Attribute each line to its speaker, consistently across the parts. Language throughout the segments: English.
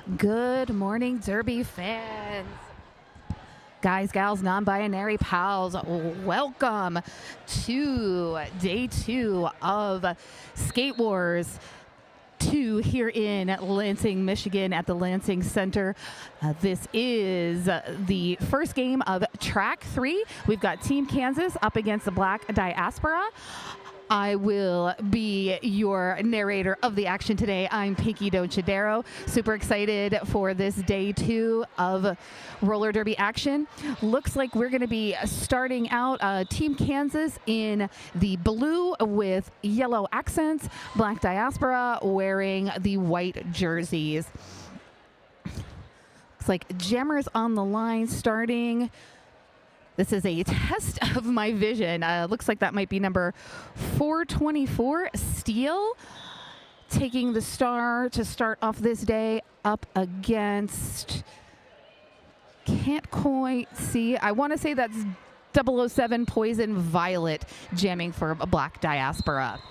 Speaker 1: Good morning, Derby fans. Guys, gals, non-binary pals, welcome to day 2 of Skate Wars 2 here in Lansing, Michigan at the Lansing Center. This is the first game of track 3. We've got Team Kansas up against the Black Diaspora. I will be your narrator of the action today. I'm Pinky Donchadero. Super excited for this day 2 of roller derby action. Looks like we're going to be starting out Team Kansas in the blue with yellow accents, Black Diaspora wearing the white jerseys. Looks like Jammers on the line starting. This is a test of my vision. Looks like that might be number 424, Steel, taking the star to start off this day up against, can't quite see. I want to say that's 007 Poison Violet jamming for a Black Diaspora.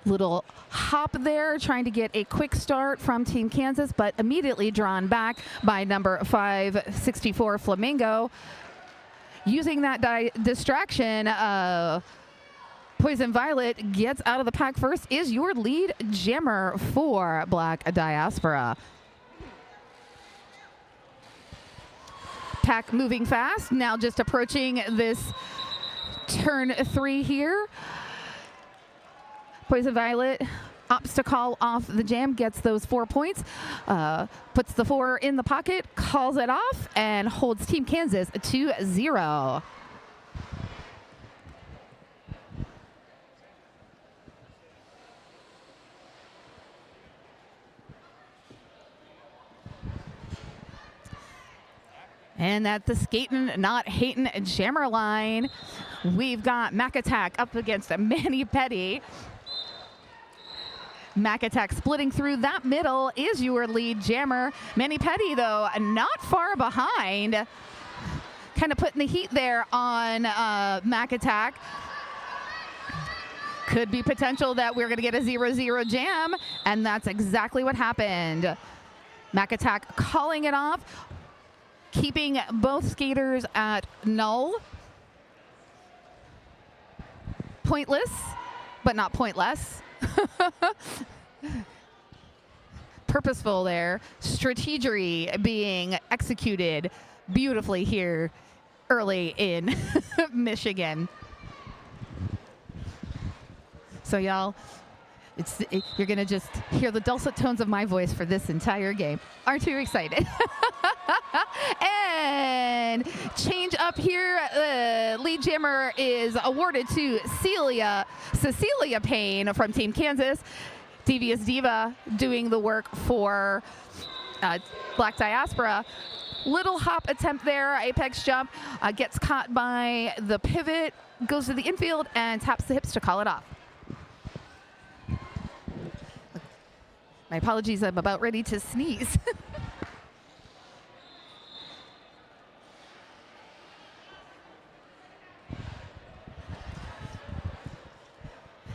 Speaker 1: Little hop there, trying to get a quick start from Team Kansas, but immediately drawn back by number 564 Flamingo. Using that distraction, Poison Violet gets out of the pack first, is your lead jammer for Black Diaspora. Pack moving fast, now just approaching this turn 3 here. Poison Violet opts to call off the jam, gets those 4 points, puts the 4 in the pocket, calls it off, and holds Team Kansas 2-0. And at the skating, not hating jammer line, we've got Mac Attack up against Manny Petty. Mac Attack splitting through that middle is your lead jammer. Manny Petty, though, not far behind. Kind of putting the heat there on Mac Attack. Could be potential that we're going to get a 0-0 jam, and that's exactly what happened. Mac Attack calling it off, keeping both skaters at null. Pointless, but not pointless. Purposeful there. Strategery being executed beautifully here early in Michigan. So y'all, you're gonna just hear the dulcet tones of my voice for this entire game. Aren't you excited? And change up here. Lead jammer is awarded to Cecilia Payne from Team Kansas. Devious Diva doing the work for Black Diaspora. Little hop attempt there, apex jump, gets caught by the pivot, goes to the infield and taps the hips to call it off. My apologies, I'm about ready to sneeze.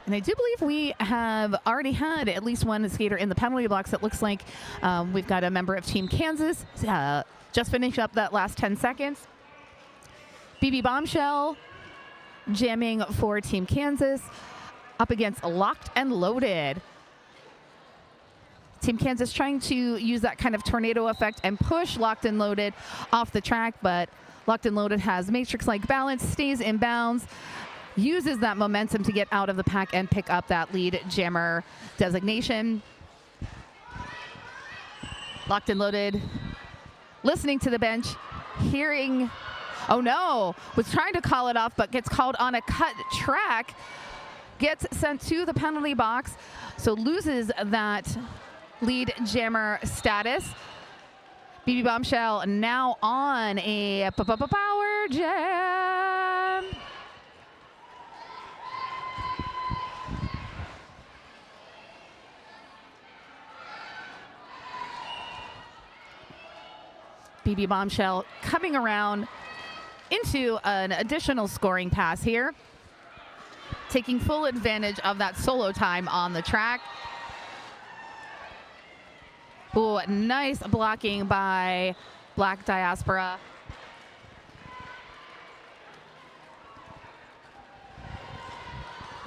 Speaker 1: And I do believe we have already had at least one skater in the penalty box. It looks like we've got a member of Team Kansas just finishing up that last 10 seconds. BB Bombshell jamming for Team Kansas up against Locked and Loaded. Team Kansas trying to use that kind of tornado effect and push Locked and Loaded off the track, but Locked and Loaded has matrix-like balance, stays in bounds, uses that momentum to get out of the pack and pick up that lead jammer designation. Locked and Loaded, listening to the bench, hearing, oh no, was trying to call it off, but gets called on a cut track, gets sent to the penalty box, so loses that lead jammer status. BB Bombshell now on a power jam. BB Bombshell coming around into an additional scoring pass here, taking full advantage of that solo time on the track. Ooh, nice blocking by Black Diaspora.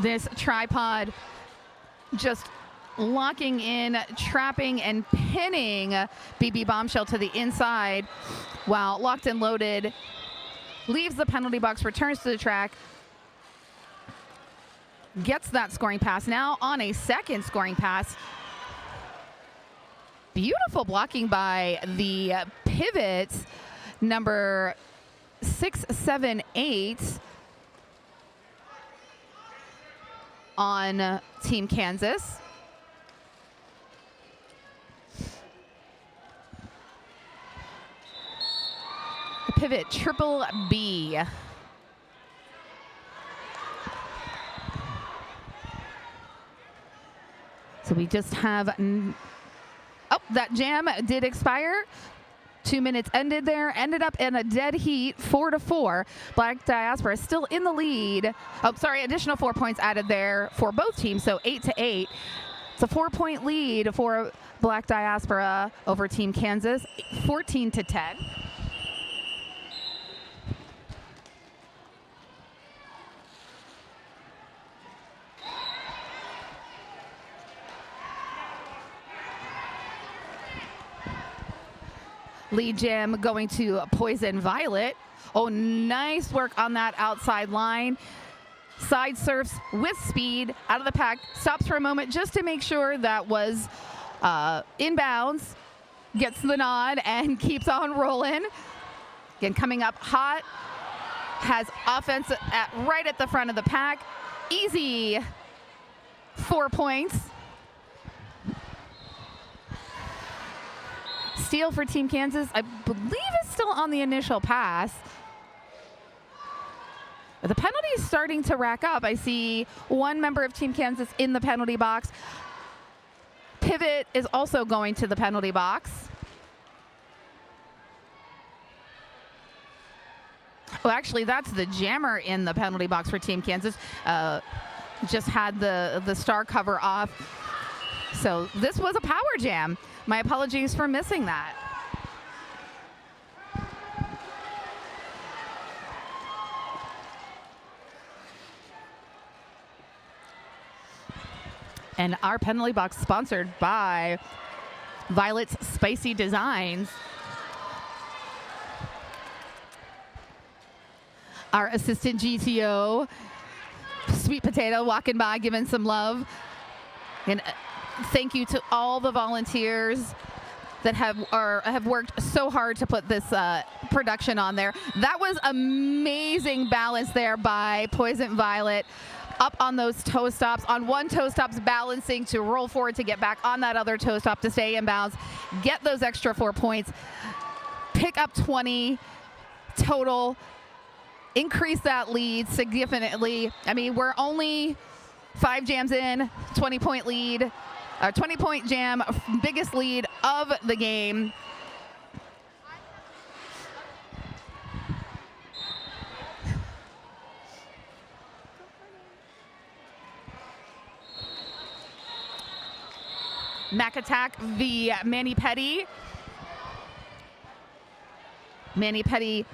Speaker 1: This tripod just locking in, trapping, and pinning BB Bombshell to the inside while Locked and Loaded leaves the penalty box, returns to the track, gets that scoring pass. Now on a second scoring pass. Beautiful blocking by the pivots, number 6, 7, 8 on Team Kansas. The pivot, triple B. So we just have, oh, that jam did expire. 2 minutes ended there, ended up in a dead heat, 4-4. Black Diaspora is still in the lead. Oh, sorry, additional 4 points added there for both teams, so 8-8. It's a 4-point lead for Black Diaspora over Team Kansas, 14-10. Lead jam going to Poison Violet. Oh, nice work on that outside line. Side surfs with speed out of the pack. Stops for a moment just to make sure that was inbounds. Gets the nod and keeps on rolling. Again, coming up hot. Has offense right at the front of the pack. Easy 4 points. Steal for Team Kansas, I believe is still on the initial pass. The penalty is starting to rack up. I see one member of Team Kansas in the penalty box. Pivot is also going to the penalty box. Oh, actually, that's the jammer in the penalty box for Team Kansas. Just had the star cover off. So this was a power jam. My apologies for missing that. And our penalty box sponsored by Violet's Spicy Designs. Our assistant GTO, Sweet Potato, walking by, giving some love. And thank you to all the volunteers that have worked so hard to put this production on there. That was amazing balance there by Poison Violet. Up on those toe stops. On one toe stop's balancing to roll forward to get back on that other toe stop to stay in bounds. Get those extra 4 points. Pick up 20 total. Increase that lead significantly. I mean, we're only 5 jams in, 20-point lead. 20-point jam, biggest lead of the game. Mac Attack v. Manny Petty. Manny Petty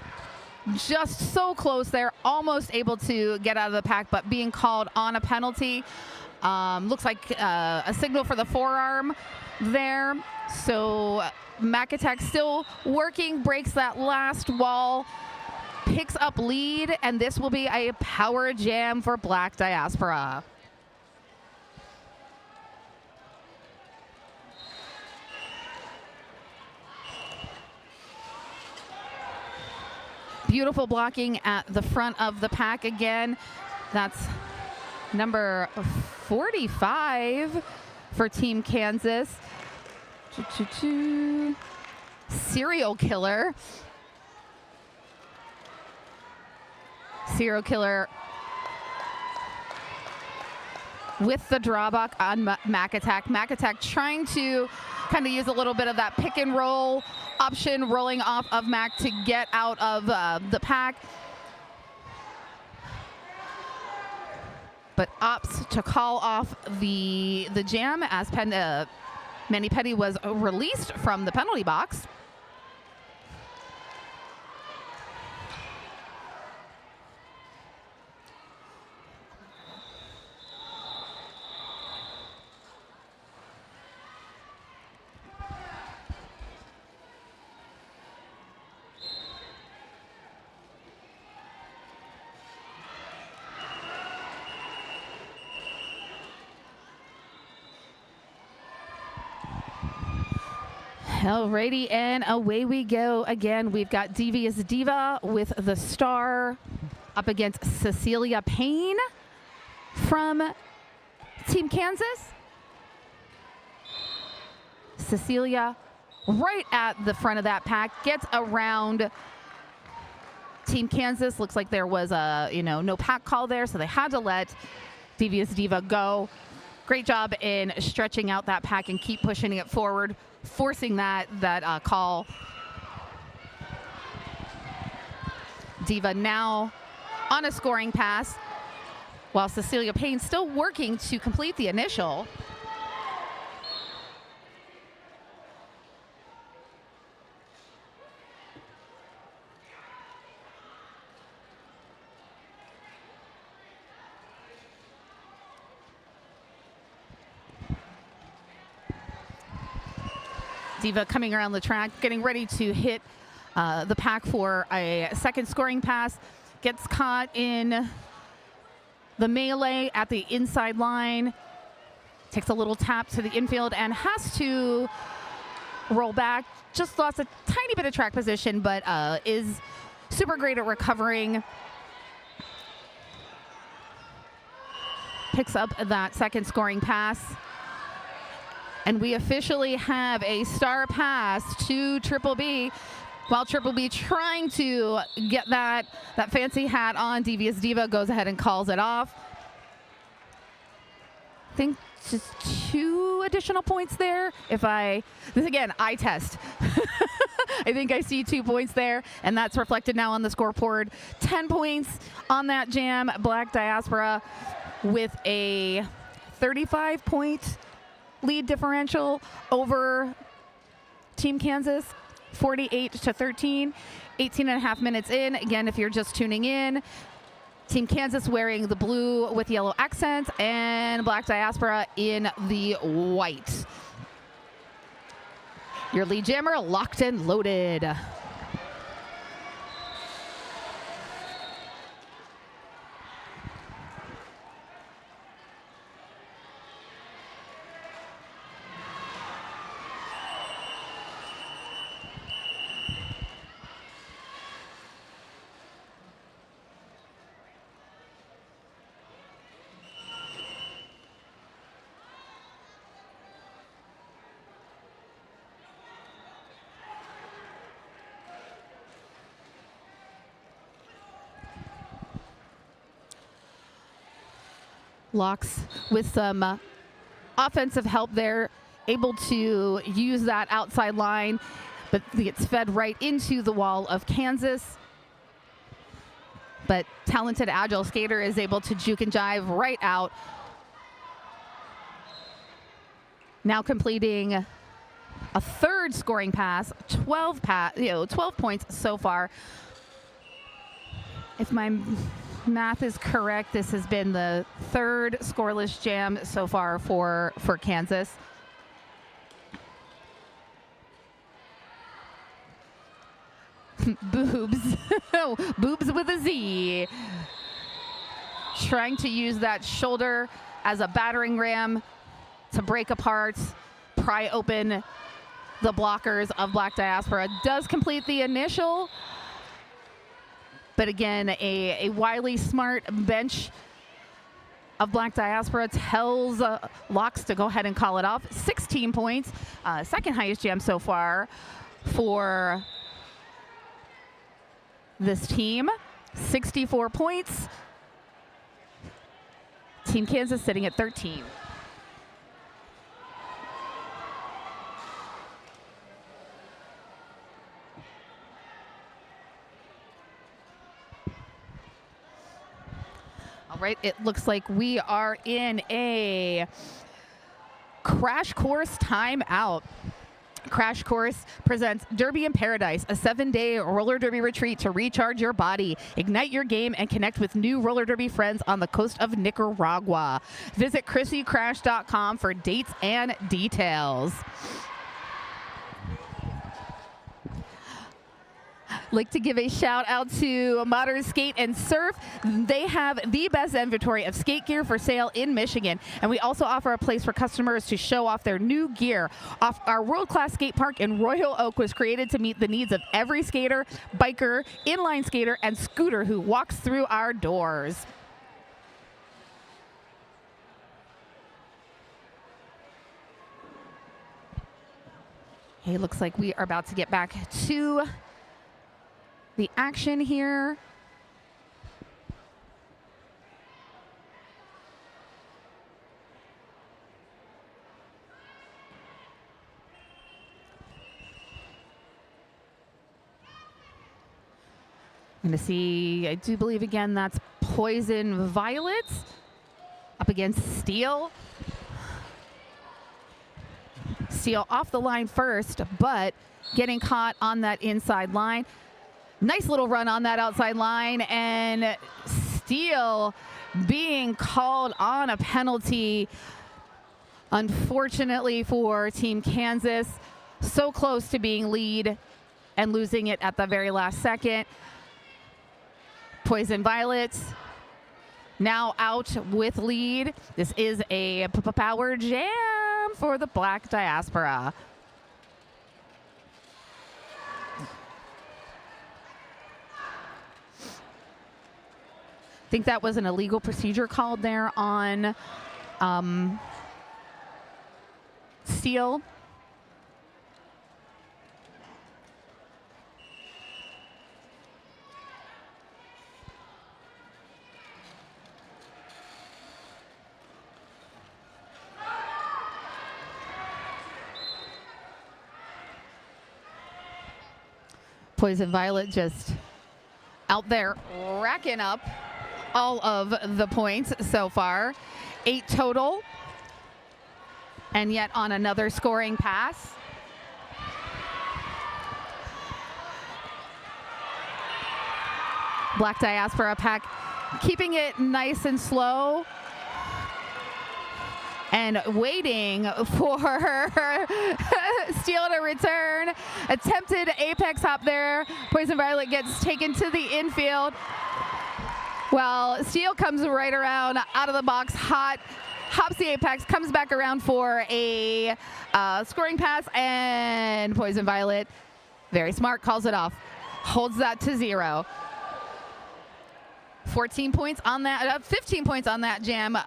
Speaker 1: just so close there, almost able to get out of the pack, but being called on a penalty. Looks like a signal for the forearm there. So Mac Attack still working, breaks that last wall, picks up lead, and this will be a power jam for Black Diaspora. Beautiful blocking at the front of the pack again. That's number 45 for Team Kansas. Serial Killer. Serial Killer with the drawback on Mac Attack. Mac Attack trying to kind of use a little bit of that pick and roll option, rolling off of Mac to get out of the pack. But opts to call off the jam as Manny Petty was released from the penalty box. Alrighty, and away we go again. We've got Devious Diva with the star up against Cecilia Payne from Team Kansas. Cecilia right at the front of that pack, gets around Team Kansas. Looks like there was a, no pack call there, so they had to let Devious Diva go. Great job in stretching out that pack and keep pushing it forward, forcing that call. Diva now on a scoring pass, while Cecilia Payne still working to complete the initial. Diva coming around the track, getting ready to hit the pack for a second scoring pass. Gets caught in the melee at the inside line. Takes a little tap to the infield and has to roll back. Just lost a tiny bit of track position, but is super great at recovering. Picks up that second scoring pass. And we officially have a star pass to Triple B. While Triple B trying to get that fancy hat on, Devious Diva goes ahead and calls it off. I think just 2 additional points there. This again, eye test. I think I see 2 points there, and that's reflected now on the scoreboard. 10 points on that jam. Black Diaspora with a 35-point lead differential over Team Kansas, 48-13, 18 and a half minutes in. Again, if you're just tuning in, Team Kansas wearing the blue with yellow accents and Black Diaspora in the white. Your lead jammer locked and loaded. Locks with some offensive help there, able to use that outside line, but gets fed right into the wall of Kansas. But talented, agile skater is able to juke and jive right out. Now completing a third scoring pass, 12 points so far. If my math is correct, this has been the third scoreless jam so far for Kansas. Boobs. Boobs with a Z. Trying to use that shoulder as a battering ram to break apart, pry open the blockers of Black Diaspora. Does complete the initial. But again, a wily smart bench of Black Diaspora tells Locks to go ahead and call it off. 16 points, second highest jam so far for this team. 64 points. Team Kansas sitting at 13. All right, it looks like we are in a Crash Course timeout. Crash Course presents Derby in Paradise, a 7-day roller derby retreat to recharge your body, ignite your game, and connect with new roller derby friends on the coast of Nicaragua. Visit ChrissyCrash.com for dates and details. Like to give a shout out to Modern Skate and Surf. They have the best inventory of skate gear for sale in Michigan, and we also offer a place for customers to show off their new gear. Our world-class skate park in Royal Oak was created to meet the needs of every skater, biker, inline skater, and scooter who walks through our doors. Hey, looks like we are about to get back to the action here. I'm going to see, I do believe again that's Poison Violets up against Steel. Steel off the line first, but getting caught on that inside line. Nice little run on that outside line, and Steel being called on a penalty, unfortunately for Team Kansas. So close to being lead and losing it at the very last second. Poison Violets now out with lead. This is a power jam for the Black Diaspora. I think that was an illegal procedure called there on Steel. Poison Violet just out there racking up all of the points so far. 8 total. And yet on another scoring pass. Black Diaspora pack keeping it nice and slow and waiting for Steel to return. Attempted apex hop there. Poison Violet gets taken to the infield. Well, Steel comes right around out of the box hot, hops the apex, comes back around for a scoring pass, and Poison Violet, very smart, calls it off. Holds that to 0. 14 points on that, 15 points on that jam,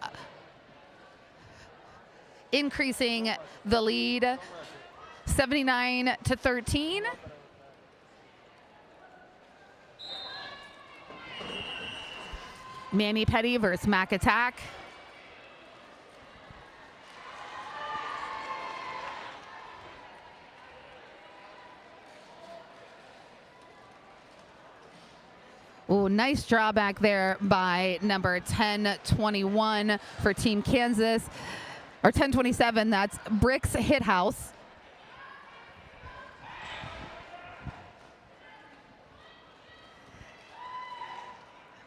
Speaker 1: increasing the lead, 79-13. Manny Petty versus Mac Attack. Oh, nice drawback there by number 1021 for Team Kansas, or 1027, that's Bricks Hit House.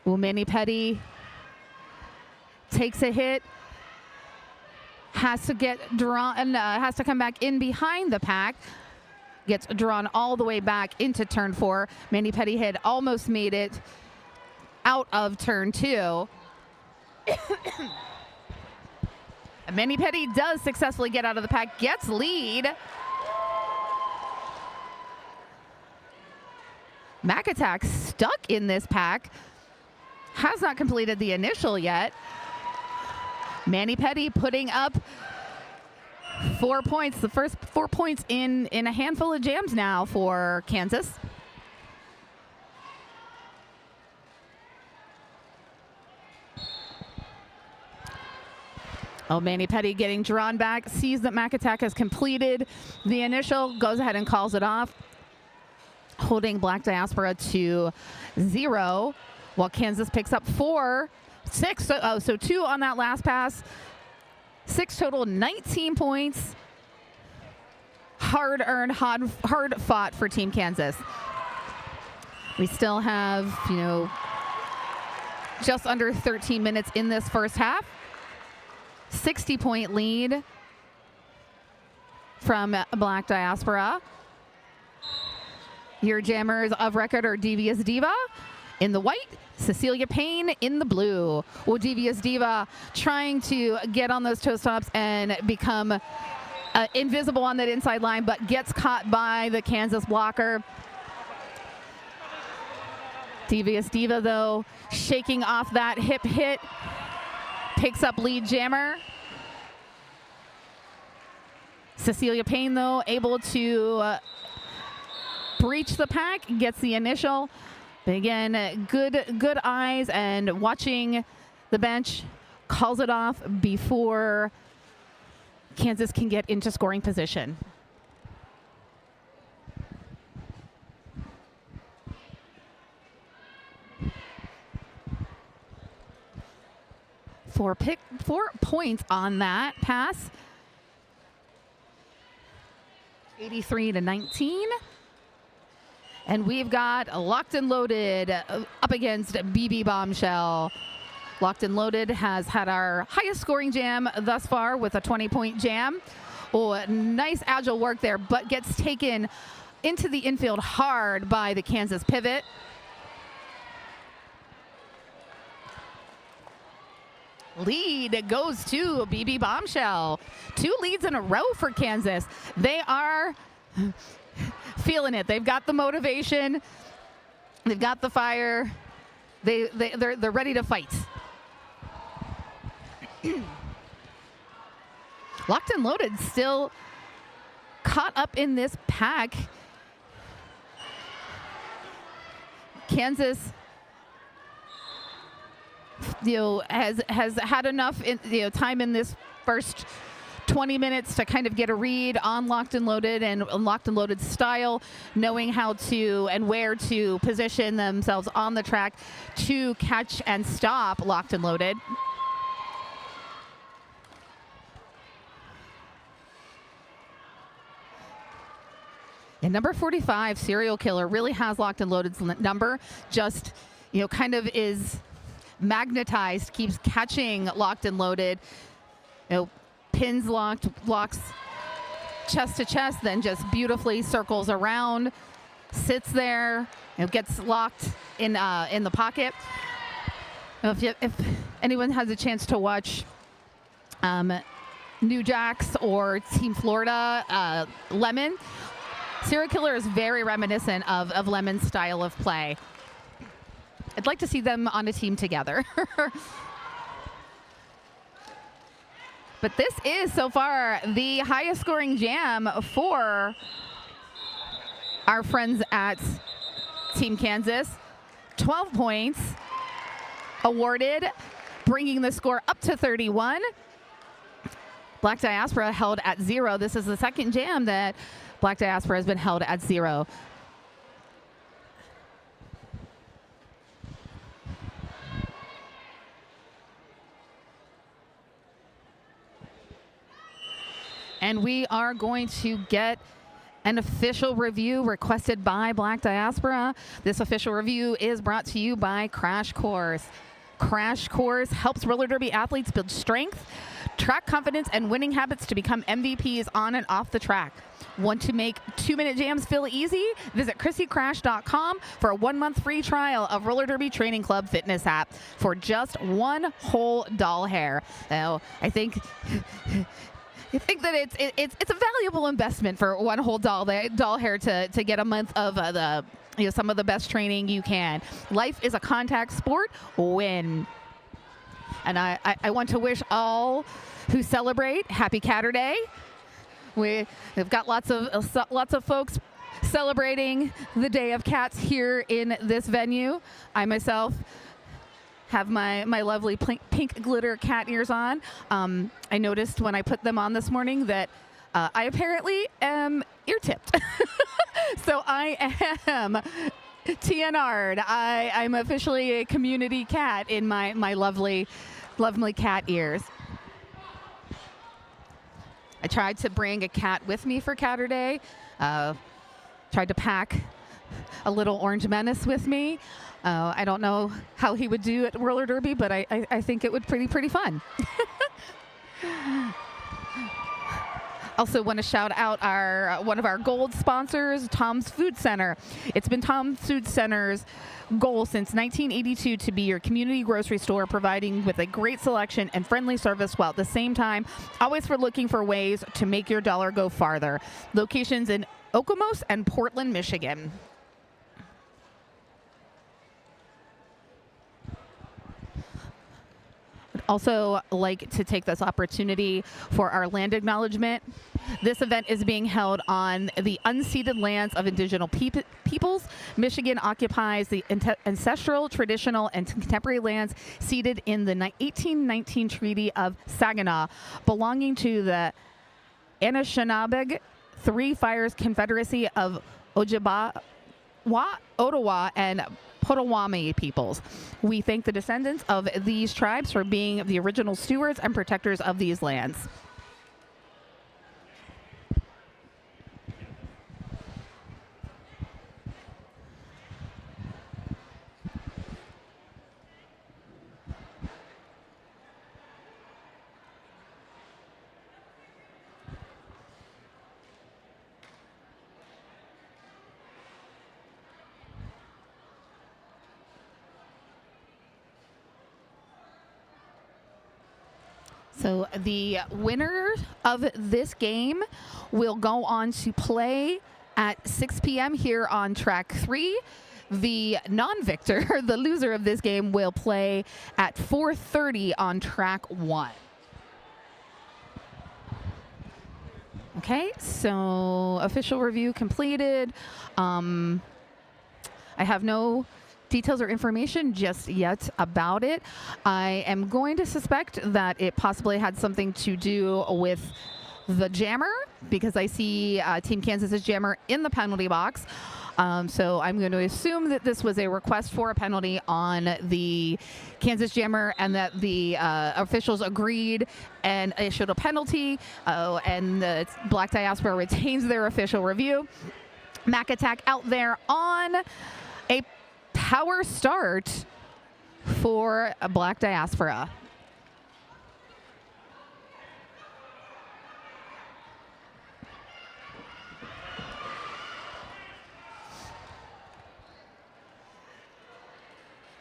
Speaker 1: Oh, Manny Petty takes a hit, has to get drawn, has to come back in behind the pack. Gets drawn all the way back into turn 4. Manny Petty had almost made it out of turn 2. Manny Petty does successfully get out of the pack, gets lead. Mac Attack stuck in this pack. Has not completed the initial yet. Manny Petty putting up 4 points, the first 4 points in a handful of jams now for Kansas. Oh, Manny Petty getting drawn back, sees that Mac Attack has completed the initial, goes ahead and calls it off, holding Black Diaspora to 0, while Kansas picks up 4, 6, so 2 on that last pass. 6 total, 19 points. Hard-earned, hard-fought for Team Kansas. We still have, just under 13 minutes in this first half. 60-point lead from Black Diaspora. Your jammers of record are Devious Diva in the white, Cecilia Payne in the blue. Well, Devious Diva trying to get on those toe stops and become invisible on that inside line, but gets caught by the Kansas blocker. Devious Diva, though, shaking off that hip hit, picks up lead jammer. Cecilia Payne, though, able to breach the pack, gets the initial. But again, good eyes and watching the bench, calls it off before Kansas can get into scoring position. Four points on that pass. 83-19. And we've got Locked and Loaded up against BB Bombshell. Locked and Loaded has had our highest scoring jam thus far with a 20-point jam. Oh, nice agile work there, but gets taken into the infield hard by the Kansas pivot. Lead goes to BB Bombshell. 2 leads in a row for Kansas. They are feeling it. They've got the motivation. They've got the fire. They're ready to fight. Locked and Loaded still caught up in this pack. Kansas has had enough time in this first 20 minutes to kind of get a read on Locked and Loaded and Locked and Loaded style, knowing how to and where to position themselves on the track to catch and stop Locked and Loaded. And number 45, Serial Killer, really has Locked and Loaded's number. Just, kind of is magnetized, keeps catching Locked and Loaded. Pins locks chest to chest, then just beautifully circles around, sits there, gets locked in the pocket. If anyone has a chance to watch New Jacks or Team Florida, Lemon, Serial Killer is very reminiscent of Lemon's style of play. I'd like to see them on a team together. But this is, so far, the highest scoring jam for our friends at Team Kansas. 12 points awarded, bringing the score up to 31. Black Diaspora held at 0. This is the second jam that Black Diaspora has been held at 0. And we are going to get an official review requested by Black Diaspora. This official review is brought to you by Crash Course. Crash Course helps roller derby athletes build strength, track confidence, and winning habits to become MVPs on and off the track. Want to make 2-minute jams feel easy? Visit ChrissyCrash.com for a 1-month free trial of Roller Derby Training Club fitness app for just one whole doll hair. Now, I think that it's a valuable investment for one whole doll hair to get a month of some of the best training you can. Life is a contact sport. Win. And I want to wish all who celebrate happy Catterday. We've got lots of folks celebrating the Day of Cats here in this venue. I myself have my lovely pink glitter cat ears on. I noticed when I put them on this morning that I apparently am ear-tipped. So I am TNR'd. I'm officially a community cat in my lovely cat ears. I tried to bring a cat with me for Catterday. Tried to pack a little orange menace with me. I don't know how he would do at roller derby, but I think it would be pretty fun. Also want to shout out one of our gold sponsors, Tom's Food Center. It's been Tom's Food Center's goal since 1982 to be your community grocery store, providing with a great selection and friendly service while at the same time always looking for ways to make your dollar go farther. Locations in Okemos and Portland, Michigan. I'd also like to take this opportunity for our land acknowledgement. This event is being held on the unceded lands of indigenous peoples. Michigan occupies the ancestral, traditional, and contemporary lands ceded in the 1819 Treaty of Saginaw, belonging to the Anishinaabe Three Fires Confederacy of Ojibwa, Ottawa, and Potawatomi peoples. We thank the descendants of these tribes for being the original stewards and protectors of these lands. So the winner of this game will go on to play at 6 p.m. here on track 3. The non-victor, the loser of this game, will play at 4:30 on track 1. Okay, so official review completed. I have no details or information just yet about it. I am going to suspect that it possibly had something to do with the jammer, because I see Team Kansas's jammer in the penalty box. So I'm going to assume that this was a request for a penalty on the Kansas jammer, and that the officials agreed and issued a penalty, and the Black Diaspora retains their official review. Mac Attack out there on a power start for a Black Diaspora.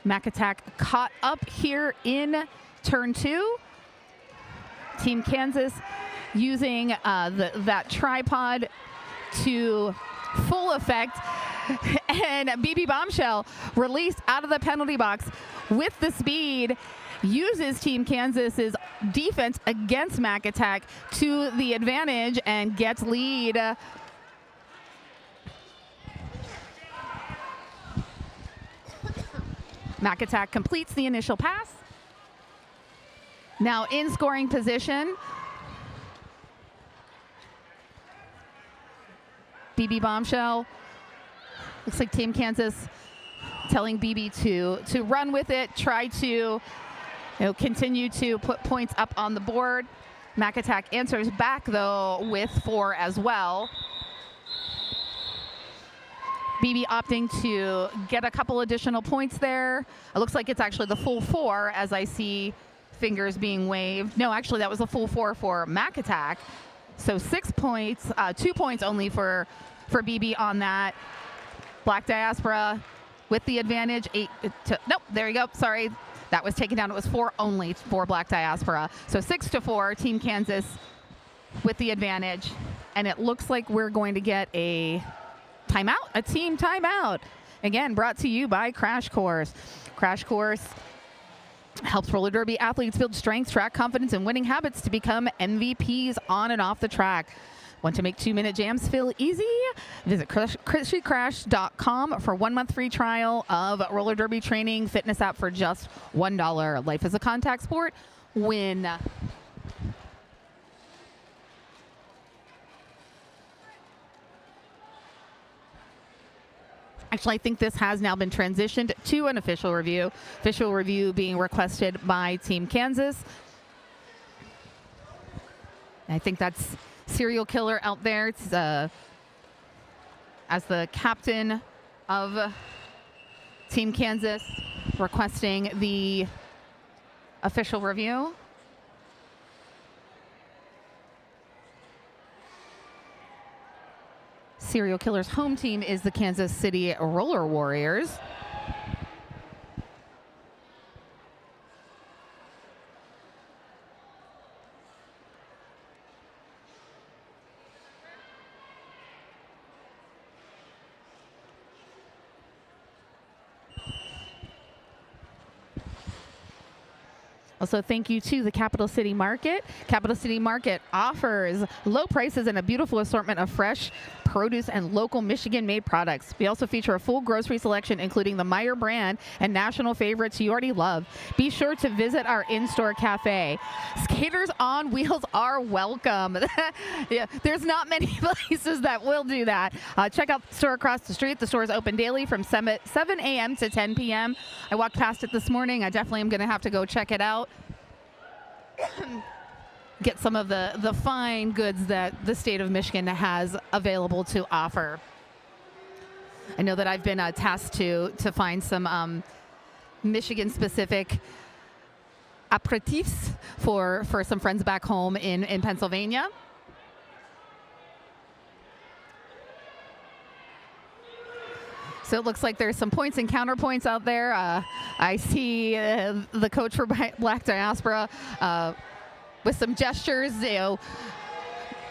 Speaker 1: Mac Attack caught up here in turn 2. Team Kansas using that tripod to full effect. And BB Bombshell released out of the penalty box with the speed, uses Team Kansas's defense against Mac Attack to the advantage and gets lead. Mac Attack completes the initial pass. Now in scoring position. BB Bombshell. Looks like Team Kansas telling BB to run with it, try to continue to put points up on the board. Mac Attack answers back though with 4 as well. BB opting to get a couple additional points there. It looks like it's actually the full 4 as I see fingers being waved. No, actually that was a full 4 for Mac Attack. So 6 points, 2 points only for BB on that. Black Diaspora with the advantage. Nope, there you go. Sorry, that was taken down. It was 4 only for Black Diaspora. So 6-4, Team Kansas with the advantage. And it looks like we're going to get a timeout, a team timeout. Again, brought to you by Crash Course. Crash Course helps roller derby athletes build strength, track confidence, and winning habits to become MVPs on and off the track. Want to make 2-minute jams feel easy? Visit ChristyCrash.com for 1 month free trial of roller derby training fitness app for just $1. Life is a contact sport. Win. Actually, I think this has now been transitioned to an official review. Official review being requested by Team Kansas. I think that's Serial Killer out there. It's, as the captain of Team Kansas, requesting the official review. Serial Killer's home team is the Kansas City Roller Warriors. Also, thank you to the Capital City Market. Capital City Market offers low prices and a beautiful assortment of fresh produce and local Michigan-made products. We also feature a full grocery selection, including the Meyer brand and national favorites you already love. Be sure to visit our in-store cafe. Skaters on wheels are welcome. Yeah, there's not many places that will do that. Check out the store across the street. The store is open daily from 7 a.m. to 10 p.m. I walked past it this morning. I definitely am going to have to go check it out. Get some of the fine goods that the state of Michigan has available to offer. I know that I've been tasked to find some Michigan-specific aperitifs for some friends back home in Pennsylvania. So it looks like there's some points and counterpoints out there. I see the coach for Black Diaspora with some gestures,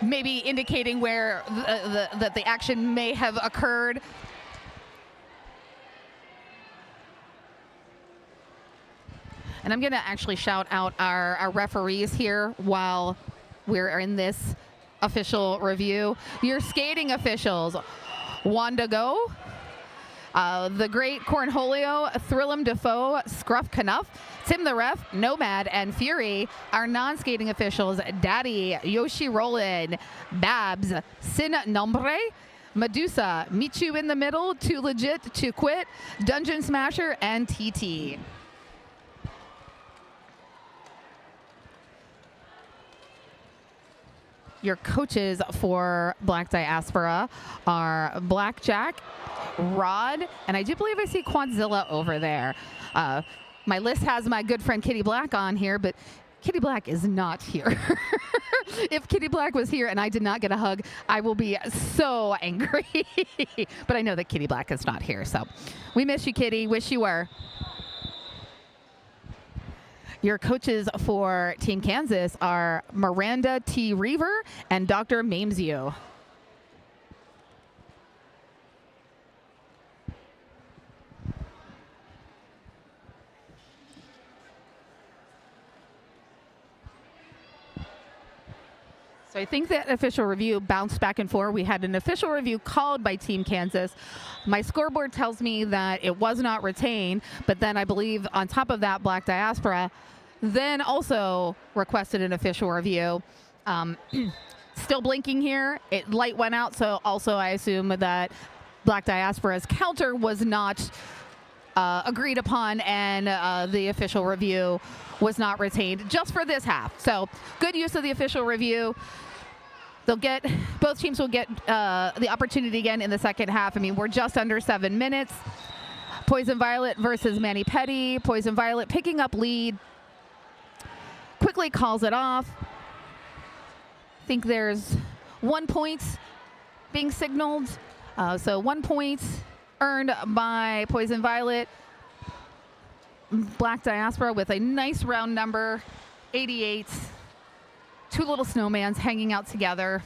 Speaker 1: maybe indicating where that the action may have occurred. And I'm going to actually shout out our referees here while we're in this official review. Your skating officials, Wanda Go, the great Cornholio, Thrillum Defoe, Scruff Knuff, Tim the Ref, Nomad, and Fury. Our non-skating officials, Daddy, Yoshi Rollin, Babs, Sin Nombre, Medusa, Michu in the middle, Too Legit, To Quit, Dungeon Smasher, and TT. Your coaches for Black Diaspora are Blackjack, Rod, and I do believe I see Quadzilla over there. My list has my good friend Kitty Black on here, but Kitty Black is not here. If Kitty Black was here and I did not get a hug, I will be so angry. But I know that Kitty Black is not here, so we miss you, Kitty. Wish you were. Your coaches for Team Kansas are Miranda T. Reaver and Dr. Mamesu. So I think that official review bounced back and forth. We had an official review called by Team Kansas. My scoreboard tells me that it was not retained, but then I believe on top of that, Black Diaspora then also requested an official review. Still blinking here. Light went out, so also I assume that Black Diaspora's counter was not agreed upon, and the official review was not retained just for this half. So good use of the official review. Both teams will get the opportunity again in the second half. I mean, we're just under 7 minutes. Poison Violet versus Manny Petty. Poison Violet picking up lead. Quickly calls it off. I think there's 1 point being signaled. So 1 point earned by Poison Violet. Black Diaspora with a nice round number, 88. Two little snowmans hanging out together.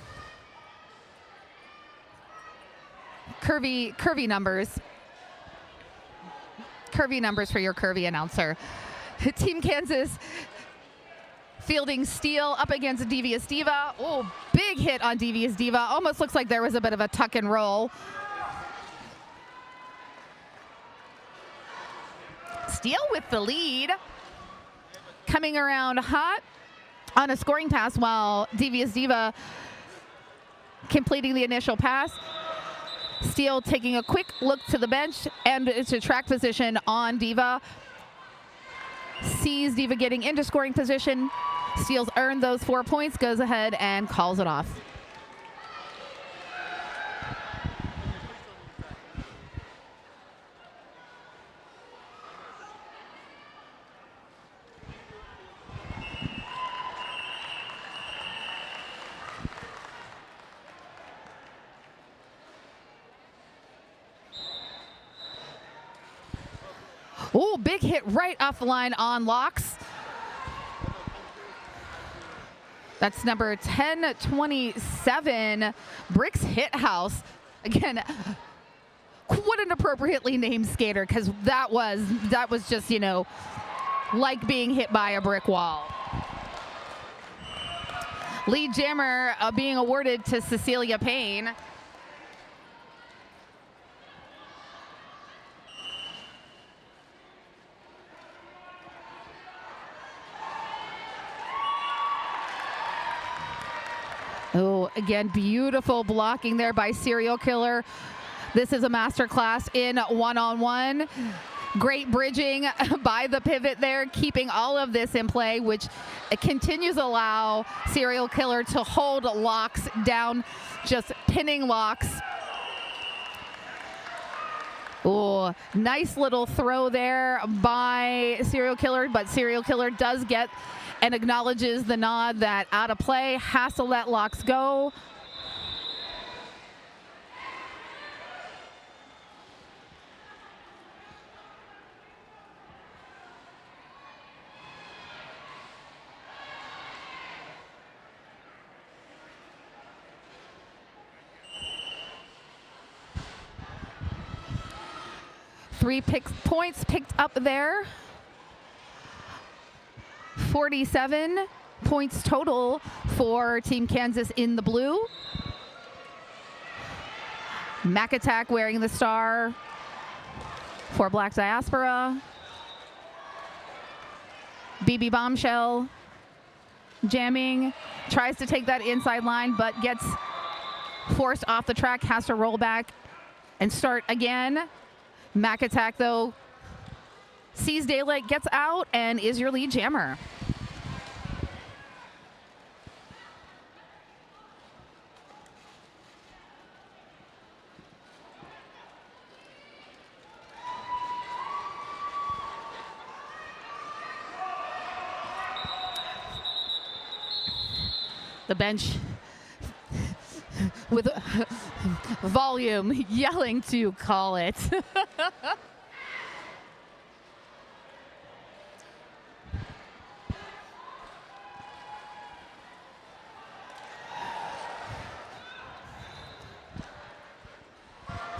Speaker 1: Curvy numbers. Curvy numbers for your curvy announcer. Team Kansas fielding Steele up against Devious Diva. Oh, big hit on Devious Diva. Almost looks like there was a bit of a tuck and roll. Steele with the lead. Coming around hot on a scoring pass while Devious Diva completing the initial pass. Steele taking a quick look to the bench and to track position on Diva. sees Diva getting into scoring position. Steals earned those 4 points, goes ahead and calls it off. Oh, big hit right off the line on Locks. That's number 1027, Bricks Hit House. Again, what an appropriately named skater, because that was just, you know, like being hit by a brick wall. Lead jammer being awarded to Cecilia Payne. Oh, again, beautiful blocking there by Serial Killer. This is a masterclass in one-on-one. Great bridging by the pivot there, keeping all of this in play, which continues to allow Serial Killer to hold Locks down, just pinning Locks. Oh, nice little throw there by Serial Killer, but Serial Killer does get and acknowledges the nod that out of play, has to let Locks go. Points picked up there. 47 points total for Team Kansas in the blue. Mac Attack wearing the star for Black Diaspora. BB Bombshell jamming, tries to take that inside line, but gets forced off the track, has to roll back and start again. Mac Attack, though, sees daylight, gets out, and is your lead jammer. The bench with volume yelling to call it.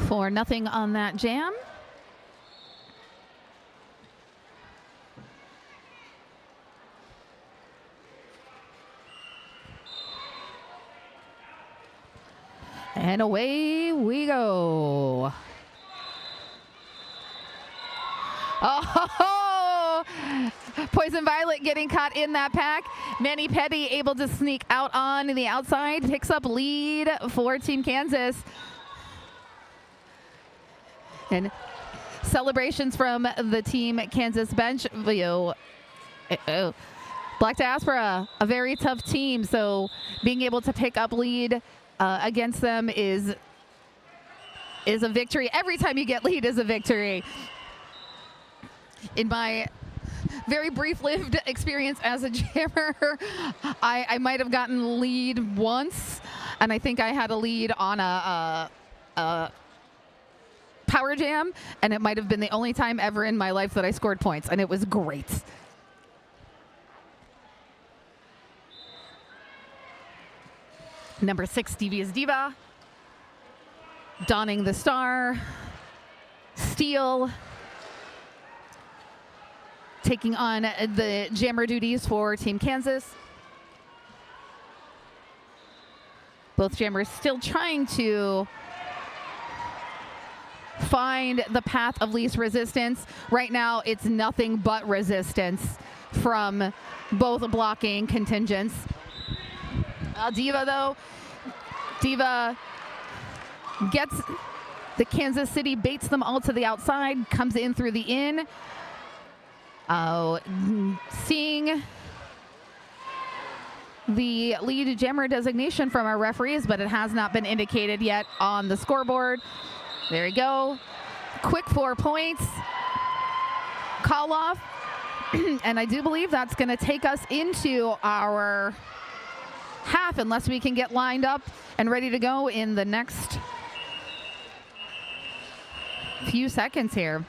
Speaker 1: For nothing on that jam. And away we go. Oh, Poison Violet getting caught in that pack. Manny Petty able to sneak out on the outside, picks up lead for Team Kansas. And celebrations from the Team Kansas bench. Black Diaspora, a very tough team, so being able to pick up lead against them is a victory. Every time you get lead is a victory. In my very brief-lived experience as a jammer, I might have gotten lead once, and I think I had a lead on a power jam, and it might have been the only time ever in my life that I scored points, and it was great. Number 6, Devious Diva, donning the star, Steel, taking on the jammer duties for Team Kansas. Both jammers still trying to find the path of least resistance. Right now, it's nothing but resistance from both blocking contingents. Diva, though, gets the Kansas City, baits them all to the outside, comes in through the in, Seeing the lead jammer designation from our referees, but it has not been indicated yet on the scoreboard. There you go. Quick 4 points. Call off. And I do believe that's going to take us into our half, unless we can get lined up and ready to go in the next few seconds here.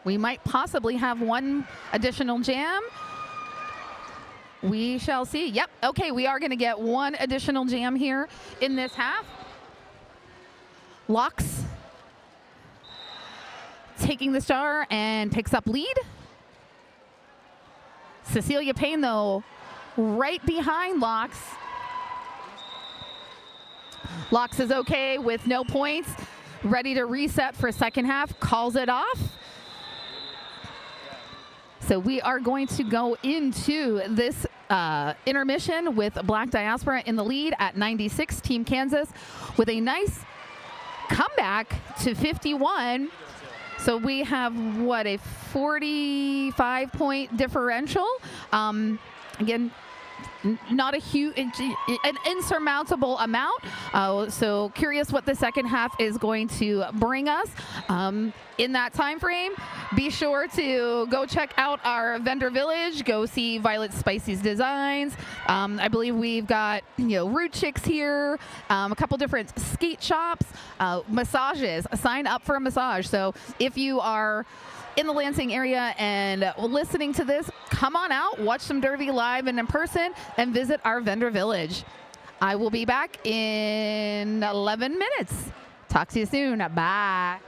Speaker 1: We might possibly have one additional jam. We shall see. Yep. Okay, we are going to get one additional jam here in this half. Locks taking the star and picks up lead. Cecilia Payne, though, right behind Locks. Locks is okay with no points. Ready to reset for second half. Calls it off. So we are going to go into this intermission with Black Diaspora in the lead at 96, Team Kansas, with a nice comeback to 51. So we have, what, a 45-point differential. Again, not a huge, an insurmountable amount. So curious what the second half is going to bring us. In that time frame, be sure to go check out our vendor village. Go see Violet Spicy's designs. I believe we've got Root Chicks here, a couple different skate shops, massages. Sign up for a massage. So if you are in the Lansing area and listening to this, come on out, watch some Derby live and in person, and visit our vendor village. I will be back in 11 minutes. Talk to you soon. Bye.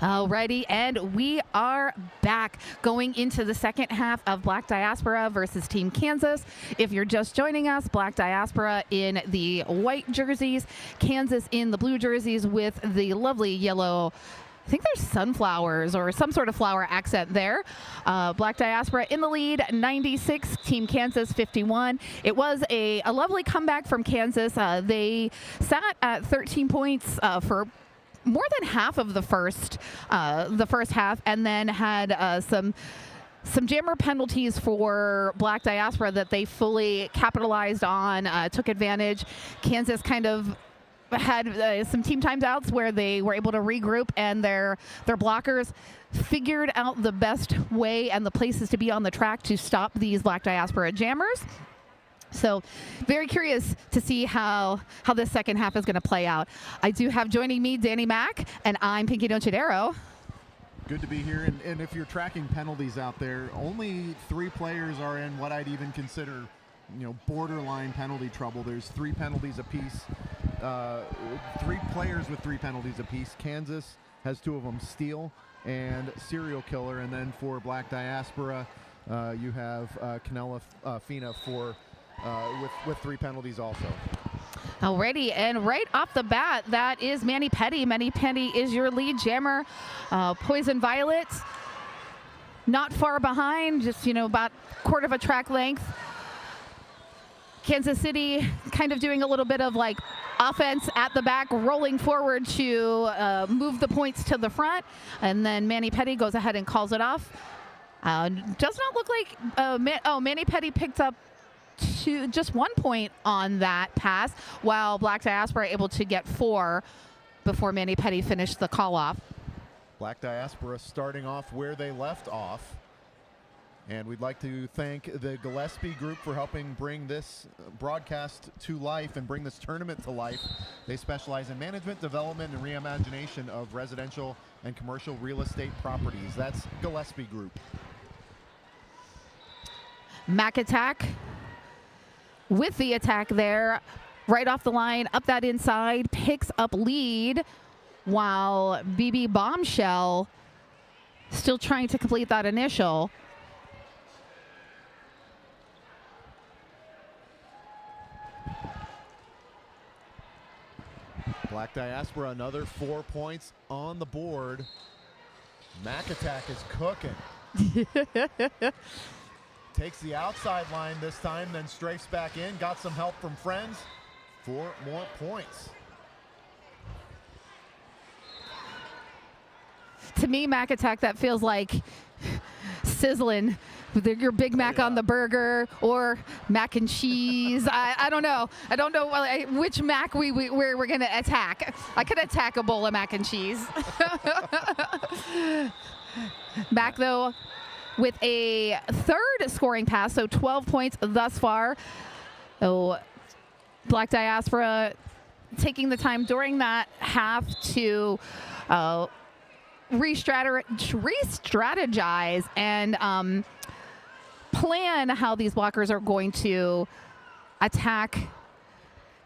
Speaker 1: Alrighty, and we are back going into the second half of Black Diaspora versus Team Kansas. If you're just joining us, Black Diaspora in the white jerseys, Kansas in the blue jerseys with the lovely yellow, I think there's sunflowers or some sort of flower accent there. Black Diaspora in the lead, 96, Team Kansas 51. It was a lovely comeback from Kansas. They sat at 13 points for more than half of the first half, and then had some jammer penalties for Black Diaspora that they fully capitalized on, took advantage. Kansas kind of had some team timeouts where they were able to regroup, and their blockers figured out the best way and the places to be on the track to stop these Black Diaspora jammers. So very curious to see how this second half is going to play out. I do have joining me Danny Mack, and I'm Pinky Donchadero.
Speaker 2: Good to be here, and if you're tracking penalties out there, only 3 players are in what I'd even consider, borderline penalty trouble. There's 3 penalties apiece, 3 players with 3 penalties apiece. Kansas has 2 of them, steal and serial killer, and then for Black Diaspora, you have Canella Fina for with 3 penalties also.
Speaker 1: Alrighty, and right off the bat, that is Manny Petty. Manny Petty is your lead jammer. Poison Violet, not far behind, just about quarter of a track length. Kansas City kind of doing a little bit of like offense at the back, rolling forward to move the points to the front, and then Manny Petty goes ahead and calls it off. Does not look like Manny Petty picked up just 1 point on that pass, while Black Diaspora able to get 4 before Manny Petty finished the call off.
Speaker 2: Black Diaspora starting off where they left off, and we'd like to thank the Gillespie Group for helping bring this broadcast to life and bring this tournament to life. They specialize in management, development, and reimagination of residential and commercial real estate properties. That's Gillespie Group.
Speaker 1: Mac attack with the attack there, right off the line, up that inside, picks up lead, while BB Bombshell still trying to complete that initial.
Speaker 2: Black Diaspora, another 4 points on the board. Mac attack is cooking. Takes the outside line this time, then strafes back in. Got some help from friends. 4 more points.
Speaker 1: To me, Mac attack, that feels like sizzling with your Big Mac on the burger, or mac and cheese. I don't know. I don't know which Mac we're going to attack. I could attack a bowl of mac and cheese. Mac, though, with a 3rd scoring pass, so 12 points thus far. Oh, Black Diaspora taking the time during that half to re-strategize and plan how these blockers are going to attack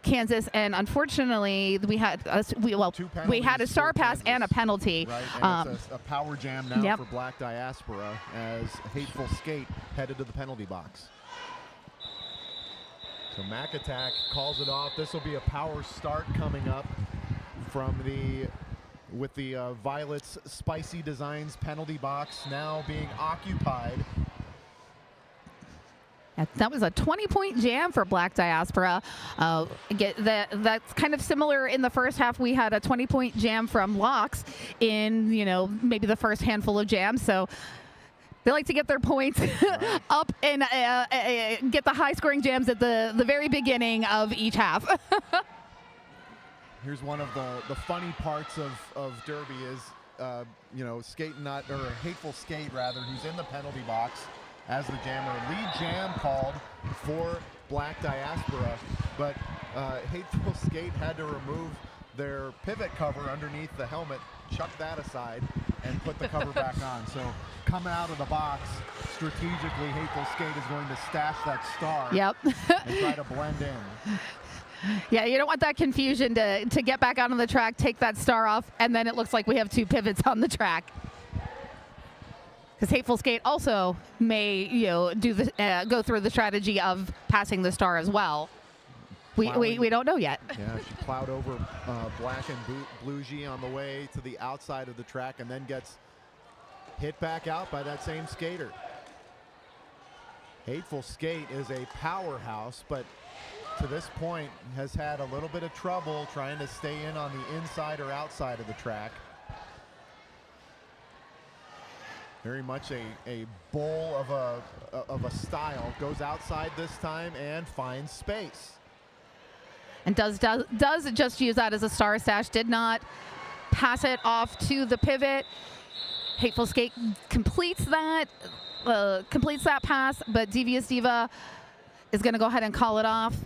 Speaker 1: Kansas, and unfortunately we had a star pass and a penalty.
Speaker 2: Right, and it's a power jam now for Black Diaspora as Hateful Skate headed to the penalty box. So Mac attack calls it off. This will be a power start coming up from with the Violet's Spicy Designs penalty box now being occupied.
Speaker 1: That was a 20-point jam for Black Diaspora. That's kind of similar. In the first half, we had a 20-point jam from Locks in, maybe the first handful of jams. So they like to get their points up and get the high-scoring jams at the very beginning of each half.
Speaker 2: Here's one of the funny parts of Derby is, Hateful Skate, rather, who's in the penalty box as the jammer. Lead jam called for Black Diaspora, but Hateful Skate had to remove their pivot cover underneath the helmet, chuck that aside, and put the cover back on. So coming out of the box, strategically, Hateful Skate is going to stash that star and try to blend in.
Speaker 1: Yeah, you don't want that confusion to get back out on the track, take that star off, and then it looks like we have 2 pivots on the track. Because Hateful Skate also may, do the go through the strategy of passing the star as well. We don't know yet.
Speaker 2: Yeah, she plowed over Black and Bluesy on the way to the outside of the track and then gets hit back out by that same skater. Hateful Skate is a powerhouse, but to this point has had a little bit of trouble trying to stay in on the inside or outside of the track. Very much a bull of a style. Goes outside this time and finds space.
Speaker 1: And does just use that as a star stash. Did not pass it off to the pivot. Hateful Skate completes that pass, but Devious Diva is going to go ahead and call it off.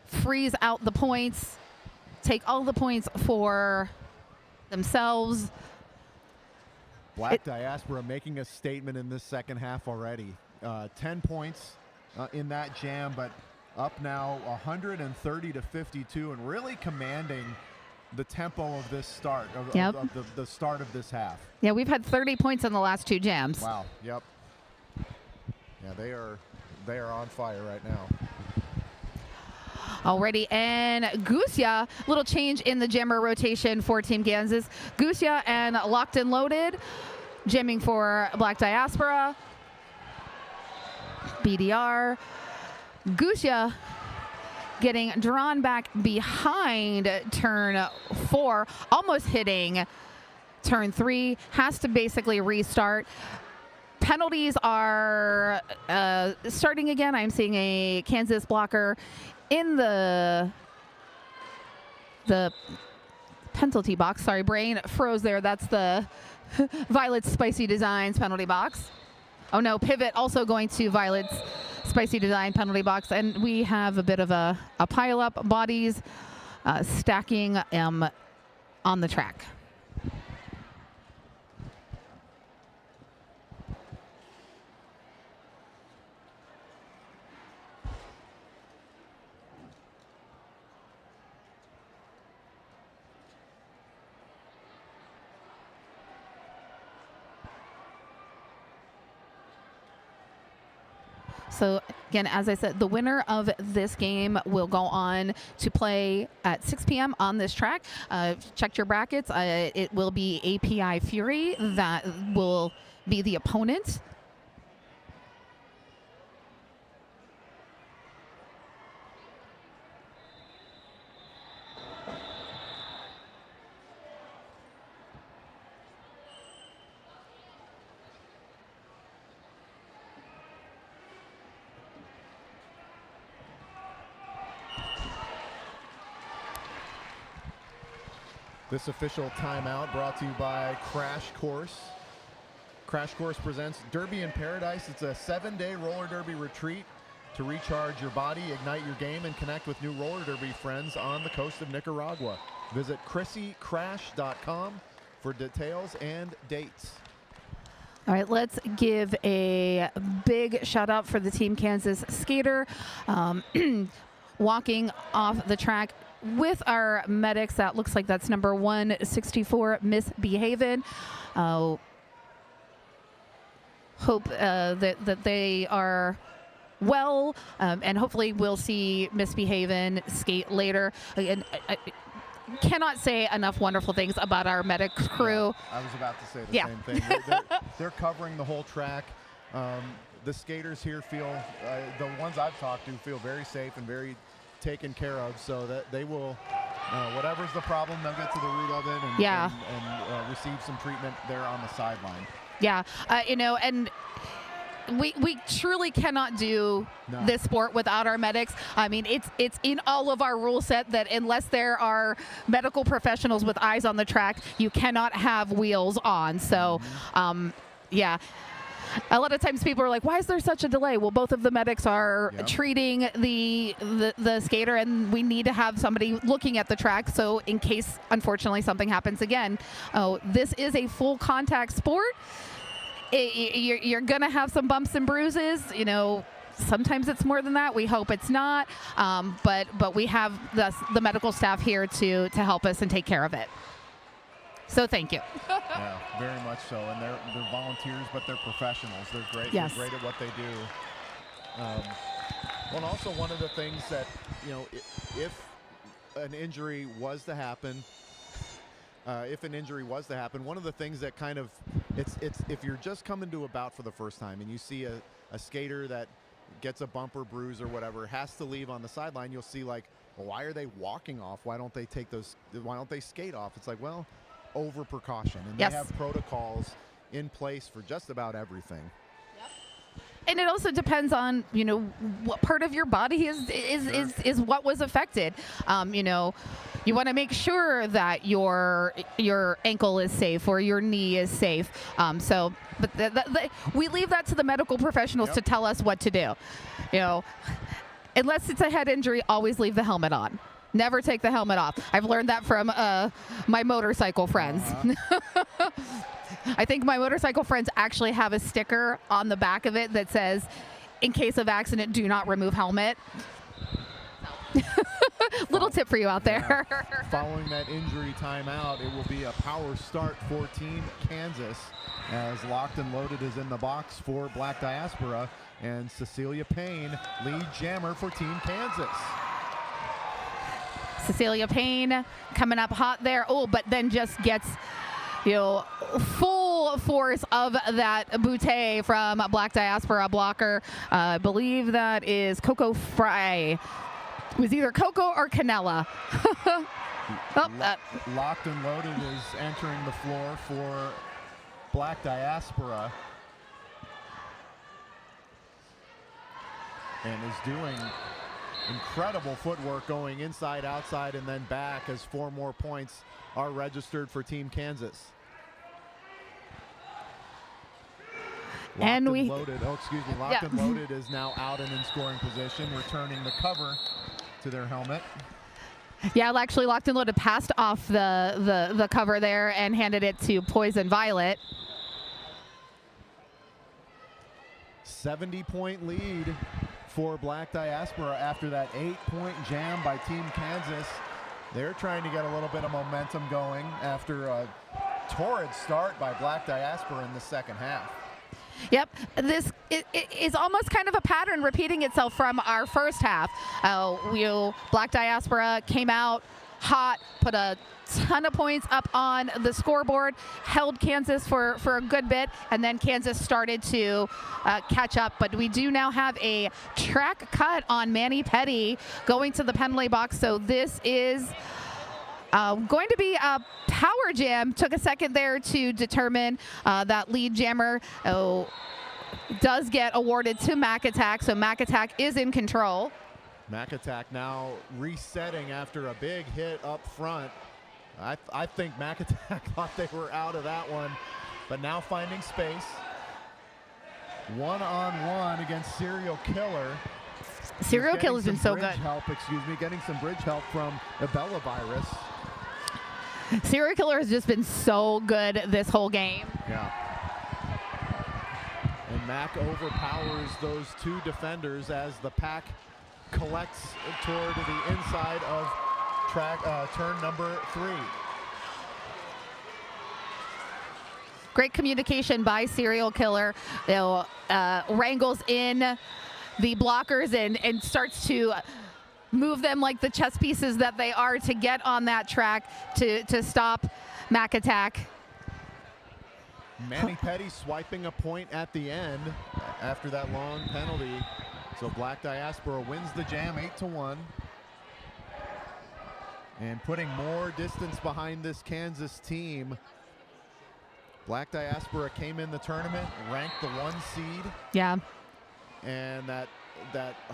Speaker 1: Freeze out the points. Take all the points for themselves.
Speaker 2: Black Diaspora making a statement in this second half already. 10 points in that jam, but up now 130 to 52 and really commanding the tempo of this start, of the start of this half.
Speaker 1: Yeah, we've had 30 points in the last 2 jams.
Speaker 2: Wow, yep. Yeah, they are on fire right now.
Speaker 1: Already, and Gusia, little change in the jammer rotation for Team Kansas. Gusia and Locked and Loaded, jamming for Black Diaspora. BDR. Gusia getting drawn back behind turn 4, almost hitting turn 3, has to basically restart. Penalties are starting again. I'm seeing a Kansas blocker in the penalty box. Sorry, brain froze there. That's the Violet's Spicy Designs penalty box. Oh no, pivot also going to Violet's Spicy Design penalty box. And we have a bit of a pile up, bodies stacking on the track. So again, as I said, the winner of this game will go on to play at 6 p.m. on this track. Check your brackets. It will be API Fury that will be the opponent.
Speaker 2: This official timeout brought to you by Crash Course. Crash Course presents Derby in Paradise. It's a 7-day roller derby retreat to recharge your body, ignite your game, and connect with new roller derby friends on the coast of Nicaragua. Visit ChrissyCrash.com for details and dates.
Speaker 1: All right, let's give a big shout out for the Team Kansas skater walking off the track with our medics. That looks like that's number 164, Misbehavin'. Hope that they are well, and hopefully we'll see Misbehavin' skate later. Again, I cannot say enough wonderful things about our medic crew.
Speaker 2: Yeah, I was about to say the same thing. They're covering the whole track. The skaters here feel, the ones I've talked to feel very safe and very taken care of, so that they will, whatever's the problem, they'll get to the root of it and receive some treatment there on the sideline.
Speaker 1: Yeah, and we truly cannot do this sport without our medics. I mean, it's in all of our rule set that unless there are medical professionals with eyes on the track, you cannot have wheels on. So, yeah. A lot of times people are like, why is there such a delay? Well, both of the medics are treating the skater, and we need to have somebody looking at the track. So in case, unfortunately, something happens again. Oh, this is a full contact sport. You're going to have some bumps and bruises. Sometimes it's more than that. We hope it's not, but we have the medical staff here to help us and take care of it. So thank you.
Speaker 2: Yeah, very much so. And they're volunteers, but they're professionals. They're great.
Speaker 1: Yes.
Speaker 2: They're great at what they do. Well, and also one of the things that, you know, if an injury was to happen, one of the things that kind of, it's if you're just coming to a bout for the first time and you see a skater that gets a bump or bruise or whatever, has to leave on the sideline, you'll see like, well, why are they walking off? Why don't they skate off? It's like, well, over precaution. And
Speaker 1: yes.
Speaker 2: They have protocols in place for just about everything.
Speaker 1: And it also depends on, you know, what part of your body is what was affected. You know, you want to make sure that your ankle is safe or your knee is safe. But we leave that to the medical professionals to tell us what to do. You know, unless it's a head injury, always leave the helmet on. Never take the helmet off. I've learned that from my motorcycle friends. I think my motorcycle friends actually have a sticker on the back of it that says, in case of accident, do not remove helmet. Little tip for you out there.
Speaker 2: Yeah. Following that injury timeout, it will be a power start for Team Kansas as Locked and Loaded is in the box for Black Diaspora, and Cecilia Payne, lead jammer for Team Kansas.
Speaker 1: Cecilia Payne coming up hot there. Oh, but then just gets, you know, full force of that bootay from Black Diaspora blocker. I believe that is Coco Fry. It was either Coco or Canella.
Speaker 2: Locked and Loaded is entering the floor for Black Diaspora and is doing incredible footwork going inside, outside, and then back as 4 more points are registered for Team Kansas. Locked and Loaded is now out and in scoring position, returning the cover to their helmet.
Speaker 1: Yeah, actually Locked and Loaded passed off the cover there and handed it to Poison Violet.
Speaker 2: 70-point lead for Black Diaspora after that 8-point jam by Team Kansas. They're trying to get a little bit of momentum going after a torrid start by Black Diaspora in the second half.
Speaker 1: Yep, this is almost kind of a pattern repeating itself from our first half. Black Diaspora came out hot, put a ton of points up on the scoreboard, held Kansas for a good bit, and then Kansas started to catch up. But we do now have a track cut on Manny Petty going to the penalty box. So this is going to be a power jam. Took a second there to determine that lead jammer does get awarded to Mac Attack. So Mac Attack is in control.
Speaker 2: Mac Attack now resetting after a big hit up front. I think Mac Attack thought they were out of that one, but now finding space. One-on-one against Serial Killer.
Speaker 1: Serial Killer's been so good.
Speaker 2: Getting some bridge help from Ebola virus.
Speaker 1: Serial Killer has just been so good this whole game.
Speaker 2: Yeah. And Mac overpowers those 2 defenders as the pack collects toward the inside of turn number 3.
Speaker 1: Great communication by Serial Killer. Wrangles in the blockers and starts to move them like the chess pieces that they are to get on that track to stop Mac Attack.
Speaker 2: Manny Petty swiping a point at the end after that long penalty. So Black Diaspora wins the jam 8-1. And putting more distance behind this Kansas team. Black Diaspora came in the tournament, ranked the 1 seed.
Speaker 1: Yeah.
Speaker 2: And that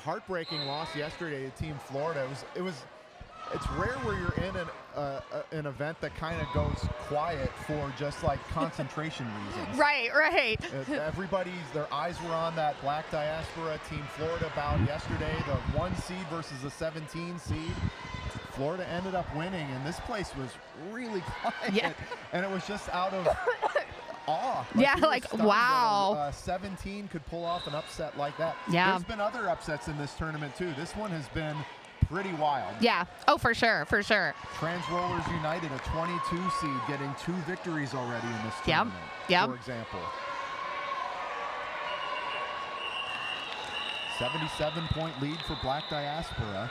Speaker 2: heartbreaking loss yesterday to Team Florida, it's rare where you're in an event that kind of goes quiet for just like concentration reasons.
Speaker 1: Right.
Speaker 2: Their eyes were on that Black Diaspora Team Florida bout yesterday, the 1 seed versus the 17 seed. Florida ended up winning, and this place was really quiet.
Speaker 1: Yeah.
Speaker 2: And it was just out awe.
Speaker 1: Yeah,
Speaker 2: you were
Speaker 1: like,
Speaker 2: stunned that
Speaker 1: wow.
Speaker 2: 17 could pull off an upset like that.
Speaker 1: Yeah.
Speaker 2: There's been other upsets in this tournament, too. This one has been pretty wild.
Speaker 1: Yeah. Oh, for sure. For sure.
Speaker 2: Trans Rollers United, a 22 seed, getting 2 victories already in this
Speaker 1: Yep.
Speaker 2: tournament,
Speaker 1: Yep.
Speaker 2: for example. 77-point lead for Black Diaspora.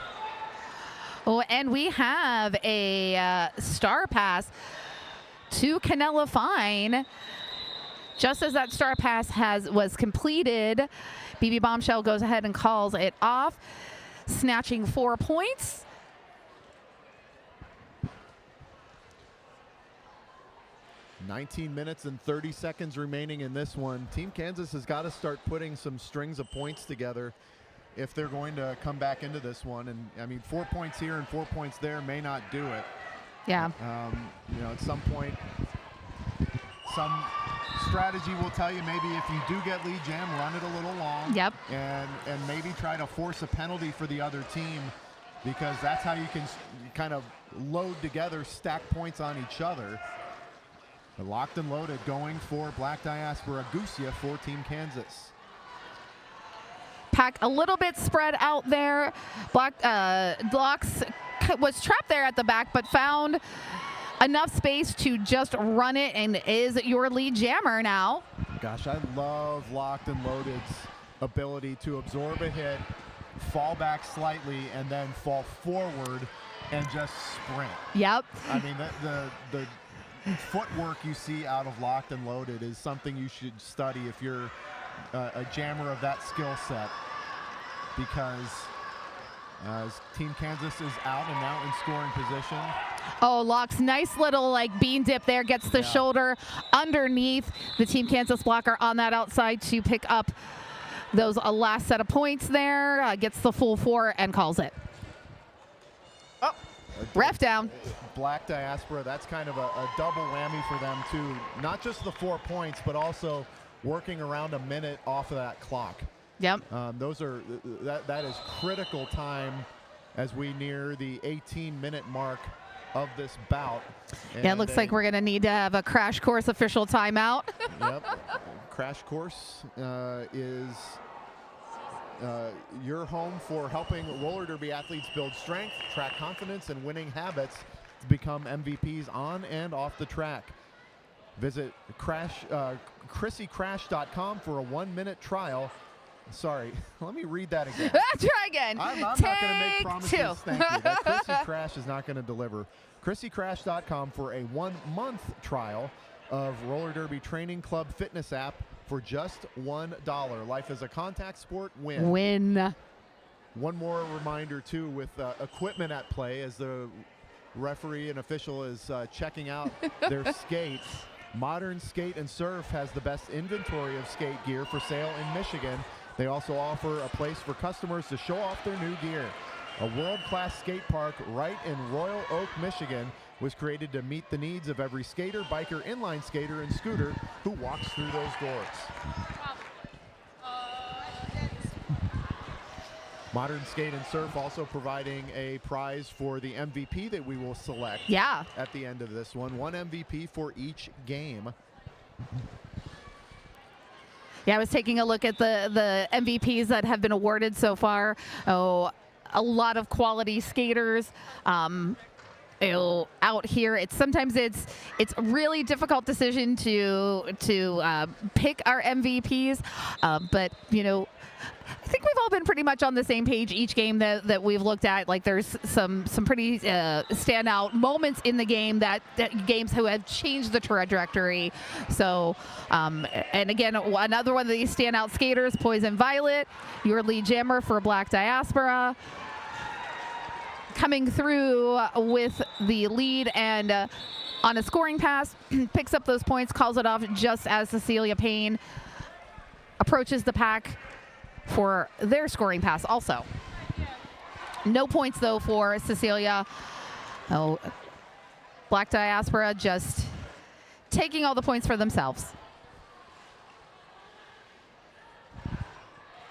Speaker 1: Oh, and we have a star pass to Canella Fine. Just as that star pass was completed, BB Bombshell goes ahead and calls it off, snatching 4 points.
Speaker 2: "19 minutes and 30 seconds remaining in this one. Team Kansas has got to start putting some strings of points together if they're going to come back into this one. And I mean, 4 points here and 4 points there may not do it.
Speaker 1: Yeah.
Speaker 2: You know, at some point, some strategy will tell you maybe if you do get lead jam, run it a little long.
Speaker 1: Yep.
Speaker 2: And maybe try to force a penalty for the other team, because that's how you can kind of load together, stack points on each other. But locked and loaded, going for Black Diaspora. Gusia for Team Kansas.
Speaker 1: Pack a little bit spread out there. Blocks was trapped there at the back, but found enough space to just run it and is your lead jammer now.
Speaker 2: Gosh, I love locked and loaded's ability to absorb a hit, fall back slightly, and then fall forward and just sprint.
Speaker 1: Yep.
Speaker 2: I mean, the footwork you see out of locked and loaded is something you should study if you're a jammer of that skill set, because Team Kansas is out and now in scoring position.
Speaker 1: Oh, Locke's nice little like bean dip there, gets the shoulder underneath the Team Kansas blocker on that outside to pick up those last set of points there, gets the full 4 and calls it. Oh, ref down.
Speaker 2: Black Diaspora, that's kind of a double whammy for them too. Not just the 4 points, but also working around a minute off of that clock.
Speaker 1: Yep.
Speaker 2: That is critical time as we near the 18-minute mark of this bout.
Speaker 1: Yeah, it looks like we're going to need to have a crash course official timeout.
Speaker 2: Yep. Crash course is your home for helping roller derby athletes build strength, track confidence, and winning habits to become MVPs on and off the track. Visit ChrissyCrash.com for a 1-minute trial. Sorry, let me read that again.
Speaker 1: Try again.
Speaker 2: I'm not going to make
Speaker 1: Take
Speaker 2: promises.
Speaker 1: 2.
Speaker 2: Thank you. That Chrissy Crash is not going to deliver. ChrissyCrash.com for a 1-month trial of Roller Derby Training Club fitness app for just $1. Life is a contact sport. Win. One more reminder, too, with equipment at play as the referee and official is checking out their skates. Modern Skate and Surf has the best inventory of skate gear for sale in Michigan. They also offer a place for customers to show off their new gear. A world-class skate park right in Royal Oak, Michigan was created to meet the needs of every skater, biker, inline skater, and scooter who walks through those doors. Modern Skate and Surf also providing a prize for the MVP that we will select at the end of this one. 1 MVP for each game.
Speaker 1: Yeah, I was taking a look at the MVPs that have been awarded so far. Oh, a lot of quality skaters. Out here, sometimes it's a really difficult decision to pick our MVPs, but you know, I think we've all been pretty much on the same page each game that we've looked at. Like there's some pretty standout moments in the game that games who have changed the trajectory. So, and again, another one of these standout skaters, Poison Violet, your lead jammer for Black Diaspora, coming through with the lead and on a scoring pass, picks up those points, calls it off just as Cecilia Payne approaches the pack for their scoring pass also. No points, though, for Cecilia. Oh, Black Diaspora just taking all the points for themselves.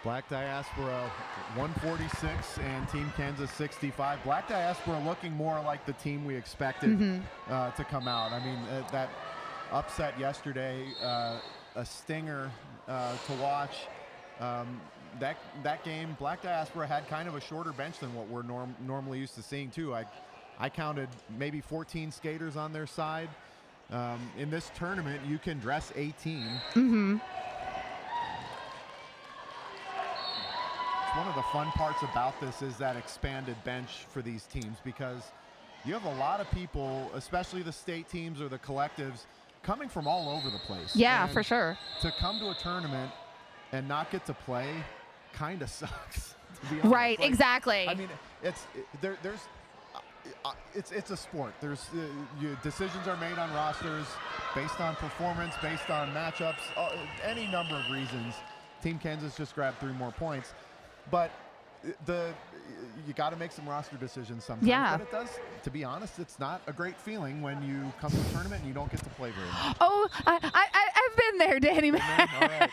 Speaker 2: Black Diaspora 146 and Team Kansas 65. Black Diaspora looking more like the team we expected to come out. I mean, that upset yesterday, a stinger to watch. That game, Black Diaspora had kind of a shorter bench than what we're normally used to seeing too. I counted maybe 14 skaters on their side. In this tournament, you can dress 18.
Speaker 1: Mm-hmm.
Speaker 2: One of the fun parts about this is that expanded bench for these teams, because you have a lot of people, especially the state teams or the collectives, coming from all over the place.
Speaker 1: Yeah,
Speaker 2: and
Speaker 1: for sure.
Speaker 2: To come to a tournament and not get to play kind of sucks, to be honest.
Speaker 1: Right,
Speaker 2: Like,
Speaker 1: exactly.
Speaker 2: I mean, it's a sport. Decisions are made on rosters based on performance, based on matchups, any number of reasons. Team Kansas just grabbed 3 more points. But you got to make some roster decisions sometimes.
Speaker 1: Yeah.
Speaker 2: But it does, to be honest, it's not a great feeling when you come to a tournament and you don't get to play very much.
Speaker 1: Oh, I've been there, Danny Mac.
Speaker 2: Right.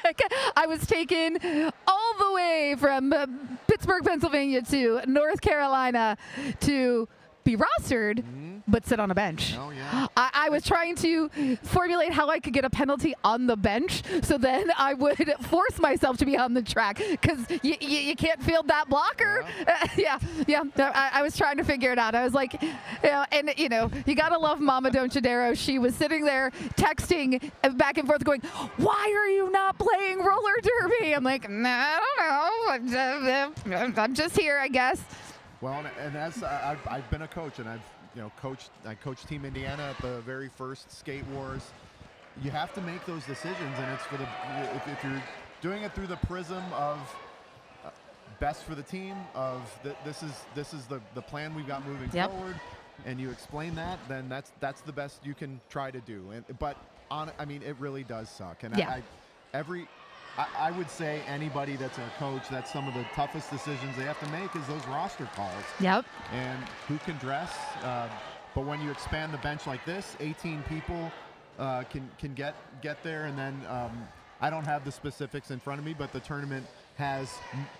Speaker 1: I was taken all the way from Pittsburgh, Pennsylvania to North Carolina to be rostered, but sit on a bench.
Speaker 2: Oh, yeah.
Speaker 1: I was trying to formulate how I could get a penalty on the bench, so then I would force myself to be on the track, because you can't field that blocker. Yeah. I was trying to figure it out. I was like, you gotta love Mama Donchadero. She was sitting there texting back and forth going, "Why are you not playing roller derby?" I'm like, "No, I don't know. I'm just here, I guess."
Speaker 2: Well, and as I've been a coach, and I coached Team Indiana at the very first Skate Wars. You have to make those decisions, and it's for if you're doing it through the prism of best for the team, of this is the plan we've got moving forward, and you explain that, then that's the best you can try to do. But it really does suck, and I would say anybody that's a coach, that's some of the toughest decisions they have to make is those roster calls.
Speaker 1: Yep.
Speaker 2: And who can dress. But when you expand the bench like this, 18 people can get there. And then I don't have the specifics in front of me, but the tournament has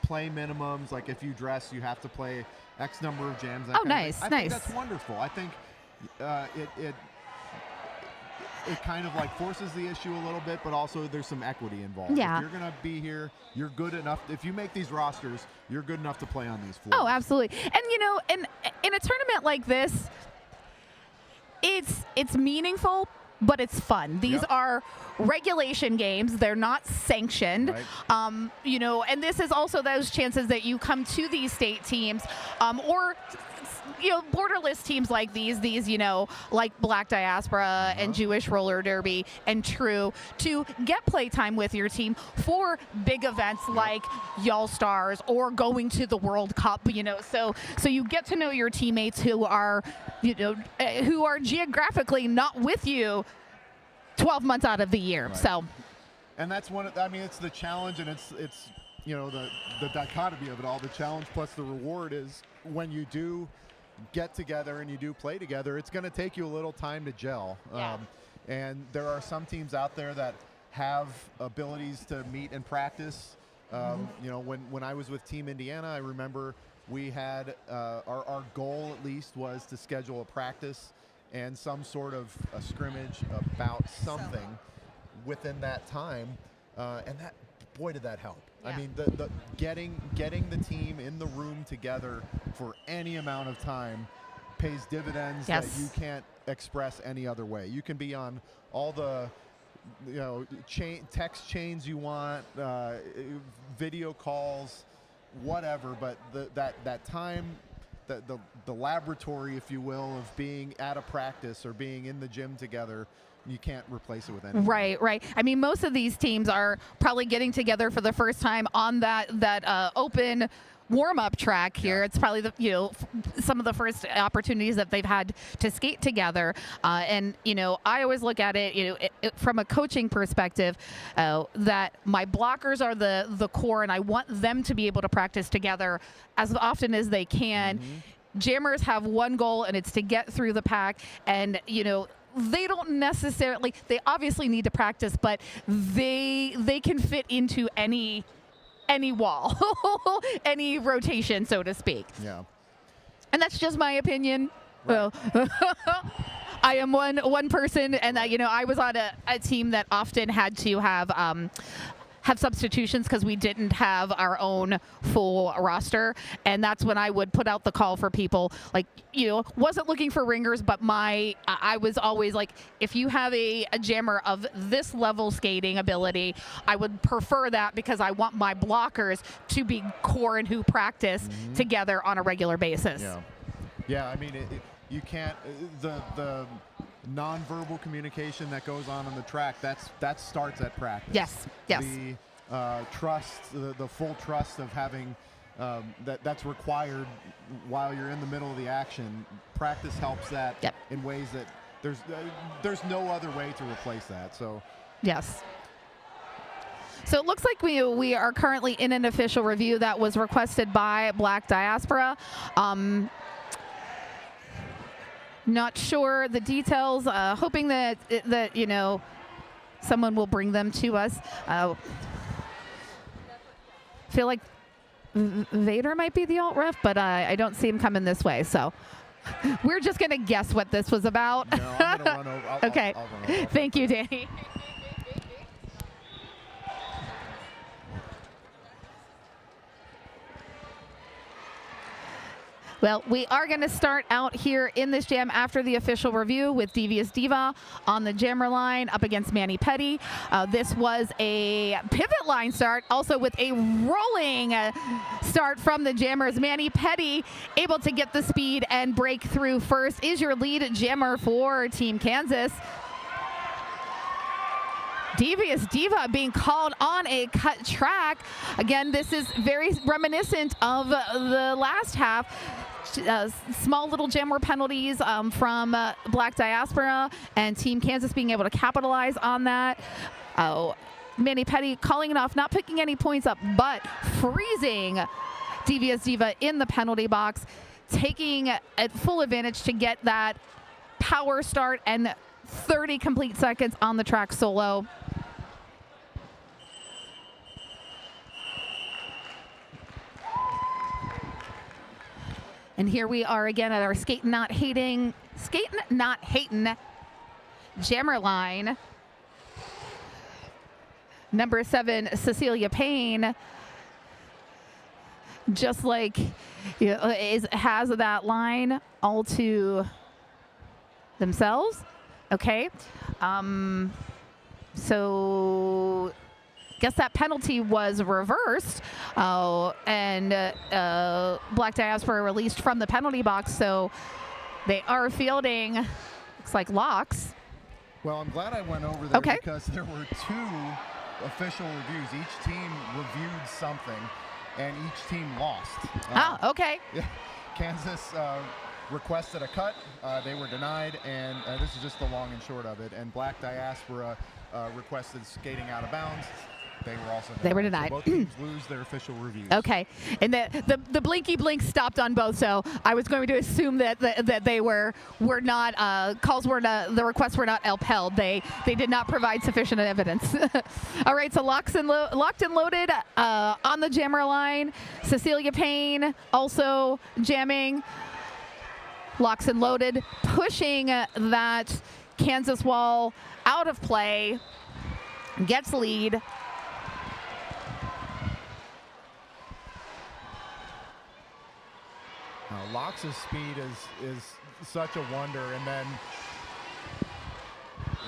Speaker 2: play minimums. Like if you dress, you have to play X number of jams.
Speaker 1: Nice.
Speaker 2: I think that's wonderful. I think it kind of like forces the issue a little bit, but also there's some equity involved.
Speaker 1: Yeah.
Speaker 2: If you're going to be here, you're good enough. If you make these rosters, you're good enough to play on these floors.
Speaker 1: Oh, absolutely. And in a tournament like this, it's meaningful, but it's fun. These are regulation games. They're not sanctioned.
Speaker 2: Right.
Speaker 1: And this is also those chances that you come to these state teams, or borderless teams like these, like Black Diaspora and Jewish Roller Derby and True, to get playtime with your team for big events like Y'all Stars or going to the World Cup, so you get to know your teammates who are geographically not with you 12 months out of the year.
Speaker 2: Right.
Speaker 1: So,
Speaker 2: and that's it's the challenge, and it's the dichotomy of it all. The challenge plus the reward is when you do get together and you do play together, it's going to take you a little time to gel.
Speaker 1: Yeah.
Speaker 2: And there are some teams out there that have abilities to meet and practice. When I was with Team Indiana, I remember we had our goal at least was to schedule a practice and some sort of a scrimmage about something within that time. And that, boy, did that help.
Speaker 1: Yeah.
Speaker 2: I mean, the getting the team in the room together for any amount of time pays dividends that you can't express any other way. You can be on all the text chains you want, video calls, whatever, but that time, the laboratory, if you will, of being at a practice or being in the gym together, you can't replace it with anything.
Speaker 1: Right. I mean, most of these teams are probably getting together for the first time on that open warm-up track here. It's probably some of the first opportunities that they've had to skate together. And I always look at it, from a coaching perspective, that my blockers are the core, and I want them to be able to practice together as often as they can. Jammers have one goal, and it's to get through the pack, and they don't necessarily, they obviously need to practice, but they can fit into any wall, any rotation, so to speak.
Speaker 2: Yeah.
Speaker 1: And that's just my opinion.
Speaker 2: Right.
Speaker 1: Well, I am one person, and I was on a team that often had to have substitutions because we didn't have our own full roster, and that's when I would put out the call for people. Like, wasn't looking for ringers, but I was always like, if you have a jammer of this level skating ability, I would prefer that because I want my blockers to be core and who practice together on a regular basis.
Speaker 2: Yeah. I mean, you can't the nonverbal communication that goes on the track, that starts at practice.
Speaker 1: Yes.
Speaker 2: The trust, the full trust of having that's required while you're in the middle of the action. Practice helps that in ways that there's no other way to replace that. So
Speaker 1: yes. So it looks like we are currently in an official review that was requested by Black Diaspora. Not sure the details. Hoping that someone will bring them to us. Feel like Vader might be the alt ref, but I don't see him coming this way. So we're just gonna guess what this was about.
Speaker 2: No, I'm gonna run over.
Speaker 1: Okay.
Speaker 2: I'll run over.
Speaker 1: Thank you, Danny. Well, we are going to start out here in this jam after the official review with Devious Diva on the jammer line up against Manny Petty. This was a pivot line start, also with a rolling start from the jammers. Manny Petty able to get the speed and break through first, is your lead jammer for Team Kansas. Devious Diva being called on a cut track. Again, this is very reminiscent of the last half. Small little jammer penalties from Black Diaspora and Team Kansas being able to capitalize on that. Manny Petty calling it off, not picking any points up, but freezing Devious Diva in the penalty box, taking at full advantage to get that power start and 30 complete seconds on the track solo. And here we are again at our skating not hating jammer line. Number 7, Cecilia Payne, just like has that line all to themselves. Okay, so guess that penalty was reversed, and Black Diaspora released from the penalty box, so they are fielding, looks like locks.
Speaker 2: Well, I'm glad I went over there because there were 2 official reviews. Each team reviewed something, and each team lost.
Speaker 1: Okay.
Speaker 2: Yeah, Kansas requested a cut, they were denied, and this is just the long and short of it. And Black Diaspora requested skating out of bounds. They were also denied.
Speaker 1: They were denied.
Speaker 2: So both teams lose their official reviews.
Speaker 1: Okay, and the blinky blink stopped on both, so I was going to assume that they were not the requests were not upheld. They did not provide sufficient evidence. All right, so locked and loaded on the jammer line. Cecilia Payne also jamming. Locks and loaded, pushing that Kansas wall out of play, gets lead.
Speaker 2: Locks' speed is such a wonder, and then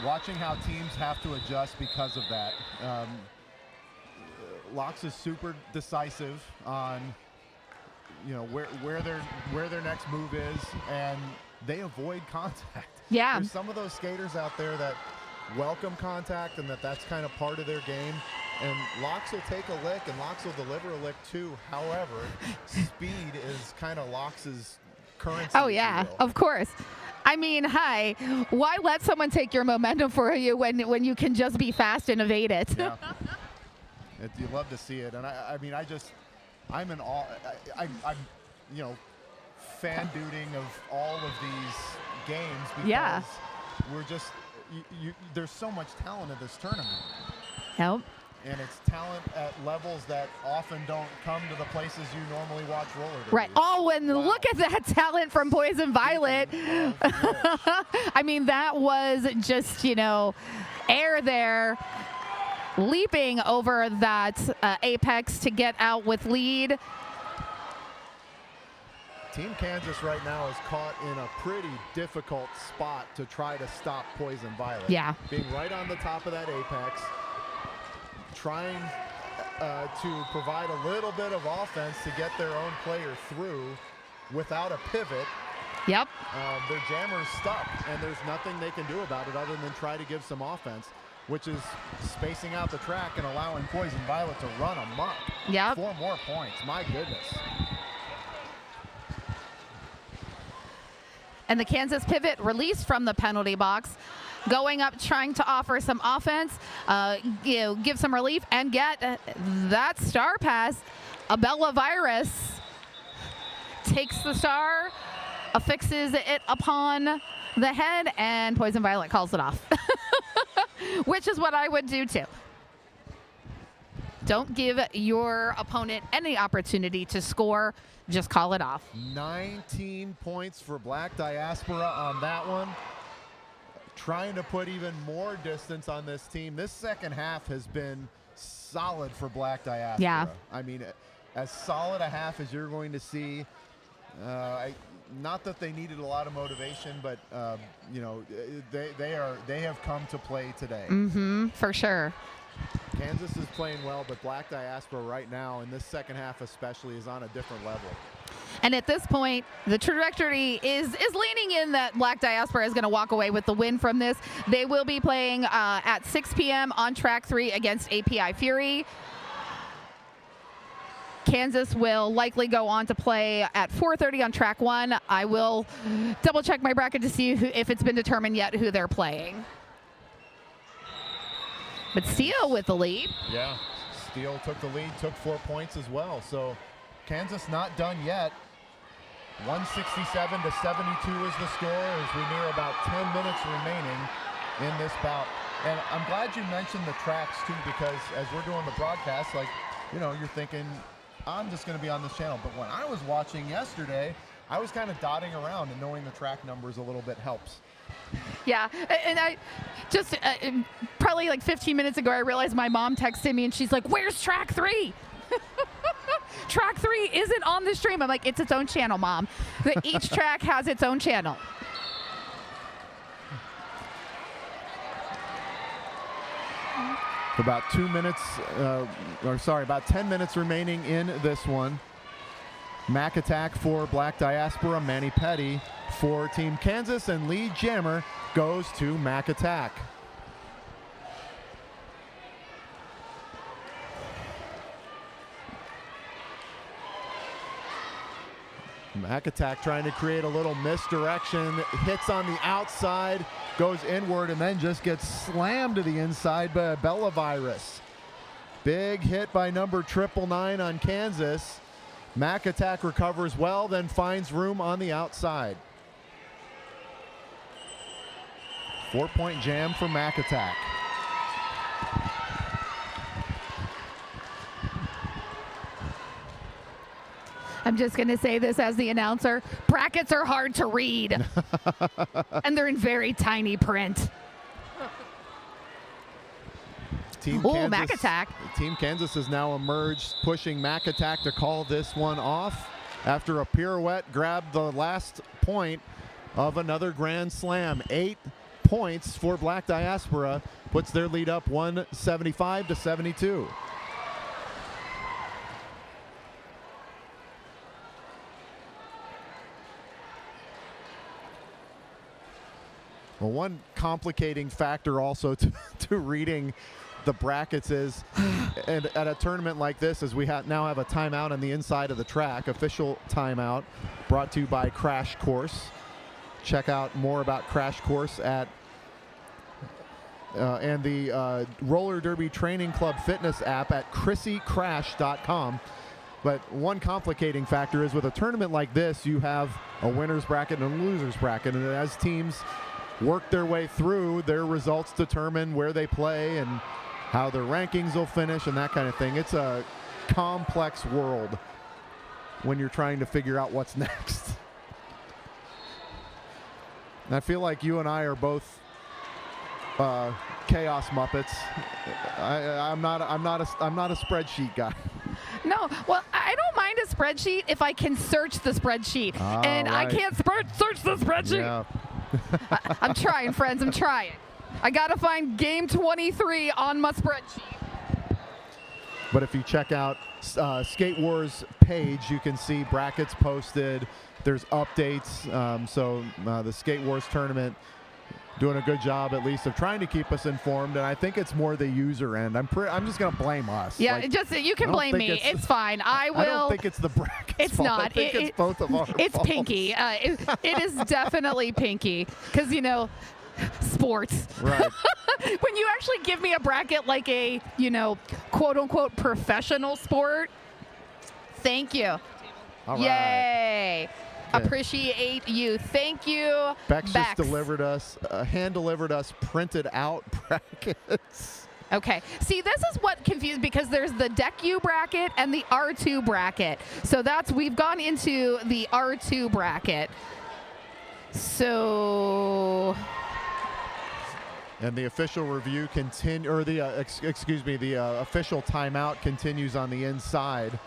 Speaker 2: watching how teams have to adjust because of that. Locks is super decisive on where their next move is, and they avoid contact.
Speaker 1: Yeah.
Speaker 2: There's some of those skaters out there that welcome contact and that's kind of part of their game. And Locks will take a lick, and Locks will deliver a lick too. However, speed is kind of Locks' currency.
Speaker 1: Oh, yeah, of course. I mean, hi, why let someone take your momentum for you when you can just be fast and evade it?
Speaker 2: Yeah. You love to see it. And I'm in awe. I'm fan duding of all of these games because we're just, there's so much talent in this tournament.
Speaker 1: Yep.
Speaker 2: And it's talent at levels that often don't come to the places you normally watch roller derby.
Speaker 1: Right. Oh, and look at that talent from Poison Violet. I mean, that was just, air there, leaping over that apex to get out with lead.
Speaker 2: Team Kansas right now is caught in a pretty difficult spot to try to stop Poison Violet.
Speaker 1: Yeah.
Speaker 2: Being right on the top of that apex, trying to provide a little bit of offense to get their own player through without a pivot.
Speaker 1: Yep.
Speaker 2: Their jammer's stuck, and there's nothing they can do about it other than try to give some offense, which is spacing out the track and allowing Poison Violet to run amok.
Speaker 1: Yep.
Speaker 2: 4 more points. My goodness.
Speaker 1: And the Kansas pivot released from the penalty box, going up, trying to offer some offense, give some relief, and get that star pass. Abella Virus takes the star, affixes it upon the head, and Poison Violet calls it off, which is what I would do too. Don't give your opponent any opportunity to score. Just call it off.
Speaker 2: 19 points for Black Diaspora on that one. Trying to put even more distance on this team. This second half has been solid for Black Diaspora.
Speaker 1: Yeah.
Speaker 2: I mean, as solid a half as you're going to see. Not that they needed a lot of motivation, but they have come to play today.
Speaker 1: Mm-hmm, for sure.
Speaker 2: Kansas is playing well, but Black Diaspora right now, in this second half especially, is on a different level.
Speaker 1: And at this point, the trajectory is leaning in that Black Diaspora is going to walk away with the win from this. They will be playing at 6 p.m. on track 3 against API Fury. Kansas will likely go on to play at 4:30 on track 1. I will double check my bracket to see if it's been determined yet who they're playing. But Steele with the lead.
Speaker 2: Yeah, Steele took the lead, took 4 points as well. So Kansas not done yet. 167 to 72 is the score as we near about 10 minutes remaining in this bout. And I'm glad you mentioned the tracks too, because as we're doing the broadcast, you're thinking, I'm just going to be on this channel. But when I was watching yesterday, I was kind of dotting around, and knowing the track numbers a little bit helps.
Speaker 1: Yeah, and I just probably like 15 minutes ago, I realized my mom texted me and she's like, "Where's track 3?" Track 3 isn't on the stream. I'm like, it's its own channel, Mom. Each track has its own channel.
Speaker 2: About 2 minutes, about 10 minutes remaining in this one. Mac Attack for Black Diaspora, Manny Petty for Team Kansas, and lead jammer goes to Mac Attack. Mac Attack trying to create a little misdirection, hits on the outside, goes inward, and then just gets slammed to the inside by Bella Virus. Big hit by number 999 on Kansas. Mac Attack recovers well, then finds room on the outside. 4-point jam for Mac Attack.
Speaker 1: I'm just going to say this as the announcer. Brackets are hard to read. And they're in very tiny print. Mac Attack.
Speaker 2: Team Kansas has now emerged, pushing Mac Attack to call this one off after a pirouette grabbed the last point of another Grand Slam. 8 points for Black Diaspora, puts their lead up 175 to 72. Well, one complicating factor also to reading the brackets is, and at a tournament like this, as we now have a timeout on the inside of the track, official timeout, brought to you by Crash Course. Check out more about Crash Course at and the Roller Derby Training Club Fitness app at ChrissyCrash.com. But one complicating factor is, with a tournament like this, you have a winner's bracket and a loser's bracket, and as teams work their way through, their results determine where they play, and how their rankings will finish and that kind of thing. It's a complex world when you're trying to figure out what's next. And I feel like you and I are both chaos Muppets. I'm not a spreadsheet guy.
Speaker 1: No, well, I don't mind a spreadsheet if I can search the spreadsheet, and
Speaker 2: right.
Speaker 1: I can't search the spreadsheet.
Speaker 2: Yeah.
Speaker 1: I'm trying, friends. I'm trying. I gotta find game 23 on my spreadsheet.
Speaker 2: But if you check out Skate Wars page, you can see brackets posted. There's updates. So the Skate Wars tournament doing a good job, at least, of trying to keep us informed. And I think it's more the user end. I'm just going to blame us.
Speaker 1: Yeah, you can blame me. It's fine. I will.
Speaker 2: I don't think it's the brackets.
Speaker 1: It's
Speaker 2: fault.
Speaker 1: not.
Speaker 2: I think it's both of our
Speaker 1: It's
Speaker 2: faults.
Speaker 1: Pinky. It is definitely Pinky, because sports.
Speaker 2: Right.
Speaker 1: When you actually give me a bracket like a quote unquote professional sport, thank you.
Speaker 2: All right.
Speaker 1: Yay.
Speaker 2: Okay.
Speaker 1: Appreciate you. Thank you.
Speaker 2: Bex just hand delivered us printed out brackets.
Speaker 1: Okay. See, this is what confused, because there's the Deck U bracket and the R2 bracket. So we've gone into the R2 bracket. So.
Speaker 2: And the official review the official timeout continues on the inside.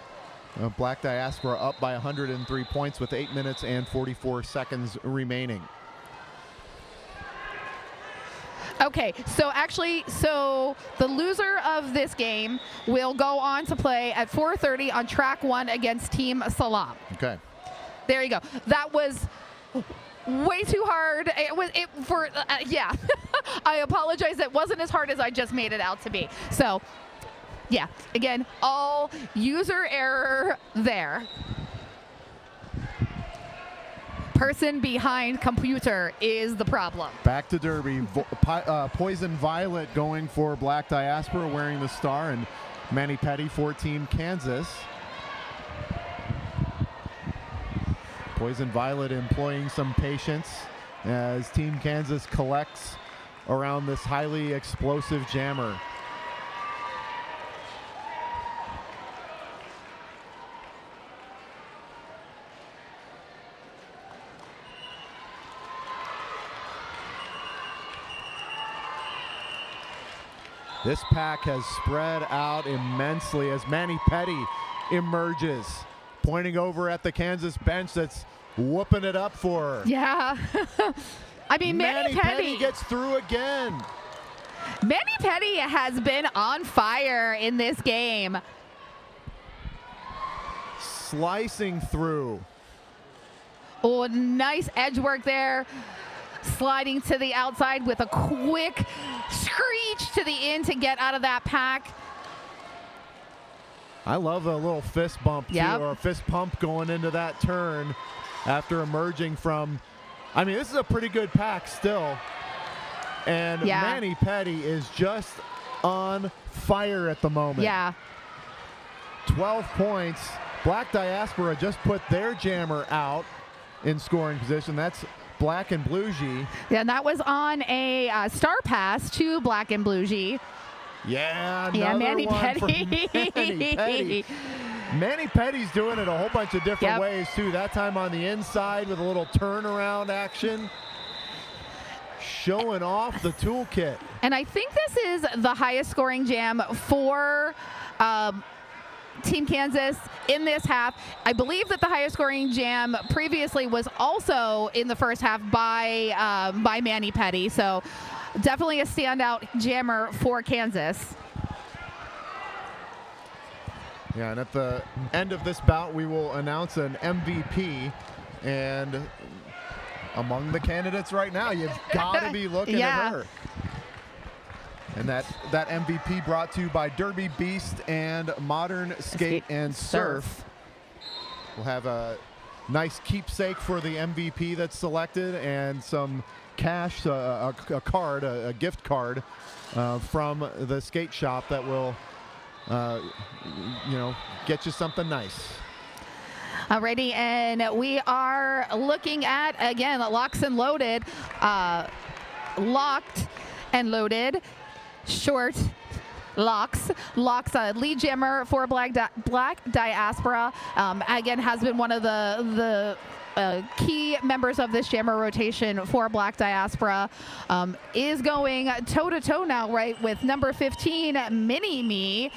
Speaker 2: Black Diaspora up by 103 points with 8 minutes and 44 seconds remaining.
Speaker 1: Okay, so the loser of this game will go on to play at 4:30 on track 1 against Team Salam.
Speaker 2: Okay.
Speaker 1: There you go. That was way too hard. Yeah. I apologize. It wasn't as hard as I just made it out to be. So, yeah, again, all user error there. Person behind computer is the problem.
Speaker 2: Back to Derby. Poison Violet going for Black Diaspora, wearing the star, and Manny Petty for Team Kansas. Poison Violet employing some patience as Team Kansas collects around this highly explosive jammer. This pack has spread out immensely as Manny Petty emerges, pointing over at the Kansas bench that's whooping it up for her.
Speaker 1: Yeah. I mean, Manny
Speaker 2: Petty gets through again.
Speaker 1: Manny Petty has been on fire in this game.
Speaker 2: Slicing through.
Speaker 1: Oh, nice edge work there. Sliding to the outside with a quick screech to the in to get out of that pack.
Speaker 2: I love a little fist bump, too, or a fist pump going into that turn after emerging from, I mean, this is a pretty good pack still. And Manny Petty is just on fire at the moment.
Speaker 1: Yeah.
Speaker 2: 12 points. Black Diaspora just put their jammer out in scoring position. That's Black and Blue G.
Speaker 1: Yeah, and that was on a star pass to Black and Blue G.
Speaker 2: Yeah, Manny
Speaker 1: one
Speaker 2: Petty. Manny Petty. Manny Petty's doing it a whole bunch of different ways, too. That time on the inside with a little turnaround action. Showing off the toolkit.
Speaker 1: And I think this is the highest scoring jam for Team Kansas in this half. I believe that the highest scoring jam previously was also in the first half by Manny Petty. So definitely a standout jammer for Kansas.
Speaker 2: Yeah, and at the end of this bout, we will announce an MVP. And among the candidates right now, you've got to be looking at her. And that MVP brought to you by Derby Beast and Modern Skate and Surf. We'll have a nice keepsake for the MVP that's selected and some cash, a card, a gift card from the skate shop that will, get you something nice.
Speaker 1: Alrighty, and we are looking at, again, locks and loaded, locked and loaded. Short Locks, lead jammer for Black Diaspora. Again, has been one of the key members of this jammer rotation for Black Diaspora. Is going toe-to-toe now, right, with number 15, Mini-Me.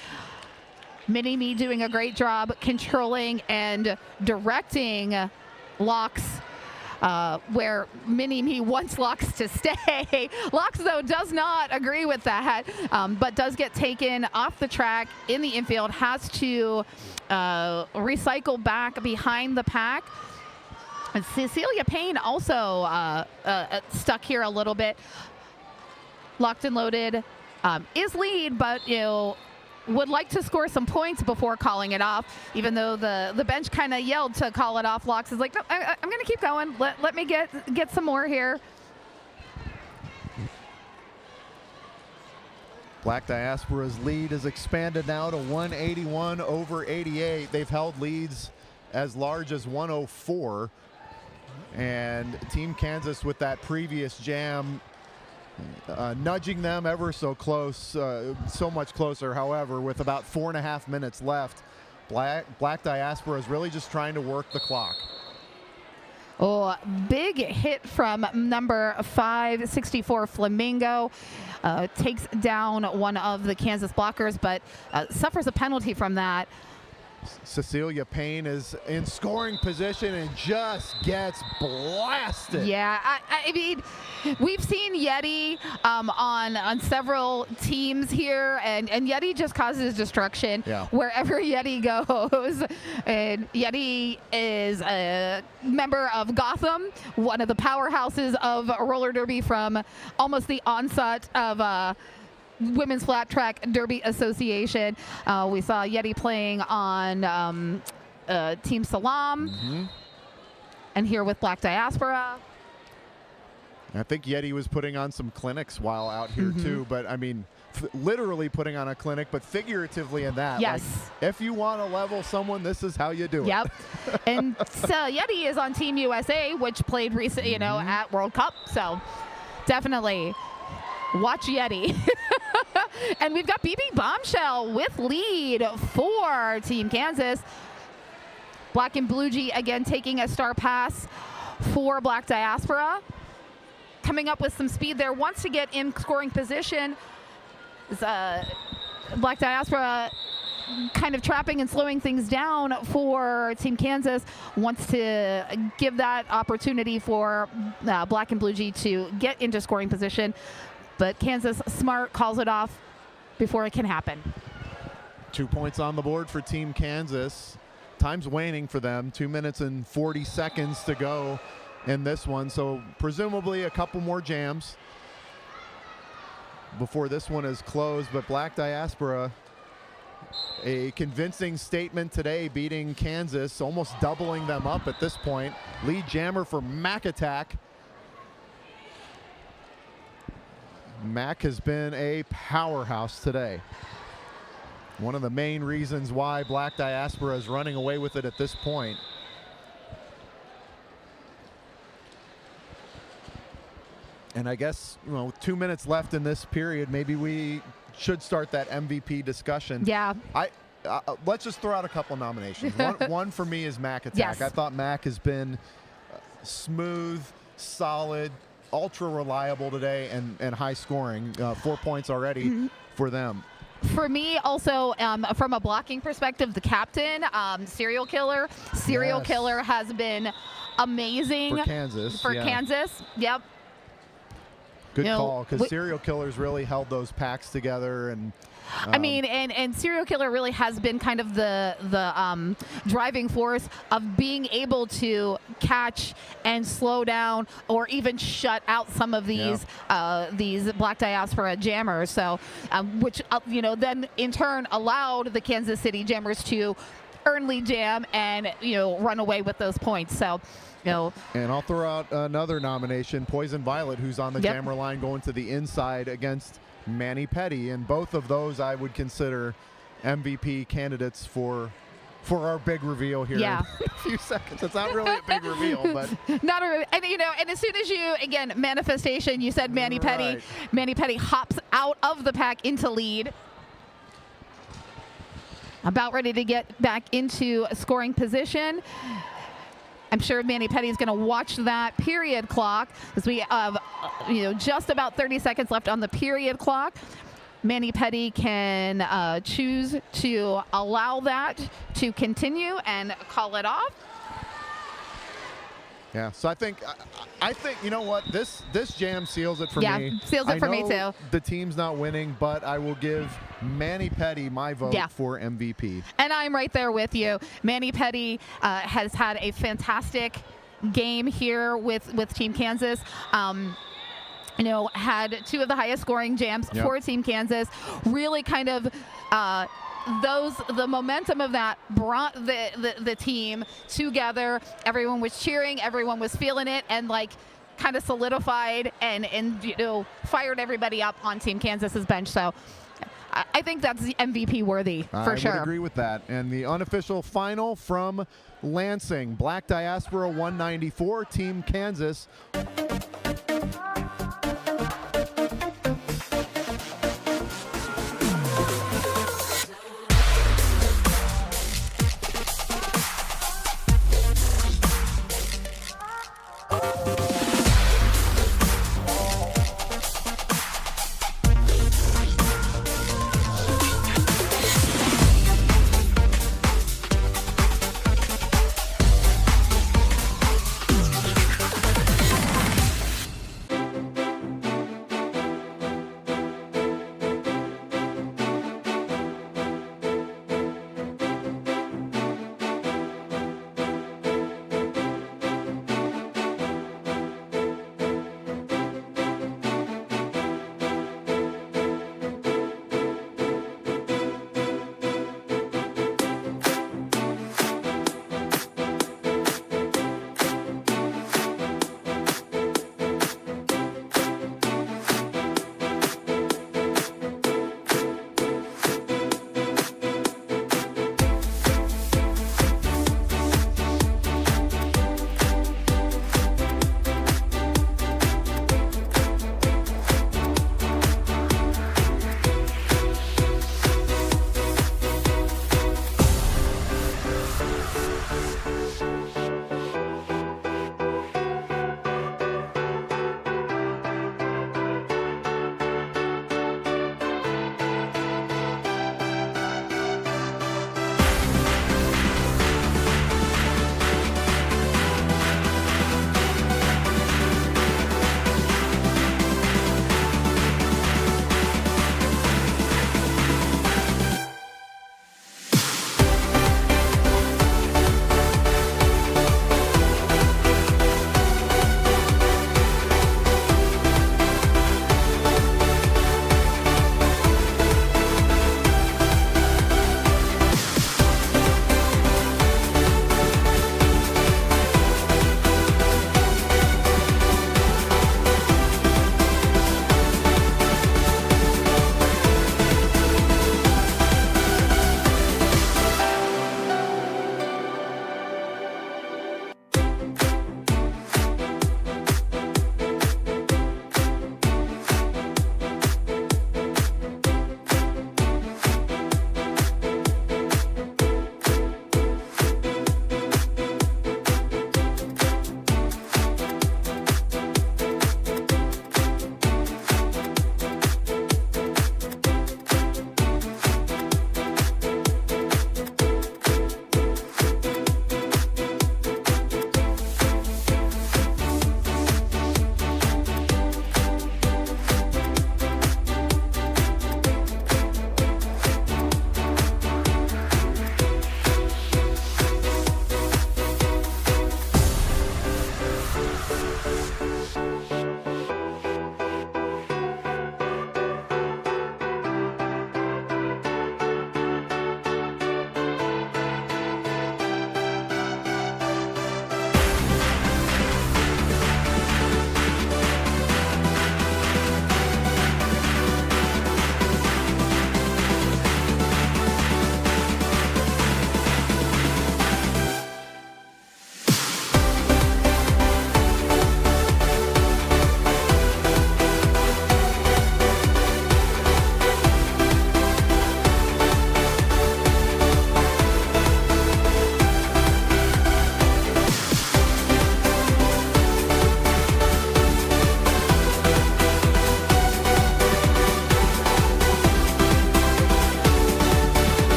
Speaker 1: Mini-Me doing a great job controlling and directing Locks, where Mini-Me wants Locks to stay. Locks, though, does not agree with that, but does get taken off the track in the infield, has to recycle back behind the pack. And Cecilia Payne also stuck here a little bit. Locked and loaded is lead, but would like to score some points before calling it off, even though the bench kind of yelled to call it off. Locks is like, no, I'm going to keep going. Let me get some more here.
Speaker 2: Black Diaspora's lead is expanded now to 181 over 88. They've held leads as large as 104. And Team Kansas, with that previous jam, nudging them ever so close, so much closer. However, with about 4.5 minutes left, Black Diaspora is really just trying to work the clock.
Speaker 1: Oh, big hit from number 564 Flamingo. Takes down one of the Kansas blockers, but suffers a penalty from that.
Speaker 2: Cecilia Payne is in scoring position and just gets blasted.
Speaker 1: Yeah, I mean, we've seen Yeti on several teams here, and Yeti just causes destruction wherever Yeti goes. And Yeti is a member of Gotham, one of the powerhouses of roller derby from almost the onset of Women's Flat Track Derby Association. We saw Yeti playing on Team Salam, and here with Black Diaspora.
Speaker 2: I think Yeti was putting on some clinics while out here too, but I mean, literally putting on a clinic, but figuratively in that.
Speaker 1: Yes.
Speaker 2: Like, if you want to level someone, this is how you do it.
Speaker 1: Yep. And so Yeti is on Team USA, which played recently, at World Cup. So definitely watch Yeti. And we've got BB Bombshell with lead for Team Kansas. Black and Blue G again taking a star pass for Black Diaspora. Coming up with some speed there, wants to get in scoring position. Black Diaspora kind of trapping and slowing things down for Team Kansas. Wants to give that opportunity for Black and Blue G to get into scoring position. But Kansas smart calls it off before it can happen.
Speaker 2: 2 points on the board for Team Kansas. Time's waning for them. 2 minutes and 40 seconds to go in this one. So presumably a couple more jams before this one is closed. But Black Diaspora, a convincing statement today, beating Kansas, almost doubling them up at this point. Lead jammer for Mac Attack. Mac has been a powerhouse today. One of the main reasons why Black Diaspora is running away with it at this point. And I guess, with 2 minutes left in this period, maybe we should start that MVP discussion.
Speaker 1: Yeah.
Speaker 2: Let's just throw out a couple nominations. One for me is Mac Attack.
Speaker 1: Yes.
Speaker 2: I thought Mac has been smooth, solid, ultra reliable today, and high scoring. 4 points already for them.
Speaker 1: For me, also, from a blocking perspective, the captain, Serial Killer. Serial Killer has been amazing.
Speaker 2: For Kansas.
Speaker 1: Kansas, yep.
Speaker 2: Good call, because Serial Killer's really held those packs together. And
Speaker 1: I mean, and Serial Killer really has been kind of the driving force of being able to catch and slow down or even shut out some of these Black Diaspora jammers. So, which then in turn allowed the Kansas City Jammers to earn lead jam and run away with those points. So.
Speaker 2: And I'll throw out another nomination, Poison Violet, who's on the jammer line going to the inside against Manny Petty, and both of those I would consider MVP candidates for our big reveal here in a few seconds. It's not really a big reveal, but
Speaker 1: and as soon as you manifestation, you said Manny Petty. Manny Petty hops out of the pack into lead. about ready to get back into a scoring position. I'm sure Manny Petty is going to watch that period clock as we have, just about 30 seconds left on the period clock. Manny Petty can choose to allow that to continue and call it off.
Speaker 2: Yeah, so I think you know what, this jam seals it for me.
Speaker 1: Yeah, seals it for me too.
Speaker 2: The team's not winning, but I will give Manny Petty my vote for MVP.
Speaker 1: And I'm right there with you. Manny Petty has had a fantastic game here with Team Kansas. Had 2 of the highest scoring jams for Team Kansas. Really kind of the momentum of that brought the team together. Everyone was cheering, everyone was feeling it, and kind of solidified and fired everybody up on Team Kansas's bench. So I think that's MVP worthy for sure.
Speaker 2: I would agree with that. And the unofficial final from Lansing, Black Diaspora 194, Team Kansas.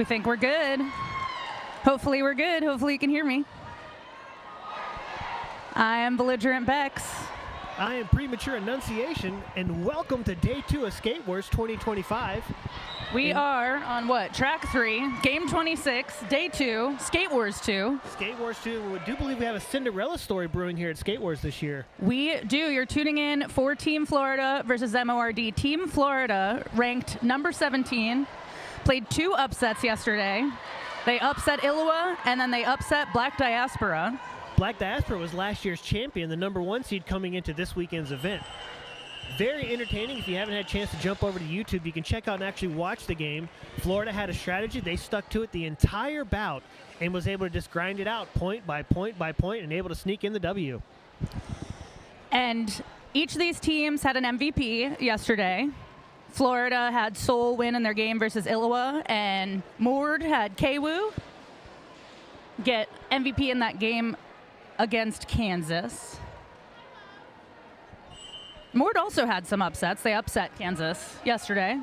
Speaker 1: We think we're good. Hopefully we're good. Hopefully you can hear me. I am Belligerent Bex.
Speaker 3: I am Premature Enunciation, and welcome to Day 2 of Skate Wars 2025.
Speaker 1: We are on what? Track 3, Game 26, Day 2, Skate Wars 2.
Speaker 3: Skate Wars 2. We do believe we have a Cinderella story brewing here at Skate Wars this year.
Speaker 1: We do. You're tuning in for Team Florida versus MORD. Team Florida, ranked number 17, played 2 upsets yesterday. They upset Iowa, and then they upset Black Diaspora.
Speaker 3: Black Diaspora was last year's champion, the number 1 seed coming into this weekend's event. Very entertaining. If you haven't had a chance to jump over to YouTube, you can check out and actually watch the game. Florida had a strategy. They stuck to it the entire bout and was able to just grind it out point by point by point and able to sneak in the W.
Speaker 1: And each of these teams had an MVP yesterday. Florida had Seoul win in their game versus Iowa, and Moord had Kwoo get MVP in that game against Kansas. Moord also had some upsets. They upset Kansas yesterday.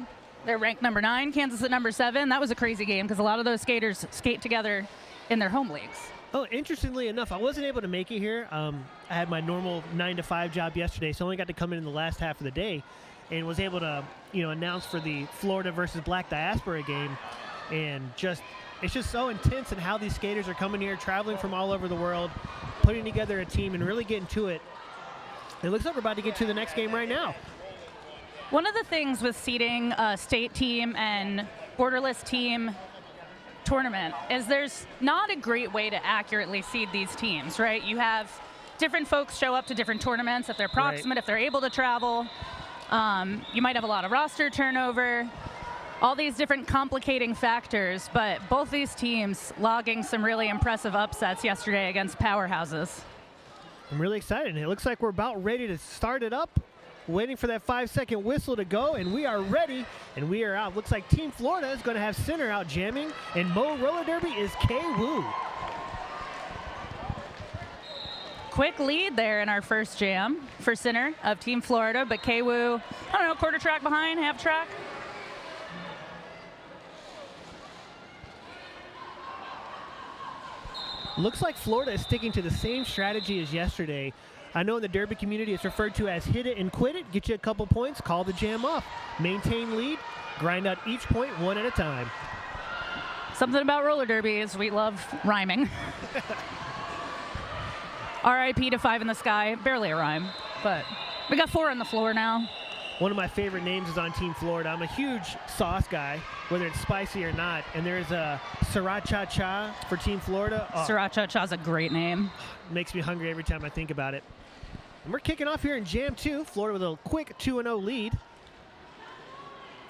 Speaker 1: They're ranked number 9, Kansas at number 7. That was a crazy game because a lot of those skaters skate together in their home leagues.
Speaker 3: Oh, interestingly enough, I wasn't able to make it here. I had my normal 9-to-5 job yesterday, so I only got to come in the last half of the day and was able to, announce for the Florida versus Black Diaspora game. And it's just so intense in how these skaters are coming here, traveling from all over the world, putting together a team and really getting to it. It looks like we're about to get to the next game right now.
Speaker 1: One of the things with seeding a state team and borderless team tournament is there's not a great way to accurately seed these teams, right? You have different folks show up to different tournaments if they're proximate,
Speaker 3: right,
Speaker 1: if they're able to travel. You might have a lot of roster turnover, all these different complicating factors, but both these teams logging some really impressive upsets yesterday against powerhouses.
Speaker 3: I'm really excited. It looks like we're about ready to start it up. Waiting for that 5-second whistle to go, and we are ready, and we are out. Looks like Team Florida is going to have Center out jamming, and Mo Roller Derby is Kwoo.
Speaker 1: Quick lead there in our first jam for Center of Team Florida, but Kwoo, I don't know, quarter track behind, half track.
Speaker 3: Looks like Florida is sticking to the same strategy as yesterday. I know in the Derby community it's referred to as hit it and quit it, get you a couple points, call the jam off. Maintain lead, grind out each point one at a time.
Speaker 1: Something about roller derby is we love rhyming. RIP to 5 in the Sky, barely a rhyme, but we got 4 on the floor now.
Speaker 3: One of my favorite names is on Team Florida. I'm a huge sauce guy, whether it's spicy or not. And there's a Sriracha Cha for Team Florida. Oh,
Speaker 1: Sriracha Cha's a great name.
Speaker 3: Makes me hungry every time I think about it. And we're kicking off here in Jam 2. Florida with a quick 2-0 lead.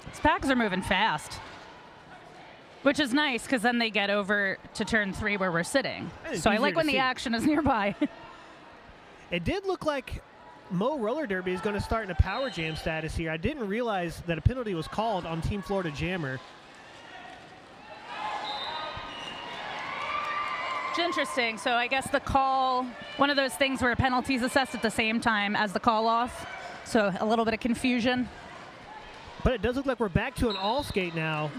Speaker 1: These packs are moving fast, which is nice because then they get over to turn 3 where we're sitting. So I like when the action is nearby.
Speaker 3: It did look like Mo Roller Derby is going to start in a power jam status here. I didn't realize that a penalty was called on Team Florida Jammer.
Speaker 1: It's interesting. So I guess the call, one of those things where a penalty is assessed at the same time as the call off. So a little bit of confusion.
Speaker 3: But it does look like we're back to an all skate now.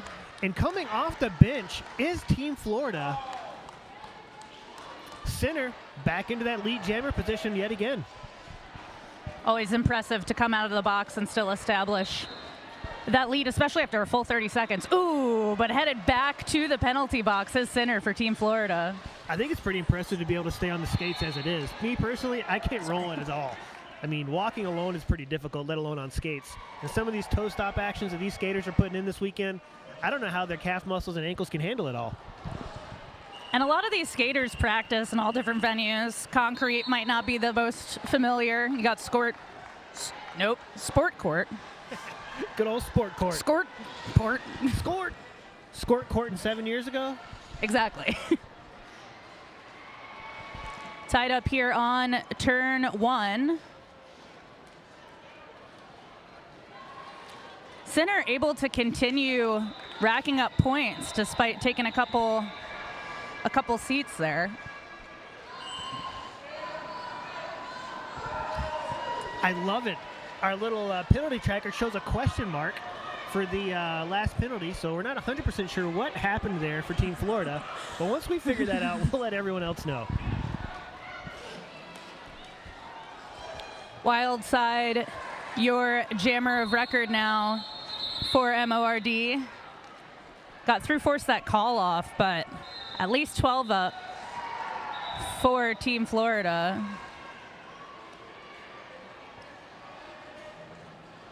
Speaker 3: And coming off the bench is Team Florida. Center back into that lead jammer position yet again.
Speaker 1: Always impressive to come out of the box and still establish that lead, especially after a full 30 seconds. Ooh, but headed back to the penalty box is Center for Team Florida.
Speaker 3: I think it's pretty impressive to be able to stay on the skates as it is. Me personally, I can't roll it at all. I mean, walking alone is pretty difficult, let alone on skates. And some of these toe stop actions that these skaters are putting in this weekend, I don't know how their calf muscles and ankles can handle it all.
Speaker 1: And a lot of these skaters practice in all different venues. Concrete might not be the most familiar. You got sport court.
Speaker 3: Good old sport court.
Speaker 1: Skort
Speaker 3: court in 7 years ago?
Speaker 1: Exactly. Tied up here on turn 1. Center able to continue racking up points despite taking a couple seats there.
Speaker 3: I love it. Our little penalty tracker shows a question mark for the last penalty, so we're not 100% sure what happened there for Team Florida. But once we figure that out, we'll let everyone else know.
Speaker 1: Wild side, your jammer of record now for MORD. Got through force that call off, but at least 12 up for Team Florida.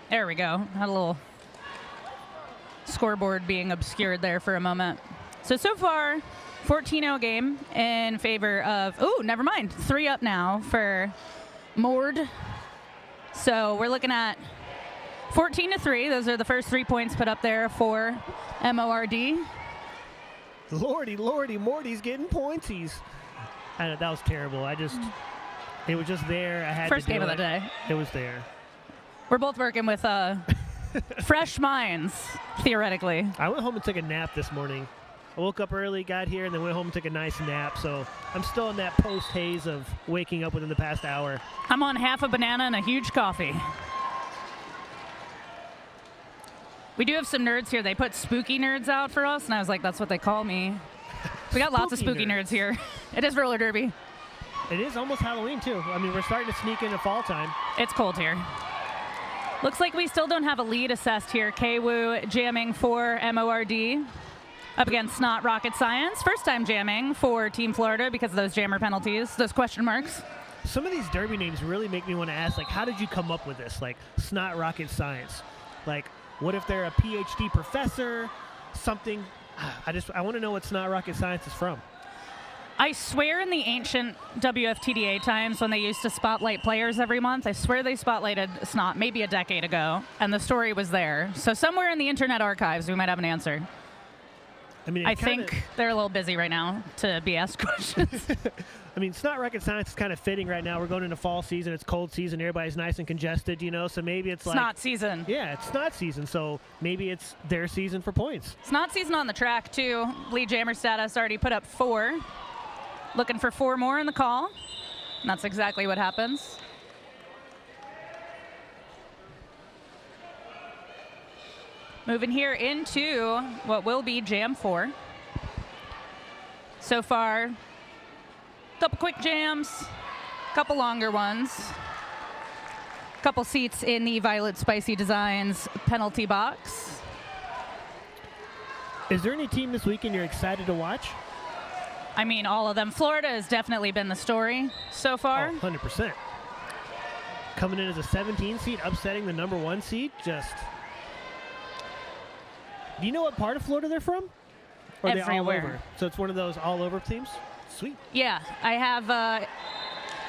Speaker 1: There we go. Had a little scoreboard being obscured there for a moment. So far, 14-0 game in favor of, oh, never mind. 3 up now for Mord. So we're looking at 14-3. Those are the first 3 points put up there for MORD.
Speaker 3: Lordy, Morty's getting pointsies. That was terrible. It was just there. I had
Speaker 1: First
Speaker 3: to do
Speaker 1: game of
Speaker 3: it.
Speaker 1: the day.
Speaker 3: It was there.
Speaker 1: We're both working with fresh minds, theoretically.
Speaker 3: I went home and took a nap this morning. I woke up early, got here, and then went home and took a nice nap. So I'm still in that post-haze of waking up within the past hour.
Speaker 1: I'm on half a banana and a huge coffee. We do have some nerds here. They put spooky nerds out for us, and I was like, that's what they call me. We got lots of spooky nerds here. It is roller derby.
Speaker 3: It is almost Halloween, too. I mean, we're starting to sneak into fall time.
Speaker 1: It's cold here. Looks like we still don't have a lead assessed here. Kwoo jamming for MORD up against Not Rocket Science. First time jamming for Team Florida because of those jammer penalties, those question marks.
Speaker 3: Some of these derby names really make me want to ask, like, how did you come up with this? Like, Snot Rocket Science. Like, what if they're a PhD professor? Something. I want to know what Snot Rocket Science is from.
Speaker 1: I swear in the ancient WFTDA times when they used to spotlight players every month, I swear they spotlighted Snot maybe a decade ago, and the story was there. So somewhere in the Internet archives, we might have an answer.
Speaker 3: I mean,
Speaker 1: I think they're a little busy right now to be asked questions.
Speaker 3: I mean, Snot Rocket Science is kind of fitting right now. We're going into fall season. It's cold season. Everybody's nice and congested, you know, so maybe it's like...
Speaker 1: Snot season.
Speaker 3: Yeah, it's snot season, so maybe it's their season for points.
Speaker 1: Snot season on the track, too. Lead jammer status already put up 4. Looking for 4 more in the call. And that's exactly what happens. Moving here into what will be Jam 4. So far, couple quick jams, couple longer ones, couple seats in the Violet Spicy Designs penalty box.
Speaker 3: Is there any team this weekend you're excited to watch?
Speaker 1: I mean, all of them. Florida has definitely been the story so far.
Speaker 3: Oh, 100%. Coming in as a 17 seed, upsetting the number 1 seed. Just. Do you know what part of Florida they're from? Or
Speaker 1: Everywhere.
Speaker 3: Are they all over? So it's one of those all over teams? Sweet.
Speaker 1: Yeah, I have,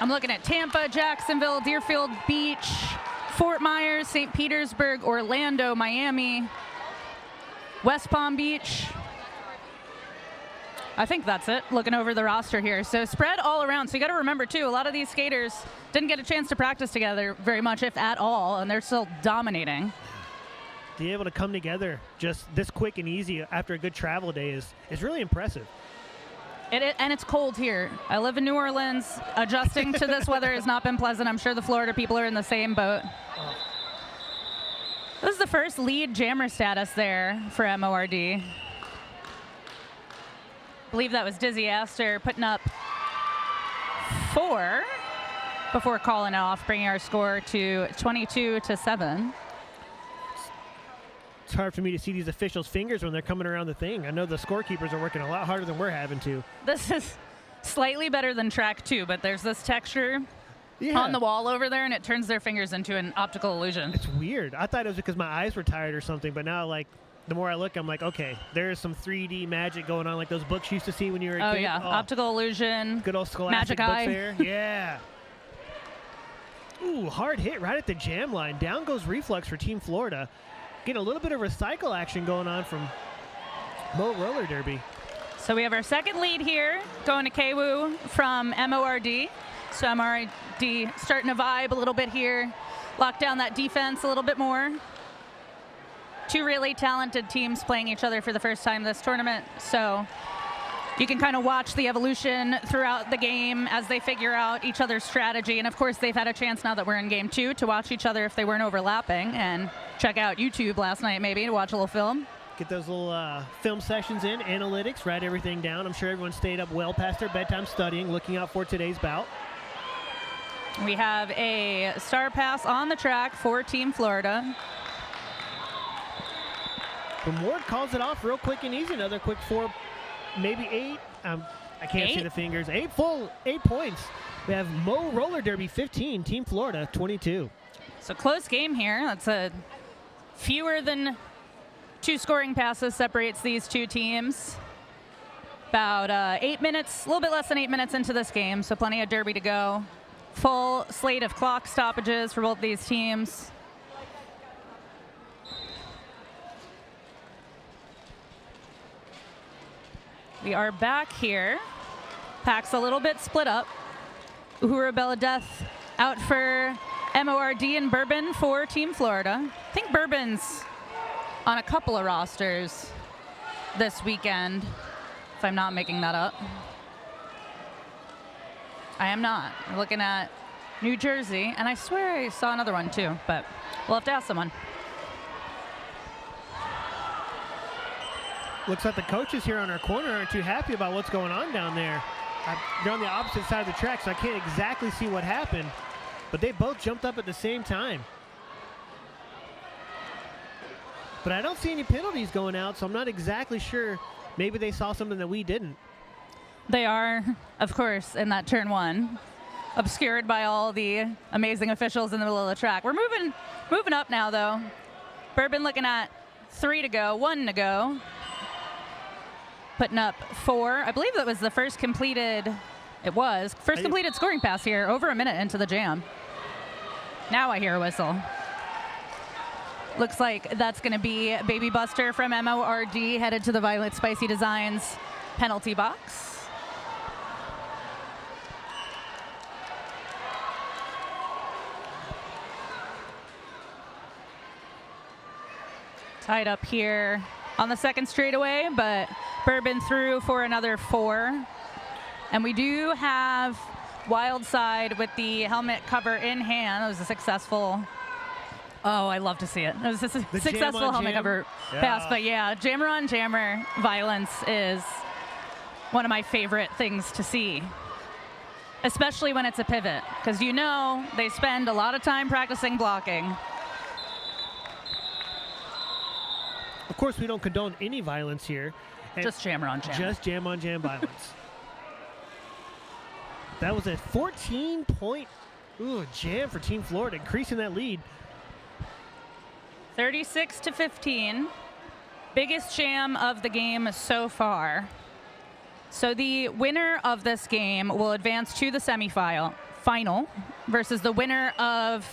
Speaker 1: I'm looking at Tampa, Jacksonville, Deerfield Beach, Fort Myers, St. Petersburg, Orlando, Miami, West Palm Beach. I think that's it, looking over the roster here. So spread all around. So you got to remember, too, a lot of these skaters didn't get a chance to practice together very much, if at all, and they're still dominating.
Speaker 3: To be able to come together just this quick and easy after a good travel day is really impressive.
Speaker 1: And it's cold here. I live in New Orleans. Adjusting to this weather has not been pleasant. I'm sure the Florida people are in the same boat. This is the first lead jammer status there for MORD. I believe that was Dizzy Astor putting up 4 before calling it off, bringing our score to 22-7.
Speaker 3: It's hard for me to see these officials' fingers when they're coming around the thing. I know the scorekeepers are working a lot harder than we're having to.
Speaker 1: This is slightly better than track 2, but there's this texture on the wall over there, and it turns their fingers into an optical illusion.
Speaker 3: It's weird. I thought it was because my eyes were tired or something, but now, like, the more I look, I'm like, okay, there's some 3D magic going on, like those books you used to see when you were a kid.
Speaker 1: Oh, yeah. Optical illusion.
Speaker 3: Good old Scholastic
Speaker 1: Magic
Speaker 3: book
Speaker 1: eye.
Speaker 3: fair. Yeah. Ooh, hard hit right at the jam line. Down goes Reflux for Team Florida. Getting a little bit of recycle action going on from Mo Roller Derby.
Speaker 1: So we have our second lead here, going to Kwoo from MORD. So MORD starting to vibe a little bit here, lock down that defense a little bit more. 2 really talented teams playing each other for the first time this tournament. So you can kind of watch the evolution throughout the game as they figure out each other's strategy. And of course, they've had a chance now that we're in game 2 to watch each other if they weren't overlapping, and check out YouTube last night maybe to watch a little film.
Speaker 3: Get those little film sessions in, analytics, write everything down. I'm sure everyone stayed up well past their bedtime studying, looking out for today's bout.
Speaker 1: We have a star pass on the track for Team Florida.
Speaker 3: But Ward calls it off real quick and easy. Another quick 4, maybe 8. I can't see the fingers. 8 points. We have Mo Roller Derby 15, Team Florida 22.
Speaker 1: So close game here. That's a fewer than 2 scoring passes separates these two teams. About 8 minutes, a little bit less than 8 minutes into this game, so plenty of derby to go. Full slate of clock stoppages for both these teams. We are back here. Pack's a little bit split up. Uhura Bella Death out for MORD and Bourbon for Team Florida. I think Bourbon's on a couple of rosters this weekend, if I'm not making that up. I am not. I'm looking at New Jersey, and I swear I saw another one too, but we'll have to ask someone.
Speaker 3: Looks like the coaches here on our corner aren't too happy about what's going on down there. They're on the opposite side of the track, so I can't exactly see what happened, but they both jumped up at the same time. But I don't see any penalties going out, so I'm not exactly sure. Maybe they saw something that we didn't.
Speaker 1: They are, of course, in that turn 1, obscured by all the amazing officials in the middle of the track. We're moving up now, though. Bourbon looking at 3 to go, 1 to go. Putting up 4. I believe that was the first completed, completed scoring pass here, over a minute into the jam. Now I hear a whistle. Looks like that's going to be Baby Buster from MORD headed to the Violet Spicy Designs penalty box. Tied up here on the second straightaway, but Bourbon through for another 4. And we do have Wild Side with the helmet cover in hand. It was a successful, I love to see it. It was a successful helmet cover pass. But yeah, jammer on jammer violence is one of my favorite things to see, especially when it's a pivot, because you know they spend a lot of time practicing blocking.
Speaker 3: Of course, we don't condone any violence here.
Speaker 1: Just jammer on jam.
Speaker 3: Just jam on jam violence. That was a 14-point jam for Team Florida, increasing that lead.
Speaker 1: 36 to 15. Biggest jam of the game so far. So the winner of this game will advance to the semifinal versus the winner of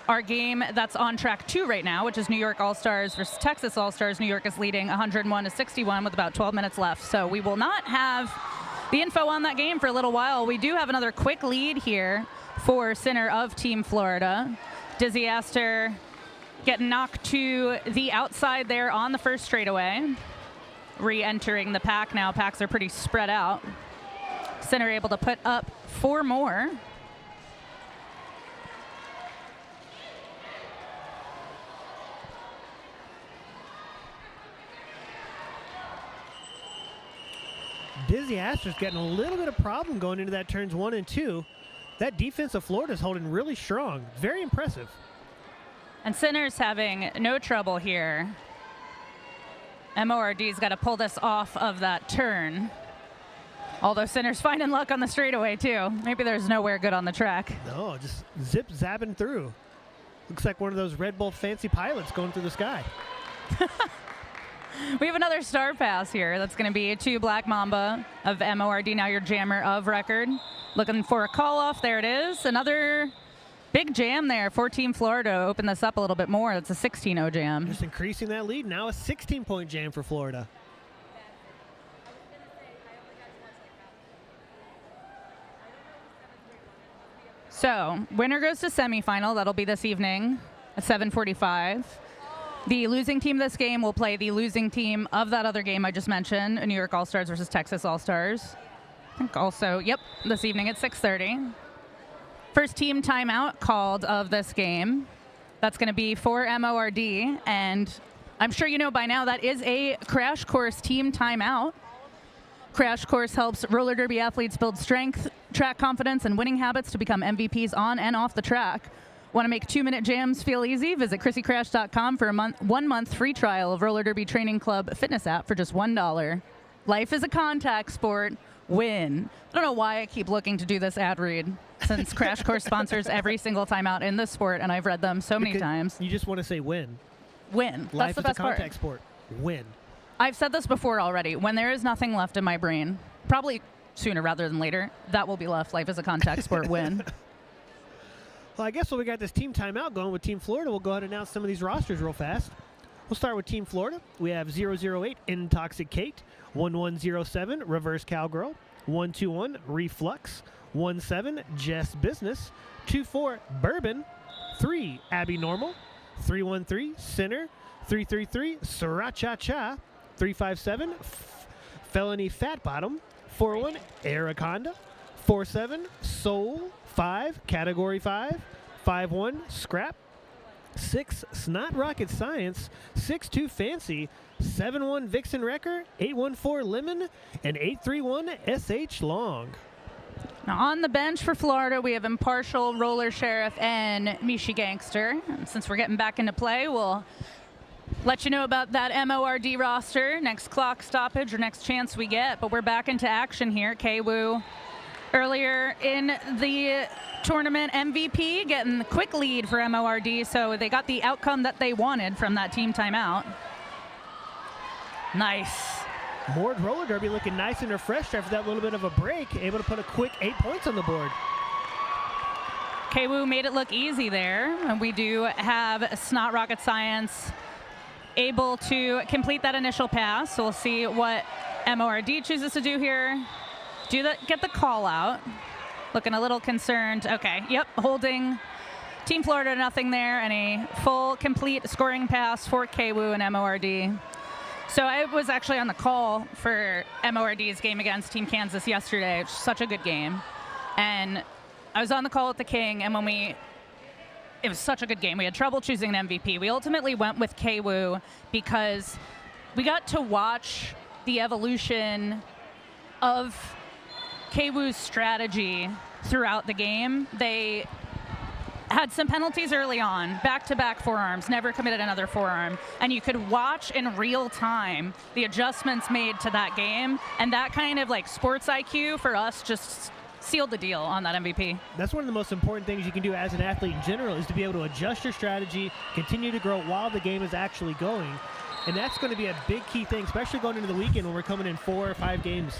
Speaker 1: our game that's on track 2 right now, which is New York All-Stars versus Texas All-Stars. New York is leading 101 to 61 with about 12 minutes left. So we will not have the info on that game for a little while. We do have another quick lead here for center of Team Florida. Dizzy Aster getting knocked to the outside there on the first straightaway. Re-entering the pack now. Packs are pretty spread out. Center able to put up 4 more.
Speaker 3: Dizzy Aster's getting a little bit of problem going into that turns 1 and 2. That defense of Florida is holding really strong. Very impressive.
Speaker 1: And Center's having no trouble here. MORD's got to pull this off of that turn. Although Center's finding luck on the straightaway too. Maybe there's nowhere good on the track.
Speaker 3: No, just zip zapping through. Looks like one of those Red Bull fancy pilots going through the sky.
Speaker 1: We have another star pass here. That's going to be to Black Mamba of MORD, now your jammer of record. Looking for a call off. There it is. Another big jam there for Team Florida. Open this up a little bit more. It's a 16-0 jam.
Speaker 3: Just increasing that lead. Now a 16-point jam for Florida.
Speaker 1: So winner goes to semifinal. That'll be this evening at 7:45.
Speaker 4: The losing team this game will play the losing team of that other game I just mentioned, New York All-Stars versus Texas All-Stars. I think also, yep, this evening at 6:30. First team timeout called of this game. That's going to be for MORD, and I'm sure you know by now that is a Crash Course team timeout. Crash Course helps roller derby athletes build strength, track confidence, and winning habits to become MVPs on and off the track. Want to make 2-minute jams feel easy? Visit ChrissyCrash.com for a 1-month free trial of Roller Derby Training Club fitness app for just $1. Life is a contact sport. Win. I don't know why I keep looking to do this ad read, since Crash Course sponsors every single timeout in this sport, and I've read them so many times.
Speaker 3: You just want to say win.
Speaker 4: Win.
Speaker 3: Life
Speaker 4: That's the best
Speaker 3: is a contact sport. Win.
Speaker 4: I've said this before already. When there is nothing left in my brain, probably sooner rather than later, that will be left. Life is a contact sport. Win.
Speaker 3: Well, I guess when we got this team timeout going with Team Florida, we'll go ahead and announce some of these rosters real fast. We'll start with Team Florida. We have 008 Intoxicate, 1107 Reverse Cowgirl, 121 Reflux, 17 Jess Business, 24 Bourbon, 3 Abby Normal, 313 Sinner, 333 Sriracha Cha, 357 Felony Fat Bottom, 41 Araconda, 47 Soul, 5 Category 5, 51 Scrap, 6 Snot Rocket Science, 62 Fancy, 71 Vixen Wrecker, 814 Lemon, and 831 SH Long.
Speaker 4: Now on the bench for Florida, we have Impartial, Roller Sheriff, and Mishi Gangster. And since we're getting back into play, we'll let you know about that MORD roster, next clock stoppage or next chance we get. But we're back into action here. Kwoo earlier in the tournament MVP, getting the quick lead for MORD, so they got the outcome that they wanted from that team timeout. Nice.
Speaker 3: Mord Roller Derby looking nice and refreshed after that little bit of a break, able to put a quick 8 points on the board.
Speaker 4: Kwoo made it look easy there, and we do have Snot Rocket Science able to complete that initial pass, so we'll see what MORD chooses to do here. Get the call out. Looking a little concerned. Okay, yep, holding Team Florida nothing there, and a full complete scoring pass for Kwoo and MORD. So I was actually on the call for MORD's game against Team Kansas yesterday. It was such a good game. And I was on the call with the King, and it was such a good game. We had trouble choosing an MVP. We ultimately went with Kwoo because we got to watch the evolution of Kwoo's strategy throughout the game. They had some penalties early on, back-to-back forearms, never committed another forearm, and you could watch in real time the adjustments made to that game, and that kind of like sports IQ for us just sealed the deal on that MVP.
Speaker 3: That's one of the most important things you can do as an athlete in general, is to be able to adjust your strategy, continue to grow while the game is actually going, and that's going to be a big key thing, especially going into the weekend when we're coming in 4 or 5 games.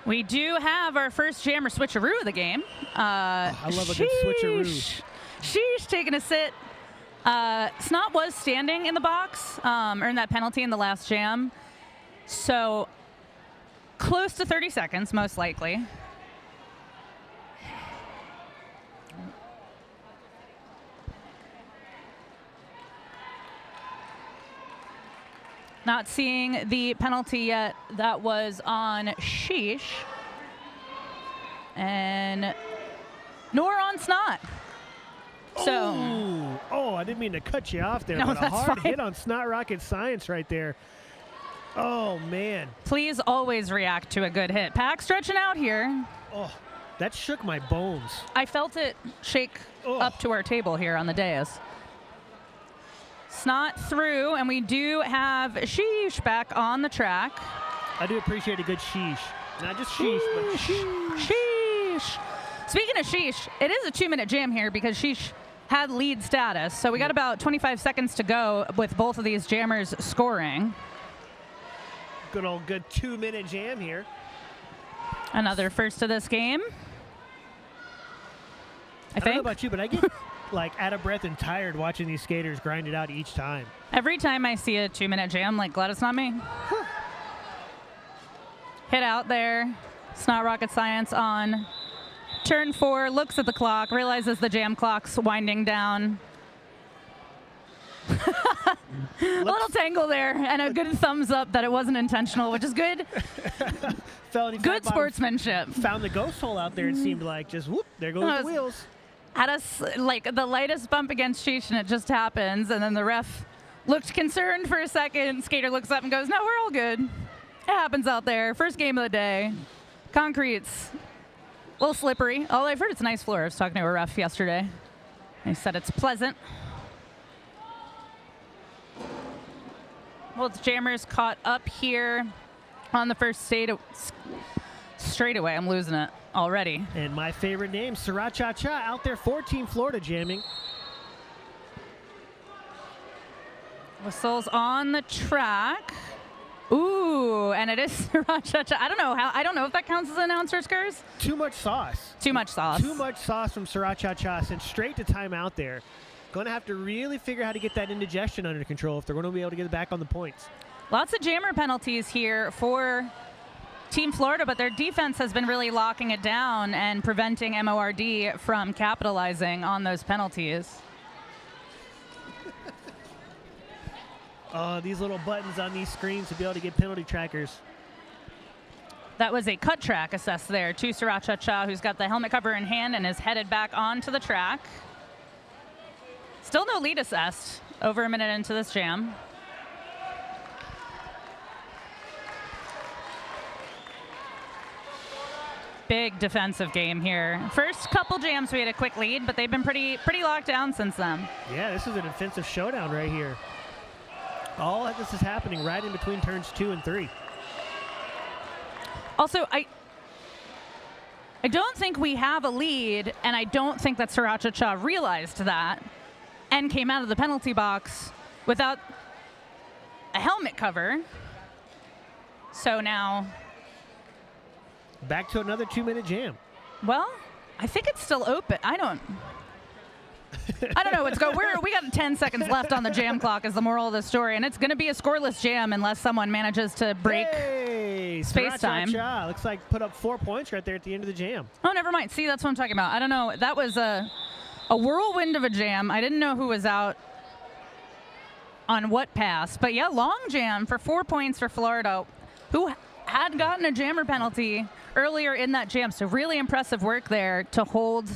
Speaker 4: We do have our first jammer switcheroo of the game.
Speaker 3: I love a good switcheroo.
Speaker 4: Sheesh, taking a sit. Snot was standing in the box, earned that penalty in the last jam. So close to 30 seconds, most likely. Not seeing the penalty yet. That was on Sheesh. And nor on Snot. So.
Speaker 3: Oh, I didn't mean to cut you off there,
Speaker 4: No,
Speaker 3: but a
Speaker 4: that's
Speaker 3: hard
Speaker 4: fine.
Speaker 3: hit on Snot Rocket Science right there. Oh, man.
Speaker 4: Please always react to a good hit. Pack stretching out here.
Speaker 3: Oh, that shook my bones.
Speaker 4: I felt it shake up to our table here on the dais. Snot through, and we do have Sheesh back on the track.
Speaker 3: I do appreciate a good sheesh. Not just sheesh, but sheesh.
Speaker 4: Sheesh. Speaking of Sheesh, it is a 2-minute jam here because Sheesh had lead status. So we got about 25 seconds to go with both of these jammers scoring.
Speaker 3: Good 2-minute jam here.
Speaker 4: Another first of this game. I
Speaker 3: don't know
Speaker 4: think.
Speaker 3: about you, but I get like out of breath and tired watching these skaters grind it out each time.
Speaker 4: Every time I see a 2-minute jam, like, glad it's not me. Hit out there. Snot Rocket Science on turn 4, looks at the clock, realizes the jam clock's winding down. A little tangle there, and a good thumbs up that it wasn't intentional, which is good. Good sportsmanship.
Speaker 3: Found the ghost hole out there, it seemed like. Just whoop, there goes the wheels.
Speaker 4: Had us like the lightest bump against Cheech, and it just happens, and then the ref looked concerned for a second. Skater looks up and goes, "No, we're all good. It happens out there. First game of the day. Concrete's a little slippery. Oh, I've heard it's a nice floor. I was talking to a ref yesterday. He said it's pleasant." Well, the Jammers caught up here on the first straightaway. I'm losing it already.
Speaker 3: And my favorite name, Sriracha Cha, out there for Team Florida jamming.
Speaker 4: Whistles on the track. Ooh, and it is Sriracha Cha. I don't know if that counts as an announcer's curse.
Speaker 3: Too much sauce.
Speaker 4: Too much sauce.
Speaker 3: Too much sauce from Sriracha Cha, sent straight to timeout there. Going to have to really figure out how to get that indigestion under control if they're going to be able to get it back on the points.
Speaker 4: Lots of jammer penalties here for Team Florida, but their defense has been really locking it down and preventing MORD from capitalizing on those penalties.
Speaker 3: Oh, these little buttons on these screens to be able to get penalty trackers.
Speaker 4: That was a cut track assessed there to Sriracha Cha, who's got the helmet cover in hand and is headed back onto the track. Still no lead assessed over a minute into this jam. Big defensive game here. First couple jams we had a quick lead, but they've been pretty locked down since then.
Speaker 3: Yeah, this is an offensive showdown right here. All of this is happening right in between turns 2 and 3.
Speaker 4: Also, I don't think we have a lead, and I don't think that Sriracha Cha realized that and came out of the penalty box without a helmet cover. So now,
Speaker 3: back to another 2-minute jam.
Speaker 4: well, I think it's still open. I don't know what's going. We got 10 seconds left on the jam clock is the moral of the story, and it's going to be a scoreless jam unless someone manages to break space time.
Speaker 3: Cha, looks like put up 4 points right there at the end of the jam.
Speaker 4: Oh, never mind. See, that's what I'm talking about. I don't know. That was a whirlwind of a jam. I didn't know who was out on what pass, but yeah, long jam for 4 points for Florida, who had gotten a jammer penalty earlier in that jam. So really impressive work there to hold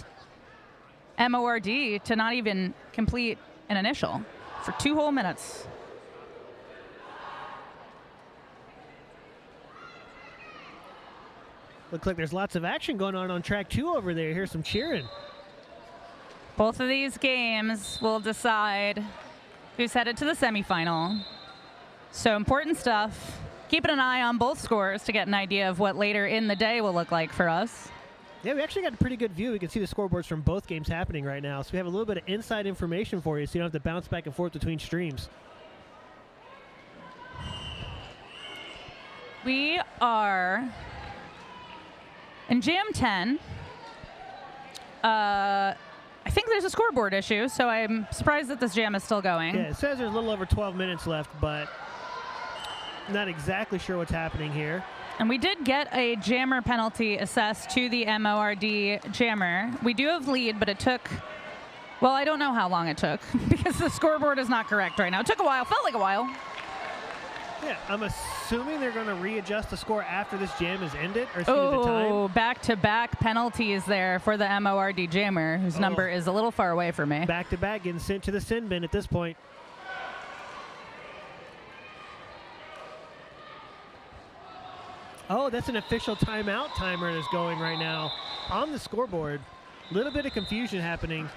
Speaker 4: MORD to not even complete an initial for 2 whole minutes.
Speaker 3: Looks like there's lots of action going on track 2 over there. Here's some cheering.
Speaker 4: Both of these games will decide who's headed to the semifinal. So important stuff. Keeping an eye on both scores to get an idea of what later in the day will look like for us.
Speaker 3: Yeah, we actually got a pretty good view. We can see the scoreboards from both games happening right now. So we have a little bit of inside information for you so you don't have to bounce back and forth between streams.
Speaker 4: We are in Jam 10. I think there's a scoreboard issue, so I'm surprised that this jam is still going.
Speaker 3: Yeah, it says there's a little over 12 minutes left, but not exactly sure what's happening here.
Speaker 4: And we did get a jammer penalty assessed to the MORD jammer. We do have lead, but it took, well, I don't know how long it took because the scoreboard is not correct right now. It took a while, felt like a while.
Speaker 3: Yeah, I'm assuming they're going to readjust the score after this jam is ended, or as soon as the time.
Speaker 4: Oh, back-to-back penalties there for the MORD jammer, whose number is a little far away from me.
Speaker 3: Back-to-back getting sent to the sin bin at this point. Oh, that's an official timeout timer that's going right now on the scoreboard. A little bit of confusion happening.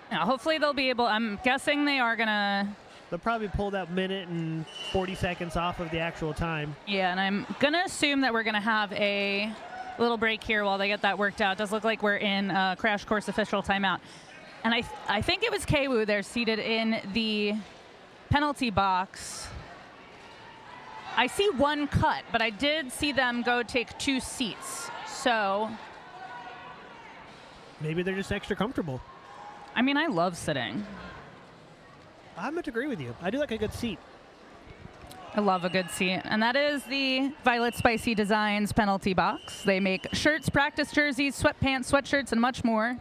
Speaker 4: Now, hopefully they'll be able, I'm guessing they are going to.
Speaker 3: They'll probably pull that minute and 40 seconds off of the actual time.
Speaker 4: Yeah, and I'm going to assume that we're going to have a little break here while they get that worked out. It does look like we're in a Crash Course official timeout. And I think it was Kwu there seated in the penalty box. I see one cut, but I did see them go take 2 seats. So
Speaker 3: maybe they're just extra comfortable.
Speaker 4: I mean, I love sitting.
Speaker 3: I would agree with you. I do like a good seat.
Speaker 4: I love a good seat. And that is the Violet Spicy Designs penalty box. They make shirts, practice jerseys, sweatpants, sweatshirts, and much more.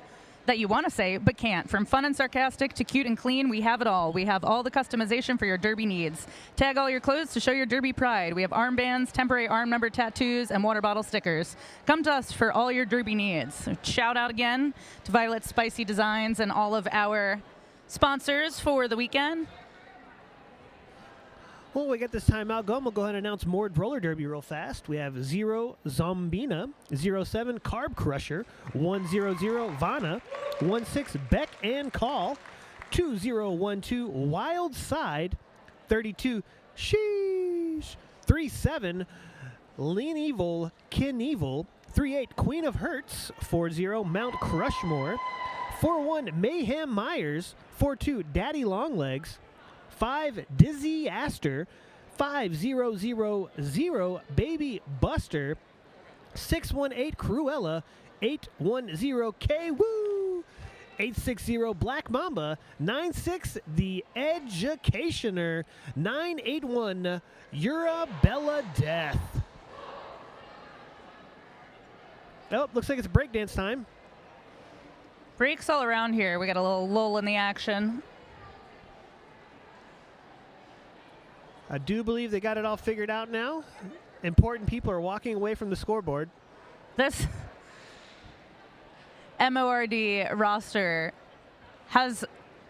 Speaker 4: that you want to say but can't. From fun and sarcastic to cute and clean, we have it all. We have all the customization for your derby needs. Tag all your clothes to show your derby pride. We have armbands, temporary arm number tattoos, and water bottle stickers. Come to us for all your derby needs. Shout out again to Violet Spicy Designs and all of our sponsors for the weekend.
Speaker 3: Well, we get this timeout going. We'll go ahead and announce Mord Roller Derby real fast. We have 0 Zombina, 07 Carb Crusher, 100 Vanna, 16 Beck and Call, 2012 Wild Side, 32 Sheesh, 37 Lean Evil, Kin Evil, 38 Queen of Hertz, 40 Mount Crushmore, 41 Mayhem Myers, 42 Daddy Longlegs, 5 Dizzy Aster, 5000 Baby Buster, 618 Cruella, 810 K Woo, 860 Black Mamba, 96 The Educationer, 981 Urabella Death. Oh, looks like it's breakdance time.
Speaker 4: Breaks all around here. We got a little lull in the action.
Speaker 3: I do believe they got it all figured out now. Important people are walking away from the scoreboard.
Speaker 4: This MORD roster has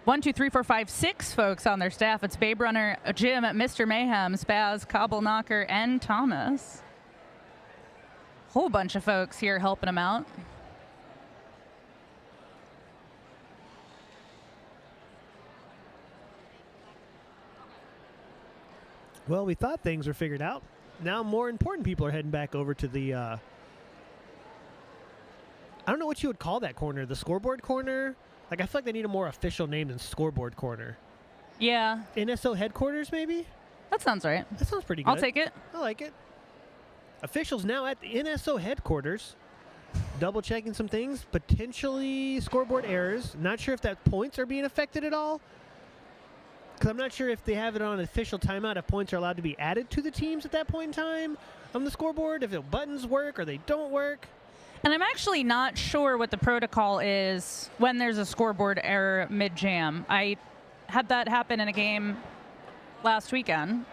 Speaker 4: 1, 2, 3, 4, 5, 6 folks on their staff. It's Babe Runner, Jim, Mr. Mayhem, Spaz, Cobble Knocker, and Thomas. Whole bunch of folks here helping them out.
Speaker 3: Well, we thought things were figured out. Now more important people are heading back over to the, I don't know what you would call that corner. The scoreboard corner? Like, I feel like they need a more official name than scoreboard corner.
Speaker 4: Yeah.
Speaker 3: NSO headquarters, maybe?
Speaker 4: That sounds right.
Speaker 3: That sounds pretty good.
Speaker 4: I'll take it.
Speaker 3: I like it. Officials now at the NSO headquarters. Double checking some things. Potentially scoreboard errors. Not sure if that points are being affected at all. Because I'm not sure if they have it on an official timeout, if points are allowed to be added to the teams at that point in time on the scoreboard, if the buttons work or they don't work.
Speaker 4: And I'm actually not sure what the protocol is when there's a scoreboard error mid-jam. I had that happen in a game last weekend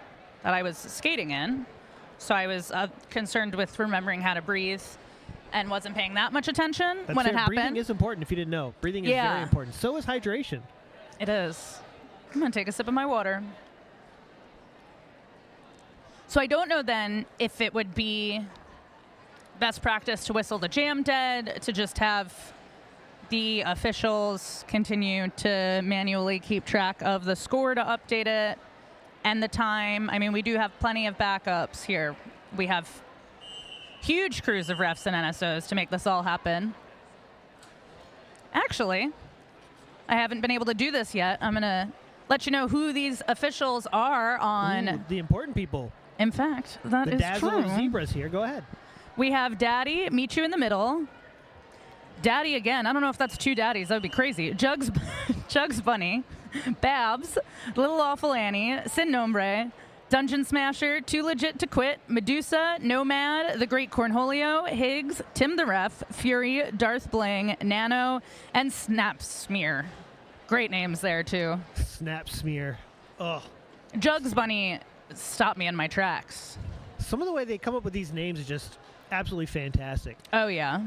Speaker 4: that I was skating in, so I was concerned with remembering how to breathe and wasn't paying that much attention when it happened.
Speaker 3: Breathing is important if you didn't know. Breathing is very important. So is hydration.
Speaker 4: It is. I'm going to take a sip of my water. So I don't know then if it would be best practice to whistle the jam dead, to just have the officials continue to manually keep track of the score to update it and the time. I mean, we do have plenty of backups here. We have huge crews of refs and NSOs to make this all happen. Actually, I haven't been able to do this yet. I'm going to let you know who these officials are on.
Speaker 3: Ooh, the important people.
Speaker 4: In fact, that is true.
Speaker 3: The Dazzler Zebras here. Go ahead.
Speaker 4: We have Daddy, meet you in the middle. Daddy again. I don't know if that's 2 daddies. That would be crazy. Jugs Bunny, Babs, Little Awful Annie, Sin Nombre, Dungeon Smasher, Too Legit to Quit, Medusa, Nomad, The Great Cornholio, Higgs, Tim the Ref, Fury, Darth Bling, Nano, and Snap Smear. Great names there, too.
Speaker 3: Snap Smear. Ugh.
Speaker 4: Jugs Bunny stopped me in my tracks.
Speaker 3: Some of the way they come up with these names is just absolutely fantastic.
Speaker 4: Oh, yeah.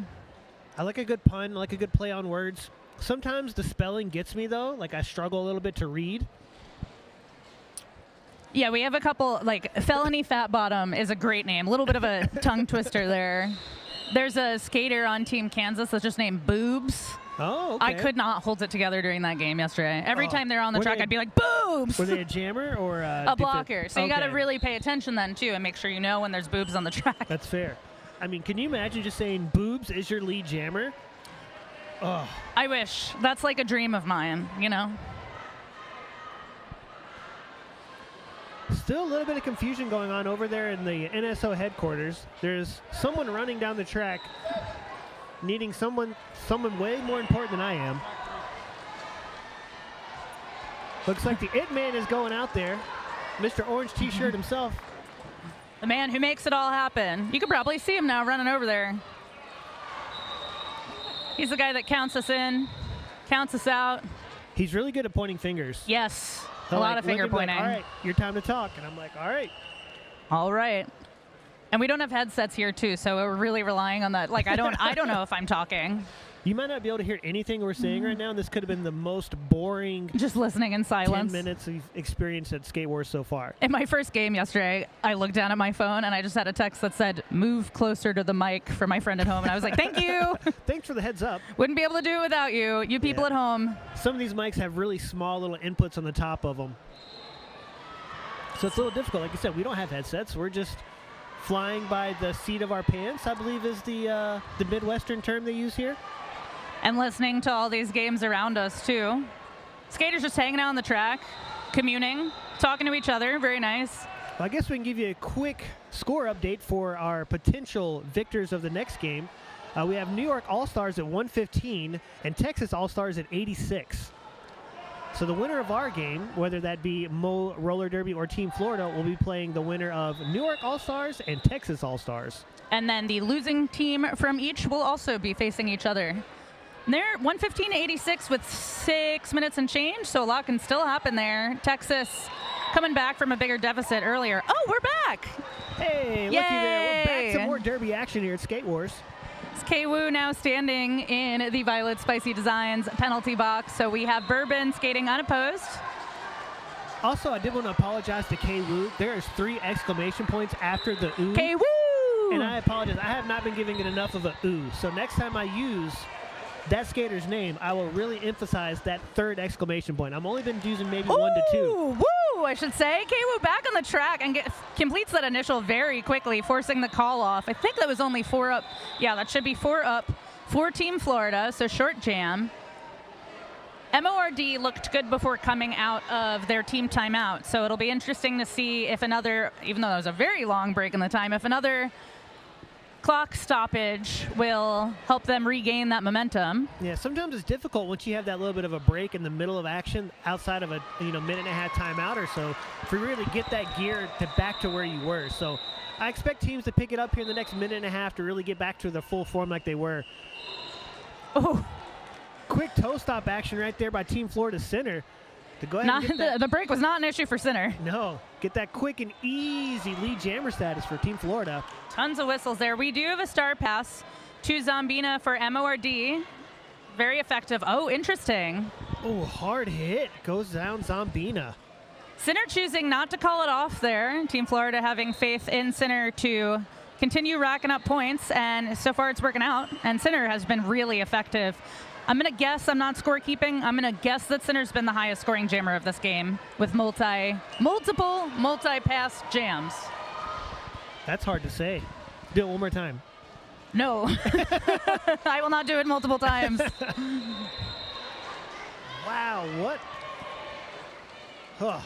Speaker 3: I like a good pun. I like a good play on words. Sometimes the spelling gets me, though. Like, I struggle a little bit to read.
Speaker 4: Yeah, we have a couple, like, Felony Fat Bottom is a great name. A little bit of a tongue twister there. There's a skater on Team Kansas that's just named Boobs.
Speaker 3: Oh, okay.
Speaker 4: I could not hold it together during that game yesterday. Every time they're on the track, I'd be like, boobs!
Speaker 3: Were they a jammer or
Speaker 4: a blocker? So you got to really pay attention then, too, and make sure you know when there's boobs on the track.
Speaker 3: That's fair. I mean, can you imagine just saying boobs is your lead jammer? Oh.
Speaker 4: I wish. That's like a dream of mine, you know?
Speaker 3: Still a little bit of confusion going on over there in the NSO headquarters. There's someone running down the track needing someone way more important than I am. Looks like the It Man is going out there. Mr. Orange T-shirt himself.
Speaker 4: The man who makes it all happen. You can probably see him now running over there. He's the guy that counts us in. counts us out.
Speaker 3: He's really good at pointing fingers.
Speaker 4: Yes,
Speaker 3: He'll
Speaker 4: a lot
Speaker 3: like
Speaker 4: of finger
Speaker 3: look and be
Speaker 4: pointing.
Speaker 3: like, all right, your time to talk. And I'm like, all right.
Speaker 4: All right. And we don't have headsets here too, so we're really relying on that. Like I don't know if I'm talking.
Speaker 3: You might not be able to hear anything we're saying right now, and this could have been the most boring
Speaker 4: Just listening in
Speaker 3: 10
Speaker 4: silence.
Speaker 3: minutes we've experienced at Skate Wars so far.
Speaker 4: In my first game yesterday, I looked down at my phone and I just had a text that said, "Move closer to the mic" for my friend at home. And I was like, thank you.
Speaker 3: Thanks for the heads up.
Speaker 4: Wouldn't be able to do it without you. You people
Speaker 3: Yeah.
Speaker 4: at home.
Speaker 3: Some of these mics have really small little inputs on the top of them. So it's a little difficult. Like you said, we don't have headsets. We're just flying by the seat of our pants, I believe is the Midwestern term they use here.
Speaker 4: And listening to all these games around us too. Skaters just hanging out on the track, communing, talking to each other. Very nice.
Speaker 3: Well, I guess we can give you a quick score update for our potential victors of the next game. We have New York All-Stars at 115 and Texas All-Stars at 86. So the winner of our game, whether that be Mo Roller Derby or Team Florida, will be playing the winner of New York All-Stars and Texas All-Stars.
Speaker 4: And then the losing team from each will also be facing each other. They're 115-86 with 6 minutes and change, so a lot can still happen there. Texas coming back from a bigger deficit earlier. Oh, we're back.
Speaker 3: Hey, looky there. We're back to
Speaker 4: Yay.
Speaker 3: more Derby action here at Skate Wars.
Speaker 4: It's K-Woo now standing in the Violet Spicy Designs penalty box. So we have Bourbon skating unopposed.
Speaker 3: Also, I did want to apologize to K-Woo. There's 3 exclamation points after the ooh.
Speaker 4: K-Woo!
Speaker 3: And I apologize. I have not been giving it enough of a ooh. So next time I use that skater's name, I will really emphasize that 3rd exclamation point. I've only been using maybe 1 to 2.
Speaker 4: Woo, I should say. K-Woo back on the track and completes that initial very quickly, forcing the call off. I think that was only 4 up. Yeah, that should be 4 up for Team Florida, so short jam. MORD looked good before coming out of their team timeout, so it'll be interesting to see if another, even though that was a very long break in the time, if another clock stoppage will help them regain that momentum.
Speaker 3: Yeah, sometimes it's difficult once you have that little bit of a break in the middle of action outside of a minute and a half timeout or so for you really get that gear back to where you were. So I expect teams to pick it up here in the next minute and a half to really get back to their full form like they were.
Speaker 4: Oh,
Speaker 3: Quick toe stop action right there by Team Florida Center to go ahead and get that.
Speaker 4: the break was not an issue for Center.
Speaker 3: No, get that quick and easy lead jammer status for Team Florida.
Speaker 4: Tons of whistles there. We do have a star pass to Zombina for MORD. Very effective. Oh, interesting.
Speaker 3: Oh, hard hit. Goes down Zombina.
Speaker 4: Center choosing not to call it off there. Team Florida having faith in Center to continue racking up points, and so far it's working out. And Center has been really effective. I'm going to guess, I'm not scorekeeping, I'm going to guess that Center's been the highest scoring jammer of this game with multiple multi-pass jams.
Speaker 3: That's hard to say. Do it one more time.
Speaker 4: No. I will not do it multiple times.
Speaker 3: Wow, what? Huh.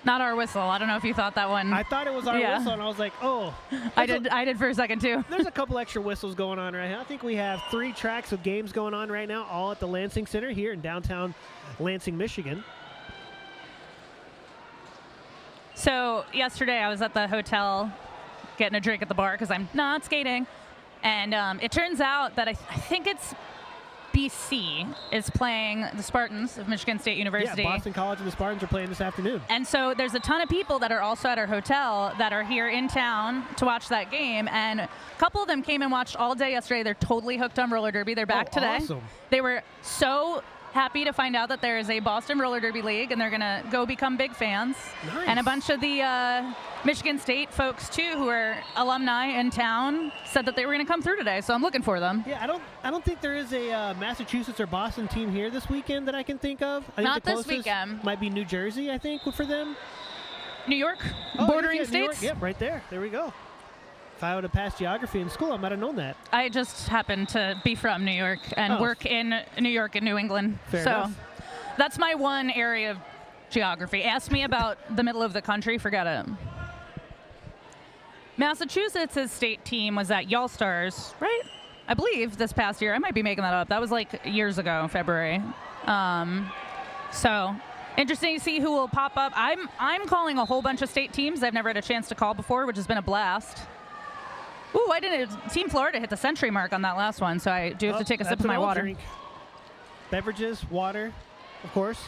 Speaker 4: Not our whistle. I don't know if you thought that one.
Speaker 3: I thought it was our
Speaker 4: Yeah.
Speaker 3: whistle, and I was like, oh.
Speaker 4: I did for a second too.
Speaker 3: There's a couple extra whistles going on right now. I think we have 3 tracks of games going on right now, all at the Lansing Center here in downtown Lansing, Michigan.
Speaker 4: So yesterday I was at the hotel getting a drink at the bar because I'm not skating. And it turns out that I think it's BC is playing the Spartans of Michigan State University.
Speaker 3: Yeah, Boston College and the Spartans are playing this afternoon.
Speaker 4: And so there's a ton of people that are also at our hotel that are here in town to watch that game. And a couple of them came and watched all day yesterday. They're totally hooked on roller derby. They're back today.
Speaker 3: Awesome.
Speaker 4: They were so happy to find out that there is a Boston roller derby league, and they're going to go become big fans.
Speaker 3: Nice.
Speaker 4: And a bunch of the Michigan State folks, too, who are alumni in town, said that they were going to come through today. So I'm looking for them.
Speaker 3: Yeah, I don't think there is a Massachusetts or Boston team here this weekend that I can think of. I think
Speaker 4: Not
Speaker 3: the
Speaker 4: this
Speaker 3: closest
Speaker 4: weekend.
Speaker 3: Might be New Jersey, I think, for them.
Speaker 4: New York,
Speaker 3: Oh,
Speaker 4: bordering
Speaker 3: yeah, New York.
Speaker 4: states.
Speaker 3: Yep, right there. There we go. If I would have passed geography in school, I might have known that.
Speaker 4: I just happen to be from New York and
Speaker 3: Oh.
Speaker 4: work in New York and New England.
Speaker 3: Fair
Speaker 4: so
Speaker 3: enough.
Speaker 4: that's my one area of geography. Ask me about the middle of the country, forget it. Massachusetts' state team was at Y'all Stars, right? I believe this past year. I might be making that up. That was like years ago, February. So interesting to see who will pop up. I'm calling a whole bunch of state teams I've never had a chance to call before, which has been a blast. Ooh, I didn't. Team Florida hit the century mark on that last one, so I do have to take a sip
Speaker 3: That's
Speaker 4: of my
Speaker 3: an old
Speaker 4: water.
Speaker 3: drink. beverages, water, of course.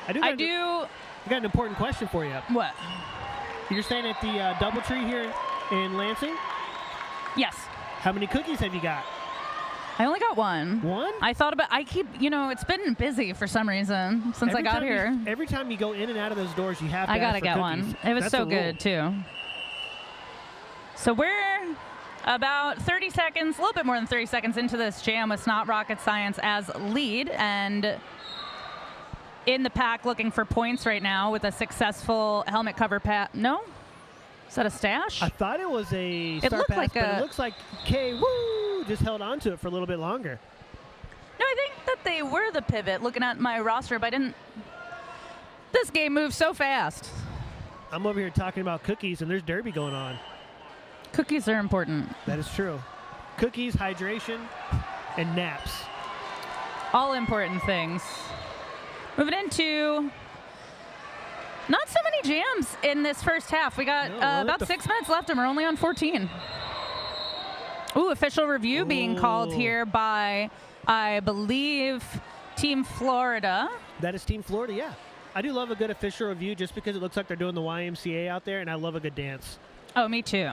Speaker 3: I got an important question for you.
Speaker 4: What?
Speaker 3: You're staying at the DoubleTree here in Lansing?
Speaker 4: Yes.
Speaker 3: How many cookies have you got?
Speaker 4: I only got one.
Speaker 3: One?
Speaker 4: It's been busy for some reason since I got here.
Speaker 3: Every time you go in and out of those doors, you have to
Speaker 4: I gotta
Speaker 3: ask for
Speaker 4: get
Speaker 3: cookies.
Speaker 4: one. It was
Speaker 3: That's
Speaker 4: so
Speaker 3: a
Speaker 4: good, too. So we're about 30 seconds, a little bit more than 30 seconds into this jam with Not Rocket Science as lead, and in the pack looking for points right now with a successful helmet cover pass. No? Is that a stash?
Speaker 3: I thought it was a star pass, but it looks like K just held on to it for a little bit longer.
Speaker 4: No, I think that they were the pivot. Looking at my roster, but I didn't. This game moves so fast.
Speaker 3: I'm over here talking about cookies, and there's derby going on.
Speaker 4: Cookies are important.
Speaker 3: That is true. Cookies, hydration, and naps.
Speaker 4: All important things. Moving into not so many jams in this first half. We got about 6 minutes left, and we're only on 14. Ooh, official review being called here by, I believe, Team Florida.
Speaker 3: That is Team Florida, yeah. I do love a good official review just because it looks like they're doing the YMCA out there, and I love a good dance.
Speaker 4: Oh, me too.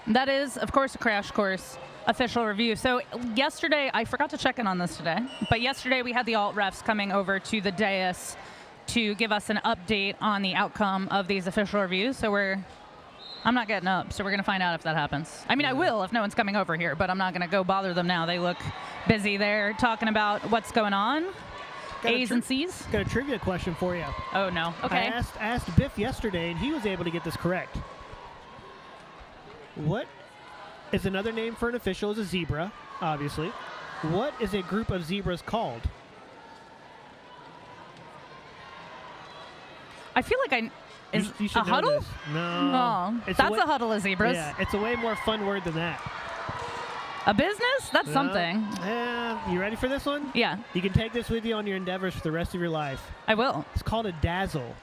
Speaker 4: That is, of course, a crash course official review. So yesterday, I forgot to check in on this today, but yesterday we had the alt refs coming over to the dais to give us an update on the outcome of these official reviews. So I'm not getting up, so we're going to find out if that happens. I mean, I will if no one's coming over here, but I'm not going to go bother them now. They look busy there talking about what's going on. A's and C's.
Speaker 3: Got a trivia question for you.
Speaker 4: Oh, no. Okay.
Speaker 3: I asked Biff yesterday, and he was able to get this correct. What is another name for an official is a zebra, obviously. What is a group of zebras called?
Speaker 4: I feel like
Speaker 3: you should
Speaker 4: a huddle?
Speaker 3: This. No.
Speaker 4: Oh, that's a huddle of zebras.
Speaker 3: Yeah, it's a way more fun word than that.
Speaker 4: A business? That's something.
Speaker 3: Yeah. You ready for this one?
Speaker 4: Yeah.
Speaker 3: You can take this with you on your endeavors for the rest of your life.
Speaker 4: I will.
Speaker 3: It's called a dazzle.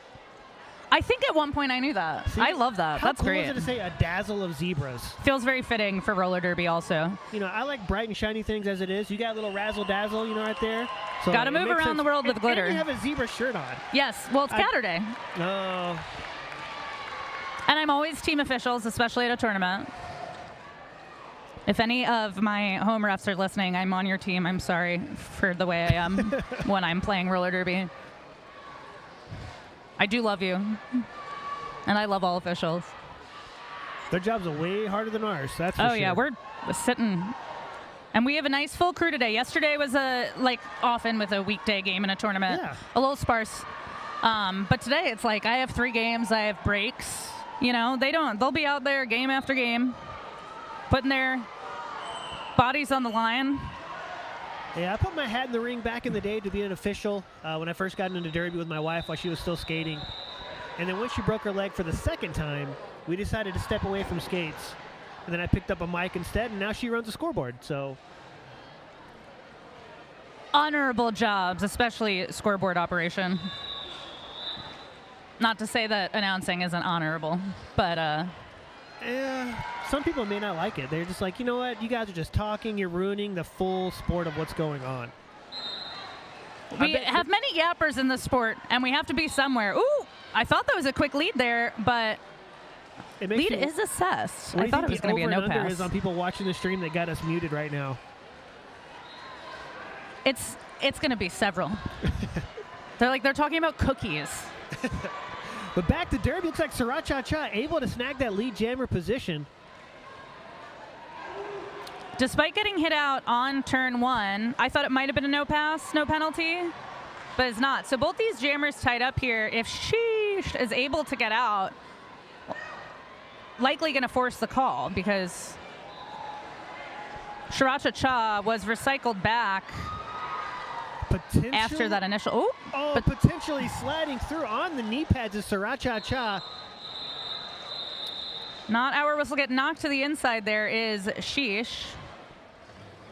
Speaker 4: I think at one point I knew that.
Speaker 3: See,
Speaker 4: I love that. That's great.
Speaker 3: How cool is it to say a dazzle of zebras?
Speaker 4: Feels very fitting for roller derby also.
Speaker 3: You know, I like bright and shiny things as it is. You got a little razzle dazzle, right there. So
Speaker 4: got to move around the world with glitter.
Speaker 3: And you have a zebra shirt on.
Speaker 4: Yes. Well, it's Saturday.
Speaker 3: No.
Speaker 4: And I'm always team officials, especially at a tournament. If any of my home refs are listening, I'm on your team. I'm sorry for the way I am when I'm playing roller derby. I do love you. And I love all officials.
Speaker 3: Their jobs are way harder than ours, that's for sure.
Speaker 4: Oh, yeah. We're sitting. And we have a nice full crew today. Yesterday was often with a weekday game in a tournament.
Speaker 3: Yeah.
Speaker 4: A little sparse. But today it's like I have 3 games. I have breaks. They'll be out there game after game, putting their bodies on the line.
Speaker 3: Yeah, I put my hat in the ring back in the day to be an official when I first got into derby with my wife while she was still skating. And then when she broke her leg for the second time, we decided to step away from skates. And then I picked up a mic instead, and now she runs a scoreboard. So
Speaker 4: honorable jobs, especially scoreboard operation. Not to say that announcing isn't honorable, but
Speaker 3: some people may not like it. They're just like, you know what? You guys are just talking. You're ruining the full sport of what's going on.
Speaker 4: We have many yappers in the sport, and we have to be somewhere. Ooh, I thought that was a quick lead there, but lead is assessed. I thought it was going to be a no pass.
Speaker 3: Is on people watching the stream that got us muted right now.
Speaker 4: It's going to be several. They're talking about cookies.
Speaker 3: But back to derby, looks like Sriracha able to snag that lead jammer position.
Speaker 4: Despite getting hit out on turn 1, I thought it might have been a no pass, no penalty, but it's not. So both these jammers tied up here. If Sheesh is able to get out, likely going to force the call because Sriracha was recycled back after that initial.
Speaker 3: But potentially sliding through on the knee pads is Sriracha.
Speaker 4: Not our whistle get knocked to the inside. There is Sheesh.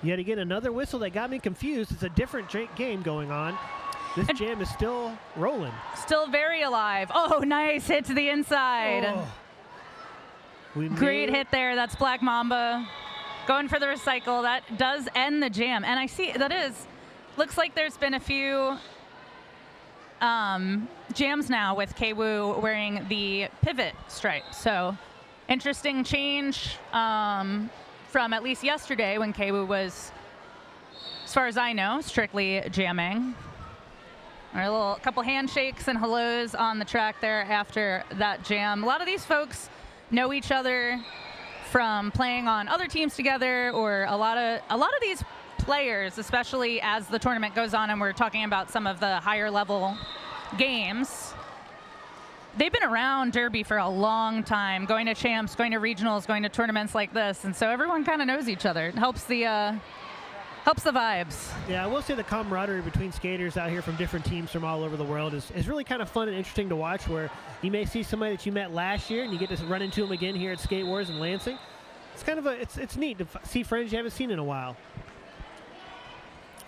Speaker 3: Yet again, another whistle that got me confused. It's a different game going on. This jam is still rolling.
Speaker 4: Still very alive. Oh, nice hit to the inside. Great hit there. That's Black Mamba. going for the recycle. That does end the jam. And I see looks like there's been a few jams now with Kwoo wearing the pivot stripe. So interesting change from at least yesterday when Kwoo was, as far as I know, strictly jamming. A couple handshakes and hellos on the track there after that jam. A lot of these folks know each other from playing on other teams together, or a lot of these players, especially as the tournament goes on and we're talking about some of the higher level games, they've been around Derby for a long time, going to champs, going to regionals, going to tournaments like this, and so everyone kind of knows each other. It helps the vibes.
Speaker 3: Yeah, I will say the camaraderie between skaters out here from different teams from all over the world is really kind of fun and interesting to watch, where you may see somebody that you met last year and you get to run into them again here at Skate Wars in Lansing. It's kind of it's neat to see friends you haven't seen in a while.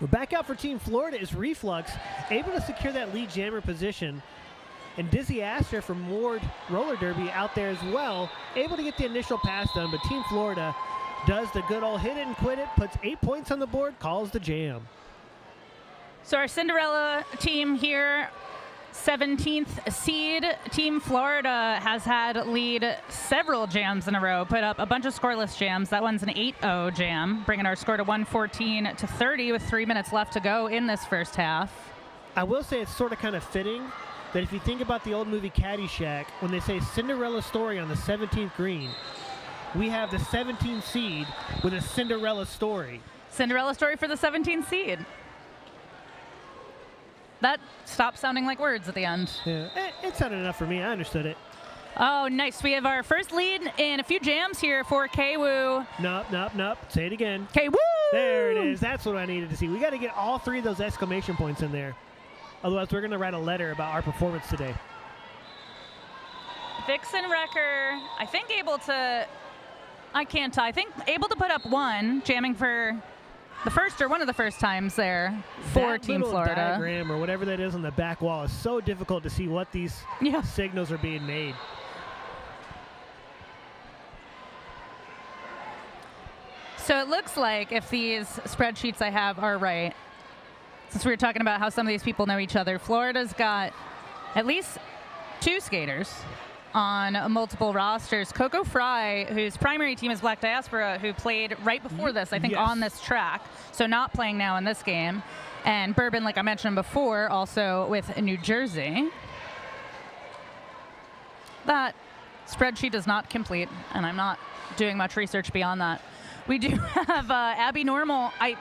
Speaker 3: We're back out for Team Florida is Reflux, able to secure that lead jammer position. And Dizzy Astor from Ward Roller Derby out there as well, able to get the initial pass done, but Team Florida does the good old hit it and quit it, puts 8 points on the board, calls the jam.
Speaker 4: So our Cinderella team here, 17th seed. Team Florida has had lead several jams in a row, put up a bunch of scoreless jams. That one's an 8-0 jam, bringing our score to 114-30 with 3 minutes left to go in this first half.
Speaker 3: I will say it's sort of kind of fitting that if you think about the old movie Caddyshack, when they say Cinderella story on the 17th green, we have the 17th seed with a Cinderella story.
Speaker 4: Cinderella story for the 17th seed. That stopped sounding like words at the end.
Speaker 3: Yeah, it sounded enough for me. I understood it.
Speaker 4: Oh, nice. We have our first lead in a few jams here for Kwoo.
Speaker 3: Nope. Say it again.
Speaker 4: Kwoo!
Speaker 3: There it is. That's what I needed to see. We got to get all three of those exclamation points in there. Otherwise, we're going to write a letter about our performance today.
Speaker 4: Vixen Wrecker, I think able to put up one, jamming for the first or one of the first times there for
Speaker 3: that
Speaker 4: Team
Speaker 3: little
Speaker 4: Florida.
Speaker 3: Diagram or whatever that is on the back wall is so difficult to see what these signals are being made.
Speaker 4: So it looks like, if these spreadsheets I have are right, since we were talking about how some of these people know each other, Florida's got at least 2 skaters on multiple rosters. Coco Fry, whose primary team is Black Diaspora, who played right before this, I think, on this track, so not playing now in this game. And Bourbon, like I mentioned before, also with New Jersey. That spreadsheet is not complete, and I'm not doing much research beyond that. We do have Abby Normal, I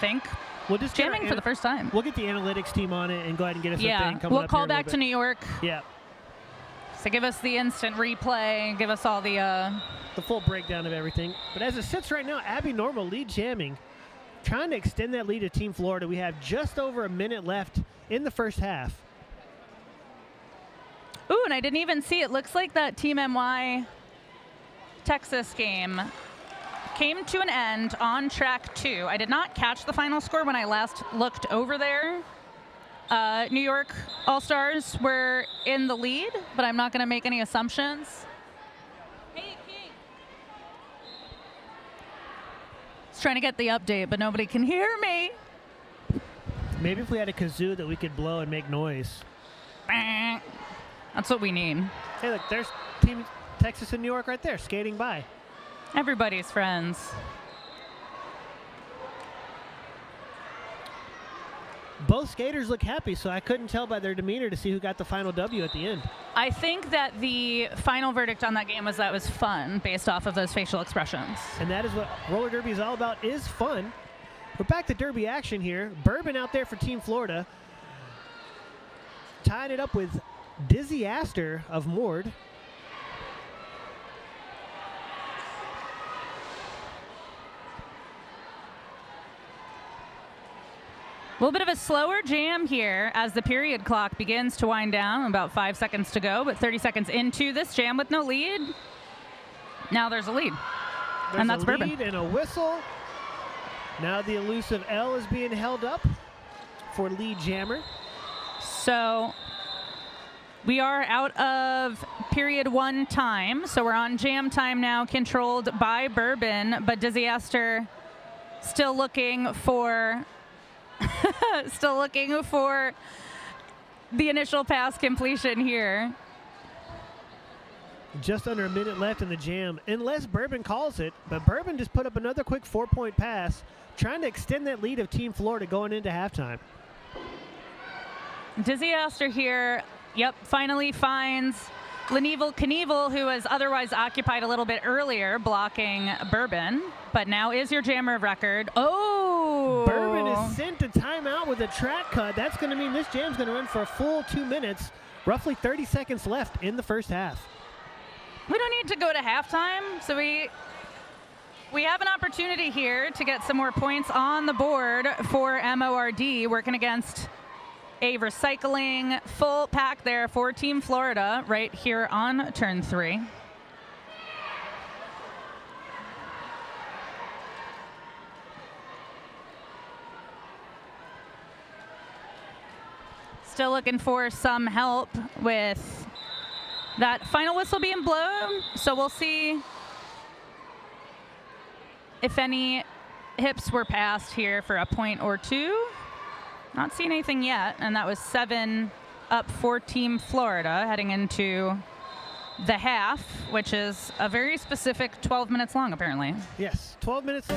Speaker 4: think, jamming for the first time.
Speaker 3: We'll get the analytics team on it and go ahead and get us a thing coming up.
Speaker 4: We'll call back to New York.
Speaker 3: Yeah.
Speaker 4: So give us the instant replay, give us all the
Speaker 3: full breakdown of everything. But as it sits right now, Abby Normal lead jamming, trying to extend that lead to Team Florida. We have just over a minute left in the first half.
Speaker 4: Ooh, and I didn't even see it. Looks like that Team NY Texas game came to an end on track 2. I did not catch the final score when I last looked over there. New York All-Stars were in the lead, but I'm not going to make any assumptions. Hey, King. Just trying to get the update, but nobody can hear me.
Speaker 3: Maybe if we had a kazoo that we could blow and make noise.
Speaker 4: That's what we need.
Speaker 3: Hey, look, there's Team Texas and New York right there, skating by.
Speaker 4: Everybody's friends.
Speaker 3: Both skaters look happy, so I couldn't tell by their demeanor to see who got the final W at the end.
Speaker 4: I think that the final verdict on that game was that it was fun based off of those facial expressions.
Speaker 3: And that is what roller derby is all about, is fun. We're back to derby action here. Bourbon out there for Team Florida. Tying it up with Dizzy Astor of Mord.
Speaker 4: A little bit of a slower jam here as the period clock begins to wind down. About 5 seconds to go, but 30 seconds into this jam with no lead. Now there's a lead. And that's Bourbon.
Speaker 3: Lead and a whistle. Now the elusive L is being held up for lead jammer.
Speaker 4: So We are out of period 1 time, so we're on jam time now, controlled by Bourbon, but Disaster still looking for the initial pass completion here.
Speaker 3: Just under a minute left in the jam, unless Bourbon calls it, but Bourbon just put up another quick 4-point pass, trying to extend that lead of Team Florida going into halftime.
Speaker 4: Disaster here, finally finds Lenevel Knievel, who was otherwise occupied a little bit earlier, blocking Bourbon, but now is your jammer of record. Oh!
Speaker 3: Bourbon is sent to timeout with a track cut. That's going to mean this jam's going to run for a full 2 minutes, roughly 30 seconds left in the first half.
Speaker 4: We don't need to go to halftime, so we have an opportunity here to get some more points on the board for MORD, working against a recycling full pack there for Team Florida right here on turn 3. Still looking for some help with that final whistle being blown, so we'll see if any hips were passed here for a point or 2. Not seeing anything yet, and that was 7 up for Team Florida heading into the half, which is a very specific 12 minutes long, apparently.
Speaker 3: Yes, 12 minutes.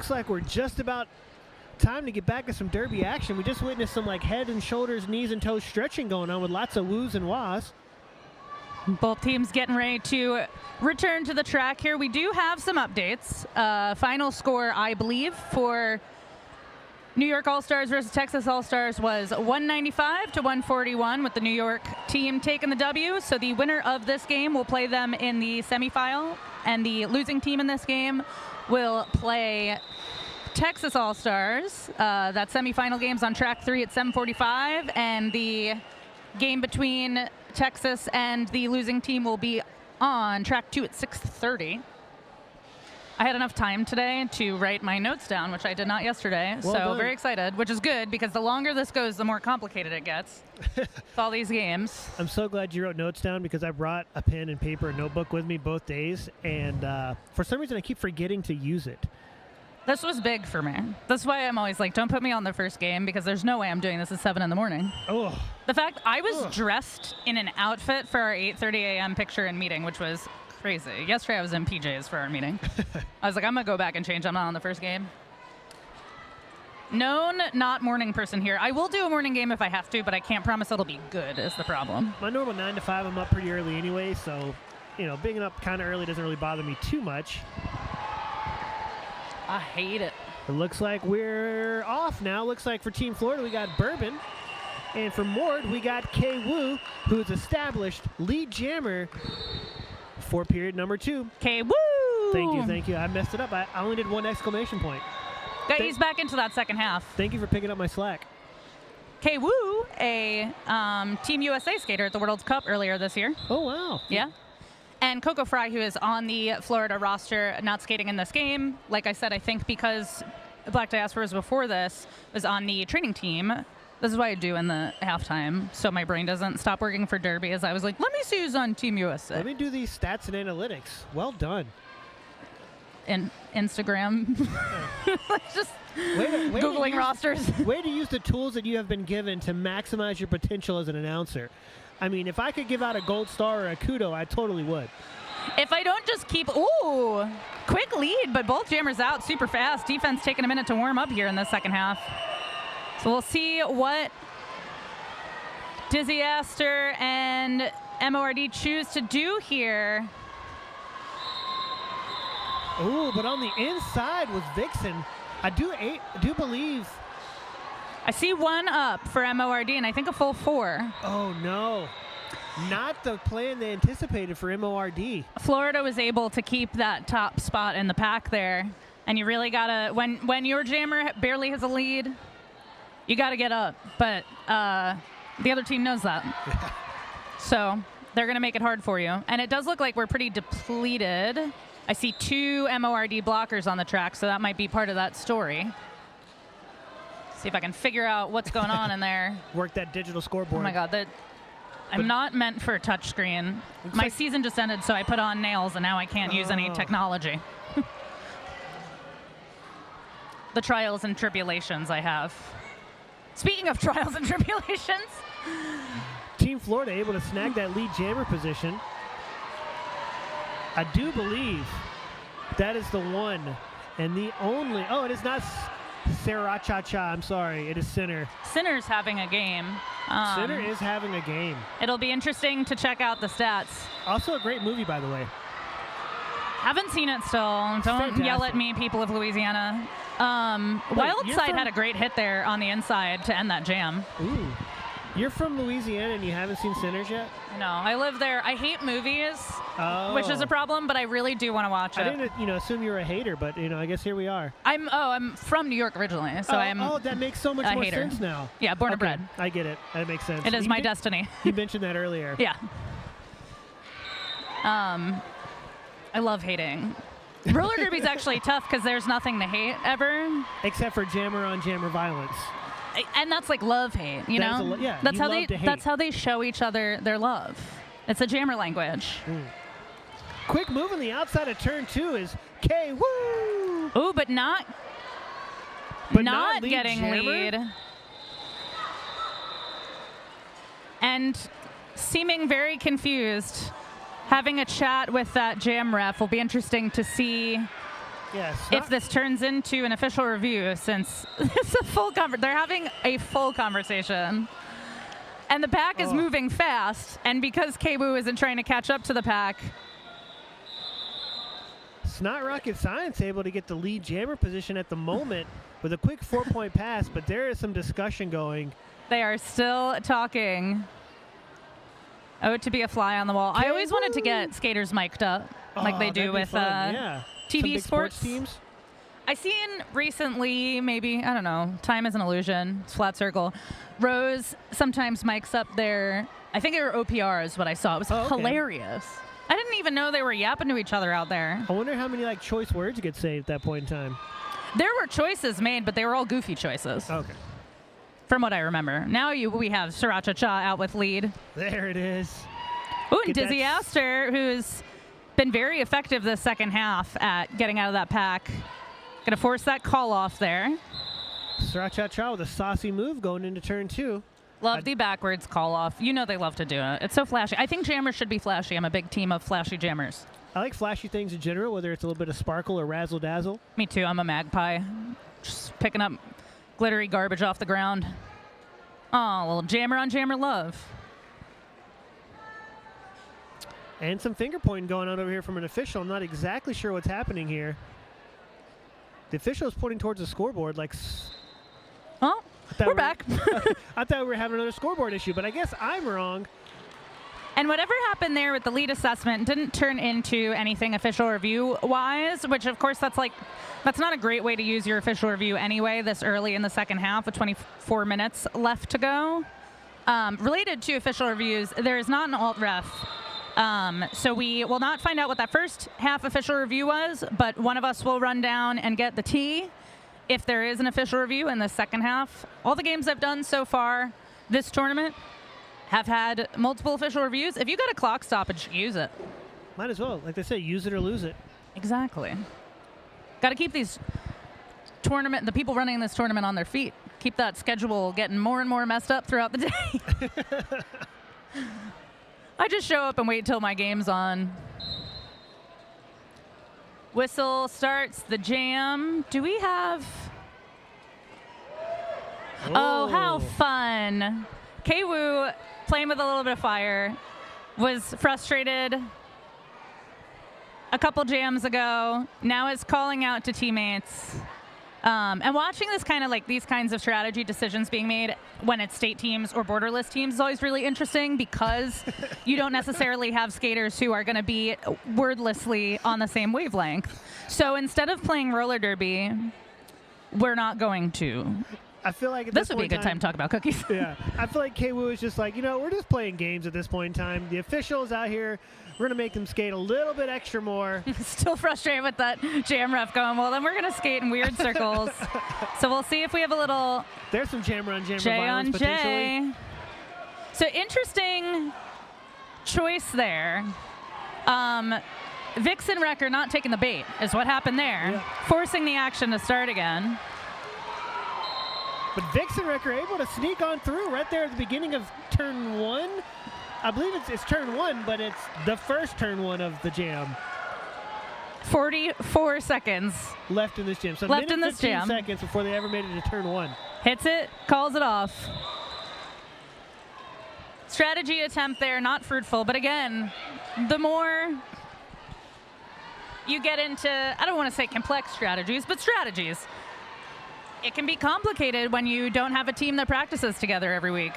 Speaker 3: looks like we're just about time to get back to some derby action. We just witnessed some like head and shoulders, knees and toes stretching going on with lots of woos and wahs.
Speaker 4: Both teams getting ready to return to the track here. We do have some updates. Final score, I believe, for New York All-Stars versus Texas All-Stars was 195 to 141 with the New York team taking the W. So the winner of this game will play them in the semifinal, and the losing team in this game will play Texas All-Stars. That semifinal game's on track 3 at 7:45, and the game between Texas and the losing team will be on track 2 at 6:30. I had enough time today to write my notes down, which I did not yesterday.
Speaker 3: Well
Speaker 4: so
Speaker 3: done.
Speaker 4: very excited, which is good because the longer this goes, the more complicated it gets with all these games.
Speaker 3: I'm so glad you wrote notes down because I brought a pen and paper and notebook with me both days, and for some reason I keep forgetting to use it.
Speaker 4: This was big for me. That's why I'm always like, don't put me on the first game because there's no way I'm doing this at 7 in the morning.
Speaker 3: Oh,
Speaker 4: The fact I was dressed in an outfit for our 8:30 a.m. picture and meeting, which was crazy. Yesterday I was in PJs for our meeting. I was like, I'm going to go back and change. I'm not on the first game. Known not morning person here. I will do a morning game if I have to, but I can't promise it'll be good is the problem.
Speaker 3: my normal 9 to 5, I'm up pretty early anyway, so being up kind of early doesn't really bother me too much.
Speaker 4: I hate it.
Speaker 3: It looks like we're off now. Looks like for Team Florida we got Bourbon, and for Mord we got Kay Wu, who is established lead jammer for period number 2.
Speaker 4: Okay, woo!
Speaker 3: Thank you. I messed it up. I only did 1 exclamation point.
Speaker 4: Got eased back into that second half.
Speaker 3: Thank you for picking up my slack.
Speaker 4: Kay Wu, a Team USA skater at the World Cup earlier this year.
Speaker 3: Oh, wow.
Speaker 4: Yeah. And Coco Fry, who is on the Florida roster, not skating in this game. Like I said, I think because Black Diaspora was before this, was on the training team. This is what I do in the halftime, so my brain doesn't stop working for Derby, as I was like, let me see who's on Team USA.
Speaker 3: Let me do these stats and analytics. Well done.
Speaker 4: And Instagram. Just
Speaker 3: Way to
Speaker 4: Googling
Speaker 3: use-
Speaker 4: rosters.
Speaker 3: Way to use the tools that you have been given to maximize your potential as an announcer. I mean, if I could give out a gold star or a kudo, I totally would.
Speaker 4: If I don't just keep, ooh, quick lead, but both jammers out super fast. Defense taking a minute to warm up here in the second half. So we'll see what Dizzy Aster and MORD choose to do here.
Speaker 3: Ooh, but on the inside was Vixen. I do believe.
Speaker 4: I see 1 up for MORD, and I think a full 4.
Speaker 3: Oh, no. Not the plan they anticipated for MORD.
Speaker 4: Florida was able to keep that top spot in the pack there, and you really gotta, when your jammer barely has a lead, you gotta get up. But the other team knows that, so they're gonna make it hard for you. And it does look like we're pretty depleted. I see 2 MORD blockers on the track, so that might be part of that story. See if I can figure out what's going on in there.
Speaker 3: Work that digital scoreboard.
Speaker 4: Oh my God, I'm not meant for a touch screen. My season just ended, so I put on nails, and now I can't use any technology. The trials and tribulations I have. Speaking of trials and tribulations.
Speaker 3: Team Florida able to snag that lead jammer position. I do believe that is the one and the only. Oh, it is not Sarah Cha-Cha. I'm sorry. It is Sinner.
Speaker 4: Sinner's having a game.
Speaker 3: Sinner is having a game.
Speaker 4: It'll be interesting to check out the stats.
Speaker 3: Also a great movie, by the way.
Speaker 4: Haven't seen it still. Don't
Speaker 3: fantastic.
Speaker 4: yell at me, people of Louisiana. Wildside had a great hit there on the inside to end that jam.
Speaker 3: Ooh. You're from Louisiana and you haven't seen Sinners yet?
Speaker 4: No, I live there. I hate movies,
Speaker 3: Oh.
Speaker 4: which is a problem, but I really do want to watch
Speaker 3: I
Speaker 4: it.
Speaker 3: didn't, assume you were a hater, but I guess here we are.
Speaker 4: I'm from New York originally, so I'm
Speaker 3: that makes so much
Speaker 4: a
Speaker 3: more
Speaker 4: hater.
Speaker 3: sense now.
Speaker 4: Yeah, born and
Speaker 3: Okay,
Speaker 4: bred.
Speaker 3: I get it. That makes sense.
Speaker 4: It is
Speaker 3: You
Speaker 4: my
Speaker 3: did-
Speaker 4: destiny.
Speaker 3: You mentioned that earlier.
Speaker 4: Yeah. I love hating. Roller derby's actually tough because there's nothing to hate ever,
Speaker 3: Except for jammer on jammer violence.
Speaker 4: and that's like love hate. You
Speaker 3: That is
Speaker 4: know,
Speaker 3: a yeah,
Speaker 4: that's
Speaker 3: you
Speaker 4: how
Speaker 3: love
Speaker 4: they
Speaker 3: to hate.
Speaker 4: that's how they show each other their love. It's a jammer language.
Speaker 3: Quick move on the outside of turn 2 is K. Woo!
Speaker 4: Ooh, but not
Speaker 3: lead
Speaker 4: getting
Speaker 3: jammer?
Speaker 4: lead. And seeming very confused. Having a chat with that jam ref will be interesting to see
Speaker 3: Yes.
Speaker 4: if this turns into an official review, since it's a full they're having a full conversation. And the pack is moving fast, and because KWoo isn't trying to catch up to the pack.
Speaker 3: It's not rocket science able to get the lead jammer position at the moment with a quick 4-point pass, but there is some discussion going.
Speaker 4: They are still talking. Oh, to be a fly on the wall. I always wanted to get skaters mic'd up like they do with TV sports
Speaker 3: teams.
Speaker 4: I seen recently, maybe, I don't know, time is an illusion, it's flat circle. Rose sometimes mics up their, I think they were OPR is what I saw. It was hilarious. I didn't even know they were yapping to each other out there.
Speaker 3: I wonder how many choice words get saved at that point in time.
Speaker 4: There were choices made, but they were all goofy choices.
Speaker 3: Okay.
Speaker 4: From what I remember. Now we have Sriracha Cha out with lead.
Speaker 3: There it is.
Speaker 4: Ooh, and Dizzy Aster, who's been very effective this second half at getting out of that pack. Gonna force that call off there.
Speaker 3: Sriracha Cha with a saucy move going into turn 2.
Speaker 4: Love the backwards call off. You know they love to do it. It's so flashy. I think jammers should be flashy. I'm a big team of flashy jammers.
Speaker 3: I like flashy things in general, whether it's a little bit of sparkle or razzle dazzle.
Speaker 4: Me too. I'm a magpie. Just picking up glittery garbage off the ground. Oh, a little jammer on jammer love.
Speaker 3: And some finger pointing going on over here from an official. I'm not exactly sure what's happening here. The official is pointing towards the scoreboard like...
Speaker 4: Oh, we're back.
Speaker 3: I thought we were having another scoreboard issue, but I guess I'm wrong.
Speaker 4: And whatever happened there with the lead assessment didn't turn into anything official review-wise, which, of course, that's not a great way to use your official review anyway this early in the second half with 24 minutes left to go. Related to official reviews, there is not an alt ref. So we will not find out what that first half official review was, but one of us will run down and get the tea if there is an official review in the second half. All the games I've done so far this tournament have had multiple official reviews. If you got a clock stoppage, use it.
Speaker 3: Might as well. Like they say, use it or lose it.
Speaker 4: Exactly. Got to keep the people running this tournament on their feet. Keep that schedule getting more and more messed up throughout the day. I just show up and wait till my game's on. Whistle starts the jam. Do we have... Oh, how fun. KWoo, playing with a little bit of fire, was frustrated a couple jams ago. Now is calling out to teammates. And watching this these kinds of strategy decisions being made when it's state teams or borderless teams is always really interesting because you don't necessarily have skaters who are going to be wordlessly on the same wavelength. So instead of playing roller derby, we're not going to.
Speaker 3: I feel like
Speaker 4: this would be a good time to talk about cookies.
Speaker 3: Yeah, I feel like KWoo is just like, we're just playing games at this point in time. The officials out here, we're going to make them skate a little bit extra more.
Speaker 4: Still frustrated with that jam ref going, well, then we're going to skate in weird circles. So we'll see if we have a little...
Speaker 3: There's some jammer on jammer
Speaker 4: J
Speaker 3: violence,
Speaker 4: on
Speaker 3: potentially.
Speaker 4: J. So interesting choice there. Vixen Wrecker not taking the bait is what happened there.
Speaker 3: Yeah.
Speaker 4: Forcing the action to start again.
Speaker 3: But Vixen Wrecker able to sneak on through right there at the beginning of turn 1. I believe it's turn 1, but it's the first turn 1 of the jam.
Speaker 4: 44 seconds
Speaker 3: left in this jam. So
Speaker 4: left in this
Speaker 3: 15
Speaker 4: jam.
Speaker 3: seconds before they ever made it to turn 1.
Speaker 4: Hits it, calls it off. Strategy attempt there, not fruitful. But again, the more you get into, I don't want to say complex strategies, but strategies. It can be complicated when you don't have a team that practices together every week.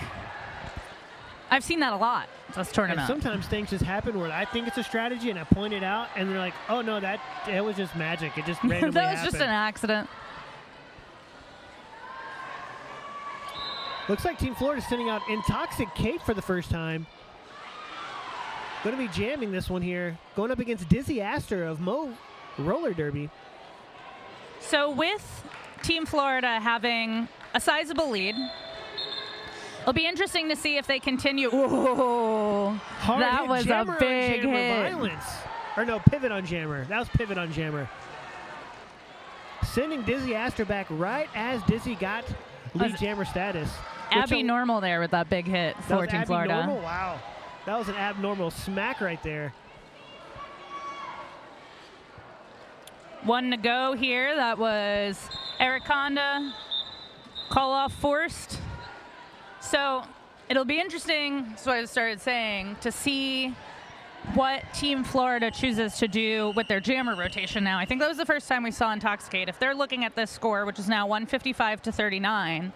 Speaker 4: I've seen that a lot this tournament.
Speaker 3: And sometimes things just happen where I think it's a strategy and I point it out and they're like, oh no, it was just magic. It just randomly
Speaker 4: that was
Speaker 3: happened.
Speaker 4: just an accident.
Speaker 3: Looks like Team Florida is sending out Intoxic Kate for the first time. Going to be jamming this one here. Going up against Dizzy Aster of Mo Roller Derby.
Speaker 4: So with Team Florida having a sizable lead, it'll be interesting to see if they continue. Whoa, that was a big hit.
Speaker 3: Violence. Or no, pivot on jammer. That was pivot on jammer. Sending Dizzy Aster back right as Dizzy got lead jammer status.
Speaker 4: Abby Normal there with that big hit for Team Florida.
Speaker 3: Normal? Wow. That was an abnormal smack right there.
Speaker 4: One to go here. That was Eric Conda. Call off forced. So it'll be interesting, that's what I started saying, to see what Team Florida chooses to do with their jammer rotation now. I think that was the first time we saw Intoxicate. If they're looking at this score, which is now 155-39,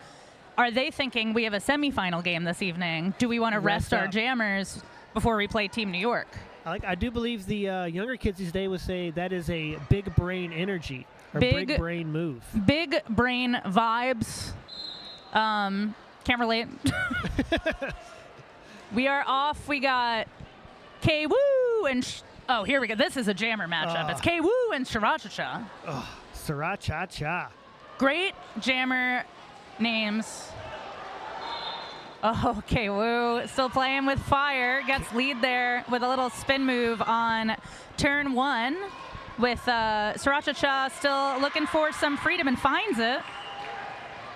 Speaker 4: are they thinking we have a semifinal game this evening? Do we want to rest our jammers before we play Team New York?
Speaker 3: I do believe the younger kids these days would say that is a big brain energy or big brain move. Big
Speaker 4: brain vibes. Can't relate. We are off. We got K-Woo and oh, here we go. This is a jammer matchup. It's K-Woo and Sriracha.
Speaker 3: Sriracha.
Speaker 4: Great jammer names. Oh, K-Woo still playing with fire. Gets lead there with a little spin move on turn 1 with Sriracha still looking for some freedom and finds it.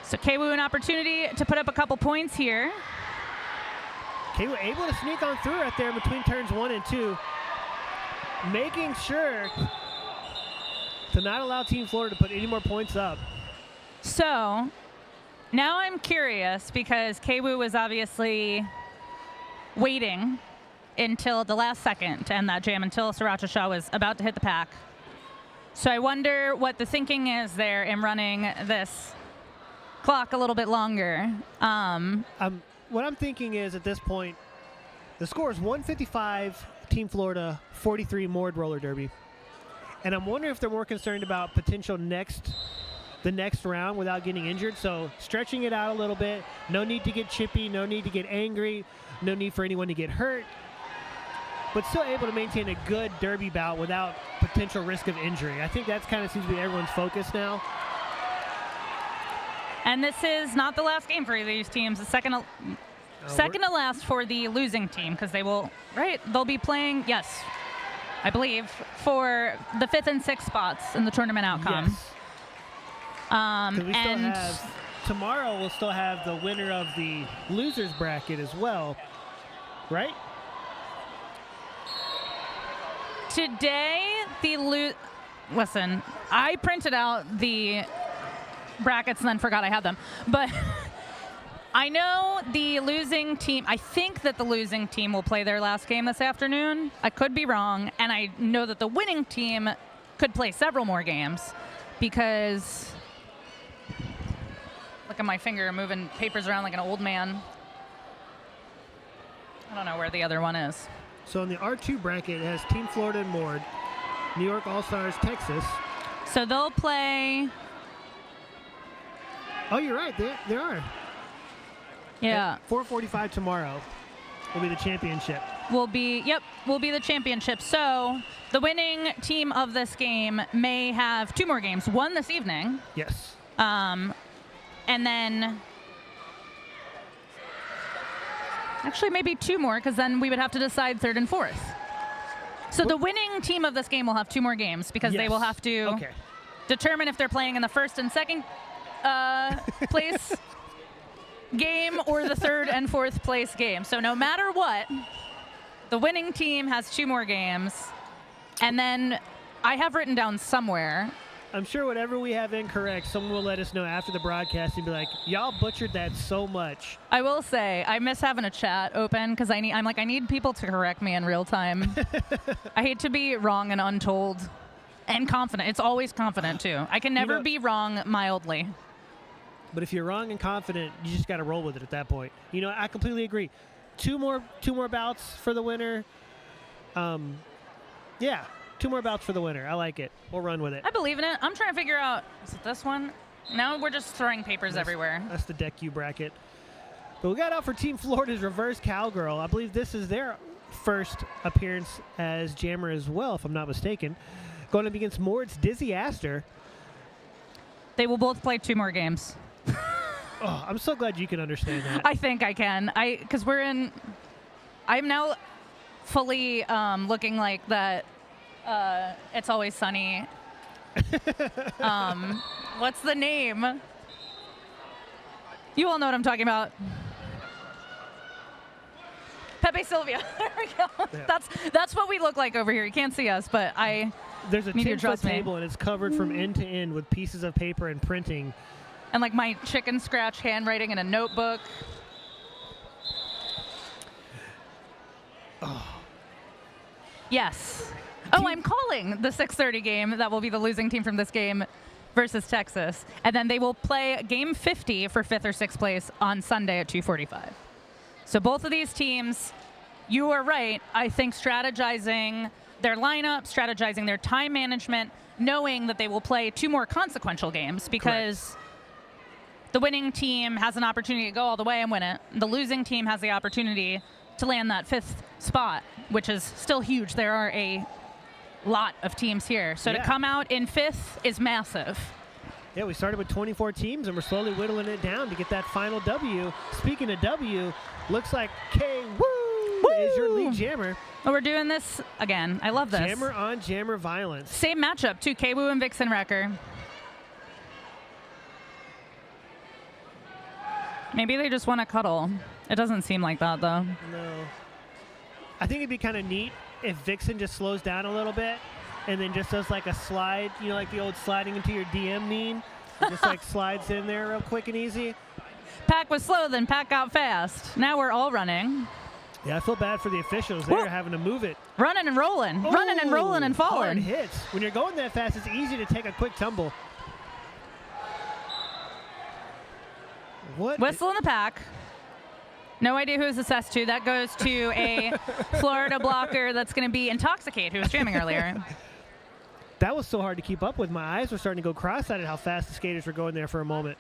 Speaker 4: So K-Woo an opportunity to put up a couple points here.
Speaker 3: K-Woo able to sneak on through right there between turns 1 and 2. Making sure to not allow Team Florida to put any more points up.
Speaker 4: So now I'm curious because K-Woo was obviously waiting until the last second to end that jam until Sriracha was about to hit the pack. So I wonder what the thinking is there in running this clock a little bit longer.
Speaker 3: What I'm thinking is at this point, the score is 155 Team Florida, 43 Moored Roller Derby. And I'm wondering if they're more concerned about potential the next round without getting injured. So stretching it out a little bit. No need to get chippy. No need to get angry. No need for anyone to get hurt. But still able to maintain a good derby bout without potential risk of injury. I think that's kind of seems to be everyone's focus now.
Speaker 4: And this is not the last game for these teams. The second to last for the losing team because they will, they'll be playing, yes, I believe, for the 5th and 6th spots in the tournament outcome.
Speaker 3: Yes. Tomorrow we'll still have the winner of the losers bracket as well, right?
Speaker 4: Today, listen, I printed out the brackets and then forgot I had them. But I know the losing team, I think that the losing team will play their last game this afternoon. I could be wrong. And I know that the winning team could play several more games because, look at my finger moving papers around like an old man. I don't know where the other one is.
Speaker 3: So in the R2 bracket, it has Team Florida and Moored, New York All-Stars, Texas.
Speaker 4: So they'll play.
Speaker 3: Oh, you're right. There are.
Speaker 4: Yeah.
Speaker 3: 4:45 tomorrow will be the championship.
Speaker 4: Will be the championship. So the winning team of this game may have 2 more games. One this evening.
Speaker 3: Yes.
Speaker 4: And then actually maybe 2 more because then we would have to decide 3rd and 4th. So the winning team of this game will have 2 more games because they will have to determine if they're playing in the 1st and 2nd place game or the 3rd and 4th place game. So no matter what, the winning team has 2 more games. And then I have written down somewhere.
Speaker 3: I'm sure whatever we have incorrect, someone will let us know after the broadcast and be like, y'all butchered that so much.
Speaker 4: I will say, I miss having a chat open because I need people to correct me in real time. I hate to be wrong and untold and confident. It's always confident, too. I can never be wrong mildly.
Speaker 3: But if you're wrong and confident, you just got to roll with it at that point. I completely agree. 2 more bouts for the winner. 2 more bouts for the winner. I like it. We'll run with it.
Speaker 4: I believe in it. I'm trying to figure out, is it this one? No, we're just throwing papers everywhere.
Speaker 3: That's the Deck U bracket. But we got out for Team Florida's Reverse Cowgirl. I believe this is their first appearance as jammer as well, if I'm not mistaken. Going up against Moored's Dizzy Astor.
Speaker 4: They will both play 2 more games.
Speaker 3: Oh, I'm so glad you can understand that.
Speaker 4: I think I can. Because I'm now fully looking like that. It's Always Sunny. What's the name? You all know what I'm talking about. Pepe Sylvia. There we go.
Speaker 3: Yeah.
Speaker 4: That's what we look like over here. You can't see us, but
Speaker 3: There's a
Speaker 4: need you to
Speaker 3: 10-foot
Speaker 4: trust me.
Speaker 3: table, and it's covered from end to end with pieces of paper and printing.
Speaker 4: And like my chicken scratch handwriting in a notebook. Yes. Oh, I'm calling the 6:30 game. That will be the losing team from this game versus Texas. And then they will play game 50 for 5th or 6th place on Sunday at 2:45. So both of these teams, you are right, I think strategizing their lineup, strategizing their time management, knowing that they will play 2 more consequential games because the winning team has an opportunity to go all the way and win it. The losing team has the opportunity to land that 5th spot, which is still huge. There are a lot of teams here. So to come out in 5th is massive.
Speaker 3: Yeah, we started with 24 teams, and we're slowly whittling it down to get that final W. Speaking of W, looks like K-Woo is your lead jammer.
Speaker 4: Oh, we're doing this again. I love this.
Speaker 3: Jammer on jammer violence.
Speaker 4: Same matchup, too. K-Woo and Vixen Wrecker. Maybe they just want to cuddle. It doesn't seem like that, though.
Speaker 3: No. I think it'd be kind of neat if Vixen just slows down a little bit and then just does like a slide, you know, like the old sliding into your DM meme. It just like slides in there real quick and easy.
Speaker 4: Pack was slow, then Pack got fast. Now we're all running.
Speaker 3: Yeah, I feel bad for the officials. They're having to move it.
Speaker 4: Running and rolling. Running and rolling and
Speaker 3: Hard
Speaker 4: falling.
Speaker 3: hits. When you're going that fast, it's easy to take a quick tumble. What?
Speaker 4: Whistle in the Pack. No idea who is assessed to. That goes to a Florida blocker that's going to be Intoxicate, who was jamming earlier.
Speaker 3: That was so hard to keep up with. My eyes were starting to go cross-eyed at how fast the skaters were going there for a moment.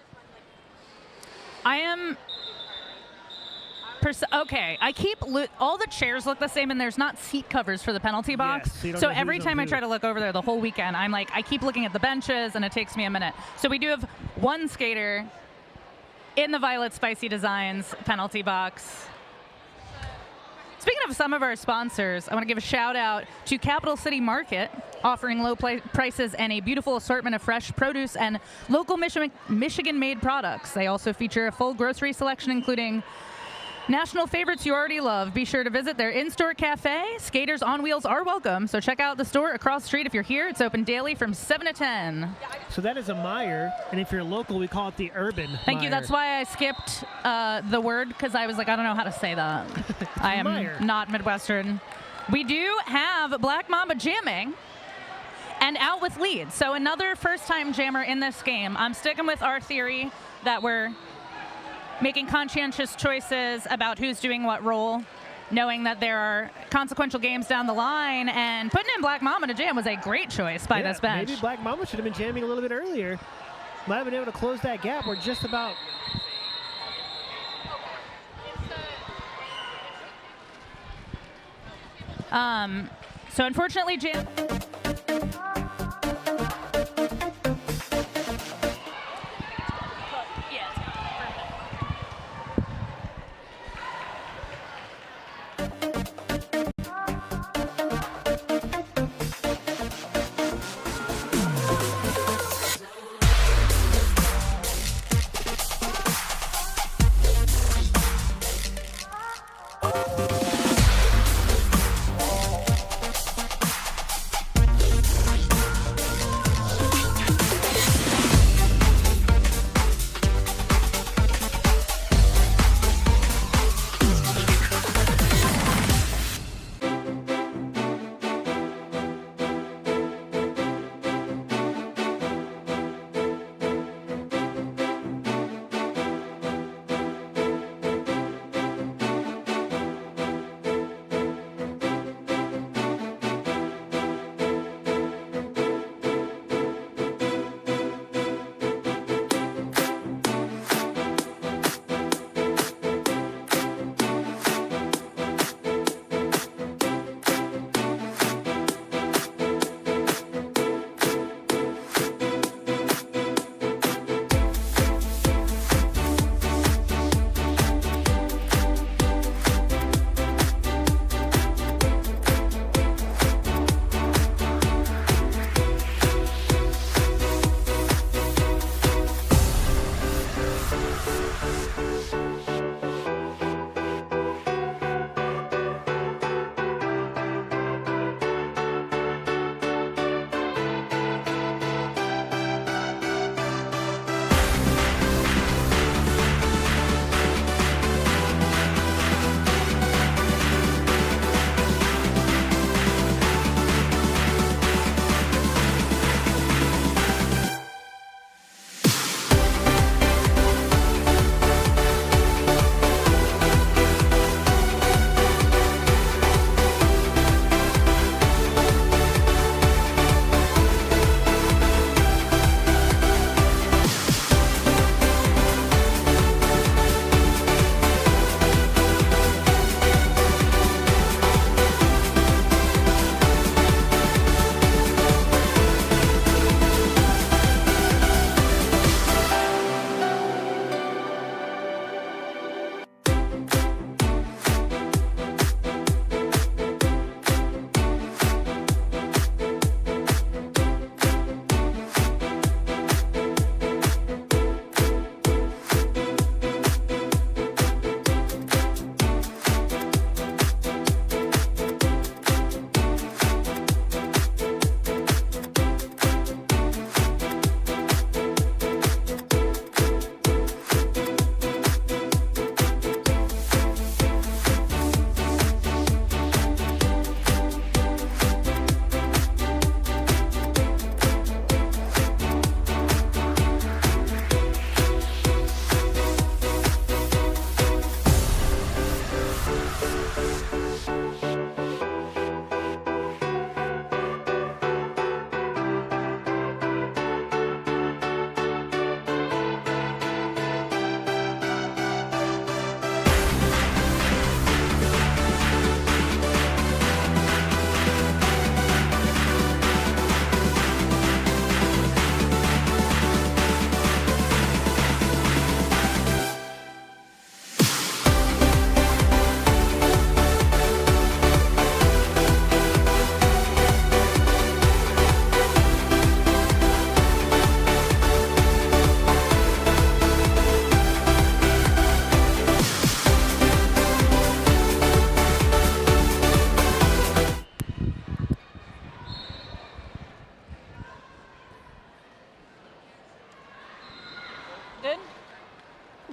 Speaker 4: I am... okay, I keep... all the chairs look the same, and there's not seat covers for the penalty box.
Speaker 3: Yes, so you don't
Speaker 4: so
Speaker 3: know
Speaker 4: every
Speaker 3: who's on
Speaker 4: time I
Speaker 3: who.
Speaker 4: try to look over there the whole weekend, I'm like, I keep looking at the benches, and it takes me a minute. So we do have one skater in the Violet Spicy Designs penalty box. Speaking of some of our sponsors, I want to give a shout out to Capital City Market, offering low prices and a beautiful assortment of fresh produce and local Michigan-made products. They also feature a full grocery selection, including national favorites you already love. Be sure to visit their in-store cafe. Skaters on wheels are welcome, so check out the store across the street if you're here. It's open daily from 7 to 10.
Speaker 3: So that is a Meyer, and if you're local, we call it the Urban
Speaker 4: Thank you.
Speaker 3: Meyer.
Speaker 4: That's why I skipped the word, because I was like, I don't know how to say that. I am
Speaker 3: Meyer.
Speaker 4: not Midwestern. We do have Black Mamba jamming and out with lead. So another first-time jammer in this game. I'm sticking with our theory that we're making conscientious choices about who's doing what role, knowing that there are consequential games down the line, and putting in Black Mamba to jam was a great choice by this bench.
Speaker 3: Maybe Black Mamba should have been jamming a little bit earlier. Might have been able to close that gap. We're just about...
Speaker 4: So unfortunately, jam...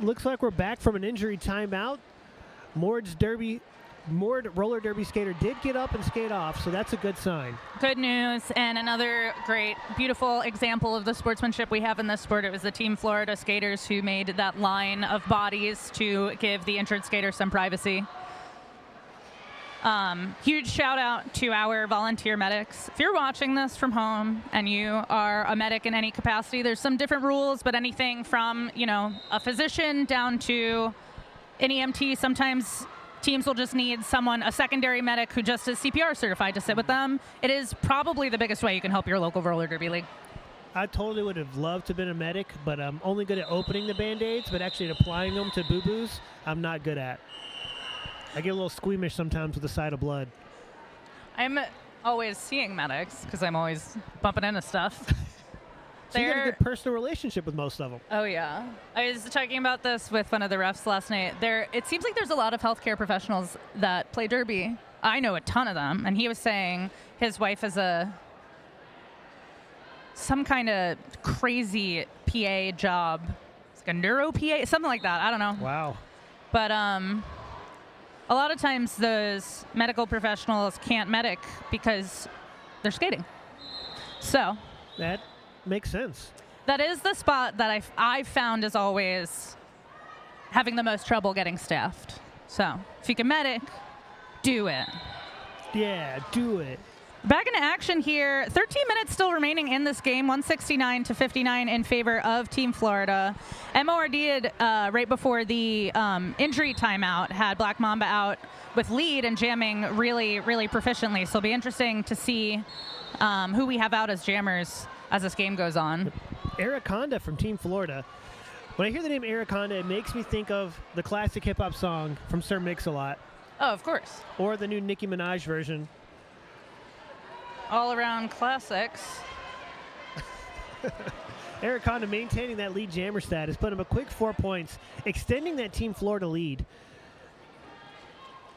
Speaker 3: looks like we're back from an injury timeout. Mord roller derby skater did get up and skate off, so that's a good sign.
Speaker 4: Good news, and another great, beautiful example of the sportsmanship we have in this sport. It was the Team Florida skaters who made that line of bodies to give the injured skater some privacy. Huge shout out to our volunteer medics. If you're watching this from home and you are a medic in any capacity, there's some different rules, but anything from, a physician down to an EMT, sometimes teams will just need a secondary medic who just is CPR certified to sit with them. It is probably the biggest way you can help your local roller derby league.
Speaker 3: I totally would have loved to have been a medic, but I'm only good at opening the Band-Aids, but actually applying them to boo-boos, I'm not good at. I get a little squeamish sometimes with the sight of blood.
Speaker 4: I'm always seeing medics because I'm always bumping into stuff.
Speaker 3: So you got a good personal relationship with most of them.
Speaker 4: Oh, yeah. I was talking about this with one of the refs last night. It seems like there's a lot of healthcare professionals that play derby. I know a ton of them, and he was saying his wife is some kind of crazy PA job. It's like a neuro PA, something like that. I don't know.
Speaker 3: Wow.
Speaker 4: But a lot of times those medical professionals can't medic because they're skating. So
Speaker 3: that makes sense.
Speaker 4: That is the spot that I've found is always having the most trouble getting staffed. So if you can medic, do it.
Speaker 3: Yeah, do it.
Speaker 4: Back into action here. 13 minutes still remaining in this game. 169-59 in favor of Team Florida. MORD had, right before the injury timeout, had Black Mamba out with lead and jamming really, really proficiently. So it'll be interesting to see who we have out as jammers as this game goes on.
Speaker 3: Eric Honda from Team Florida. When I hear the name Eric Honda, it makes me think of the classic hip-hop song from Sir Mix-a-Lot.
Speaker 4: Oh, of course.
Speaker 3: Or the new Nicki Minaj version.
Speaker 4: All around classics.
Speaker 3: Eric Honda maintaining that lead jammer status, put him a quick 4 points, extending that Team Florida lead.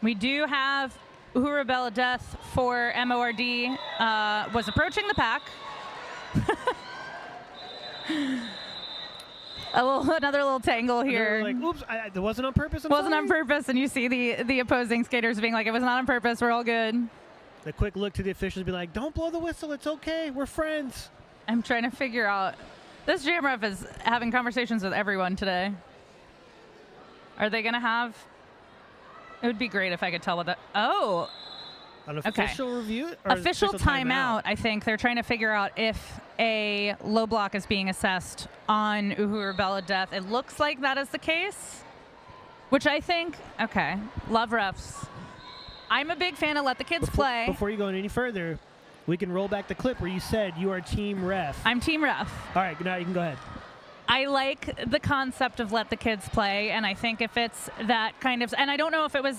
Speaker 4: We do have Uhuru Bella Death for MORD, was approaching the pack. Another little tangle here.
Speaker 3: Like, oops, it wasn't on purpose.
Speaker 4: Wasn't on purpose, and you see the opposing skaters being like, it was not on purpose, we're all good.
Speaker 3: The quick look to the officials be like, don't blow the whistle, it's okay, we're friends.
Speaker 4: I'm trying to figure out, this jam ref is having conversations with everyone today. Are they gonna have, it would be great if I could tell what that, oh.
Speaker 3: An official review? Or
Speaker 4: official timeout, I think. They're trying to figure out if a low block is being assessed on Uhuru Bella Death. It looks like that is the case, which I think, okay, love refs. I'm a big fan of let the kids play.
Speaker 3: Before you go any further, we can roll back the clip where you said you are team ref.
Speaker 4: I'm team ref.
Speaker 3: All right, now you can go ahead.
Speaker 4: I like the concept of let the kids play, and I think if it's that kind of, and I don't know if it was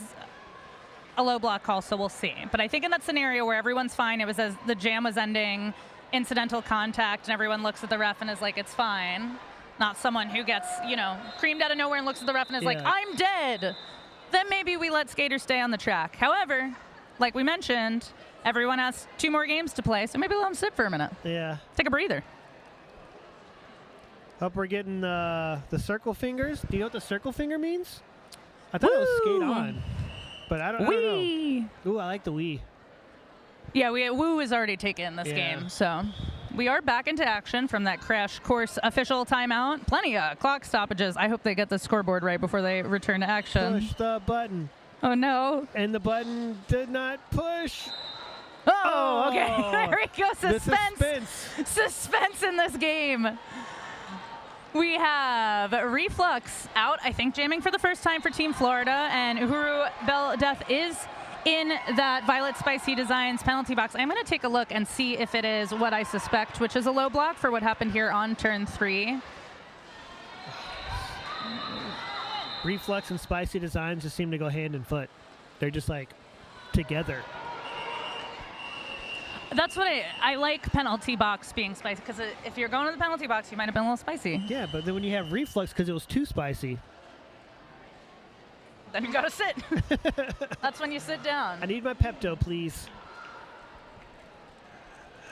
Speaker 4: a low block call, so we'll see. But I think in that scenario where everyone's fine, it was as the jam was ending, incidental contact, and everyone looks at the ref and is like, it's fine. Not someone who gets, creamed out of nowhere and looks at the ref and is like, I'm dead. Then maybe we let skaters stay on the track. However, like we mentioned, everyone has 2 more games to play, so maybe let them sit for a minute.
Speaker 3: Yeah.
Speaker 4: Take a breather.
Speaker 3: Hope we're getting the circle fingers. Do you know what the circle finger means? I thought it was skate on. But I don't know. Ooh, I like the wee.
Speaker 4: Yeah, woo is already taken this game. So we are back into action from that crash course official timeout. Plenty of clock stoppages. I hope they get the scoreboard right before they return to action.
Speaker 3: Push the button.
Speaker 4: Oh, no.
Speaker 3: And the button did not push.
Speaker 4: Oh, okay. There we go.
Speaker 3: Suspense.
Speaker 4: Suspense in this game. We have Reflux out, I think, jamming for the first time for Team Florida, and Uhuru Bella Death is in that Violet Spicy Designs penalty box. I'm going to take a look and see if it is what I suspect, which is a low block for what happened here on turn 3.
Speaker 3: Reflux and Spicy Designs just seem to go hand in foot. They're just like together.
Speaker 4: That's what I like penalty box being spicy, because if you're going to the penalty box, you might have been a little spicy.
Speaker 3: Yeah, but then when you have Reflux because it was too spicy.
Speaker 4: Then you got to sit. That's when you sit down.
Speaker 3: I need my Pepto, please.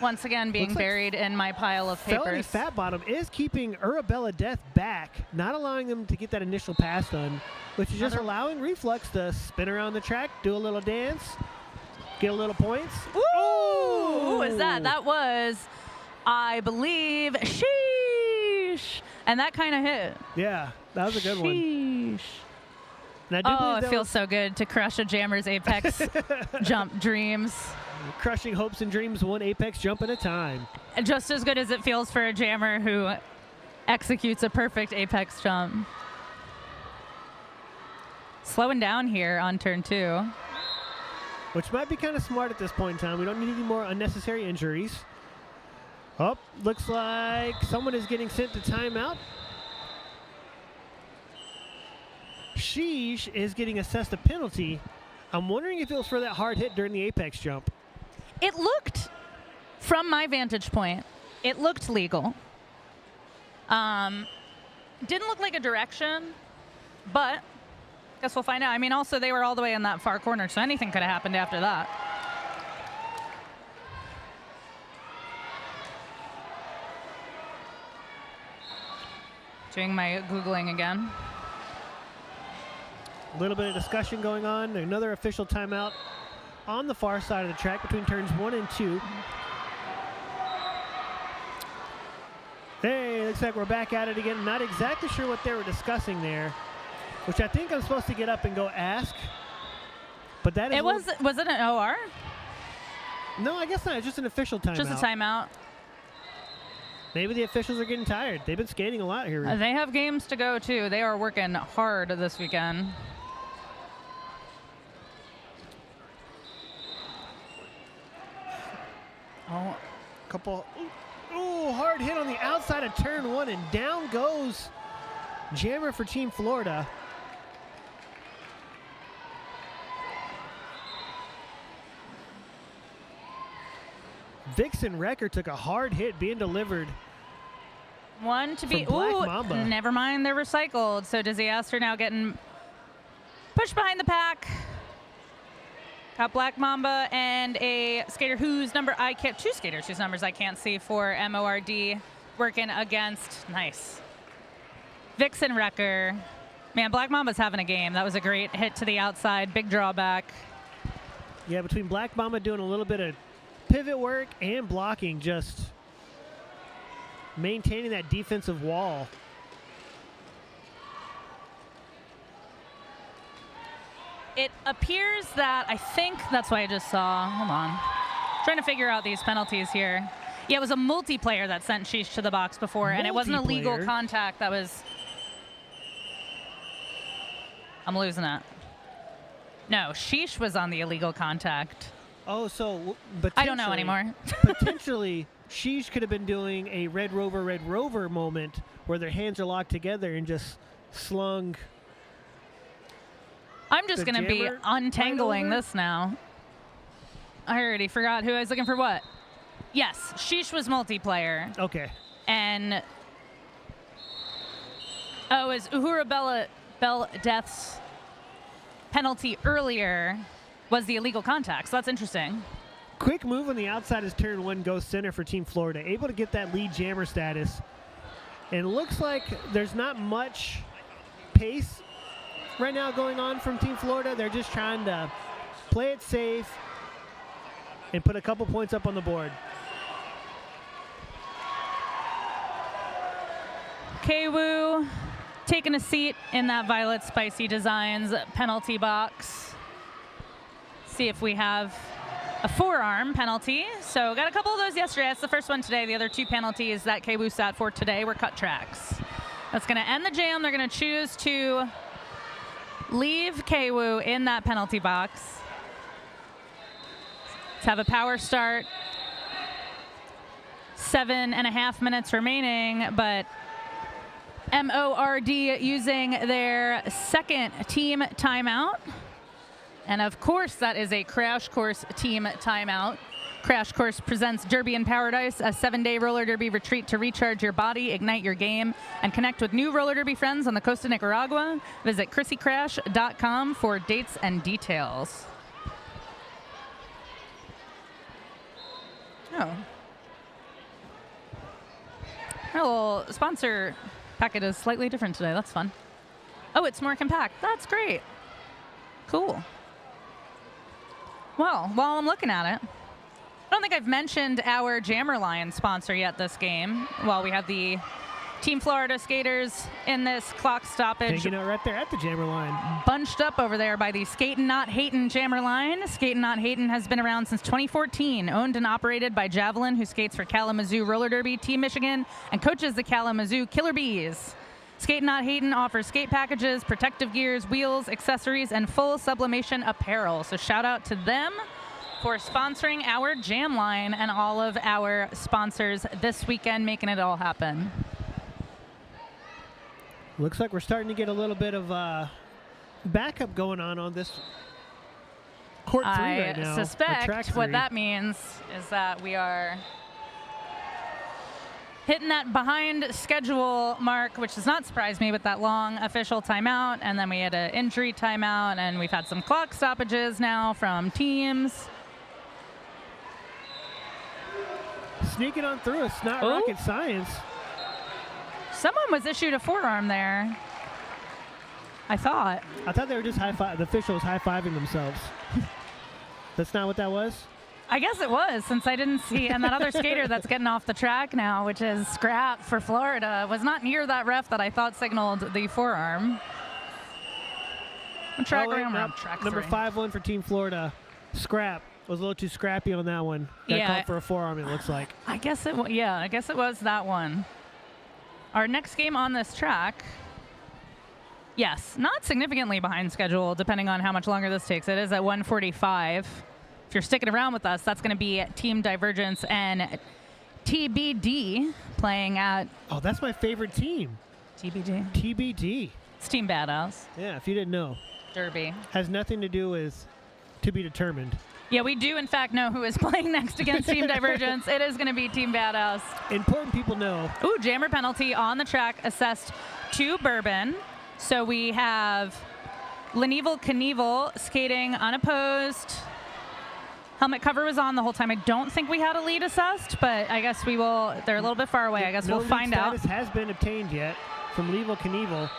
Speaker 4: Once again, being
Speaker 3: Looks like
Speaker 4: buried in my pile of
Speaker 3: Felony
Speaker 4: papers.
Speaker 3: Fat Bottom is keeping Arabella Death back, not allowing them to get that initial pass done, which is just allowing Reflux to spin around the track, do a little dance, get a little points.
Speaker 4: Ooh, who was that? That was, I believe, Sheesh. And that kind of hit.
Speaker 3: Yeah, that was a good one.
Speaker 4: Sheesh.
Speaker 3: And I do
Speaker 4: Oh,
Speaker 3: believe
Speaker 4: it
Speaker 3: that
Speaker 4: feels
Speaker 3: was
Speaker 4: so good to crush a Jammer's Apex jump dreams.
Speaker 3: crushing hopes and dreams one Apex jump at a time.
Speaker 4: Just as good as it feels for a Jammer who executes a perfect Apex jump. Slowing down here on turn 2.
Speaker 3: Which might be kind of smart at this point in time. We don't need any more unnecessary injuries. Oh, looks like someone is getting sent to timeout. Sheesh is getting assessed a penalty. I'm wondering if it was for that hard hit during the Apex jump.
Speaker 4: It looked, from my vantage point, it looked legal. Didn't look like a direction, but guess we'll find out. I mean, also, they were all the way in that far corner, so anything could have happened after that. Doing my Googling again.
Speaker 3: A little bit of discussion going on. Another official timeout on the far side of the track between turns 1 and 2. Hey, looks like we're back at it again. Not exactly sure what they were discussing there, which I think I'm supposed to get up and go ask. But that is
Speaker 4: It was it an OR?
Speaker 3: No, I guess not. It's just an official timeout.
Speaker 4: Just a timeout.
Speaker 3: Maybe the officials are getting tired. They've been skating a lot here.
Speaker 4: They have games to go, too. They are working hard this weekend. Oh,
Speaker 3: Couple. Ooh, hard hit on the outside of turn 1, and down goes Jammer for Team Florida. Vixen Wrecker took a hard hit being delivered.
Speaker 4: one to be.
Speaker 3: From Black
Speaker 4: Ooh,
Speaker 3: Mamba.
Speaker 4: never mind. They're recycled. So Disaster now getting pushed behind the pack. Got Black Mamba and a skater whose number I can't. Two skaters whose numbers I can't see for MORD working against. Nice. Vixen Wrecker. Man, Black Mamba's having a game. That was a great hit to the outside. Big drawback.
Speaker 3: Yeah, between Black Mamba doing a little bit of pivot work and blocking, just maintaining that defensive wall.
Speaker 4: It appears that, I think that's what I just saw. Hold on. Trying to figure out these penalties here. Yeah, it was a multiplayer that sent Sheesh to the box before, and it wasn't a legal
Speaker 3: Multiplayer?
Speaker 4: contact. That was... I'm losing it. No, Sheesh was on the illegal contact.
Speaker 3: Oh, so
Speaker 4: I don't know anymore.
Speaker 3: Potentially, Sheesh could have been doing a Red Rover moment where their hands are locked together and just slung.
Speaker 4: I'm just
Speaker 3: The
Speaker 4: going to be
Speaker 3: jammer
Speaker 4: untangling
Speaker 3: right over?
Speaker 4: this now. I already forgot who I was looking for what. Yes, Sheesh was multiplayer.
Speaker 3: Okay.
Speaker 4: And oh, is Uhura Bell Death's penalty earlier was the illegal contact. So that's interesting.
Speaker 3: Quick move on the outside as turn 1 goes center for Team Florida. Able to get that lead jammer status. And it looks like there's not much pace right now going on from Team Florida. They're just trying to play it safe and put a couple points up on the board.
Speaker 4: Kwoo taking a seat in that Violet Spicy Designs penalty box. See if we have a forearm penalty. So got a couple of those yesterday. That's the first one today. The other two penalties that Kwoo sat for today were cut tracks. That's going to end the jam. They're going to choose to leave Kwoo in that penalty box. Let's have a power start. 7.5 minutes remaining, but MORD using their second team timeout. And of course, that is a Crash Course team timeout. Crash Course presents Derby in Paradise, a 7-day roller derby retreat to recharge your body, ignite your game, and connect with new roller derby friends on the coast of Nicaragua. Visit ChrissyCrash.com for dates and details. Oh, Our little sponsor packet is slightly different today. That's fun. Oh, it's more compact. That's great. Cool. Well, while I'm looking at it, I don't think I've mentioned our Jammer Line sponsor yet this game. While we have the Team Florida skaters in this clock stoppage.
Speaker 3: Hanging out right there at the Jammer Line.
Speaker 4: Bunched up over there by the Skatin' Not Hatin' Jammer Line. Skatin' Not Hatin' has been around since 2014, owned and operated by Javelin, who skates for Kalamazoo Roller Derby, Team Michigan, and coaches the Kalamazoo Killer Bees. Skatin' Not Hatin' offers skate packages, protective gears, wheels, accessories, and full sublimation apparel. So shout out to them for sponsoring our Jam Line and all of our sponsors this weekend, making it all happen.
Speaker 3: Looks like we're starting to get a little bit of backup going on this court 3 right now.
Speaker 4: I suspect what that means is that we are hitting that behind schedule mark, which does not surprise me with that long official timeout. And then we had an injury timeout, and we've had some clock stoppages now from teams.
Speaker 3: Sneaking on through, it's not rocket science.
Speaker 4: Someone was issued a forearm there. I thought
Speaker 3: they were just the officials high-fiving themselves. That's not what that was?
Speaker 4: I guess it was, since I didn't see. And that other skater that's getting off the track now, which is Scrap for Florida, was not near that ref that I thought signaled the forearm. Track
Speaker 3: number 5-1 for Team Florida. Scrap was a little too scrappy on that one. Got called for a forearm, it looks like.
Speaker 4: I guess it was that one. Our next game on this track, yes, not significantly behind schedule, depending on how much longer this takes. It is at 1:45. If you're sticking around with us, that's going to be Team Divergence and TBD playing at...
Speaker 3: Oh, that's my favorite team.
Speaker 4: TBD?
Speaker 3: TBD.
Speaker 4: It's Team Badass.
Speaker 3: Yeah, if you didn't know.
Speaker 4: Derby.
Speaker 3: Has nothing to do with to be determined.
Speaker 4: Yeah, we do, in fact, know who is playing next against Team Divergence. It is going to be Team Badass.
Speaker 3: Important people know.
Speaker 4: Ooh, jammer penalty on the track assessed to Bourbon. So we have Leneval Knievel skating unopposed. Helmet cover was on the whole time. I don't think we had a lead assessed, but I guess we will. They're a little bit far away. I guess we'll find out.
Speaker 3: No lead status has been obtained yet from Leneval Knievel.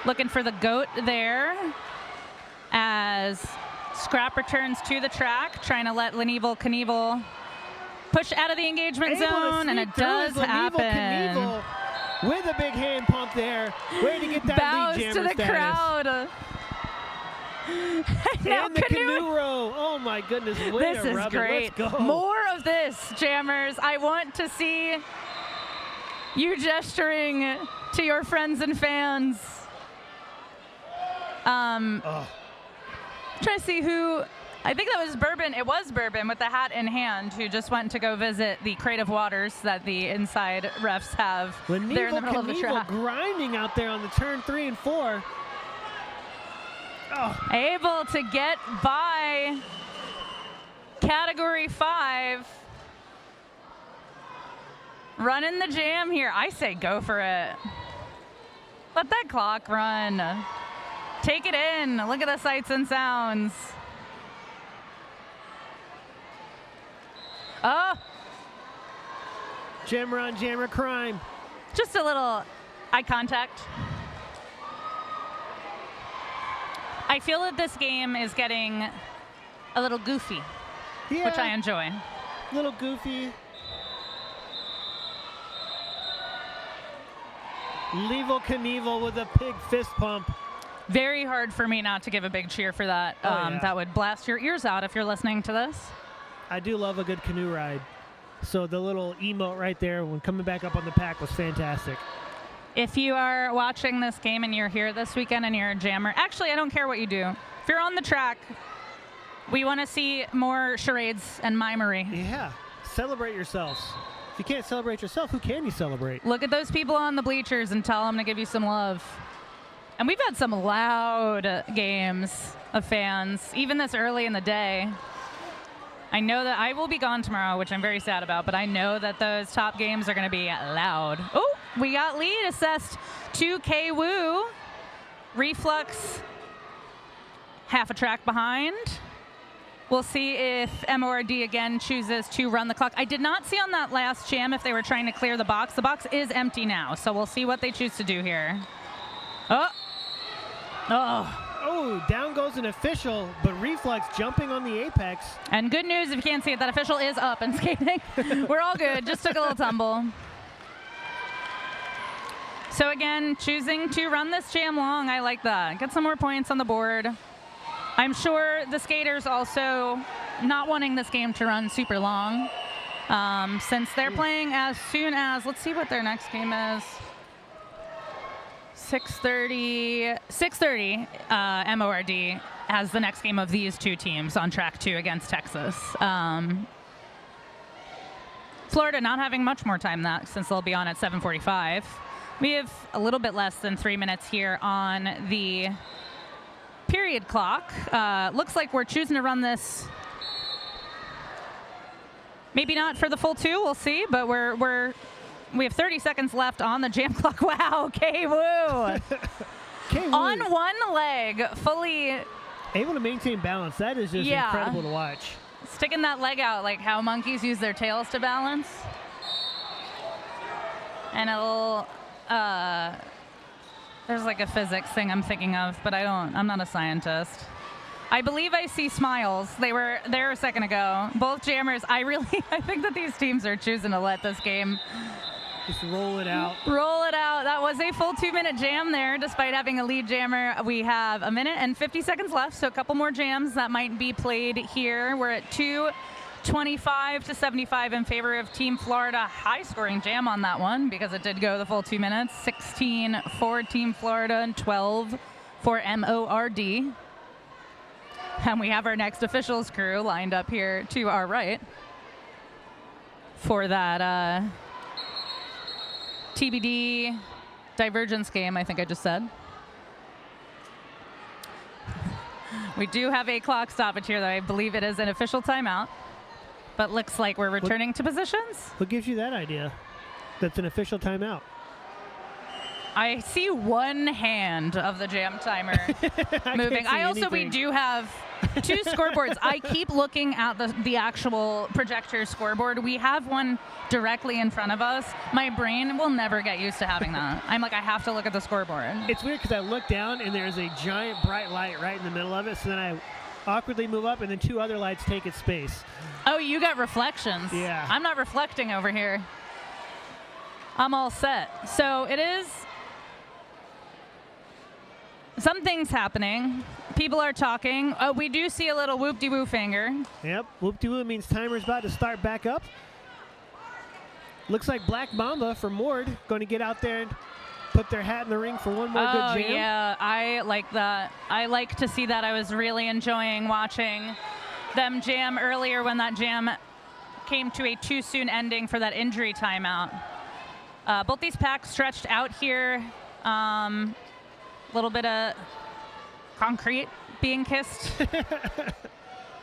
Speaker 4: Looking for the goat there as Scrap returns to the track, trying to let Leneval Knievel push out of the engagement zone, and it does happen.
Speaker 3: Knievel with a big hand pump there. Way to get that
Speaker 4: bows
Speaker 3: lead jammer
Speaker 4: to the
Speaker 3: status.
Speaker 4: Crowd. Now
Speaker 3: and the canoe row. Oh my goodness. Way
Speaker 4: this
Speaker 3: to
Speaker 4: is
Speaker 3: rub
Speaker 4: great.
Speaker 3: It. Let's go.
Speaker 4: More of this, jammers. I want to see you gesturing to your friends and fans. Trying to see who. I think that was Bourbon. It was Bourbon with the hat in hand, who just went to go visit the creative waters that the inside refs have there in the middle of the track.
Speaker 3: Grinding out there on the turn 3 and 4. Oh.
Speaker 4: Able to get by Category 5. Running the jam here. I say go for it. Let that clock run. Take it in. Look at the sights and sounds. Oh.
Speaker 3: Jammer on jammer crime.
Speaker 4: Just a little eye contact. I feel that this game is getting a little goofy, which I enjoy.
Speaker 3: A little goofy. Leneval Knievel with a big fist pump.
Speaker 4: Very hard for me not to give a big cheer for that. That would blast your ears out if you're listening to this.
Speaker 3: I do love a good canoe ride. So the little emote right there when coming back up on the pack was fantastic.
Speaker 4: If you are watching this game and you're here this weekend and you're a jammer, actually, I don't care what you do. If you're on the track, we want to see more charades and mimery.
Speaker 3: Yeah, celebrate yourselves. If you can't celebrate yourself, who can you celebrate?
Speaker 4: Look at those people on the bleachers and tell them to give you some love. And we've had some loud games of fans, even this early in the day. I know that I will be gone tomorrow, which I'm very sad about, but I know that those top games are going to be loud. Oh, we got lead assessed to K-Woo. Reflux, half a track behind. We'll see if MORD again chooses to run the clock. I did not see on that last jam if they were trying to clear the box. The box is empty now, so we'll see what they choose to do here. Oh.
Speaker 3: Oh, down goes an official, but Reflux jumping on the apex.
Speaker 4: And good news, if you can't see it, that official is up and skating. We're all good, just took a little tumble. So again, choosing to run this jam long, I like that. Get some more points on the board. I'm sure the skaters also not wanting this game to run super long, since they're playing as soon as, let's see what their next game is. 6:30 MORD has the next game of these two teams on track 2 against Texas. Florida not having much more time that since they'll be on at 7:45. We have a little bit less than 3 minutes here on the period clock. Looks like we're choosing to run this. Maybe not for the full 2, we'll see, but we have 30 seconds left on the jam clock. Wow, K-Woo. On one leg, fully
Speaker 3: able to maintain balance. That is just incredible to watch.
Speaker 4: Sticking that leg out like how monkeys use their tails to balance. And it'll, there's like a physics thing I'm thinking of, but I'm not a scientist. I believe I see smiles. They were there a second ago. Both jammers, I think that these teams are choosing to let this game
Speaker 3: just roll it out.
Speaker 4: Roll it out. That was a full 2-minute jam there, despite having a lead jammer. We have a minute and 50 seconds left, so a couple more jams that might be played here. We're at 2:25 to 75 in favor of Team Florida. High-scoring jam on that one because it did go the full 2 minutes. 16 for Team Florida and 12 for MORD. And we have our next officials crew lined up here to our right for that TBD Divergence game, I think I just said. We do have a clock stoppage here, though. I believe it is an official timeout. But looks like we're returning to positions.
Speaker 3: What gives you that idea? That's an official timeout.
Speaker 4: I see one hand of the jam timer moving. We do have 2 scoreboards. I keep looking at the actual projector scoreboard. We have one directly in front of us. My brain will never get used to having that. I'm like, I have to look at the scoreboard.
Speaker 3: It's weird because I look down and there's a giant bright light right in the middle of it. So then I awkwardly move up and then 2 other lights take its space.
Speaker 4: Oh, you got reflections.
Speaker 3: Yeah.
Speaker 4: I'm not reflecting over here. I'm all set. So it is. Something's happening. People are talking. Oh, we do see a little whoop-de-woo finger.
Speaker 3: Yep, whoop-de-woo means timer's about to start back up. Looks like Black Mamba for Mord going to get out there and put their hat in the ring for one more good jam.
Speaker 4: Yeah, I like that. I like to see that. I was really enjoying watching them jam earlier when that jam came to a too soon ending for that injury timeout. Both these packs stretched out here. Little bit of concrete being kissed.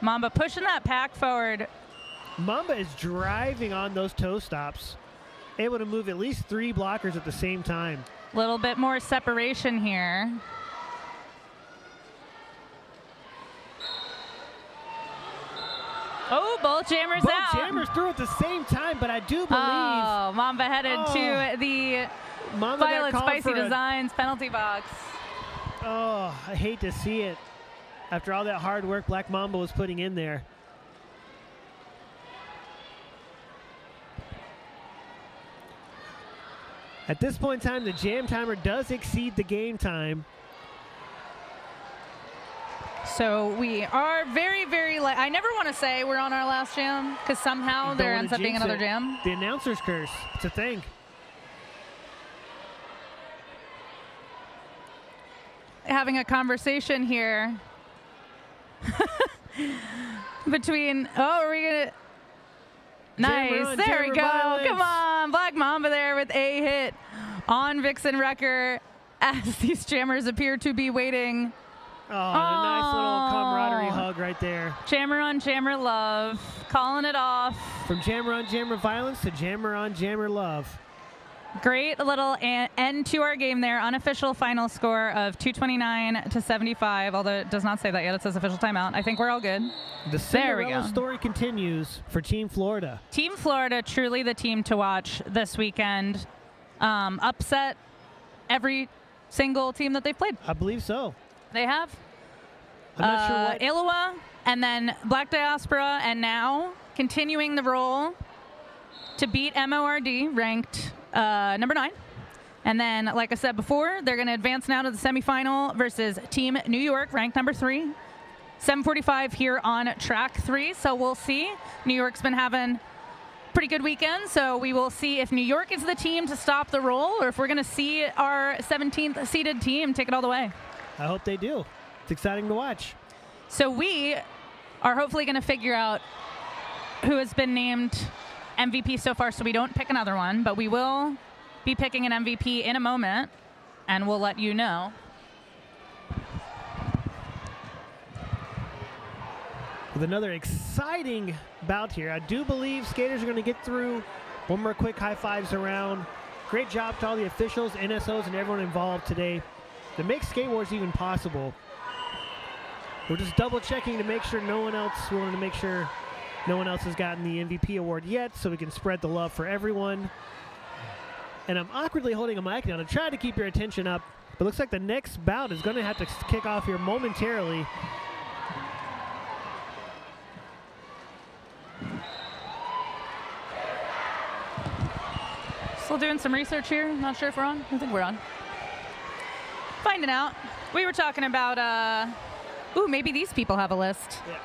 Speaker 4: Mamba pushing that pack forward.
Speaker 3: Mamba is driving on those toe stops, able to move at least 3 blockers at the same time.
Speaker 4: A little bit more separation here. Oh, both jammers out.
Speaker 3: Both jammers through at the same time, but I do believe.
Speaker 4: Oh, Mamba headed to the Violet Spicy Designs penalty box.
Speaker 3: Oh, I hate to see it. After all that hard work Black Mamba was putting in there. At this point in time, the jam timer does exceed the game time.
Speaker 4: So we are very, very I never want to say we're on our last jam because somehow there ends up being another jam.
Speaker 3: The announcer's curse. It's a thing.
Speaker 4: Having a conversation here between, are we gonna, nice, there we go, Violence. Come on, Black Mamba there with a hit on Vixen Wrecker as these jammers appear to be waiting.
Speaker 3: Oh, a nice little camaraderie hug right there.
Speaker 4: Jammer on jammer love, calling it off.
Speaker 3: From jammer on jammer violence to jammer on jammer love.
Speaker 4: Great little end to our game there. Unofficial final score of 229-75, although it does not say that yet. It says official timeout. I think we're all good.
Speaker 3: The Cinderella
Speaker 4: There we go.
Speaker 3: story continues for Team Florida.
Speaker 4: Team Florida, truly the team to watch this weekend. Upset every single team that they've played.
Speaker 3: I believe so.
Speaker 4: They have.
Speaker 3: I'm not sure what.
Speaker 4: Iowa, and then Black Diaspora, and now continuing the roll to beat MORD, ranked number 9. And then, like I said before, they're going to advance now to the semifinal versus Team New York, ranked number 3. 7:45 here on track 3, so we'll see. New York's been having pretty good weekend, so we will see if New York is the team to stop the roll or if we're going to see our 17th seeded team take it all the way.
Speaker 3: I hope they do. It's exciting to watch.
Speaker 4: So we are hopefully going to figure out who has been named MVP so far, so we don't pick another one, but we will be picking an MVP in a moment, and we'll let you know.
Speaker 3: With another exciting bout here. I do believe skaters are going to get through. One more quick high fives around. Great job to all the officials, NSOs, and everyone involved today to make Skate Wars even possible. We're just double checking to make sure no one else, we wanted to make sure no one else has gotten the MVP award yet, so we can spread the love for everyone. And I'm awkwardly holding a mic now to try to keep your attention up, but looks like the next bout is going to have to kick off here momentarily.
Speaker 4: Still doing some research here. Not sure if we're on. I think we're on. Finding out. We were talking about, maybe these people have a list.
Speaker 3: Yeah.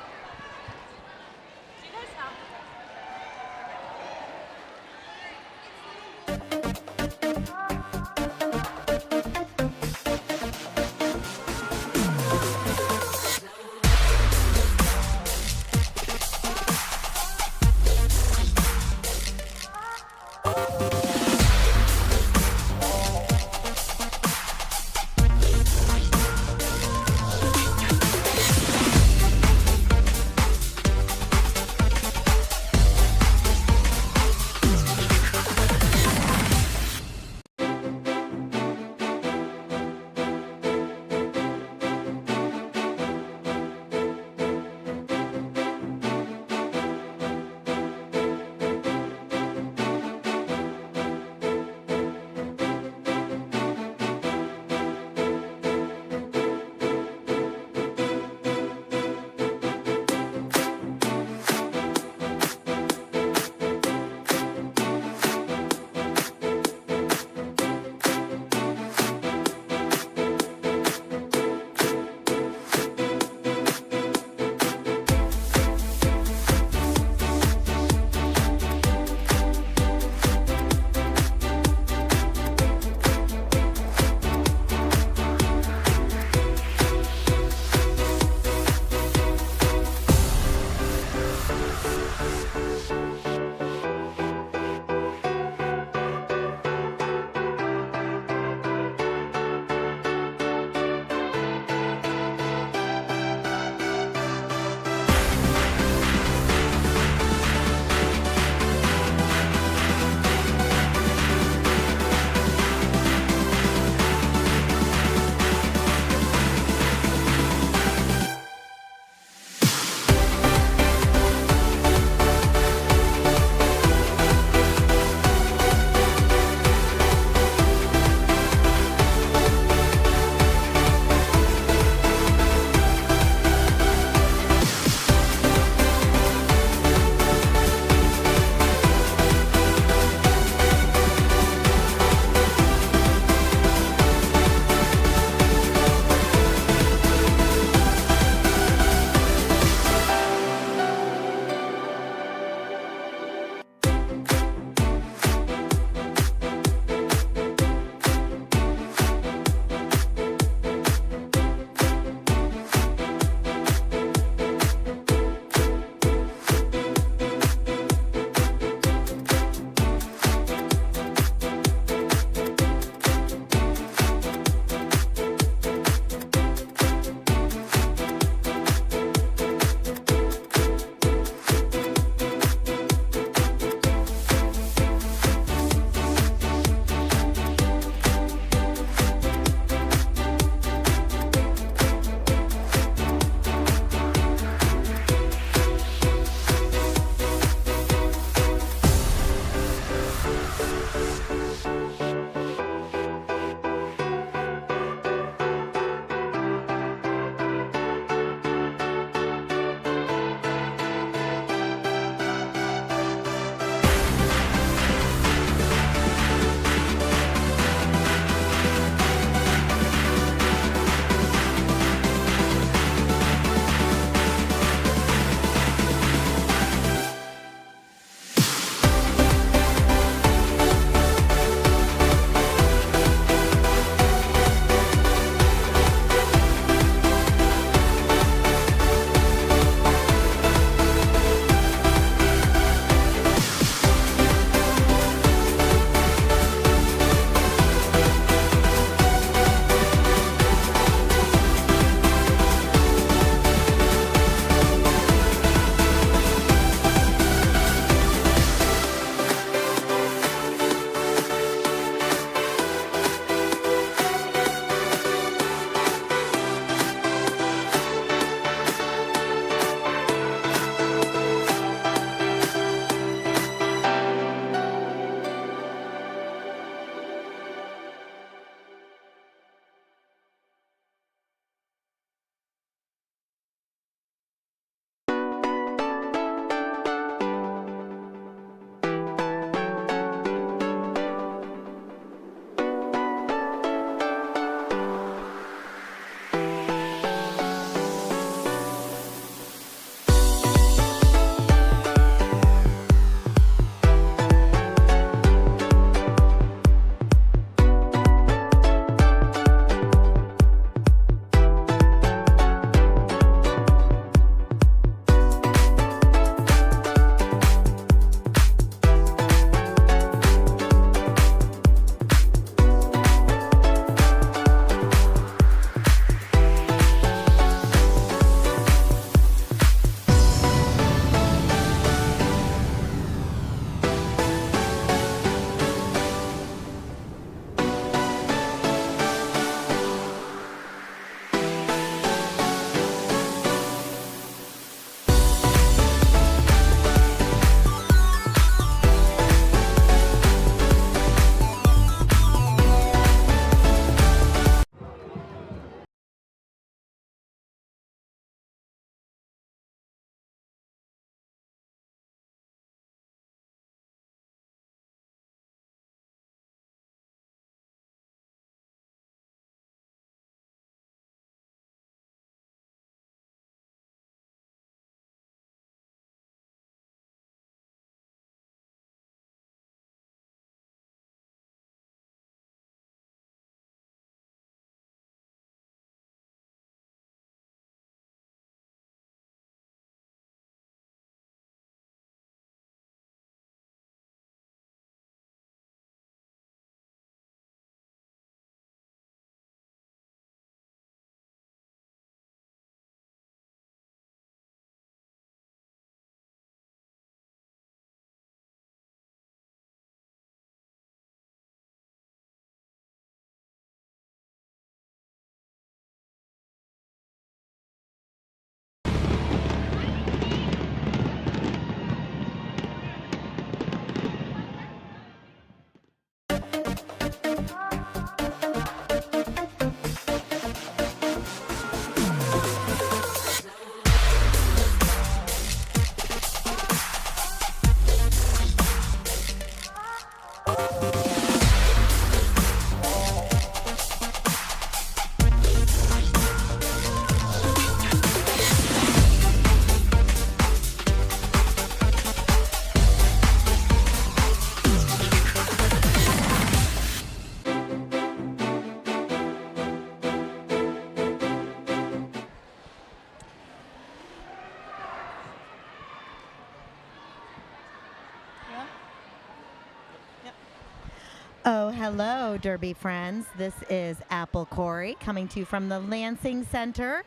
Speaker 5: Oh, hello, Derby friends. This is Apple Corey coming to you from the Lansing Center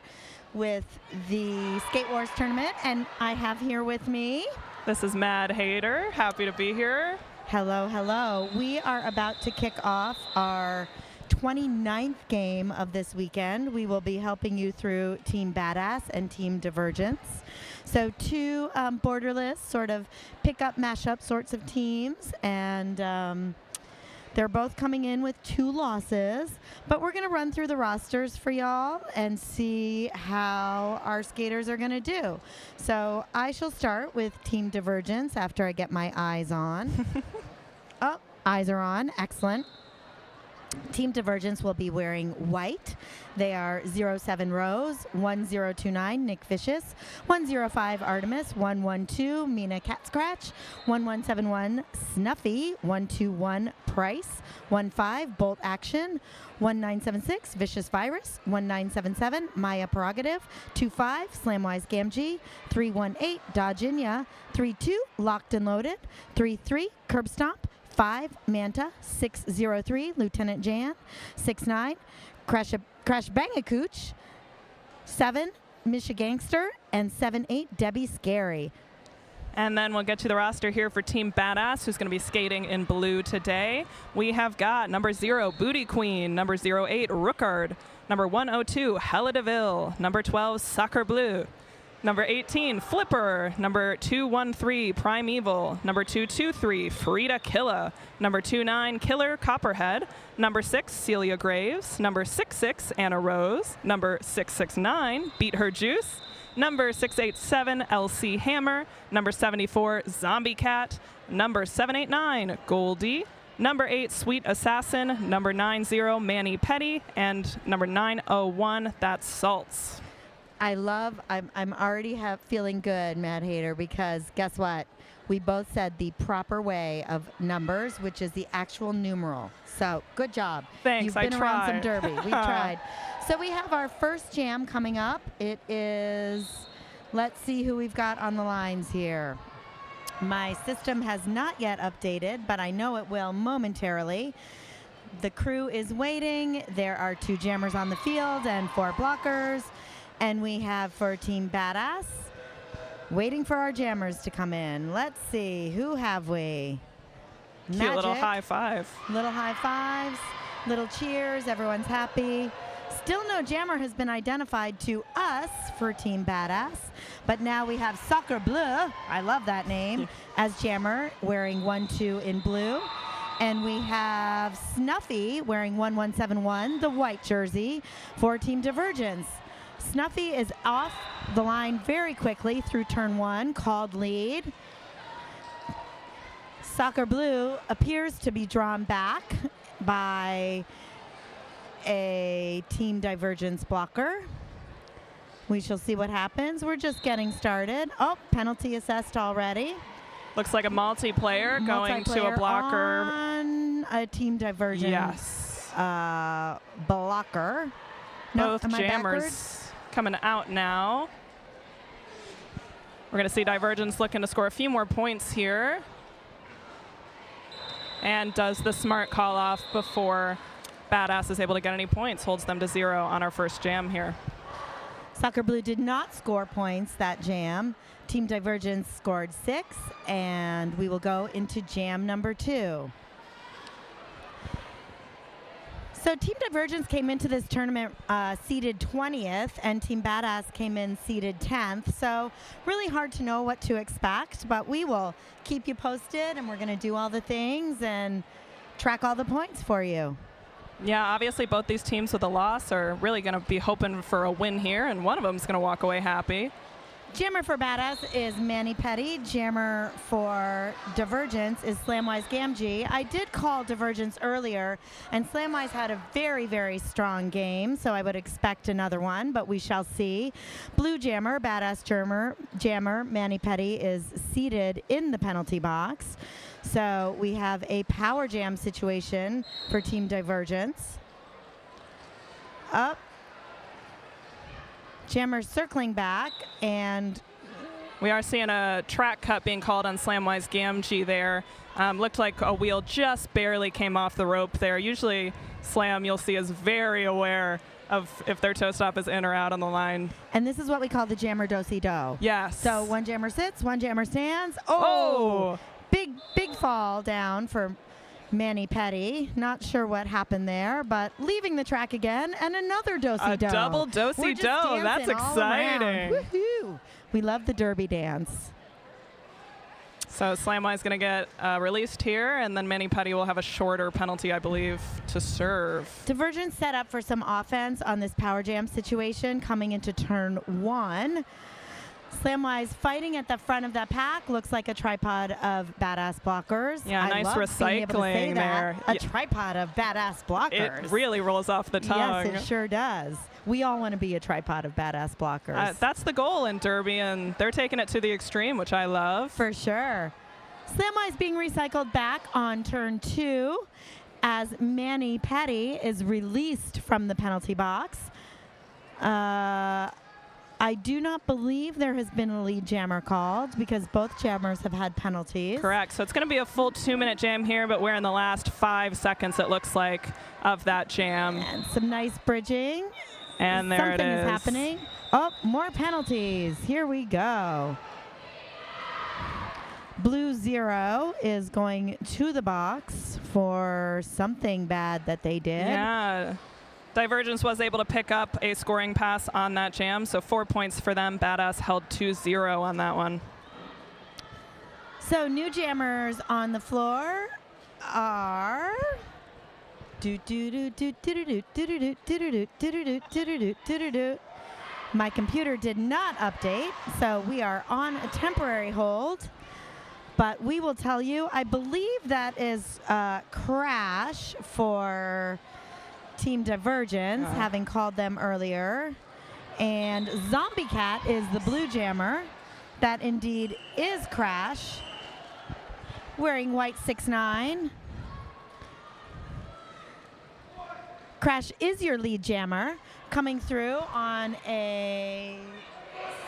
Speaker 5: with the Skate Wars tournament, and I have here with me.
Speaker 6: This is Mad Hater. Happy to be here.
Speaker 5: Hello, hello. We are about to kick off our 29th game of this weekend. We will be helping you through Team Badass and Team Divergence. So two borderless sort of pick-up, mash-up sorts of teams, and They're both coming in with 2 losses, but we're going to run through the rosters for y'all and see how our skaters are going to do. So I shall start with Team Divergence after I get my eyes on. Oh, eyes are on. Excellent. Team Divergence will be wearing white. They are 07 Rose, 1029 Nick Vicious, 105 Artemis, 112 Mina Cat Scratch, 1171 Snuffy, 121 Price, 15 Bolt Action, 1976 Vicious Virus, 1977 Maya Prerogative, 25 Slamwise Gamgee, 318 Dodginia, 32 Locked and Loaded, 33 Curb Stomp, 5 Manta, 603 Lieutenant Jan, 69 Crash Bangacooch, 7 Misha Gangster, and 78 Debbie Scary.
Speaker 6: And then we'll get to the roster here for Team Badass, who's going to be skating in blue today. We have got number 0, Booty Queen, number 08, Rookard, number 102, Hella DeVille, number 12, Soccer Blue, number 18, Flipper, number 213, Primeval, number 223, Frida Killa, number 29, Killer Copperhead, number 6, Celia Graves, number 66, Anna Rose, number 669, Beat Her Juice, number 687, LC Hammer, number 74, Zombie Cat, number 789, Goldie, number 8, Sweet Assassin, number 90, Manny Petty, and number 901, that's Salts.
Speaker 5: I'm already feeling good, Mad Hater, because guess what? We both said the proper way of numbers, which is the actual numeral. So good job.
Speaker 6: Thanks,
Speaker 5: You've been
Speaker 6: I
Speaker 5: around
Speaker 6: tried.
Speaker 5: some derby. We tried. So we have our first jam coming up. It is, let's see who we've got on the lines here. My system has not yet updated, but I know it will momentarily. The crew is waiting. There are 2 jammers on the field and 4 blockers. And we have for Team Badass, waiting for our jammers to come in. Let's see, who have we?
Speaker 6: Cute
Speaker 5: Magic.
Speaker 6: little high five.
Speaker 5: Little high fives, little cheers, everyone's happy. Still no jammer has been identified to us for Team Badass, but now we have Soccer Bleu, I love that name, as jammer, wearing 1-2 in blue. And we have Snuffy wearing 1171, the white jersey, for Team Divergence. Snuffy is off the line very quickly through turn 1, called lead. Soccer Blue appears to be drawn back by a Team Divergence blocker. We shall see what happens. We're just getting started. Oh, penalty assessed already.
Speaker 6: Looks like a multiplayer going to a
Speaker 5: Multiplayer
Speaker 6: blocker.
Speaker 5: on a Team Divergence
Speaker 6: Yes.
Speaker 5: blocker. No,
Speaker 6: Both
Speaker 5: am I
Speaker 6: jammers
Speaker 5: backwards?
Speaker 6: coming out now. We're going to see Divergence looking to score a few more points here. And does the smart call off before Badass is able to get any points. Holds them to 0 on our first jam here.
Speaker 5: Soccer Blue did not score points that jam. Team Divergence scored 6, and we will go into jam number 2. So Team Divergence came into this tournament seeded 20th, and Team Badass came in seeded 10th. So really hard to know what to expect, but we will keep you posted, and we're going to do all the things and track all the points for you.
Speaker 6: Yeah, obviously both these teams with a loss are really going to be hoping for a win here, and one of them is going to walk away happy.
Speaker 5: Jammer for Badass is Manny Petty. Jammer for Divergence is Slamwise Gamgee. I did call Divergence earlier, and Slamwise had a very, very strong game, so I would expect another one, but we shall see. Blue Jammer, Badass Jammer, Manny Petty is seated in the penalty box. So we have a power jam situation for Team Divergence. Up. Jammer circling back, and
Speaker 6: we are seeing a track cut being called on Slamwise Gamgee there. Looked like a wheel just barely came off the rope there. Usually Slam, you'll see, is very aware of if their toe stop is in or out on the line.
Speaker 5: And this is what we call the jammer do-si-do.
Speaker 6: Yes.
Speaker 5: So one jammer sits, one jammer stands.
Speaker 6: Oh!
Speaker 5: Big fall down for Manny Petty. Not sure what happened there, but leaving the track again, and another do-si-do.
Speaker 6: A double do-si-do. That's exciting.
Speaker 5: Woohoo! We love the derby dance.
Speaker 6: So Slamwise going to get released here, and then Mani Putty will have a shorter penalty, I believe, to serve.
Speaker 5: Divergence set up for some offense on this power jam situation coming into turn 1. Slamwise fighting at the front of that pack. Looks like a tripod of badass blockers.
Speaker 6: Yeah,
Speaker 5: I
Speaker 6: nice
Speaker 5: love being able to say
Speaker 6: recycling
Speaker 5: that.
Speaker 6: there.
Speaker 5: A tripod of badass blockers.
Speaker 6: It really rolls off the tongue.
Speaker 5: Yes, it sure does. We all want to be a tripod of badass blockers.
Speaker 6: That's the goal in Derby, and they're taking it to the extreme, which I love.
Speaker 5: For sure. Slamwise being recycled back on turn 2 as Mani Putty is released from the penalty box. I do not believe there has been a lead jammer called because both jammers have had penalties.
Speaker 6: Correct. So it's going to be a full 2-minute jam here, but we're in the last 5 seconds, it looks like, of that jam.
Speaker 5: And some nice bridging.
Speaker 6: And there
Speaker 5: Something
Speaker 6: it is.
Speaker 5: is happening. Oh, more penalties. Here we go. Blue 0 is going to the box for something bad that they did.
Speaker 6: Yeah. Divergence was able to pick up a scoring pass on that jam, so 4 points for them. Badass held 2-0 on that one.
Speaker 5: So new jammers on the floor are my computer did not update, so we are on a temporary hold. But we will tell you, I believe that is Crash for Team Divergence, having called them earlier. And Zombie Cat is the blue jammer. That indeed is Crash, wearing white 6'9". Crash is your lead jammer, coming through on a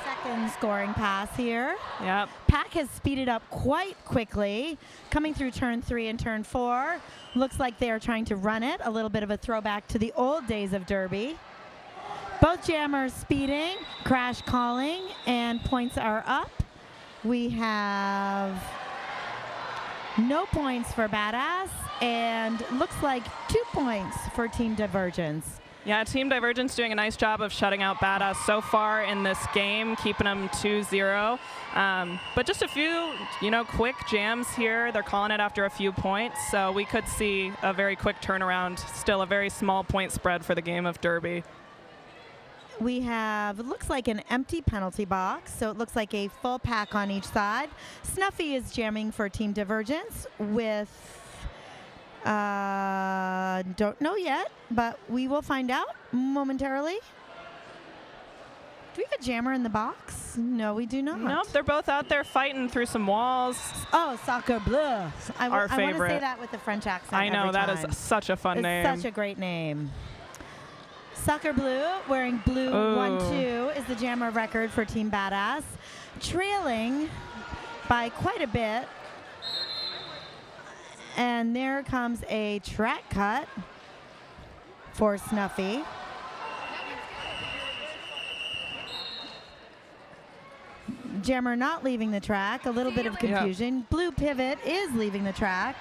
Speaker 5: second scoring pass here.
Speaker 6: Yep.
Speaker 5: Pack has speeded up quite quickly, coming through turn 3 and turn 4. Looks like they are trying to run it, a little bit of a throwback to the old days of Derby. Both jammers speeding, Crash calling, and points are up. We have no points for Badass, and looks like 2 points for Team Divergence.
Speaker 6: Yeah, Team Divergence doing a nice job of shutting out Badass so far in this game, keeping them 2-0. But just a few, quick jams here. They're calling it after a few points, so we could see a very quick turnaround. Still a very small point spread for the game of Derby.
Speaker 5: We have, it looks like an empty penalty box, so it looks like a full pack on each side. Snuffy is jamming for Team Divergence with, don't know yet, but we will find out momentarily. Do we have a jammer in the box? No, we do not.
Speaker 6: Nope, they're both out there fighting through some walls.
Speaker 5: Oh, Soccer Bleu. I want to
Speaker 6: favorite.
Speaker 5: say that with the French accent.
Speaker 6: I know,
Speaker 5: every
Speaker 6: that
Speaker 5: time.
Speaker 6: is such a fun
Speaker 5: It's
Speaker 6: name.
Speaker 5: such a great name. Soccer Blue, wearing blue 1-2, is the jammer record for Team Badass, trailing by quite a bit. And there comes a track cut for Snuffy. Jammer not leaving the track, a little bit of confusion.
Speaker 6: Yeah.
Speaker 5: Blue pivot is leaving the track.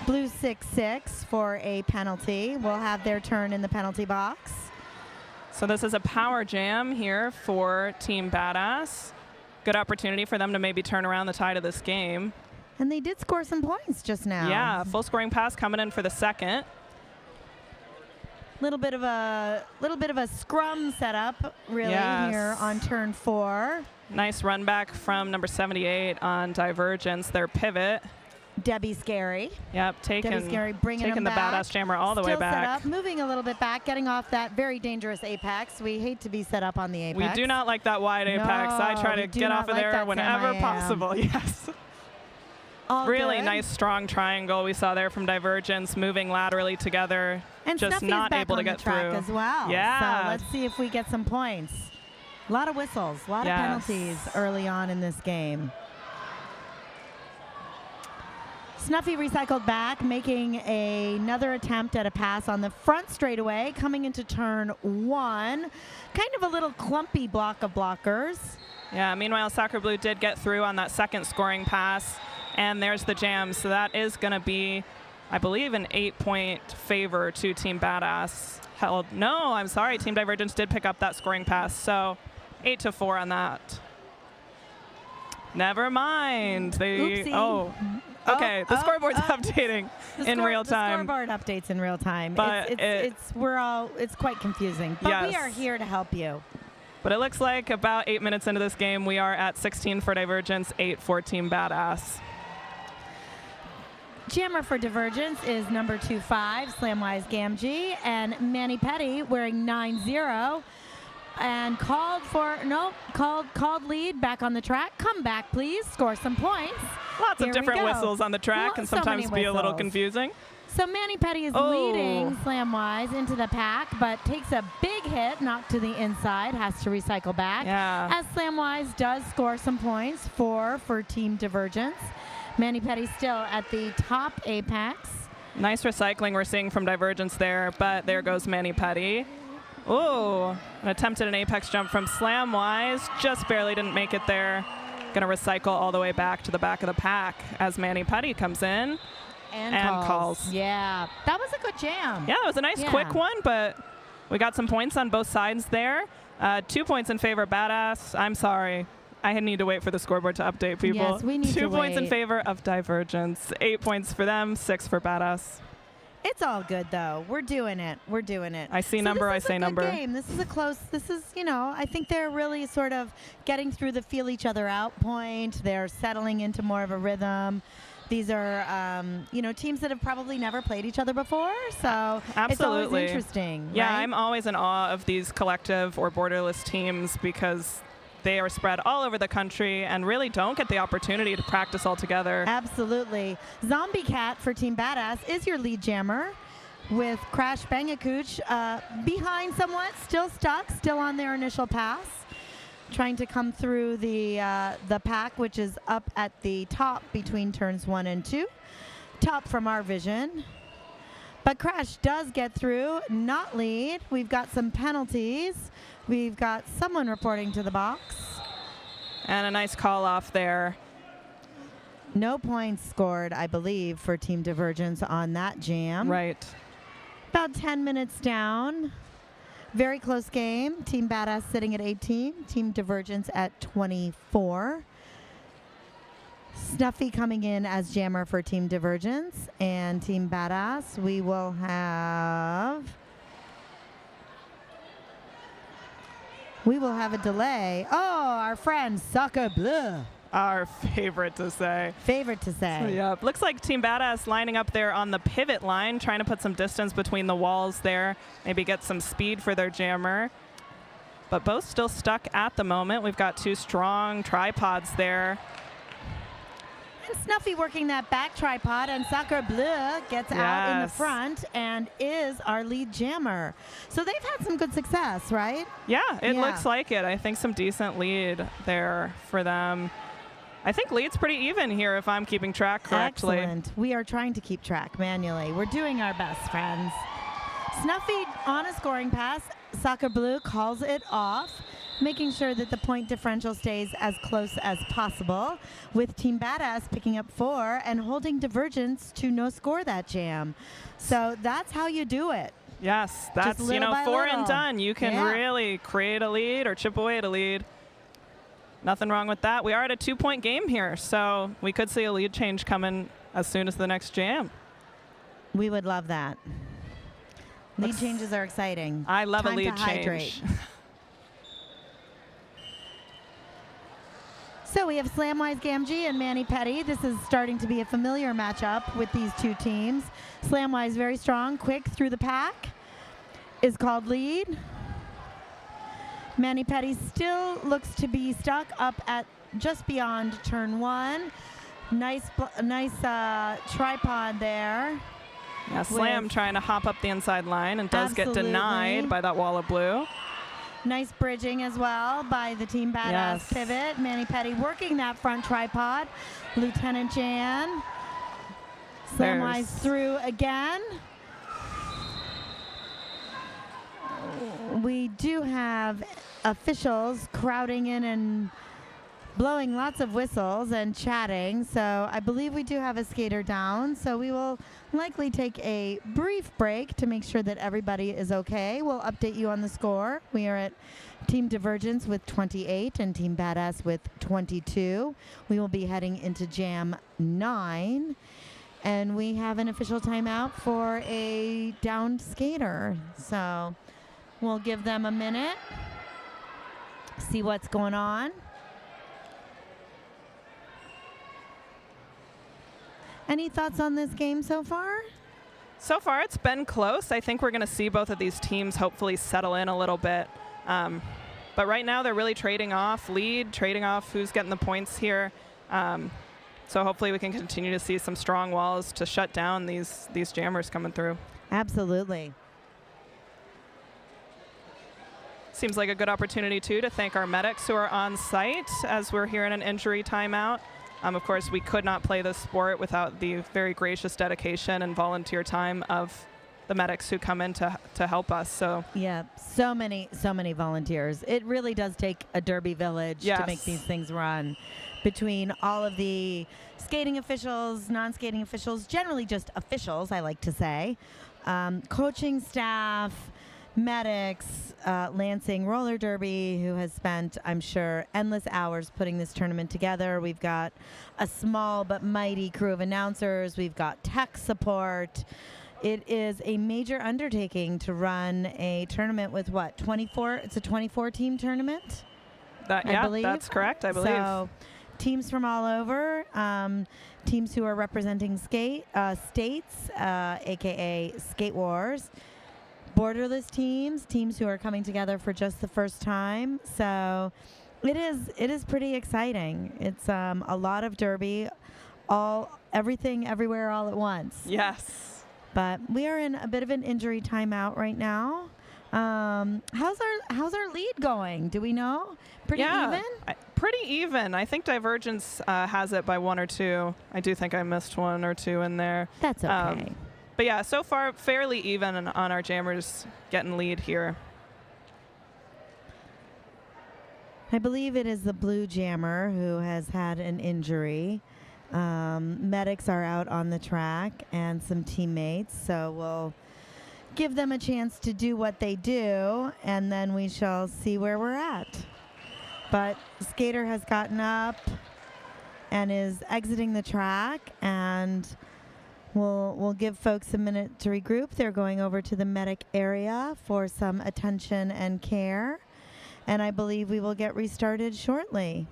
Speaker 5: Blue 6-6 for a penalty. Will have their turn in the penalty box.
Speaker 6: So this is a power jam here for Team Badass. Good opportunity for them to maybe turn around the tide of this game.
Speaker 5: And they did score some points just now.
Speaker 6: Yeah, full scoring pass coming in for the second.
Speaker 5: Little bit of a scrum setup really here on turn 4.
Speaker 6: Nice run back from number 78 on Divergence, their pivot.
Speaker 5: Debbie Scary.
Speaker 6: Yep, taking
Speaker 5: bringing
Speaker 6: the
Speaker 5: back.
Speaker 6: Badass jammer all the way
Speaker 5: Still
Speaker 6: back.
Speaker 5: Set up, moving a little bit back, getting off that very dangerous apex. We hate to be set up on the apex.
Speaker 6: We do not like that wide apex. I try to get off of there whenever possible. Yes.
Speaker 5: All
Speaker 6: really
Speaker 5: good.
Speaker 6: nice, strong triangle we saw there from Divergence, moving laterally together,
Speaker 5: and
Speaker 6: just
Speaker 5: Snuffy's
Speaker 6: not
Speaker 5: back
Speaker 6: able to
Speaker 5: on
Speaker 6: get
Speaker 5: the track
Speaker 6: through.
Speaker 5: as well.
Speaker 6: Yeah.
Speaker 5: So let's see if we get some points. A lot of whistles, a lot of penalties early on in this game. Snuffy recycled back, making another attempt at a pass on the front straightaway, coming into turn 1. Kind of a little clumpy block of blockers.
Speaker 6: Yeah, meanwhile, Soccer Blue did get through on that second scoring pass, and there's the jam. So that is going to be, I believe, an 8-point favor to Team Badass. No, I'm sorry, Team Divergence did pick up that scoring pass, so 8-4 on that. Never mind.
Speaker 5: Oopsie.
Speaker 6: Oh. Okay, the scoreboard's updating in real time.
Speaker 5: The scoreboard updates in real time.
Speaker 6: But
Speaker 5: it's quite confusing. But we
Speaker 6: Yes.
Speaker 5: are here to help you.
Speaker 6: But it looks like about 8 minutes into this game, we are at 16 for Divergence, 8 for Team Badass.
Speaker 5: Jammer for Divergence is number 25, Slamwise Gamgee, and Manny Petty wearing 9-0. And called lead back on the track. Come back, please. Score some points.
Speaker 6: Lots
Speaker 5: Here
Speaker 6: of
Speaker 5: we
Speaker 6: different
Speaker 5: go.
Speaker 6: whistles on the track can
Speaker 5: So many
Speaker 6: sometimes be a little
Speaker 5: whistles.
Speaker 6: confusing.
Speaker 5: So Manny Petty is
Speaker 6: Oh.
Speaker 5: leading Slamwise into the pack, but takes a big hit, knocked to the inside, has to recycle back.
Speaker 6: Yeah.
Speaker 5: As Slamwise does score some points for Team Divergence. Manny Petty still at the top apex.
Speaker 6: Nice recycling we're seeing from Divergence there, but there goes Manny Petty. Ooh, an attempt at an apex jump from Slamwise. Just barely didn't make it there. Going to recycle all the way back to the back of the pack as Manny Petty comes in and calls.
Speaker 5: Yeah, that was a good jam.
Speaker 6: Yeah, it was a nice quick one, but we got some points on both sides there. 2 points in favor of Badass. I'm sorry. I need to wait for the scoreboard to update people.
Speaker 5: Yes, we need to
Speaker 6: 2 points in
Speaker 5: wait.
Speaker 6: favor of Divergence. 8 points for them, 6 for Badass.
Speaker 5: It's all good though. We're doing it.
Speaker 6: I see number, I say number.
Speaker 5: Game. This is a close. This is, I think they're really sort of getting through the feel each other out point. They're settling into more of a rhythm. These are, teams that have probably never played each other before. So
Speaker 6: Absolutely.
Speaker 5: It's always interesting.
Speaker 6: Yeah,
Speaker 5: right?
Speaker 6: I'm always in awe of these collective or borderless teams because they are spread all over the country and really don't get the opportunity to practice all together.
Speaker 5: Absolutely. Zombie Cat for Team Badass is your lead jammer with Crash Bangakooch behind somewhat, still stuck, still on their initial pass, trying to come through the pack, which is up at the top between turns 1 and 2. Top from our vision. But Crash does get through, not lead. We've got some penalties. We've got someone reporting to the box.
Speaker 6: And a nice call off there.
Speaker 5: No points scored, I believe, for Team Divergence on that jam.
Speaker 6: Right.
Speaker 5: About 10 minutes down. Very close game. Team Badass sitting at 18. Team Divergence at 24. Snuffy coming in as jammer for Team Divergence. And Team Badass, we will have a delay. Oh, our friend Soccer Bleu.
Speaker 6: Our favorite to say.
Speaker 5: Favorite to say.
Speaker 6: So, yeah, looks like Team Badass lining up there on the pivot line, trying to put some distance between the walls there, maybe get some speed for their jammer. But both still stuck at the moment. We've got 2 strong tripods there.
Speaker 5: And Snuffy working that back tripod, and Soccer Bleu gets out in the front and is our lead jammer. So they've had some good success, right?
Speaker 6: Yeah, it looks like it. I think some decent lead there for them. I think lead's pretty even here if I'm keeping track correctly.
Speaker 5: Excellent. We are trying to keep track manually. We're doing our best, friends. Snuffy on a scoring pass. Soccer Bleu calls it off, making sure that the point differential stays as close as possible, with Team Badass picking up 4 and holding Divergence to no score that jam. So that's how you do it.
Speaker 6: Yes, that's,
Speaker 5: little by
Speaker 6: 4
Speaker 5: little.
Speaker 6: and done. You can really create a lead or chip away at a lead. Nothing wrong with that. We are at a 2-point game here, so we could see a lead change coming as soon as the next jam.
Speaker 5: We would love that. Lead changes are exciting.
Speaker 6: I love
Speaker 5: Time
Speaker 6: a lead
Speaker 5: to hydrate.
Speaker 6: change.
Speaker 5: So we have Slamwise Gamgee and Manny Petty. This is starting to be a familiar matchup with these two teams. Slamwise very strong, quick through the pack, is called lead. Manny Petty still looks to be stuck up at just beyond turn 1. Nice tripod there.
Speaker 6: Yeah, Slam trying to hop up the inside line and does get denied by that wall of blue.
Speaker 5: Nice bridging as well by the Team Badass pivot. Manny Petty working that front tripod. Lieutenant Jan. Slamwise through again. We do have officials crowding in and blowing lots of whistles and chatting. So I believe we do have a skater down. So we will likely take a brief break to make sure that everybody is okay. We'll update you on the score. We are at Team Divergence with 28 and Team Badass with 22. We will be heading into Jam 9. And we have an official timeout for a downed skater. So we'll give them a minute, see what's going on. Any thoughts on this game so far?
Speaker 6: So far, it's been close. I think we're going to see both of these teams hopefully settle in a little bit. But right now, they're really trading off lead, trading off who's getting the points here. So hopefully we can continue to see some strong walls to shut down these jammers coming through.
Speaker 5: Absolutely.
Speaker 6: Seems like a good opportunity, too, to thank our medics who are on site as we're here in an injury timeout. Of course, we could not play this sport without the very gracious dedication and volunteer time of the medics who come in to help us. So
Speaker 5: yeah, so many volunteers. It really does take a derby village to make these things run. Between all of the skating officials, non-skating officials, generally just officials, I like to say, coaching staff, medics, Lansing Roller Derby, who has spent, I'm sure, endless hours putting this tournament together. We've got a small but mighty crew of announcers. We've got tech support. It is a major undertaking to run a tournament with what, 24? It's a 24-team tournament?
Speaker 6: I believe that's correct, I believe.
Speaker 5: So teams from all over, teams who are representing states, a.k.a. Skate Wars, borderless teams who are coming together for just the first time. So it is pretty exciting. It's a lot of derby, everything, everywhere, all at once.
Speaker 6: Yes.
Speaker 5: But we are in a bit of an injury timeout right now. How's our lead going? Do we know? Pretty even?
Speaker 6: Pretty even. I think Divergence has it by 1 or 2. I do think I missed 1 or 2 in there.
Speaker 5: That's okay.
Speaker 6: But yeah, so far fairly even on our jammers getting lead here.
Speaker 5: I believe it is the blue jammer who has had an injury. Medics are out on the track and some teammates, so we'll give them a chance to do what they do, and then we shall see where we're at. But skater has gotten up and is exiting the track, and we'll give folks a minute to regroup. They're going over to the medic area for some attention and care, and I believe we will get restarted shortly.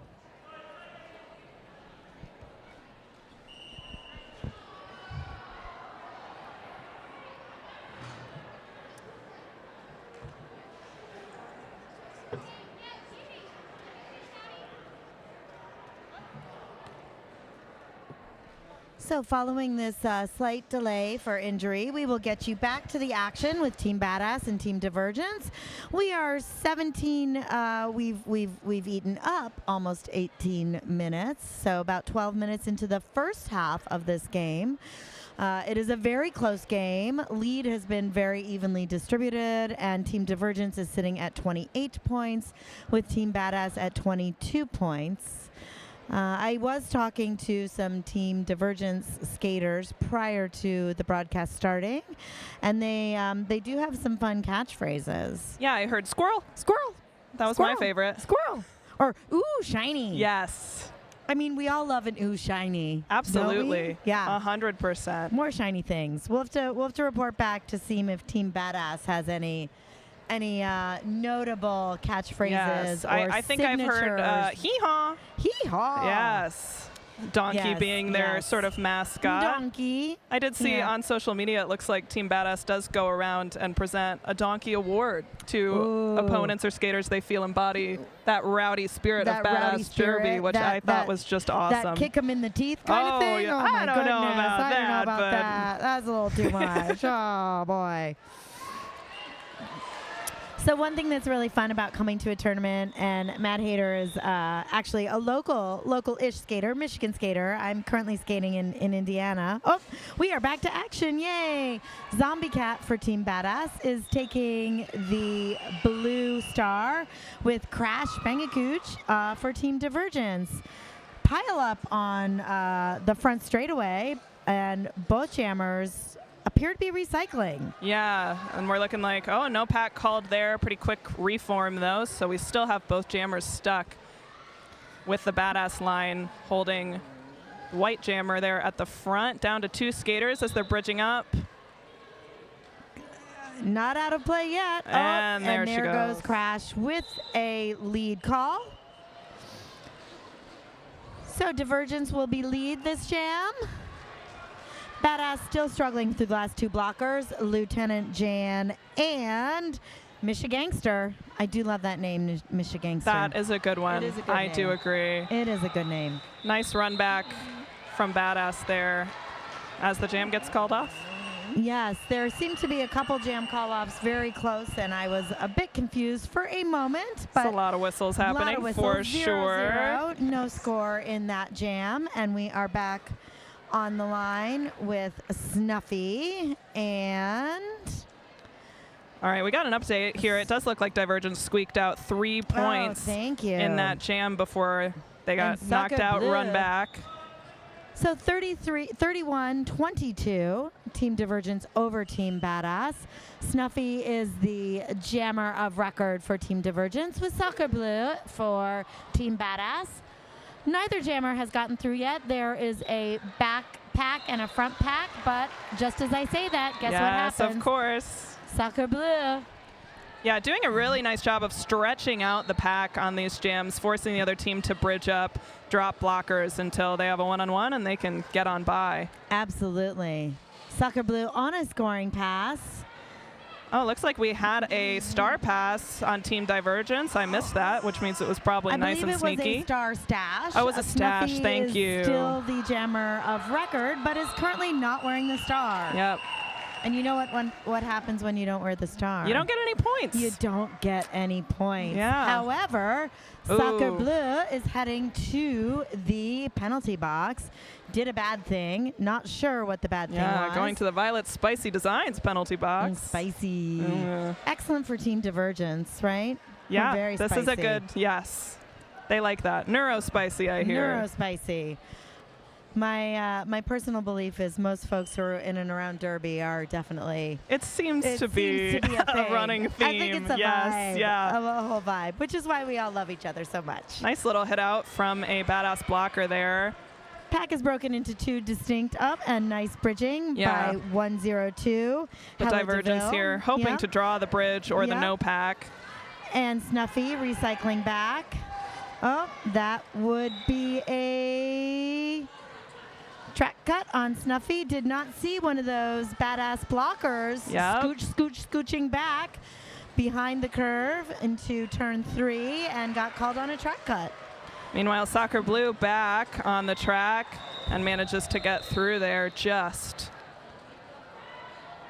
Speaker 5: So following this slight delay for injury, we will get you back to the action with Team Badass and Team Divergence. We are 17. We've eaten up almost 18 minutes, so about 12 minutes into the first half of this game. It is a very close game. Lead has been very evenly distributed, and Team Divergence is sitting at 28 points, with Team Badass at 22 points. I was talking to some Team Divergence skaters prior to the broadcast starting, and they do have some fun catchphrases.
Speaker 6: Yeah, I heard squirrel.
Speaker 5: Squirrel.
Speaker 6: That was
Speaker 5: Squirrel.
Speaker 6: my favorite.
Speaker 5: Squirrel. Or ooh, shiny.
Speaker 6: Yes.
Speaker 5: I mean, we all love an ooh, shiny.
Speaker 6: Absolutely.
Speaker 5: Yeah.
Speaker 6: 100%.
Speaker 5: More shiny things. We'll have to report back to see if Team Badass has any notable catchphrases.
Speaker 6: Yes,
Speaker 5: or
Speaker 6: I think I've heard hee-haw.
Speaker 5: Hee-haw.
Speaker 6: Yes. Donkey being their sort of mascot.
Speaker 5: Donkey.
Speaker 6: I did see on social media, it looks like Team Badass does go around and present a donkey award to opponents or skaters they feel embody that rowdy spirit of Badass Derby, which I thought was just awesome.
Speaker 5: That kick 'em in the teeth kind of thing?
Speaker 6: Yeah.
Speaker 5: Oh, my
Speaker 6: I don't know
Speaker 5: goodness.
Speaker 6: about
Speaker 5: I don't know
Speaker 6: that,
Speaker 5: about
Speaker 6: but
Speaker 5: that. That's a little too much. Oh, boy. So one thing that's really fun about coming to a tournament, and Matt Hayter is actually a local-ish skater, Michigan skater. I'm currently skating in Indiana. Oh, we are back to action, yay! Zombie Cat for Team Badass is taking the blue star with Crash Bangakooch for Team Divergence. Pile up on the front straightaway, and both jammers appear to be recycling.
Speaker 6: Yeah, and we're looking like, oh, no pack called there. Pretty quick reform, though, so we still have both jammers stuck with the Badass line holding white jammer there at the front, down to 2 skaters as they're bridging up.
Speaker 5: Not out of play yet.
Speaker 6: And there she
Speaker 5: goes
Speaker 6: goes.
Speaker 5: Crash with a lead call. So Divergence will be lead this jam. Badass still struggling through the last 2 blockers, Lieutenant Jan and Michigangster. I do love that name, Michigangster.
Speaker 6: That is a good one.
Speaker 5: It is a good
Speaker 6: I
Speaker 5: name.
Speaker 6: do agree.
Speaker 5: It is a good name.
Speaker 6: Nice run back from Badass there as the jam gets called off.
Speaker 5: Yes, there seemed to be a couple jam call-offs very close, and I was a bit confused for a moment. But
Speaker 6: It's a lot of whistles happening for
Speaker 5: 0-0,
Speaker 6: sure.
Speaker 5: no score in that jam, and we are back on the line with Snuffy and...
Speaker 6: All right, we got an update here. It does look like Divergence squeaked out 3 points
Speaker 5: thank you.
Speaker 6: in that jam before they got
Speaker 5: And
Speaker 6: knocked
Speaker 5: Soccer
Speaker 6: out,
Speaker 5: Blue.
Speaker 6: run back.
Speaker 5: So 31-22, Team Divergence over Team Badass. Snuffy is the jammer of record for Team Divergence with Soccer Blue for Team Badass. Neither jammer has gotten through yet. There is a back pack and a front pack, but just as I say that, guess what happens?
Speaker 6: Yes, of course.
Speaker 5: Soccer Blue.
Speaker 6: Yeah, doing a really nice job of stretching out the pack on these jams, forcing the other team to bridge up, drop blockers until they have a one-on-one and they can get on by.
Speaker 5: Absolutely. Soccer Blue on a scoring pass.
Speaker 6: Oh, looks like we had a star pass on Team Divergence. I missed that, which means it was probably nice and sneaky.
Speaker 5: I believe it was a star stash.
Speaker 6: Oh, it was a stash.
Speaker 5: Snuffy
Speaker 6: Thank
Speaker 5: is
Speaker 6: you.
Speaker 5: Still the jammer of record, but is currently not wearing the star.
Speaker 6: Yep.
Speaker 5: And you know what happens when you don't wear the star?
Speaker 6: You don't get any points.
Speaker 5: You don't get any points.
Speaker 6: Yeah.
Speaker 5: However, Soccer
Speaker 6: Ooh.
Speaker 5: Blue is heading to the penalty box. Did a bad thing. Not sure what the bad thing was.
Speaker 6: Going to the Violet Spicy Designs penalty box.
Speaker 5: Spicy.
Speaker 6: Mm.
Speaker 5: Excellent for Team Divergence, right?
Speaker 6: Yeah,
Speaker 5: Very
Speaker 6: this is a
Speaker 5: spicy.
Speaker 6: good, yes. They like that. Neuro Spicy, I hear.
Speaker 5: Neuro spicy. My personal belief is most folks who are in and around Derby are definitely.
Speaker 6: It seems to
Speaker 5: Seems
Speaker 6: be
Speaker 5: to be a thing.
Speaker 6: running theme.
Speaker 5: I think it's a
Speaker 6: yes,
Speaker 5: vibe,
Speaker 6: yeah.
Speaker 5: a whole vibe, which is why we all love each other so much.
Speaker 6: Nice little hit out from a Badass blocker there.
Speaker 5: Pack is broken into 2 distinct up, and nice bridging
Speaker 6: Yeah.
Speaker 5: by 102.
Speaker 6: The
Speaker 5: Hella
Speaker 6: Divergence
Speaker 5: DeVille.
Speaker 6: here, hoping
Speaker 5: Yeah.
Speaker 6: to draw the bridge or the
Speaker 5: Yeah.
Speaker 6: no pack.
Speaker 5: And Snuffy recycling back. Oh, that would be a track cut on Snuffy. Did not see one of those Badass blockers.
Speaker 6: Yep.
Speaker 5: Scooching back behind the curve into turn 3 and got called on a track cut.
Speaker 6: Meanwhile, Soccer Blue back on the track and manages to get through there just.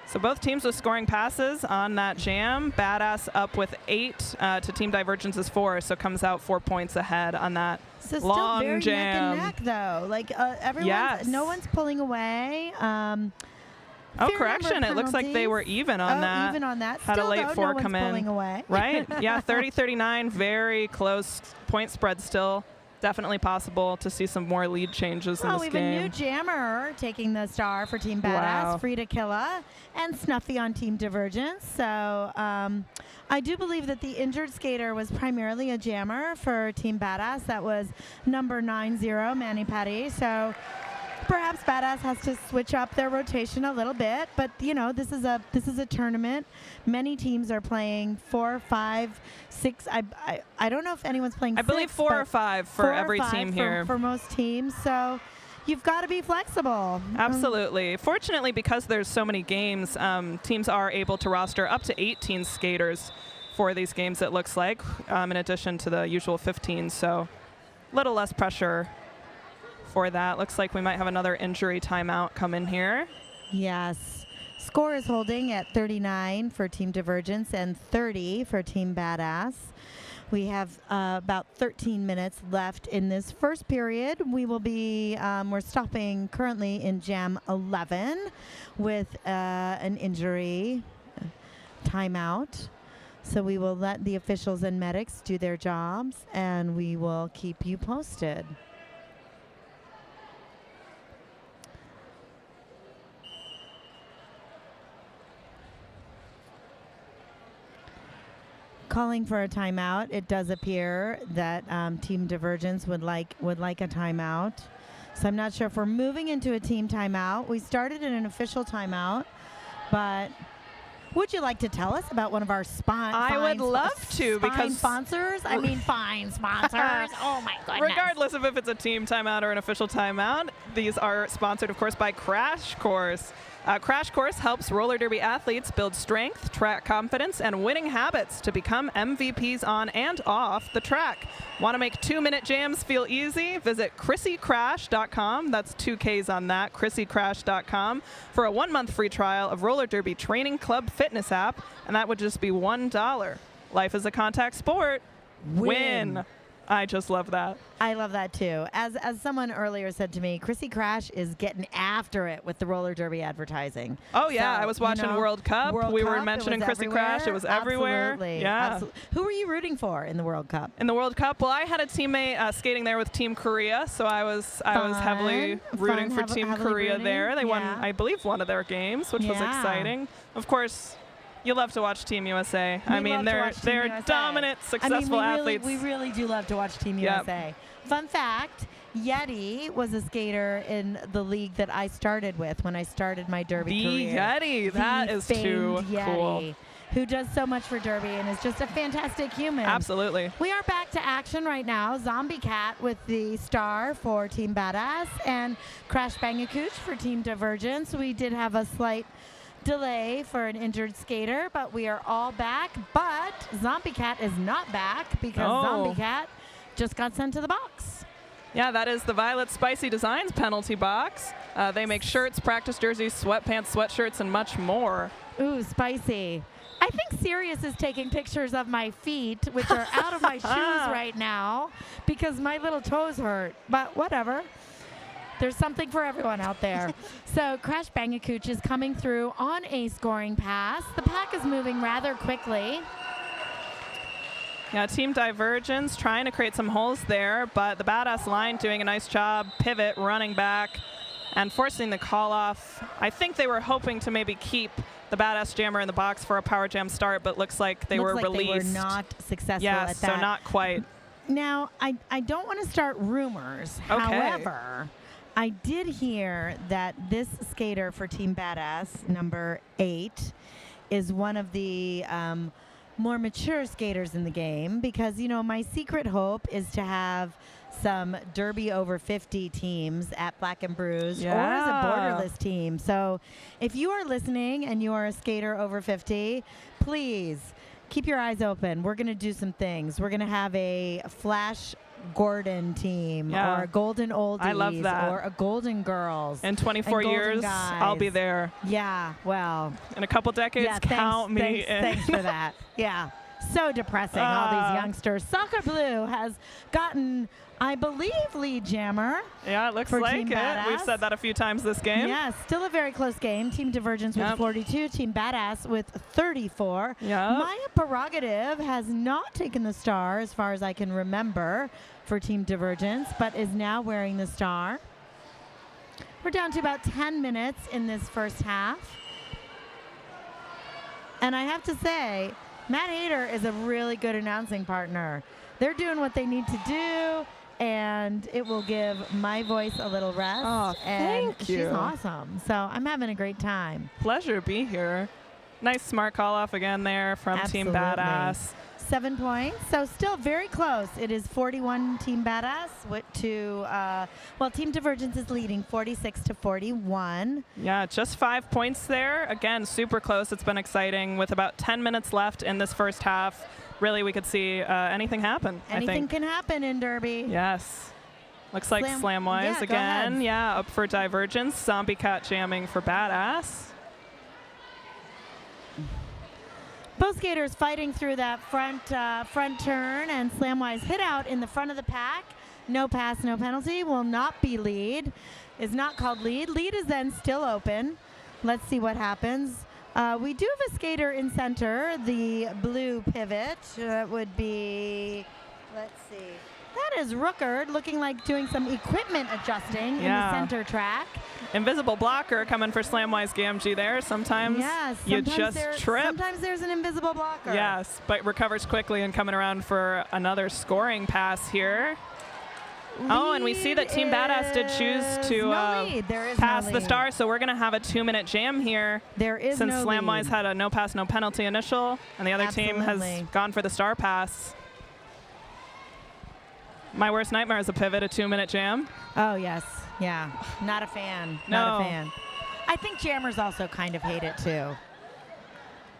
Speaker 6: So both teams with scoring passes on that jam. Badass up with 8 to Team Divergence's 4, so comes out 4 points ahead on that
Speaker 5: So
Speaker 6: long
Speaker 5: still very
Speaker 6: jam.
Speaker 5: neck and neck, though. Like everyone,
Speaker 6: Yes.
Speaker 5: no one's pulling away.
Speaker 6: Oh,
Speaker 5: Fair
Speaker 6: correction.
Speaker 5: number of
Speaker 6: It looks like they were
Speaker 5: penalties.
Speaker 6: even on that.
Speaker 5: Even on that.
Speaker 6: Had
Speaker 5: Still,
Speaker 6: a late
Speaker 5: though,
Speaker 6: 4
Speaker 5: no one's
Speaker 6: come in.
Speaker 5: pulling away.
Speaker 6: Right? Yeah, 30-39, very close point spread still. Definitely possible to see some more lead changes in
Speaker 5: Oh,
Speaker 6: this
Speaker 5: we have
Speaker 6: game.
Speaker 5: a new jammer taking the star for Team Badass,
Speaker 6: Wow.
Speaker 5: Frida Killa, and Snuffy on Team Divergence. So I do believe that the injured skater was primarily a jammer for Team Badass. That was number 90, Manny Petty. So perhaps Badass has to switch up their rotation a little bit, but you know, this is a tournament. Many teams are playing 4, 5, 6. I don't know if anyone's playing.
Speaker 6: I believe
Speaker 5: 6,
Speaker 6: 4 or
Speaker 5: but
Speaker 6: 5 for
Speaker 5: 4 or
Speaker 6: every
Speaker 5: 5
Speaker 6: team
Speaker 5: for,
Speaker 6: here.
Speaker 5: for most teams. So you've got to be flexible.
Speaker 6: Absolutely. Fortunately, because there's so many games, teams are able to roster up to 18 skaters for these games, it looks like, in addition to the usual 15. So a little less pressure for that. Looks like we might have another injury timeout come in here.
Speaker 5: Yes. Score is holding at 39 for Team Divergence and 30 for Team Badass. We have about 13 minutes left in this first period. We will be, we're stopping currently in Jam 11 with an injury timeout. So we will let the officials and medics do their jobs, and we will keep you posted. Calling for a timeout. It does appear that Team Divergence would like a timeout. So I'm not sure if we're moving into a team timeout. We started in an official timeout, but would you like to tell us about one of our
Speaker 6: I would love to, because
Speaker 5: sponsors? I mean, fine sponsors. Oh my goodness.
Speaker 6: Regardless of if it's a team timeout or an official timeout, these are sponsored, of course, by Crash Course. Crash Course helps roller derby athletes build strength, track confidence, and winning habits to become MVPs on and off the track. Want to make 2-minute jams feel easy? Visit ChrissyCrash.com. That's 2 Ks on that, ChrissyCrash.com, for a 1-month free trial of Roller Derby Training Club fitness app, and that would just be $1. Life is a contact sport. Win. I just love that.
Speaker 5: I love that too. As someone earlier said to me, Chrissy Crash is getting after it with the roller derby advertising.
Speaker 6: Oh yeah,
Speaker 5: so,
Speaker 6: I was watching World Cup. We were mentioning Chrissy Crash. It was everywhere.
Speaker 5: Absolutely.
Speaker 6: Yeah.
Speaker 5: Absolutely. Who were you rooting for in the World Cup?
Speaker 6: In the World Cup, well, I had a teammate skating there with Team Korea, so I was heavily rooting for Team Korea there. They won, I believe, one of their games, which was exciting. Of course, you love to watch Team USA. I mean, they're dominant, successful athletes.
Speaker 5: We really do love to watch Team USA. Fun fact, Yeti was a skater in the league that I started with when I started my derby career.
Speaker 6: Yeti, that is too cool.
Speaker 5: Who does so much for derby and is just a fantastic human.
Speaker 6: Absolutely.
Speaker 5: We are back to action right now. Zombie Cat with the star for Team Badass and Crash Bangacooch for Team Divergence. We did have a slight delay for an injured skater, but we are all back. But Zombie Cat is not back because Zombie Cat just got sent to the box.
Speaker 6: Yeah, that is the Violet Spicy Designs penalty box. They make shirts, practice jerseys, sweatpants, sweatshirts, and much more.
Speaker 5: Ooh, spicy. I think Sirius is taking pictures of my feet, which are out of my shoes right now because my little toes hurt, but whatever. There's something for everyone out there. So Crash Bangacooch is coming through on a scoring pass. The pack is moving rather quickly.
Speaker 6: Yeah, Team Divergence trying to create some holes there, but the Badass line doing a nice job, pivot, running back, and forcing the call off. I think they were hoping to maybe keep the Badass Jammer in the box for a Power Jam start, but looks like they were released.
Speaker 5: They were not successful
Speaker 6: at that. So not quite.
Speaker 5: Now, I don't want to start rumors.
Speaker 6: Okay.
Speaker 5: However, I did hear that this skater for Team Badass, number 8, is one of the more mature skaters in the game because, you know, my secret hope is to have some Derby over 50 teams at Black and Bruised or as a borderless team. So if you are listening and you are a skater over 50, please keep your eyes open. We're going to do some things. We're going to have a Flash Gordon team or a Golden Oldies.
Speaker 6: I love that.
Speaker 5: Or a Golden Girls.
Speaker 6: In 24 years, I'll be there.
Speaker 5: Yeah, well.
Speaker 6: In a couple decades, count me in.
Speaker 5: Thanks for that. Yeah. So depressing, all these youngsters. Soccer Blue has gotten, I believe, lead jammer.
Speaker 6: Yeah, it looks like it. We've said that a few times this game.
Speaker 5: Yeah, still a very close game. Team Divergence with 42, Team Badass with 34. Maya Prerogative has not taken the star as far as I can remember for Team Divergence, but is now wearing the star. We're down to about 10 minutes in this first half. And I have to say, Matt Hader is a really good announcing partner. They're doing what they need to do, and it will give my voice a little rest.
Speaker 6: Oh, thank you.
Speaker 5: She's awesome. So I'm having a great time.
Speaker 6: Pleasure to be here. Nice smart call off again there from Team Badass.
Speaker 5: 7 points. So still very close. It is 41 Team Badass well, Team Divergence is leading 46-41.
Speaker 6: Yeah, just 5 points there. Again, super close. It's been exciting with about 10 minutes left in this first half. Really, we could see anything happen.
Speaker 5: Anything can happen in Derby.
Speaker 6: Yes. Looks like Slamwise again. Yeah, up for Divergence. Zombie Cat jamming for Badass.
Speaker 5: Both skaters fighting through that front turn, and Slamwise hit out in the front of the pack. No pass, no penalty. Will not be lead. Is not called lead. Lead is then still open. Let's see what happens. We do have a skater in center, the blue pivot. That would be, let's see. That is Rookard, looking like doing some equipment adjusting in the center track.
Speaker 6: Invisible blocker coming for Slamwise Gamgee there. Sometimes you just trip.
Speaker 5: Sometimes there's an invisible blocker.
Speaker 6: Yes, but recovers quickly and coming around for another scoring pass here. Oh, and we see that Team Badass did choose to pass the star, so we're going to have a 2-minute jam here.
Speaker 5: There is
Speaker 6: since
Speaker 5: no
Speaker 6: Slamwise
Speaker 5: lead.
Speaker 6: had a no pass, no penalty initial, and the other team has gone for the star pass. My worst nightmare is a pivot, a 2-minute jam.
Speaker 5: Oh, yes. Yeah. Not a fan. Not a fan. I think jammers also kind of hate it, too.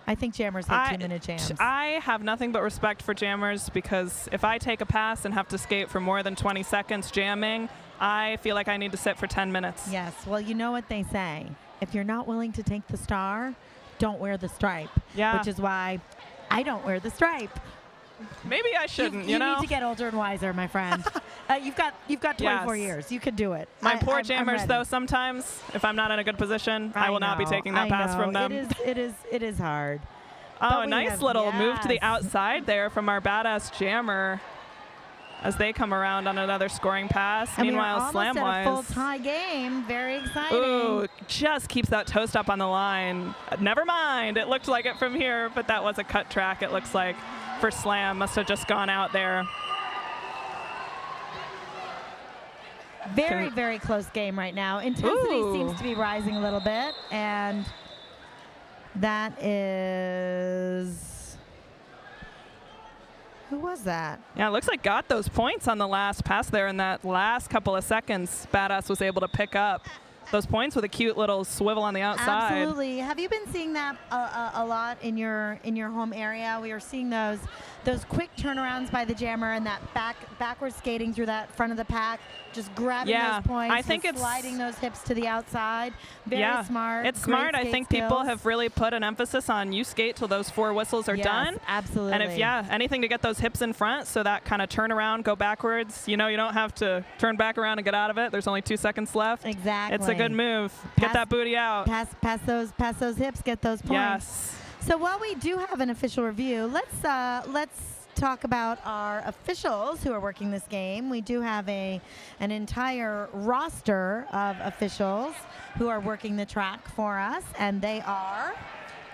Speaker 5: I think jammers hate 2-minute jams.
Speaker 6: I have nothing but respect for jammers, because if I take a pass and have to skate for more than 20 seconds jamming, I feel like I need to sit for 10 minutes.
Speaker 5: Yes. Well, you know what they say. If you're not willing to take the star, don't wear the stripe.
Speaker 6: Yeah.
Speaker 5: Which is why I don't wear the stripe.
Speaker 6: Maybe I shouldn't,
Speaker 5: you
Speaker 6: know?
Speaker 5: need to get older and wiser, my friend. You've got 24 years. You could do it.
Speaker 6: My poor jammers, though, sometimes, if I'm not in a good position, I will not be taking that pass from them.
Speaker 5: It is hard.
Speaker 6: Oh, a nice little move to the outside there from our Badass jammer as they come around on another scoring pass.
Speaker 5: And
Speaker 6: Meanwhile,
Speaker 5: we are almost at a full
Speaker 6: Slamwise.
Speaker 5: tie game. Very exciting.
Speaker 6: Ooh, just keeps that toast up on the line. Never mind. It looked like it from here, but that was a cut track, it looks like, for Slam. Must have just gone out there.
Speaker 5: Very, very close game right now. Intensity seems to be rising a little bit, and that is, who was that?
Speaker 6: Yeah, it looks like got those points on the last pass there in that last couple of seconds. Badass was able to pick up those points with a cute little swivel on the outside.
Speaker 5: Absolutely. Have you been seeing that a lot in your home area? We are seeing those quick turnarounds by the jammer and that backward skating through that front of the pack, just grabbing those points.
Speaker 6: I think it's
Speaker 5: sliding those hips to the outside. Very smart.
Speaker 6: It's smart. I think people have really put an emphasis on you skate till those 4 whistles are done.
Speaker 5: Absolutely.
Speaker 6: And if anything to get those hips in front, so that kind of turn around, go backwards. You know, you don't have to turn back around and get out of it. There's only 2 seconds left.
Speaker 5: Exactly.
Speaker 6: It's a good move. Get that booty out.
Speaker 5: Pass those hips. Get those points.
Speaker 6: Yes.
Speaker 5: So while we do have an official review, let's talk about our officials who are working this game. We do have an entire roster of officials who are working the track for us, and they are.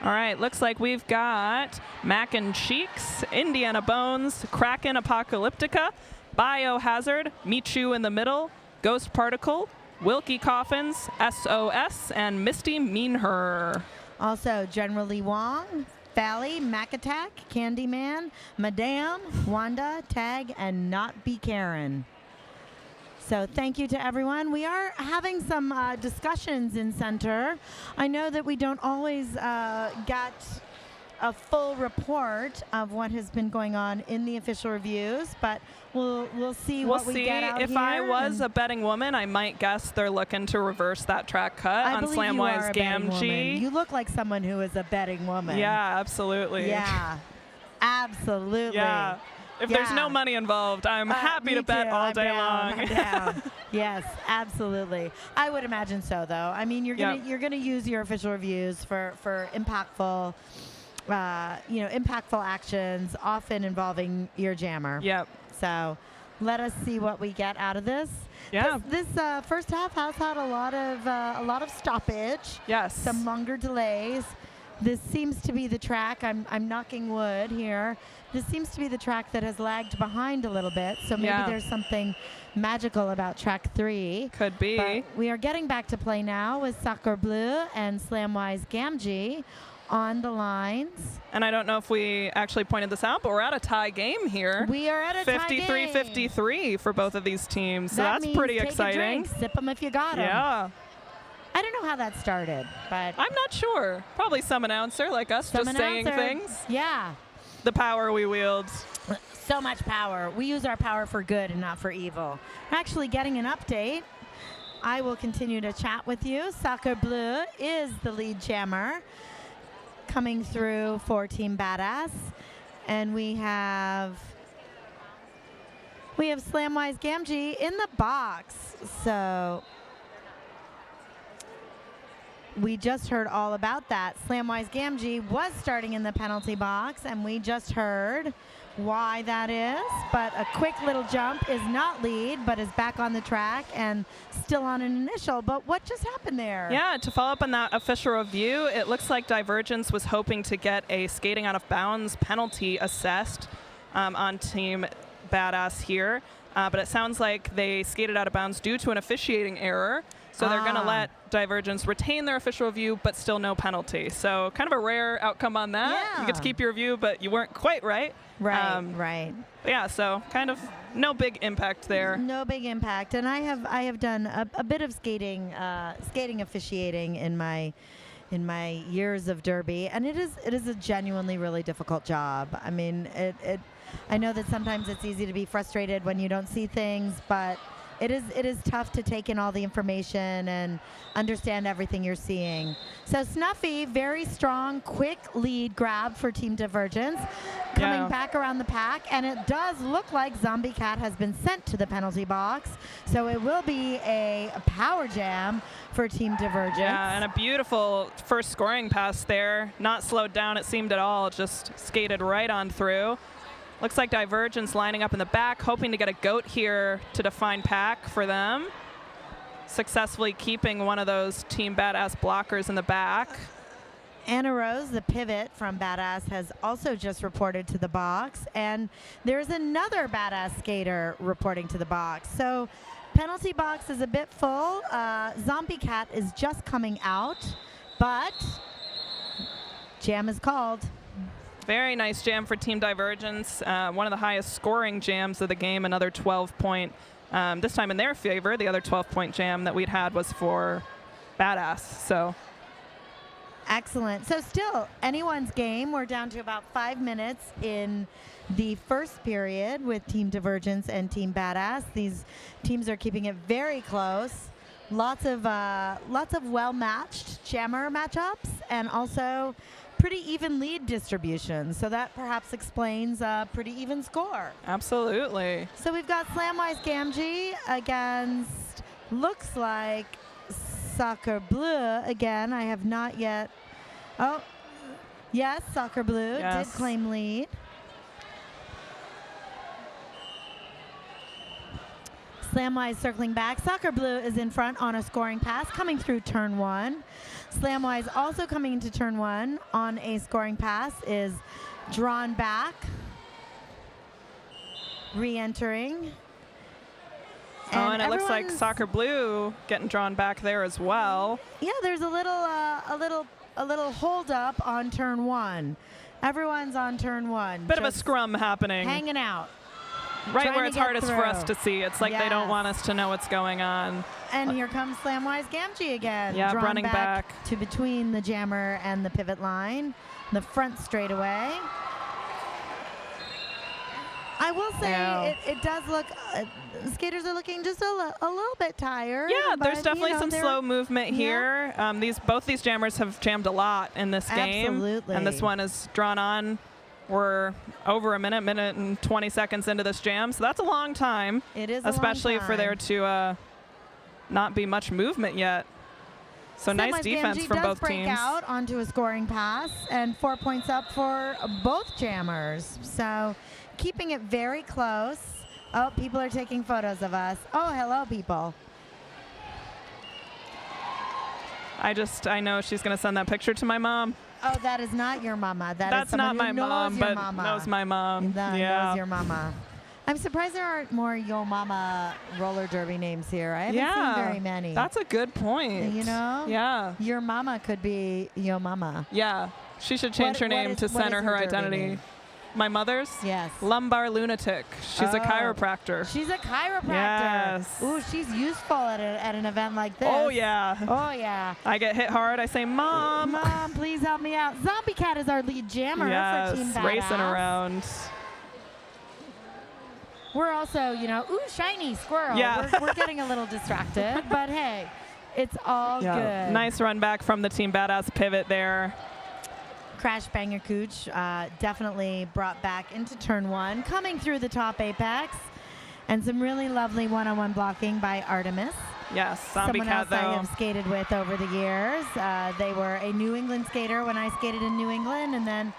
Speaker 6: All right, looks like we've got Mac and Cheeks, Indiana Bones, Kraken Apocalyptica, Biohazard, Michu in the middle, Ghost Particle, Wilkie Coffins, SOS, and Misty Meanher.
Speaker 5: Also, General Lee Wong, Valley, Mac Attack, Candyman, Madame, Wanda, Tag, and Not Be Karen. So thank you to everyone. We are having some discussions in center. I know that we don't always get a full report of what has been going on in the official reviews, but we'll see what we get out here.
Speaker 6: If I was a betting woman, I might guess they're looking to reverse that track cut on Slamwise Gamgee.
Speaker 5: You look like someone who is a betting woman.
Speaker 6: Yeah, absolutely.
Speaker 5: Yeah, absolutely.
Speaker 6: Yeah. If there's no money involved, I'm happy to bet all day long.
Speaker 5: I'm down. Yes, absolutely. I would imagine so, though. I mean, you're gonna use your official reviews for impactful. Impactful actions, often involving your jammer.
Speaker 6: Yep.
Speaker 5: So let us see what we get out of this.
Speaker 6: Yeah.
Speaker 5: This first half has had a lot of stoppage.
Speaker 6: Yes.
Speaker 5: Some longer delays. This seems to be the track. I'm knocking wood here. This seems to be the track that has lagged behind a little bit. So maybe there's something magical about track 3.
Speaker 6: Could be.
Speaker 5: But we are getting back to play now with Soccer Bleu and Slamwise Gamgee on the lines.
Speaker 6: And I don't know if we actually pointed this out, but we're at a tie game here.
Speaker 5: We are at a tie game.
Speaker 6: 53-53 for both of these teams. So
Speaker 5: that
Speaker 6: that's
Speaker 5: means
Speaker 6: pretty
Speaker 5: take
Speaker 6: exciting.
Speaker 5: A drink, sip them if you got them.
Speaker 6: Yeah.
Speaker 5: I don't know how that started, but
Speaker 6: I'm not sure. Probably some announcer like us just saying things.
Speaker 5: Yeah.
Speaker 6: The power we wield.
Speaker 5: So much power. We use our power for good and not for evil. We're actually getting an update. I will continue to chat with you. Soccer Bleu is the lead jammer. coming through for Team Badass. And we have Slamwise Gamgee in the box. So we just heard all about that. Slamwise Gamgee was starting in the penalty box, and we just heard why that is. But a quick little jump is not lead, but is back on the track and still on an initial. But what just happened there?
Speaker 6: Yeah, to follow up on that official review, it looks like Divergence was hoping to get a skating out of bounds penalty assessed on Team Badass here. But it sounds like they skated out of bounds due to an officiating error. So they're going to let Divergence retain their official review, but still no penalty. So kind of a rare outcome on that.
Speaker 5: Yeah.
Speaker 6: You get to keep your review, but you weren't quite right.
Speaker 5: Right.
Speaker 6: Yeah, so kind of no big impact there.
Speaker 5: No big impact. And I have done a bit of skating officiating in my years of Derby, and it is a genuinely really difficult job. I mean, I know that sometimes it's easy to be frustrated when you don't see things, but it is tough to take in all the information and understand everything you're seeing. So Snuffy, very strong, quick lead grab for Team Divergence, coming back around the pack, and it does look like Zombie Cat has been sent to the penalty box. So it will be a power jam for Team Divergence.
Speaker 6: Yeah, and a beautiful first scoring pass there. Not slowed down, it seemed at all, just skated right on through. Looks like Divergence lining up in the back, hoping to get a goat here to define pack for them. Successfully keeping one of those Team Badass blockers in the back.
Speaker 5: Anna Rose, the pivot from Badass, has also just reported to the box. And there's another Badass skater reporting to the box. So penalty box is a bit full. Zombie Cat is just coming out, but jam is called.
Speaker 6: Very nice jam for Team Divergence. One of the highest scoring jams of the game, another 12-point, this time in their favor. The other 12-point jam that we'd had was for Badass. So
Speaker 5: excellent. So still anyone's game. We're down to about 5 minutes in the first period with Team Divergence and Team Badass. These teams are keeping it very close. Lots of well-matched jammer matchups, and also pretty even lead distribution, so that perhaps explains a pretty even score.
Speaker 6: Absolutely.
Speaker 5: So we've got Slamwise Gamgee against, looks like, Soccer Bleu again. I have not yet. Oh, yes, Soccer Bleu did claim lead. Slamwise circling back. Soccer Bleu is in front on a scoring pass coming through turn one. Slamwise also coming into turn one on a scoring pass is drawn back, re-entering.
Speaker 6: And it looks like Soccer Blue getting drawn back there as well.
Speaker 5: Yeah, there's a little hold up on turn one. Everyone's on turn one.
Speaker 6: Bit of a scrum happening.
Speaker 5: Hanging out.
Speaker 6: Right where it's hardest for us to see. It's like they don't want us to know what's going on.
Speaker 5: And here comes Slamwise Gamgee again.
Speaker 6: Yeah,
Speaker 5: drawn
Speaker 6: running back
Speaker 5: to between the jammer and the pivot line. The front straightaway. I will say it does look, skaters are looking just a little bit tired.
Speaker 6: Yeah, there's definitely some slow movement here. Both these jammers have jammed a lot in this game.
Speaker 5: Absolutely.
Speaker 6: And this one is drawn on. We're over a minute and 20 seconds into this jam, so that's a long time.
Speaker 5: It is
Speaker 6: especially
Speaker 5: a long time.
Speaker 6: for there to not be much movement yet. So nice defense from both teams.
Speaker 5: Break out onto a scoring pass, and 4 points up for both jammers. So keeping it very close. Oh, people are taking photos of us. Oh, hello, people.
Speaker 6: I know she's going to send that picture to my mom.
Speaker 5: Oh, that is not your mama.
Speaker 6: That's not my mom, but knows my mom.
Speaker 5: Knows your mama. I'm surprised there aren't more Yo Mama roller derby names here. I haven't seen very many.
Speaker 6: That's a good point.
Speaker 5: You know?
Speaker 6: Yeah.
Speaker 5: Your mama could be Yo Mama.
Speaker 6: Yeah. She should change her name to center her identity.
Speaker 5: Name?
Speaker 6: My mother's?
Speaker 5: Yes.
Speaker 6: Lumbar lunatic. She's a chiropractor.
Speaker 5: She's a chiropractor.
Speaker 6: Yes.
Speaker 5: Ooh, she's useful at an event like this.
Speaker 6: Oh, yeah.
Speaker 5: Oh, yeah.
Speaker 6: I get hit hard. I say, Mom.
Speaker 5: Mom, please help me out. Zombie Cat is our lead jammer for Team Badass.
Speaker 6: Racing around.
Speaker 5: We're also, ooh, shiny squirrel.
Speaker 6: Yeah.
Speaker 5: We're getting a little distracted, but hey, it's all good.
Speaker 6: Nice run back from the Team Badass pivot there.
Speaker 5: Crash Banger Cooch definitely brought back into turn one, coming through the top apex, and some really lovely one-on-one blocking by Artemis.
Speaker 6: Yes, Zombie
Speaker 5: Someone
Speaker 6: Cat,
Speaker 5: else
Speaker 6: though.
Speaker 5: I have skated with over the years. They were a New England skater when I skated in New England, and then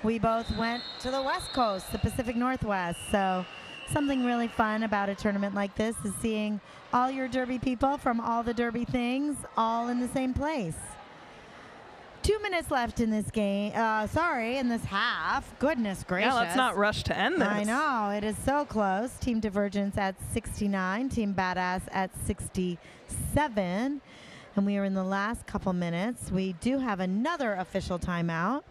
Speaker 5: we both went to the West Coast, the Pacific Northwest. So something really fun about a tournament like this is seeing all your Derby people from all the Derby things all in the same place. 2 minutes left in this game. In this half. Goodness gracious.
Speaker 6: Yeah, let's not rush to end this.
Speaker 5: I know, it is so close. Team Divergence at 69, Team Badass at 67. And we are in the last couple minutes. We do have another official timeout.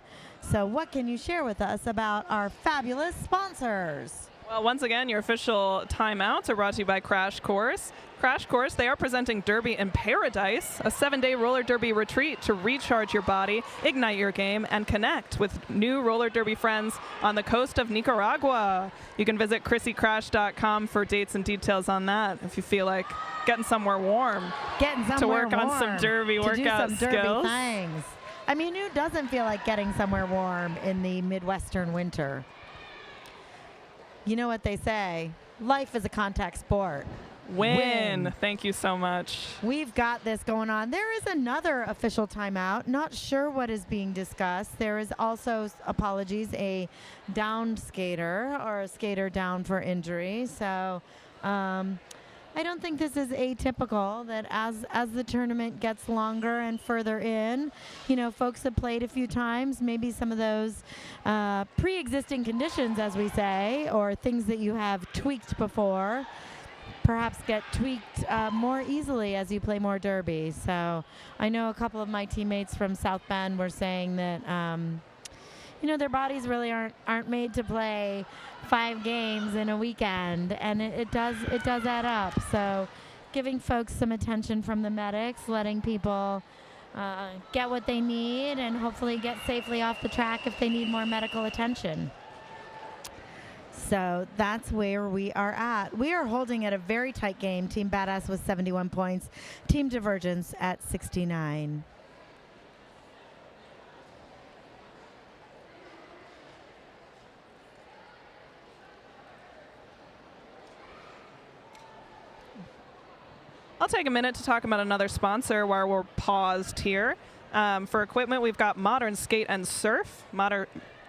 Speaker 5: So what can you share with us about our fabulous sponsors?
Speaker 6: Well, once again, your official timeouts are brought to you by Crash Course. Crash Course, they are presenting Derby in Paradise, a 7-day roller derby retreat to recharge your body, ignite your game, and connect with new roller derby friends on the coast of Nicaragua. You can visit ChrissyCrash.com for dates and details on that if you feel like getting somewhere warm.
Speaker 5: To
Speaker 6: work on some derby workout
Speaker 5: do some derby
Speaker 6: skills.
Speaker 5: things. I mean, who doesn't feel like getting somewhere warm in the Midwestern winter? You know what they say, life is a contact sport.
Speaker 6: Win. Thank you so much.
Speaker 5: We've got this going on. There is another official timeout. Not sure what is being discussed. There is also, apologies, a downed skater or a skater down for injury. So I don't think this is atypical that as the tournament gets longer and further in, you know, folks have played a few times, maybe some of those pre-existing conditions, as we say, or things that you have tweaked before, perhaps get tweaked more easily as you play more derby. So I know a couple of my teammates from South Bend were saying that, you know, their bodies really aren't made to play 5 games in a weekend, and it does add up. So giving folks some attention from the medics, letting people get what they need, and hopefully get safely off the track if they need more medical attention. So that's where we are at. We are holding at a very tight game. Team Badass with 71 points. Team Divergence at 69.
Speaker 6: I'll take a minute to talk about another sponsor while we're paused here. For equipment, we've got Modern Skate and Surf.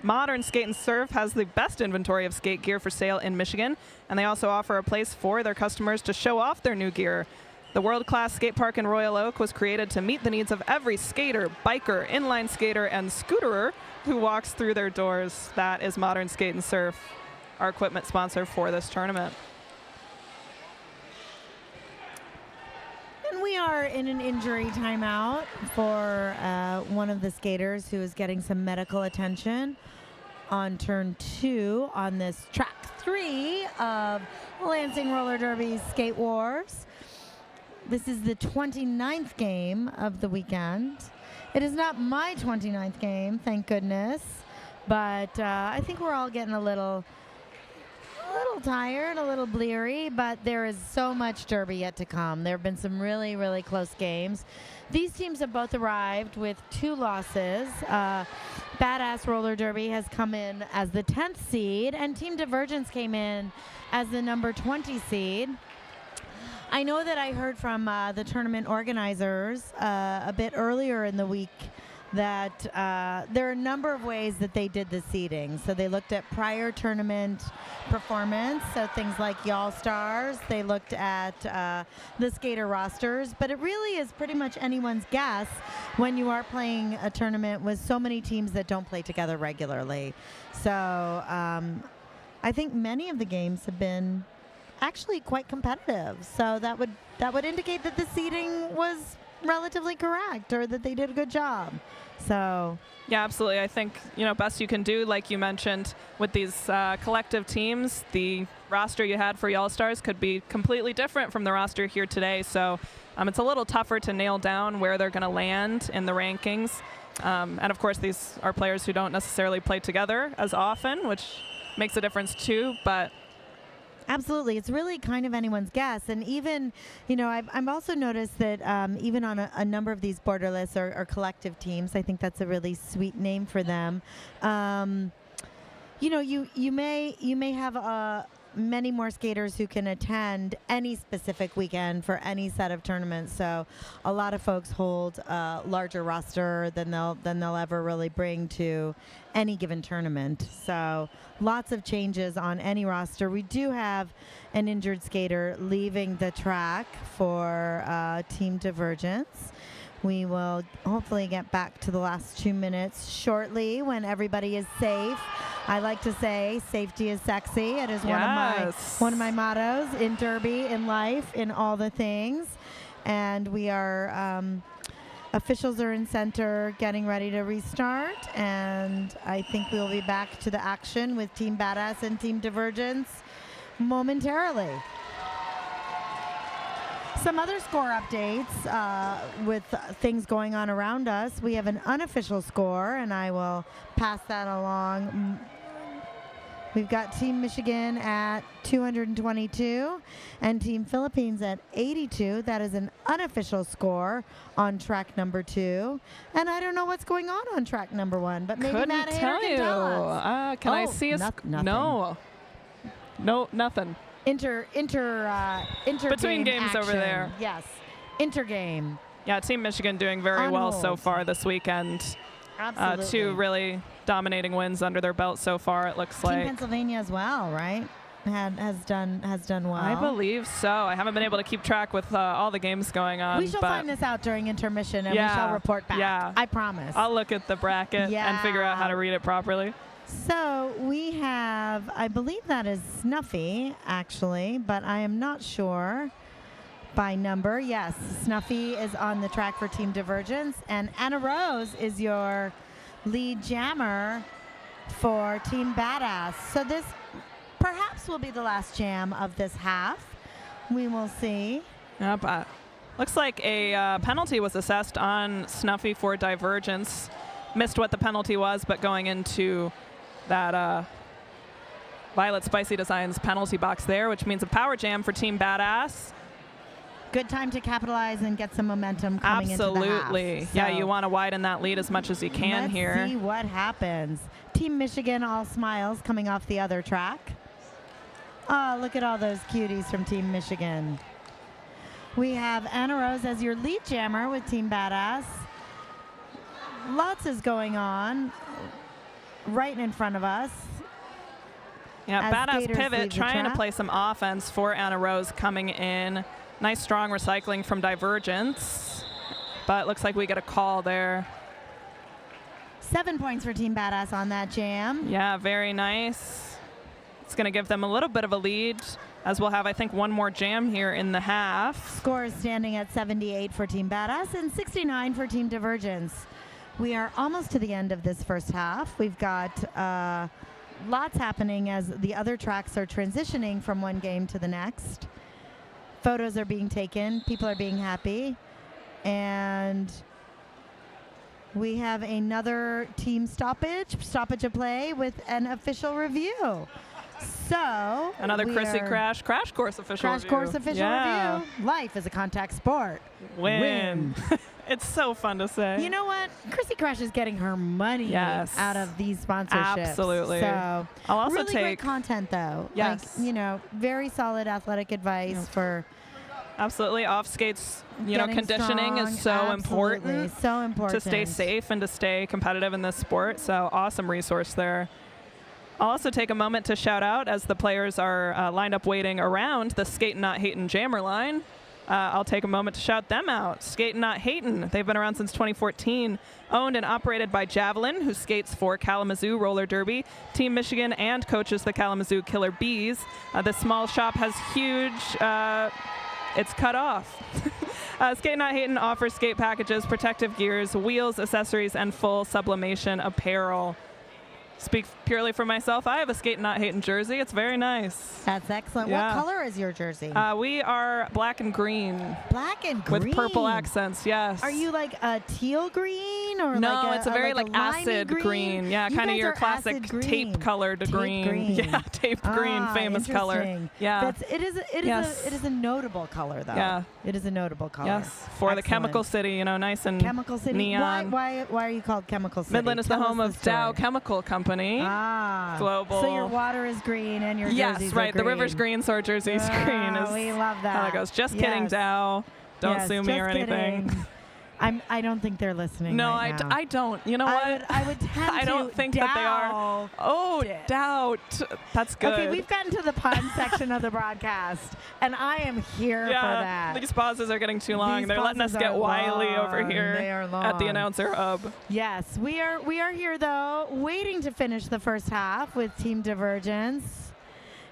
Speaker 6: Modern Skate and Surf has the best inventory of skate gear for sale in Michigan, and they also offer a place for their customers to show off their new gear. The world-class skate park in Royal Oak was created to meet the needs of every skater, biker, inline skater, and scooterer who walks through their doors. That is Modern Skate and Surf, our equipment sponsor for this tournament.
Speaker 5: We are in an injury timeout for one of the skaters who is getting some medical attention on turn 2 on this track 3 of Lansing Roller Derby Skate Wars. This is the 29th game of the weekend. It is not my 29th game, thank goodness, but I think we're all getting a little tired, a little bleary, but there is so much derby yet to come. There have been some really, really close games. These teams have both arrived with 2 losses. Badass Roller Derby has come in as the 10th seed, and Team Divergence came in as the number 20 seed. I know that I heard from the tournament organizers a bit earlier in the week that there are a number of ways that they did the seeding. So they looked at prior tournament performance, so things like Y'all Stars. They looked at the skater rosters, but it really is pretty much anyone's guess when you are playing a tournament with so many teams that don't play together regularly. So I think many of the games have been actually quite competitive. So that would indicate that the seeding was relatively correct, or that they did a good job. So
Speaker 6: yeah, absolutely. I think, you know, best you can do, like you mentioned, with these collective teams, the roster you had for Y'all Stars could be completely different from the roster here today. So it's a little tougher to nail down where they're going to land in the rankings. And of course, these are players who don't necessarily play together as often, which makes a difference too. But
Speaker 5: Absolutely. It's really kind of anyone's guess. And even, I've also noticed that even on a number of these borderless or collective teams, I think that's a really sweet name for them. You may have many more skaters who can attend any specific weekend for any set of tournaments. So a lot of folks hold a larger roster than they'll ever really bring to any given tournament. So lots of changes on any roster. We do have an injured skater leaving the track for Team Divergence. We will hopefully get back to the last 2 minutes shortly when everybody is safe. I like to say safety is sexy. It is one of my mottos in Derby, in life, in all the things. And we are officials are in center getting ready to restart, and I think we'll be back to the action with Team Badass and Team Divergence momentarily. Some other score updates with things going on around us. We have an unofficial score, and I will pass that along. We've got Team Michigan at 222 and Team Philippines at 82. That is an unofficial score on track number 2. And I don't know what's going on track number 1, but maybe
Speaker 6: Couldn't
Speaker 5: Matt Hader
Speaker 6: tell
Speaker 5: can
Speaker 6: you.
Speaker 5: tell us.
Speaker 6: Can I see a
Speaker 5: nothing.
Speaker 6: No, nothing.
Speaker 5: Inter
Speaker 6: Between games
Speaker 5: action.
Speaker 6: over there.
Speaker 5: Yes, intergame.
Speaker 6: Yeah, Team Michigan doing very well so
Speaker 5: hold.
Speaker 6: far this weekend.
Speaker 5: Absolutely.
Speaker 6: 2 really dominating wins under their belt so far, it looks
Speaker 5: Team
Speaker 6: like.
Speaker 5: Pennsylvania as well, right? Has done well.
Speaker 6: I believe so. I haven't been able to keep track with all the games going on.
Speaker 5: We shall
Speaker 6: but
Speaker 5: find this out during intermission, and we shall report back.
Speaker 6: Yeah.
Speaker 5: I promise.
Speaker 6: I'll look at the bracket and figure out how to read it properly.
Speaker 5: So we have, I believe that is Snuffy, actually, but I am not sure by number. Yes, Snuffy is on the track for Team Divergence, and Anna Rose is your lead jammer for Team Badass. So this perhaps will be the last jam of this half. We will see.
Speaker 6: Yep. Looks like a penalty was assessed on Snuffy for Divergence. Missed what the penalty was, but going into that Violet Spicy Designs penalty box there, which means a power jam for Team Badass.
Speaker 5: Good time to capitalize and get some momentum coming into the half.
Speaker 6: Absolutely. Yeah, you want to widen that lead as much as you can here.
Speaker 5: Let's see what happens. Team Michigan all smiles coming off the other track. Oh, look at all those cuties from Team Michigan. We have Anna Rose as your lead jammer with Team Badass. Lots is going on right in front of us.
Speaker 6: Yeah, Badass pivot, trying to play some offense for Anna Rose coming in. Nice strong recycling from Divergence, but looks like we get a call there.
Speaker 5: 7 points for Team Badass on that jam.
Speaker 6: Yeah, very nice. It's going to give them a little bit of a lead, as we'll have, I think, one more jam here in the half.
Speaker 5: Score is standing at 78 for Team Badass and 69 for Team Divergence. We are almost to the end of this first half. We've got lots happening as the other tracks are transitioning from one game to the next. Photos are being taken. People are being happy. And we have another team stoppage of play with an official review. So
Speaker 6: another Chrissy Crash course official
Speaker 5: review. Life is a contact sport.
Speaker 6: Win. It's so fun to say.
Speaker 5: You know what? Chrissy Crash is getting her money out of these sponsorships.
Speaker 6: Absolutely.
Speaker 5: So
Speaker 6: I'll also
Speaker 5: really
Speaker 6: take
Speaker 5: great content, though.
Speaker 6: Yes.
Speaker 5: Like, very solid athletic advice for.
Speaker 6: Absolutely. Off skates, conditioning
Speaker 5: strong.
Speaker 6: Is so important.
Speaker 5: So important.
Speaker 6: To stay safe and to stay competitive in this sport. So awesome resource there. I'll also take a moment to shout out as the players are lined up waiting around the Skatin' Not Hatin' Jammer line. I'll take a moment to shout them out. Skatin' Not Hatin'. They've been around since 2014. Owned and operated by Javelin, who skates for Kalamazoo Roller Derby, Team Michigan, and coaches the Kalamazoo Killer Bees. The small shop has huge... it's cut off. Skatin' Not Hatin' offers skate packages, protective gears, wheels, accessories, and full sublimation apparel. Speak purely for myself. I have a Skatin' Not Hatin' jersey. It's very nice.
Speaker 5: That's excellent.
Speaker 6: Yeah.
Speaker 5: What color is your jersey?
Speaker 6: We are black and green.
Speaker 5: Black and green.
Speaker 6: With purple accents, yes.
Speaker 5: Are you like a teal green green or
Speaker 6: No,
Speaker 5: like
Speaker 6: it's a very
Speaker 5: like
Speaker 6: like
Speaker 5: limey
Speaker 6: acid green. Yeah,
Speaker 5: You
Speaker 6: kind of
Speaker 5: guys
Speaker 6: your
Speaker 5: are
Speaker 6: classic
Speaker 5: acid green.
Speaker 6: tape-colored green. Yeah, tape green, famous color.
Speaker 5: Interesting.
Speaker 6: Yeah.
Speaker 5: It is a notable color though.
Speaker 6: Yeah.
Speaker 5: It is a notable color.
Speaker 6: Yes, for the Chemical
Speaker 5: Excellent.
Speaker 6: City, nice and
Speaker 5: Chemical City.
Speaker 6: neon.
Speaker 5: Why are you called Chemical City?
Speaker 6: Midland is the
Speaker 5: Tell
Speaker 6: home
Speaker 5: us
Speaker 6: of
Speaker 5: the
Speaker 6: Dow
Speaker 5: story.
Speaker 6: Chemical Company.
Speaker 5: Ah.
Speaker 6: Global.
Speaker 5: So your water is green and your
Speaker 6: Yes,
Speaker 5: jerseys
Speaker 6: right.
Speaker 5: are
Speaker 6: The
Speaker 5: green.
Speaker 6: river's green, so our jersey's green. Is
Speaker 5: We love that.
Speaker 6: how that goes. Just kidding,
Speaker 5: Yes.
Speaker 6: Dow. Don't
Speaker 5: Yes,
Speaker 6: sue me or
Speaker 5: just
Speaker 6: anything.
Speaker 5: kidding. I don't think they're listening.
Speaker 6: No,
Speaker 5: right now.
Speaker 6: I don't. You know what?
Speaker 5: I would tend
Speaker 6: I don't
Speaker 5: to
Speaker 6: think that they are.
Speaker 5: doubt
Speaker 6: Oh,
Speaker 5: it.
Speaker 6: doubt. That's good.
Speaker 5: Okay, we've gotten to the pun section of the broadcast, and I am here for that.
Speaker 6: These pauses are getting too long.
Speaker 5: These
Speaker 6: They're letting us
Speaker 5: pauses
Speaker 6: get
Speaker 5: are
Speaker 6: wily over
Speaker 5: long.
Speaker 6: here
Speaker 5: They are
Speaker 6: at the
Speaker 5: long.
Speaker 6: announcer hub.
Speaker 5: Yes, we are here though, waiting to finish the first half with Team Divergence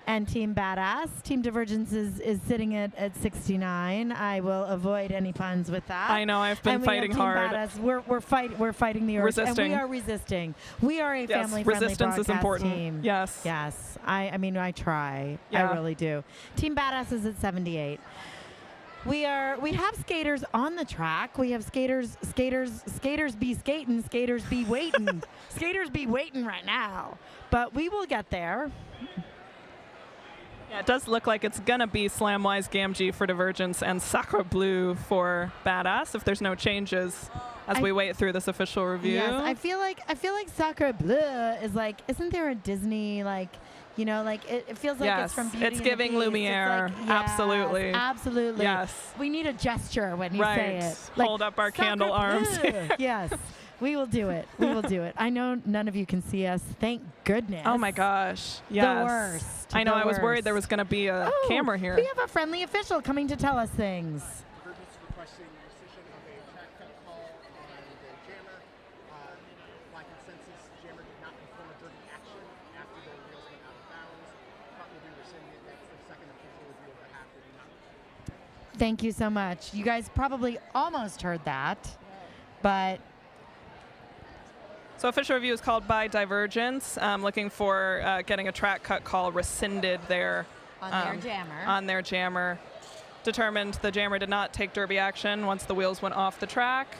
Speaker 5: and Team Badass. Team Divergence is sitting at 69. I will avoid any puns with that.
Speaker 6: I know. I've been
Speaker 5: And we have
Speaker 6: fighting
Speaker 5: Team
Speaker 6: hard.
Speaker 5: Badass. We're fighting the urge, and
Speaker 6: Resisting.
Speaker 5: we are resisting. We are a
Speaker 6: Yes,
Speaker 5: family-friendly
Speaker 6: resistance is
Speaker 5: broadcast
Speaker 6: important.
Speaker 5: team.
Speaker 6: Yes.
Speaker 5: Yes. I mean, I try.
Speaker 6: Yeah.
Speaker 5: I really do. Team Badass is at 78. We have skaters on the track. We have skaters be skating, skaters be waiting. Skaters be waiting right now. But we will get there.
Speaker 6: Yeah, it does look like it's gonna be Slamwise Gamgee for Divergence and Sacre Bleu for Badass if there's no changes as we wait through this official review.
Speaker 5: Yes, I feel like Sacre Bleu is like, isn't there a Disney like, it feels like it's from Beauty
Speaker 6: it's
Speaker 5: and the
Speaker 6: giving
Speaker 5: Beast.
Speaker 6: Lumiere.
Speaker 5: It's like, yes,
Speaker 6: Absolutely.
Speaker 5: Absolutely.
Speaker 6: Yes.
Speaker 5: We need a gesture when you
Speaker 6: Right.
Speaker 5: say it.
Speaker 6: Hold up our
Speaker 5: Sacre
Speaker 6: candle arms.
Speaker 5: Bleu. Yes. We will do it. We will do it. I know none of you can see us. Thank goodness.
Speaker 6: Oh my gosh. Yes.
Speaker 5: The worst.
Speaker 6: I know.
Speaker 5: The
Speaker 6: I was worried
Speaker 5: worst.
Speaker 6: there was going to be a
Speaker 5: Oh,
Speaker 6: camera here.
Speaker 5: We have a friendly official coming to tell us things.
Speaker 7: Divergence requesting rescission of a track cut call on the jammer. By consensus, jammer did not perform a dirty action after the wheels went out of bounds. Cut will be rescinded. That's the second official review of the half. They do not.
Speaker 5: Thank you so much. You guys probably almost heard that, but
Speaker 6: So official review is called by Divergence, looking for getting a track cut call rescinded there.
Speaker 5: on their jammer.
Speaker 6: On their jammer. Determined the jammer did not take derby action once the wheels went off the track.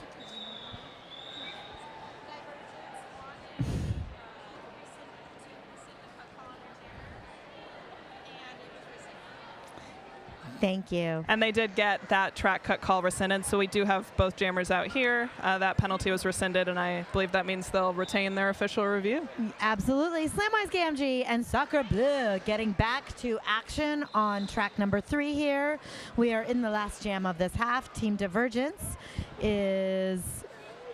Speaker 5: Thank you.
Speaker 6: And they did get that track cut call rescinded, so we do have both jammers out here. That penalty was rescinded, and I believe that means they'll retain their official review.
Speaker 5: Absolutely. Slamwise Gamgee and Sacre Bleu getting back to action on track number 3 here. We are in the last jam of this half. Team Divergence is...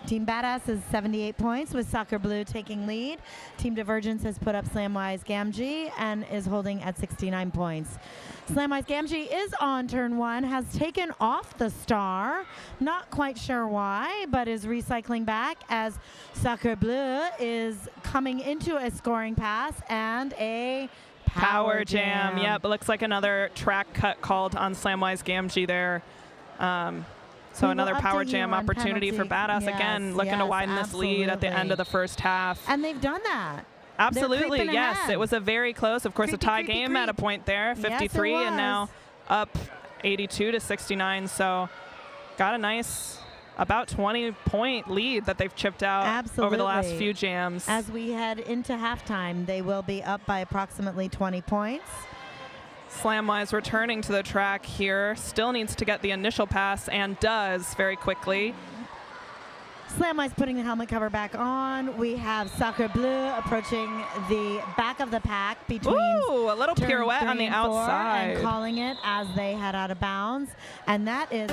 Speaker 5: Team Badass is 78 points with Sacre Bleu taking lead. Team Divergence has put up Slamwise Gamgee and is holding at 69 points. Slamwise Gamgee is on turn 1, has taken off the star. Not quite sure why, but is recycling back as Sacre Bleu is coming into a scoring pass and a power jam.
Speaker 6: Yep, it looks like another track cut called on Slamwise Gamgee there. So
Speaker 5: We will
Speaker 6: another power
Speaker 5: update you
Speaker 6: jam
Speaker 5: on
Speaker 6: opportunity for
Speaker 5: penalty.
Speaker 6: Badass again,
Speaker 5: Yes,
Speaker 6: looking to
Speaker 5: yes,
Speaker 6: widen this lead at the end
Speaker 5: absolutely.
Speaker 6: of the first half.
Speaker 5: And they've done that.
Speaker 6: Absolutely,
Speaker 5: creeping
Speaker 6: yes.
Speaker 5: ahead.
Speaker 6: It was a very close, of course,
Speaker 5: Creepy,
Speaker 6: a tie
Speaker 5: creepy,
Speaker 6: game at a
Speaker 5: creep.
Speaker 6: point there,
Speaker 5: Yes, it
Speaker 6: 53, and now
Speaker 5: was.
Speaker 6: up 82 to 69. So got a nice about 20-point lead that they've chipped out over the last
Speaker 5: Absolutely.
Speaker 6: few jams.
Speaker 5: As we head into halftime, they will be up by approximately 20 points.
Speaker 6: Slamwise returning to the track here, still needs to get the initial pass and does very quickly.
Speaker 5: Slamwise putting the helmet cover back on. We have Sacre Bleu approaching the back of the pack between
Speaker 6: Ooh, a little
Speaker 5: turn
Speaker 6: pirouette
Speaker 5: 3
Speaker 6: on the
Speaker 5: and 4
Speaker 6: outside.
Speaker 5: and calling it as they head out of bounds. And that is...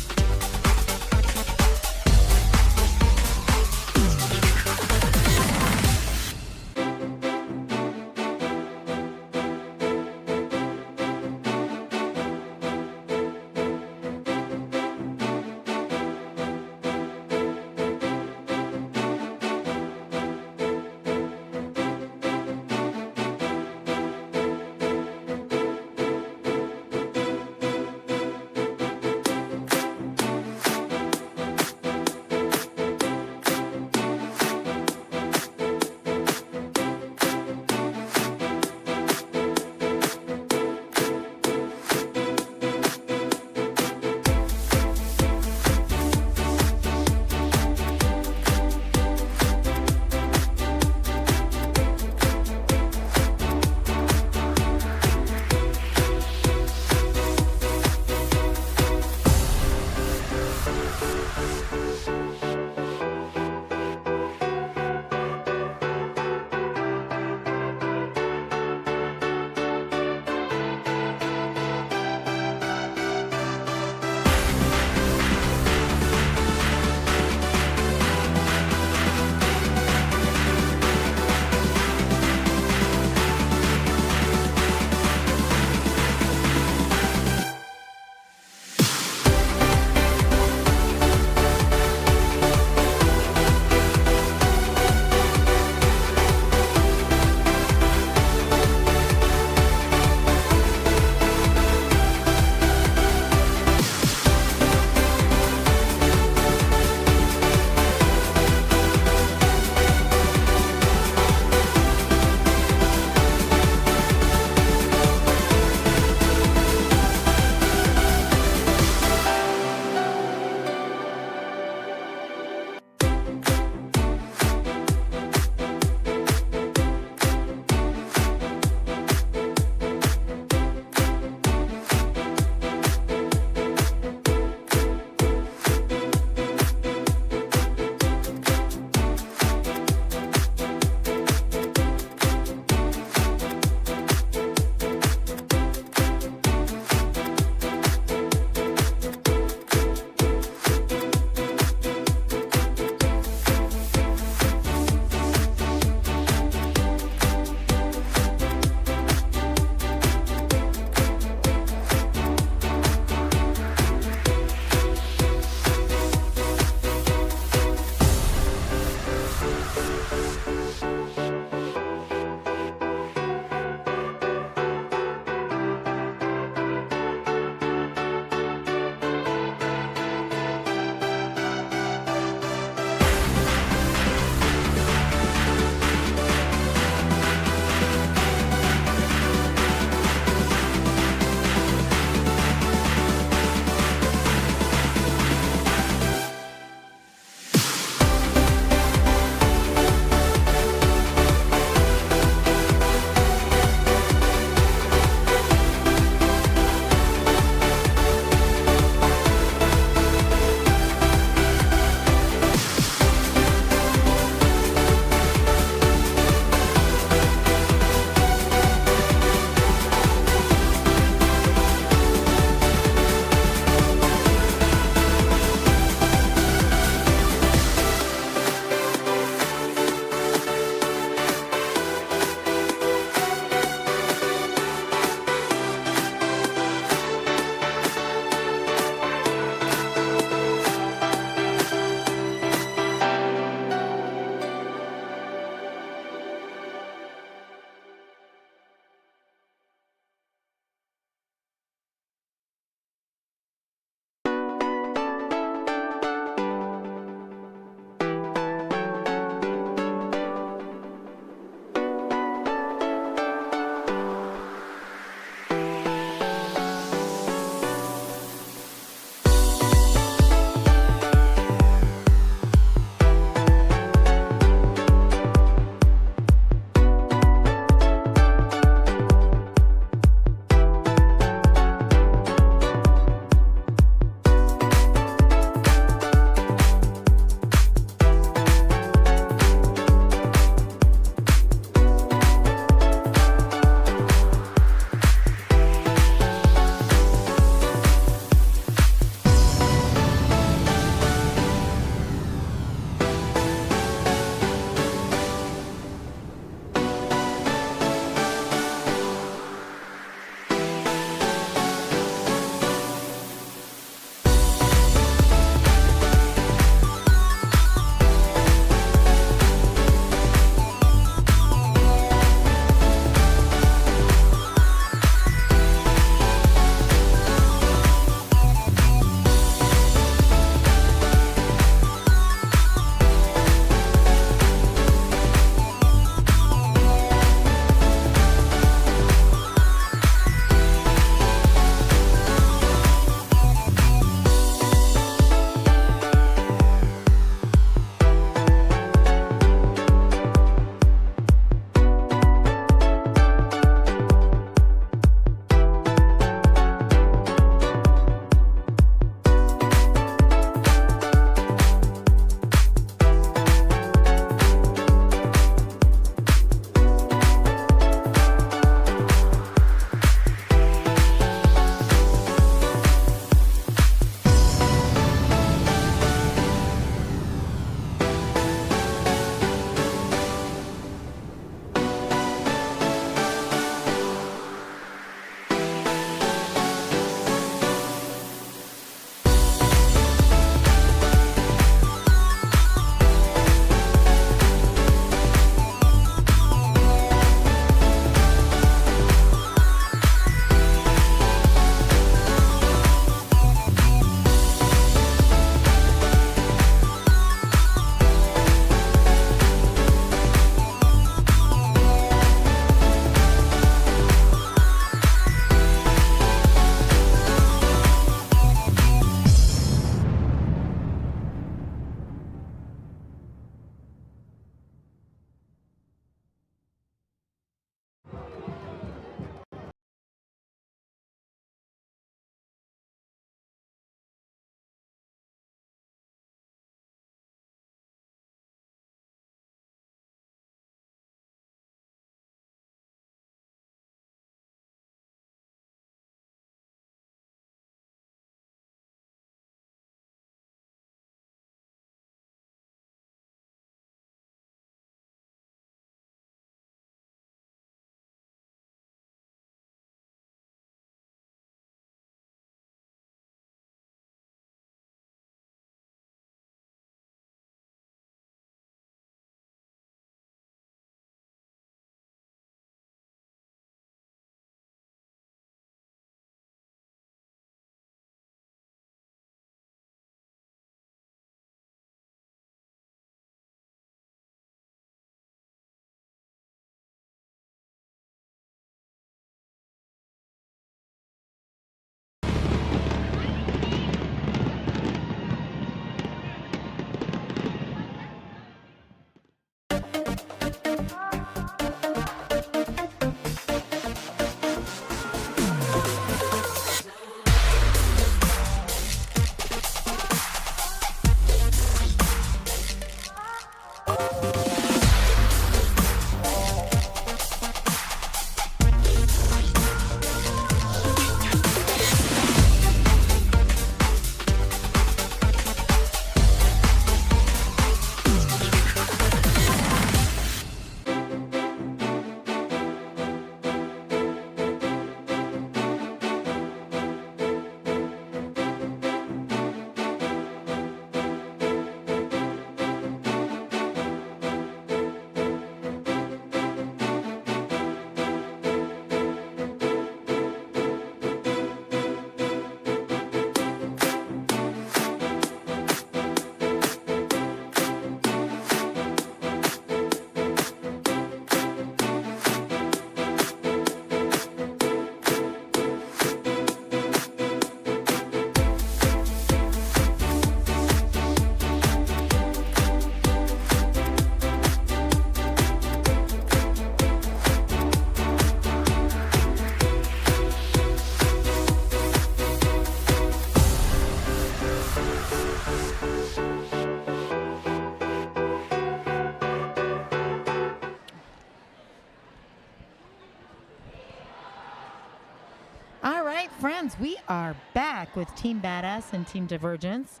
Speaker 5: friends, we are back with Team Badass and Team Divergence.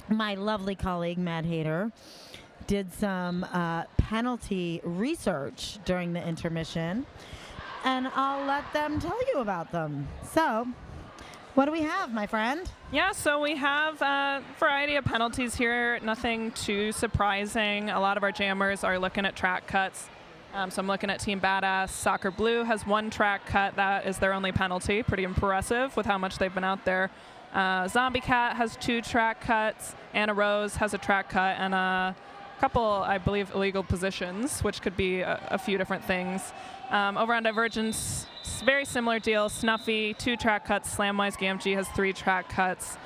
Speaker 5: My lovely colleague, Mad Hater, did some penalty research during the intermission, and I'll let them tell you about them. So, what do we have, my friend?
Speaker 6: Yeah, so we have a variety of penalties here. Nothing too surprising. A lot of our jammers are looking at track cuts. So I'm looking at Team Badass. Soccer Blue has 1 track cut. That is their only penalty. Pretty impressive with how much they've been out there. Zombie Cat has 2 track cuts. Anna Rose has a track cut and a couple, I believe, illegal positions, which could be a few different things. Over on Divergence, very similar deal. Snuffy, 2 track cuts. Slamwise Gamgee has 3 track cuts.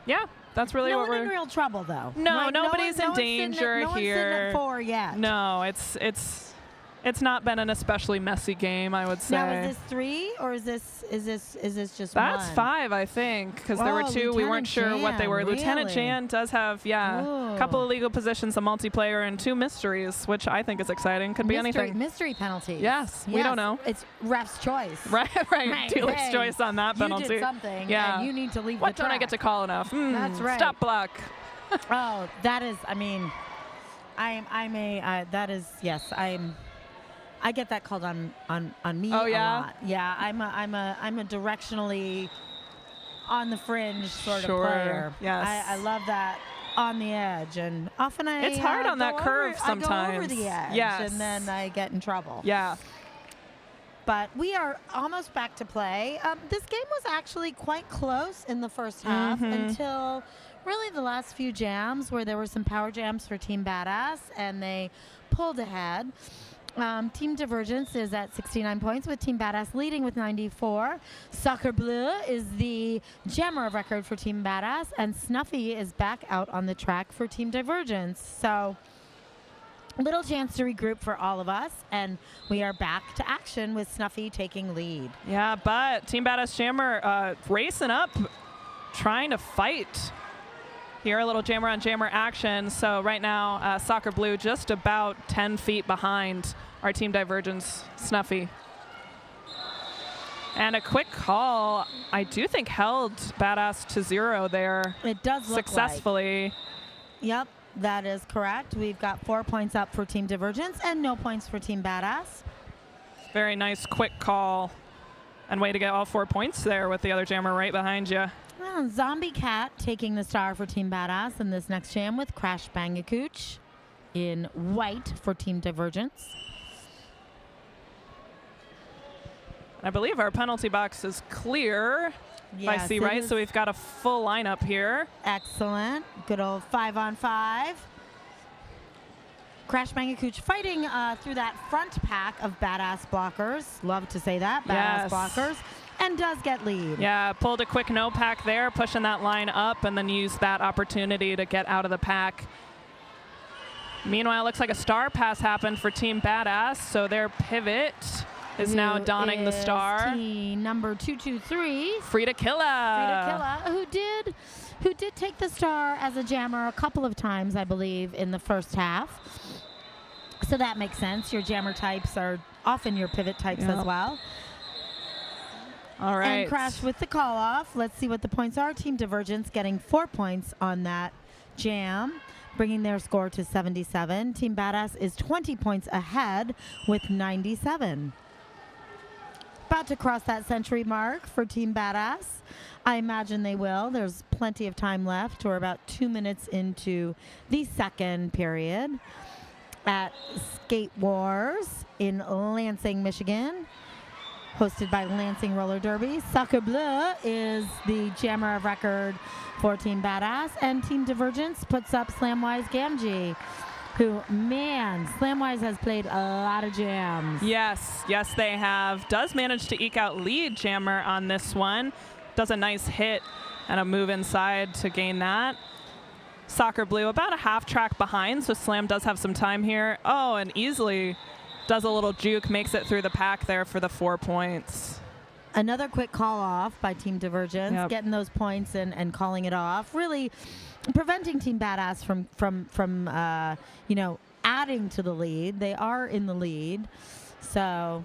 Speaker 6: Yeah, that's really what
Speaker 5: we're
Speaker 6: we're
Speaker 5: in real trouble, though.
Speaker 6: No,
Speaker 5: right?
Speaker 6: nobody's in
Speaker 5: no
Speaker 6: danger
Speaker 5: one's sitting
Speaker 6: here.
Speaker 5: at 4 yet.
Speaker 6: No, it's not been an especially messy game, I would say.
Speaker 5: Now, is this 3 or is this just
Speaker 6: That's
Speaker 5: 1?
Speaker 6: 5, I think, because there were 2. We weren't sure what they were.
Speaker 5: Really?
Speaker 6: Lieutenant Jan does have, a couple of legal positions, a multiplayer, and 2 mysteries, which I think is exciting. Could be anything.
Speaker 5: Mystery penalties.
Speaker 6: Yes, we don't know.
Speaker 5: It's ref's choice.
Speaker 6: Right. Dealer's
Speaker 5: Hey,
Speaker 6: choice on that penalty.
Speaker 5: You did something,
Speaker 6: Yeah.
Speaker 5: and you need to leave
Speaker 6: What
Speaker 5: the
Speaker 6: don't I
Speaker 5: track.
Speaker 6: get to call enough?
Speaker 5: That's right.
Speaker 6: Stop block.
Speaker 5: Oh, that is. I mean, that is. Yes, I get that called on me
Speaker 6: Oh,
Speaker 5: a
Speaker 6: yeah?
Speaker 5: lot. Yeah, I'm a directionally on the fringe sort
Speaker 6: Sure,
Speaker 5: of player.
Speaker 6: yes.
Speaker 5: I love that on the edge, and often
Speaker 6: It's hard on that curve
Speaker 5: I go over
Speaker 6: sometimes.
Speaker 5: the edge,
Speaker 6: Yes.
Speaker 5: and then I get in trouble.
Speaker 6: Yeah.
Speaker 5: But we are almost back to play. This game was actually quite close in the first half until really the last few jams, where there were some power jams for Team Badass, and they pulled ahead. Team Divergence is at 69 points, with Team Badass leading with 94. Soccer Bleu is the jammer of record for Team Badass, and Snuffy is back out on the track for Team Divergence. So, little chance to regroup for all of us, and we are back to action with Snuffy taking lead.
Speaker 6: Yeah, but Team Badass Jammer racing up, trying to fight. Here, a little jammer on jammer action. So right now, Soccer Blue just about 10 feet behind our Team Divergence Snuffy. And a quick call, I do think, held Badass to 0 there.
Speaker 5: It does look
Speaker 6: successfully.
Speaker 5: like. Yep, that is correct. We've got 4 points up for Team Divergence and no points for Team Badass.
Speaker 6: Very nice quick call. And way to get all 4 points there with the other jammer right behind you.
Speaker 5: Well, Zombie Cat taking the star for Team Badass in this next jam, with Crash Bangacooch in white for Team Divergence.
Speaker 6: I believe our penalty box is clear, if I see right. So we've got a full lineup here.
Speaker 5: Excellent. Good old 5-on-5. Crash Bangacooch fighting through that front pack of Badass blockers. Love to say that, Badass blockers. And does get lead.
Speaker 6: Yeah, pulled a quick no pack there, pushing that line up, and then used that opportunity to get out of the pack. Meanwhile, looks like a star pass happened for Team Badass, so their pivot is now donning the star.
Speaker 5: Team number 223.
Speaker 6: Frida Killa.
Speaker 5: Who did take the star as a jammer a couple of times, I believe, in the first half. So that makes sense. Your jammer types are often your pivot types as well.
Speaker 6: All right.
Speaker 5: And Crash with the call off. Let's see what the points are. Team Divergence getting 4 points on that jam, bringing their score to 77. Team Badass is 20 points ahead with 97. About to cross that century mark for Team Badass. I imagine they will. There's plenty of time left. We're about 2 minutes into the second period at Skate Wars in Lansing, Michigan, hosted by Lansing Roller Derby. Soccer Bleu is the jammer of record for Team Badass, and Team Divergence puts up Slamwise Gamgee, who, man, Slamwise has played a lot of jams.
Speaker 6: Yes, they have. Does manage to eke out lead jammer on this one. Does a nice hit and a move inside to gain that. Soccer Blue about a half track behind, so Slam does have some time here. Oh, and easily does a little juke, makes it through the pack there for the 4 points.
Speaker 5: Another quick call off by Team Divergence, getting those points and calling it off, really preventing Team Badass from adding to the lead. They are in the lead, so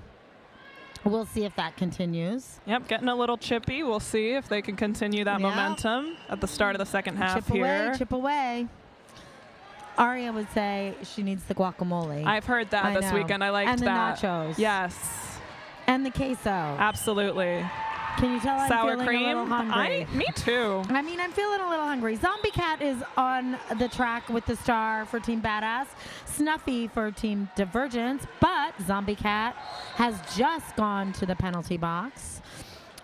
Speaker 5: We'll see if that continues.
Speaker 6: Yep, getting a little chippy. We'll see if they can continue that
Speaker 5: Yeah.
Speaker 6: momentum at the start of the second half
Speaker 5: Chip
Speaker 6: here.
Speaker 5: away, chip away. Aria would say she needs the guacamole.
Speaker 6: I've heard that this
Speaker 5: know.
Speaker 6: weekend. I liked
Speaker 5: and the
Speaker 6: that.
Speaker 5: nachos.
Speaker 6: Yes,
Speaker 5: And the queso.
Speaker 6: absolutely.
Speaker 5: Can you tell I'm
Speaker 6: Sour
Speaker 5: feeling
Speaker 6: cream.
Speaker 5: a little hungry?
Speaker 6: Me too.
Speaker 5: I mean, I'm feeling a little hungry. Zombie Cat is on the track with the star for Team Badass, Snuffy for Team Divergence, but Zombie Cat has just gone to the penalty box.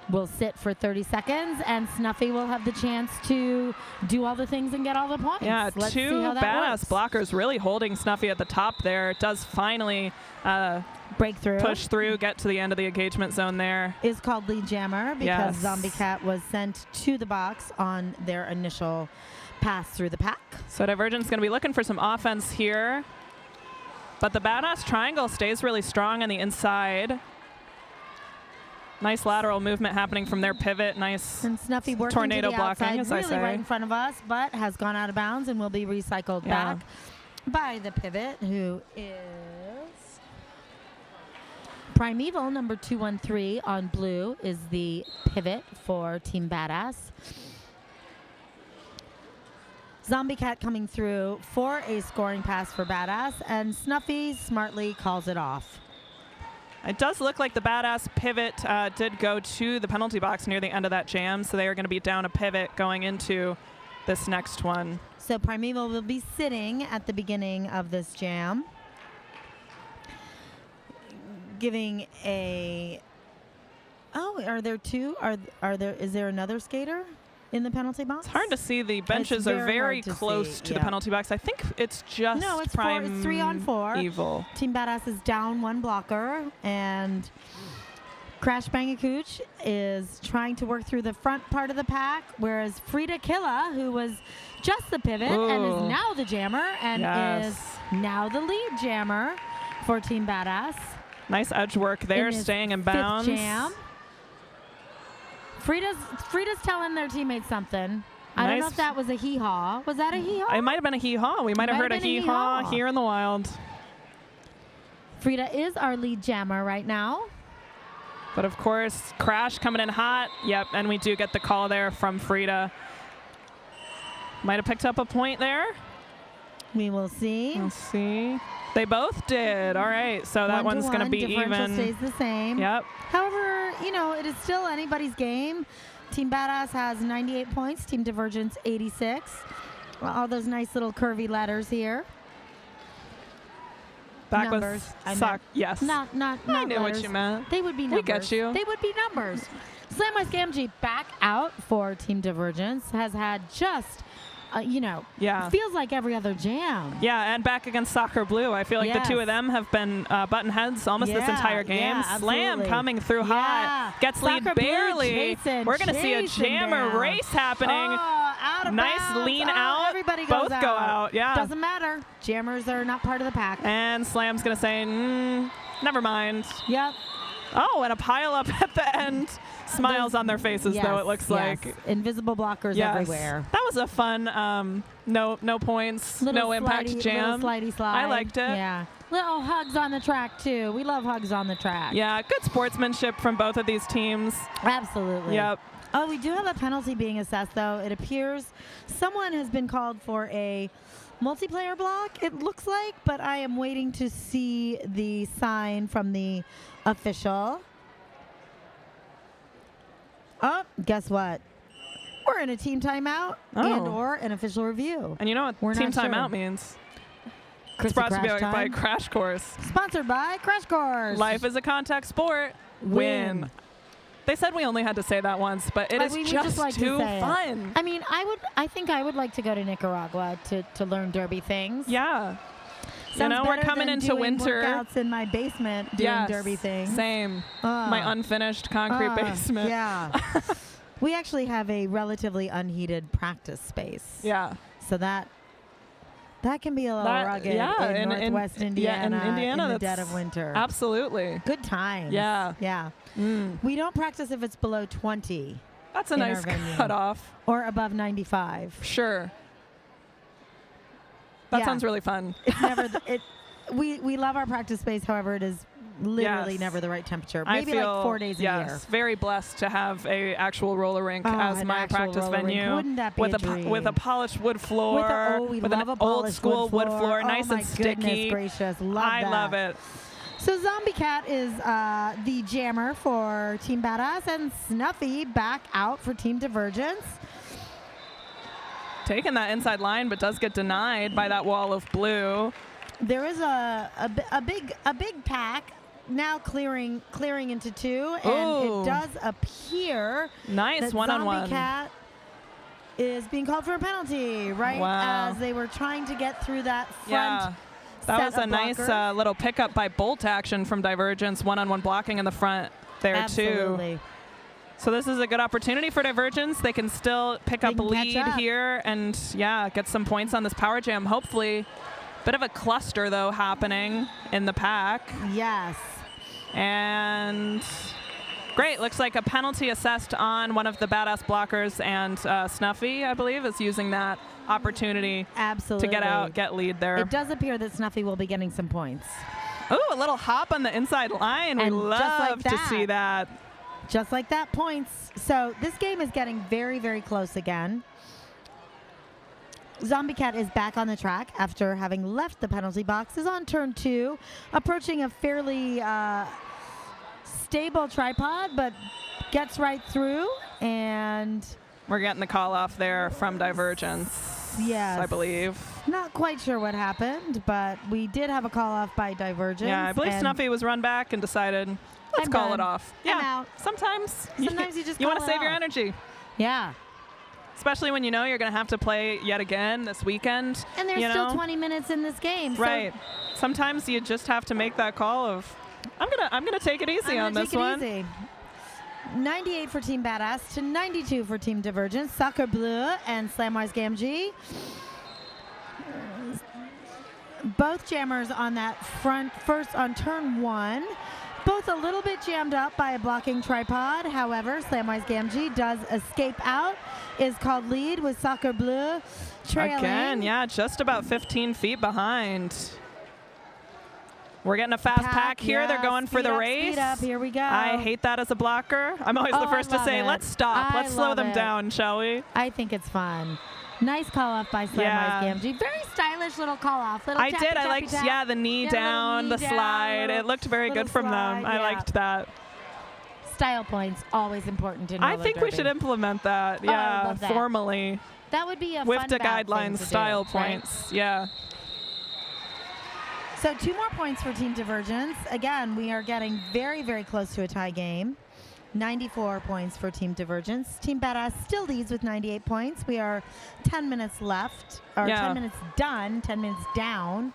Speaker 5: Will sit for 30 seconds, and Snuffy will have the chance to do all the things and get all the points.
Speaker 6: Yeah,
Speaker 5: Let's see
Speaker 6: two
Speaker 5: how that
Speaker 6: badass
Speaker 5: works.
Speaker 6: blockers really holding Snuffy at the top there. It does finally
Speaker 5: Breakthrough.
Speaker 6: push through, get to the end of the engagement zone there.
Speaker 5: Is called Lead Jammer because
Speaker 6: Yes.
Speaker 5: Zombie Cat was sent to the box on their initial pass through the pack.
Speaker 6: So Divergence going to be looking for some offense here. But the badass triangle stays really strong on the inside. Nice lateral movement happening from their pivot. Nice
Speaker 5: And Snuffy working
Speaker 6: tornado
Speaker 5: to the
Speaker 6: blocking,
Speaker 5: outside,
Speaker 6: as I
Speaker 5: really
Speaker 6: say.
Speaker 5: right in front of us, but has gone out of bounds and will be recycled
Speaker 6: Yeah.
Speaker 5: back by the pivot, who is Primeval, number 213 on blue, is the pivot for Team Badass. Zombie Cat coming through for a scoring pass for Badass, and Snuffy smartly calls it off.
Speaker 6: It does look like the badass pivot did go to the penalty box near the end of that jam, so they are going to be down a pivot going into this next one.
Speaker 5: So Primeval will be sitting at the beginning of this jam, giving a. Oh, are there two? Are there? Is there another skater in the penalty box?
Speaker 6: It's hard to see. The benches are very
Speaker 5: hard to
Speaker 6: close
Speaker 5: see,
Speaker 6: to the
Speaker 5: yeah.
Speaker 6: penalty box. I think it's just
Speaker 5: No, it's 3 on 4.
Speaker 6: Evil.
Speaker 5: Team Badass is down one blocker, and Crash Bangacooch is trying to work through the front part of the pack, whereas Frida Killa, who was just the pivot and is
Speaker 6: Ooh.
Speaker 5: now the jammer and
Speaker 6: Yes.
Speaker 5: is now the lead jammer for Team Badass.
Speaker 6: Nice edge work there,
Speaker 5: in his
Speaker 6: staying in
Speaker 5: 5th
Speaker 6: bounds.
Speaker 5: jam. Frida's telling their teammates something. I don't know
Speaker 6: Nice.
Speaker 5: if that was a hee-haw. Was that a hee-haw?
Speaker 6: It might have been a hee-haw. We might have heard a hee-haw here in the wild.
Speaker 5: Frida is our lead jammer right now.
Speaker 6: But of course, Crash coming in hot. Yep, and we do get the call there from Frida. Might have picked up a point there.
Speaker 5: We will see.
Speaker 6: Let's see. They both did. All right, so that
Speaker 5: 1 to
Speaker 6: one's going to
Speaker 5: 1.
Speaker 6: be
Speaker 5: Differential
Speaker 6: even.
Speaker 5: stays the same.
Speaker 6: Yep.
Speaker 5: However, it is still anybody's game. Team Badass has 98 points. Team Divergence 86. Well, all those nice little curvy letters here.
Speaker 6: Back
Speaker 5: Numbers,
Speaker 6: with
Speaker 5: I
Speaker 6: sock.
Speaker 5: meant.
Speaker 6: Yes.
Speaker 5: Not
Speaker 6: I knew
Speaker 5: letters.
Speaker 6: what you meant.
Speaker 5: They would be
Speaker 6: We
Speaker 5: numbers.
Speaker 6: get you.
Speaker 5: They would be numbers. Slam My Scam G back out for Team Divergence has had just,
Speaker 6: Yeah.
Speaker 5: feels like every other jam.
Speaker 6: Yeah, and back against Soccer Blue. I feel like the two
Speaker 5: Yes.
Speaker 6: of them have been button heads almost this
Speaker 5: Yeah,
Speaker 6: entire game.
Speaker 5: yeah,
Speaker 6: Slam
Speaker 5: absolutely.
Speaker 6: coming through hot.
Speaker 5: Yeah.
Speaker 6: Gets lead
Speaker 5: Soccer Blue
Speaker 6: barely.
Speaker 5: chasing,
Speaker 6: We're going to see a
Speaker 5: chasing
Speaker 6: jammer
Speaker 5: down.
Speaker 6: race happening.
Speaker 5: Oh, out of
Speaker 6: Nice
Speaker 5: bounds.
Speaker 6: lean
Speaker 5: Oh,
Speaker 6: out.
Speaker 5: Everybody goes
Speaker 6: Both go out. Yeah.
Speaker 5: Doesn't matter. Jammers are not part of the pack.
Speaker 6: And Slam's going to say, never mind.
Speaker 5: Yep.
Speaker 6: Oh, and a pile up at the end. Smiles on their faces, though, it looks like.
Speaker 5: Yes. Invisible blockers
Speaker 6: Yes.
Speaker 5: everywhere.
Speaker 6: That was a fun, no points, no impact jam.
Speaker 5: Little slidey slide.
Speaker 6: I liked it.
Speaker 5: Yeah. Little hugs on the track, too. We love hugs on the track.
Speaker 6: Yeah, good sportsmanship from both of these teams.
Speaker 5: Absolutely.
Speaker 6: Yep.
Speaker 5: Oh, we do have a penalty being assessed, though. It appears someone has been called for a multiplayer block, it looks like, but I am waiting to see the sign from the official. Oh, guess what? We're in a team timeout and or an official review.
Speaker 6: And you know what
Speaker 5: We're
Speaker 6: team
Speaker 5: not sure.
Speaker 6: timeout means? It's
Speaker 5: Chrissy
Speaker 6: brought to you
Speaker 5: Crash
Speaker 6: by
Speaker 5: Time.
Speaker 6: Crash Course.
Speaker 5: Sponsored by Crash Course.
Speaker 6: Life is a contact sport. Win. They said we only had to say that once, but it is
Speaker 5: We would
Speaker 6: just
Speaker 5: like to
Speaker 6: too
Speaker 5: say it.
Speaker 6: fun.
Speaker 5: I mean, I think I would like to go to Nicaragua to learn derby things.
Speaker 6: Yeah.
Speaker 5: Sounds
Speaker 6: we're
Speaker 5: better
Speaker 6: coming
Speaker 5: than
Speaker 6: into
Speaker 5: doing
Speaker 6: winter.
Speaker 5: Workouts in my basement doing
Speaker 6: Yes,
Speaker 5: derby things.
Speaker 6: Same. My unfinished concrete basement.
Speaker 5: Yeah. We actually have a relatively unheated practice space.
Speaker 6: Yeah.
Speaker 5: So that can be a little rugged in Northwest Indiana,
Speaker 6: in Indiana,
Speaker 5: in the
Speaker 6: that's
Speaker 5: dead of winter.
Speaker 6: Absolutely.
Speaker 5: Good times.
Speaker 6: Yeah.
Speaker 5: Yeah. We don't practice if it's below 20.
Speaker 6: That's a
Speaker 5: in
Speaker 6: nice
Speaker 5: our venue.
Speaker 6: cutoff.
Speaker 5: Or above 95.
Speaker 6: Sure. That
Speaker 5: Yeah.
Speaker 6: sounds really fun.
Speaker 5: It's never we love our practice space. However, it is literally
Speaker 6: Yes.
Speaker 5: never the right temperature.
Speaker 6: I
Speaker 5: Maybe
Speaker 6: feel,
Speaker 5: like 4 days a year.
Speaker 6: yes, very blessed to have a actual roller rink
Speaker 5: Oh,
Speaker 6: as
Speaker 5: an
Speaker 6: my
Speaker 5: actual
Speaker 6: practice
Speaker 5: roller rink.
Speaker 6: venue.
Speaker 5: Wouldn't that be
Speaker 6: with
Speaker 5: a
Speaker 6: with a
Speaker 5: dream?
Speaker 6: polished wood floor,
Speaker 5: We
Speaker 6: with
Speaker 5: love
Speaker 6: an
Speaker 5: a
Speaker 6: old
Speaker 5: polished
Speaker 6: school wood floor,
Speaker 5: Oh
Speaker 6: nice
Speaker 5: my
Speaker 6: and sticky.
Speaker 5: Goodness gracious, love
Speaker 6: I
Speaker 5: that.
Speaker 6: love it.
Speaker 5: So Zombie Cat is the jammer for Team Badass, and Snuffy back out for Team Divergence.
Speaker 6: Taking that inside line, but does get denied by that wall of blue.
Speaker 5: There is a big pack now clearing into two, and
Speaker 6: Ooh.
Speaker 5: it does appear
Speaker 6: Nice
Speaker 5: that
Speaker 6: one-on-one.
Speaker 5: Zombie Cat is being called for a penalty right
Speaker 6: Wow.
Speaker 5: as they were trying to get through that front.
Speaker 6: Yeah. That
Speaker 5: set
Speaker 6: was a
Speaker 5: of
Speaker 6: nice
Speaker 5: blockers.
Speaker 6: little pickup by Bolt action from Divergence, one-on-one blocking in the front there
Speaker 5: Absolutely.
Speaker 6: too. So this is a good opportunity for Divergence. They can still pick up a
Speaker 5: can catch
Speaker 6: lead
Speaker 5: up.
Speaker 6: here and get some points on this power jam. Hopefully, bit of a cluster though happening in the pack.
Speaker 5: Yes.
Speaker 6: And great, looks like a penalty assessed on one of the Badass blockers, and Snuffy, I believe, is using that opportunity
Speaker 5: Absolutely.
Speaker 6: to get lead there.
Speaker 5: It does appear that Snuffy will be getting some points.
Speaker 6: Ooh, a little hop on the inside line. We
Speaker 5: And just like
Speaker 6: love to
Speaker 5: that.
Speaker 6: see that.
Speaker 5: Just like that, points. So this game is getting very, very close again. Zombie Cat is back on the track after having left the penalty box, is on turn 2, approaching a fairly stable tripod, but gets right through, and
Speaker 6: We're getting the call off there from Divergence.
Speaker 5: yes,
Speaker 6: I believe.
Speaker 5: not quite sure what happened, but we did have a call off by Divergence.
Speaker 6: Yeah, I believe
Speaker 5: and
Speaker 6: Snuffy was run back and decided, let's
Speaker 5: I'm
Speaker 6: call
Speaker 5: done.
Speaker 6: it off.
Speaker 5: I'm
Speaker 6: Yeah,
Speaker 5: out.
Speaker 6: sometimes
Speaker 5: Sometimes you just
Speaker 6: want to
Speaker 5: call it
Speaker 6: save your
Speaker 5: off.
Speaker 6: energy,
Speaker 5: Yeah,
Speaker 6: especially when you know you're going to have to play yet again this weekend.
Speaker 5: and there's
Speaker 6: you
Speaker 5: still
Speaker 6: know?
Speaker 5: 20 minutes in this game.
Speaker 6: Right. Sometimes you just have to make that call of, I'm gonna take it easy
Speaker 5: I'm
Speaker 6: on
Speaker 5: gonna
Speaker 6: this
Speaker 5: take it
Speaker 6: one.
Speaker 5: easy. 98 for Team Badass to 92 for Team Divergence. Soccer Bleu and Slamwise Gamgee. Both jammers on that front first on turn 1. Both a little bit jammed up by a blocking tripod. However, Slamwise Gamgee does escape out, is called lead with Soccer Bleu trailing.
Speaker 6: Again, yeah, just about 15 feet behind. We're getting a fast pack here.
Speaker 5: yeah,
Speaker 6: They're going for
Speaker 5: speed
Speaker 6: the
Speaker 5: up,
Speaker 6: race.
Speaker 5: Speed up, here we go.
Speaker 6: I hate that as a blocker. I'm always
Speaker 5: Oh,
Speaker 6: the first
Speaker 5: I
Speaker 6: to say,
Speaker 5: love it.
Speaker 6: let's stop.
Speaker 5: I
Speaker 6: Let's slow
Speaker 5: love
Speaker 6: them
Speaker 5: it.
Speaker 6: down, shall we?
Speaker 5: I think it's fun. Nice call off by Slamwise
Speaker 6: Yeah.
Speaker 5: Gamgee. Very stylish little call off. Little
Speaker 6: I
Speaker 5: tappy,
Speaker 6: did. I
Speaker 5: tappy,
Speaker 6: liked,
Speaker 5: tap.
Speaker 6: the knee
Speaker 5: Yeah, little
Speaker 6: down,
Speaker 5: knee
Speaker 6: the
Speaker 5: down,
Speaker 6: slide.
Speaker 5: little-
Speaker 6: It looked very
Speaker 5: little
Speaker 6: good from them.
Speaker 5: slide,
Speaker 6: I
Speaker 5: yeah.
Speaker 6: liked that.
Speaker 5: Style points, always important in
Speaker 6: I
Speaker 5: roller
Speaker 6: think we
Speaker 5: derby.
Speaker 6: should implement that.
Speaker 5: Oh, I
Speaker 6: Yeah,
Speaker 5: love that.
Speaker 6: formally.
Speaker 5: That would be a
Speaker 6: With
Speaker 5: fun
Speaker 6: the
Speaker 5: bout thing
Speaker 6: guidelines,
Speaker 5: to do,
Speaker 6: style
Speaker 5: right?
Speaker 6: points. Yeah.
Speaker 5: So 2 more points for Team Divergence. Again, we are getting very, very close to a tie game. 94 points for Team Divergence. Team Badass still leads with 98 points. We are 10 minutes left, or
Speaker 6: Yeah.
Speaker 5: 10 minutes done, 10 minutes down.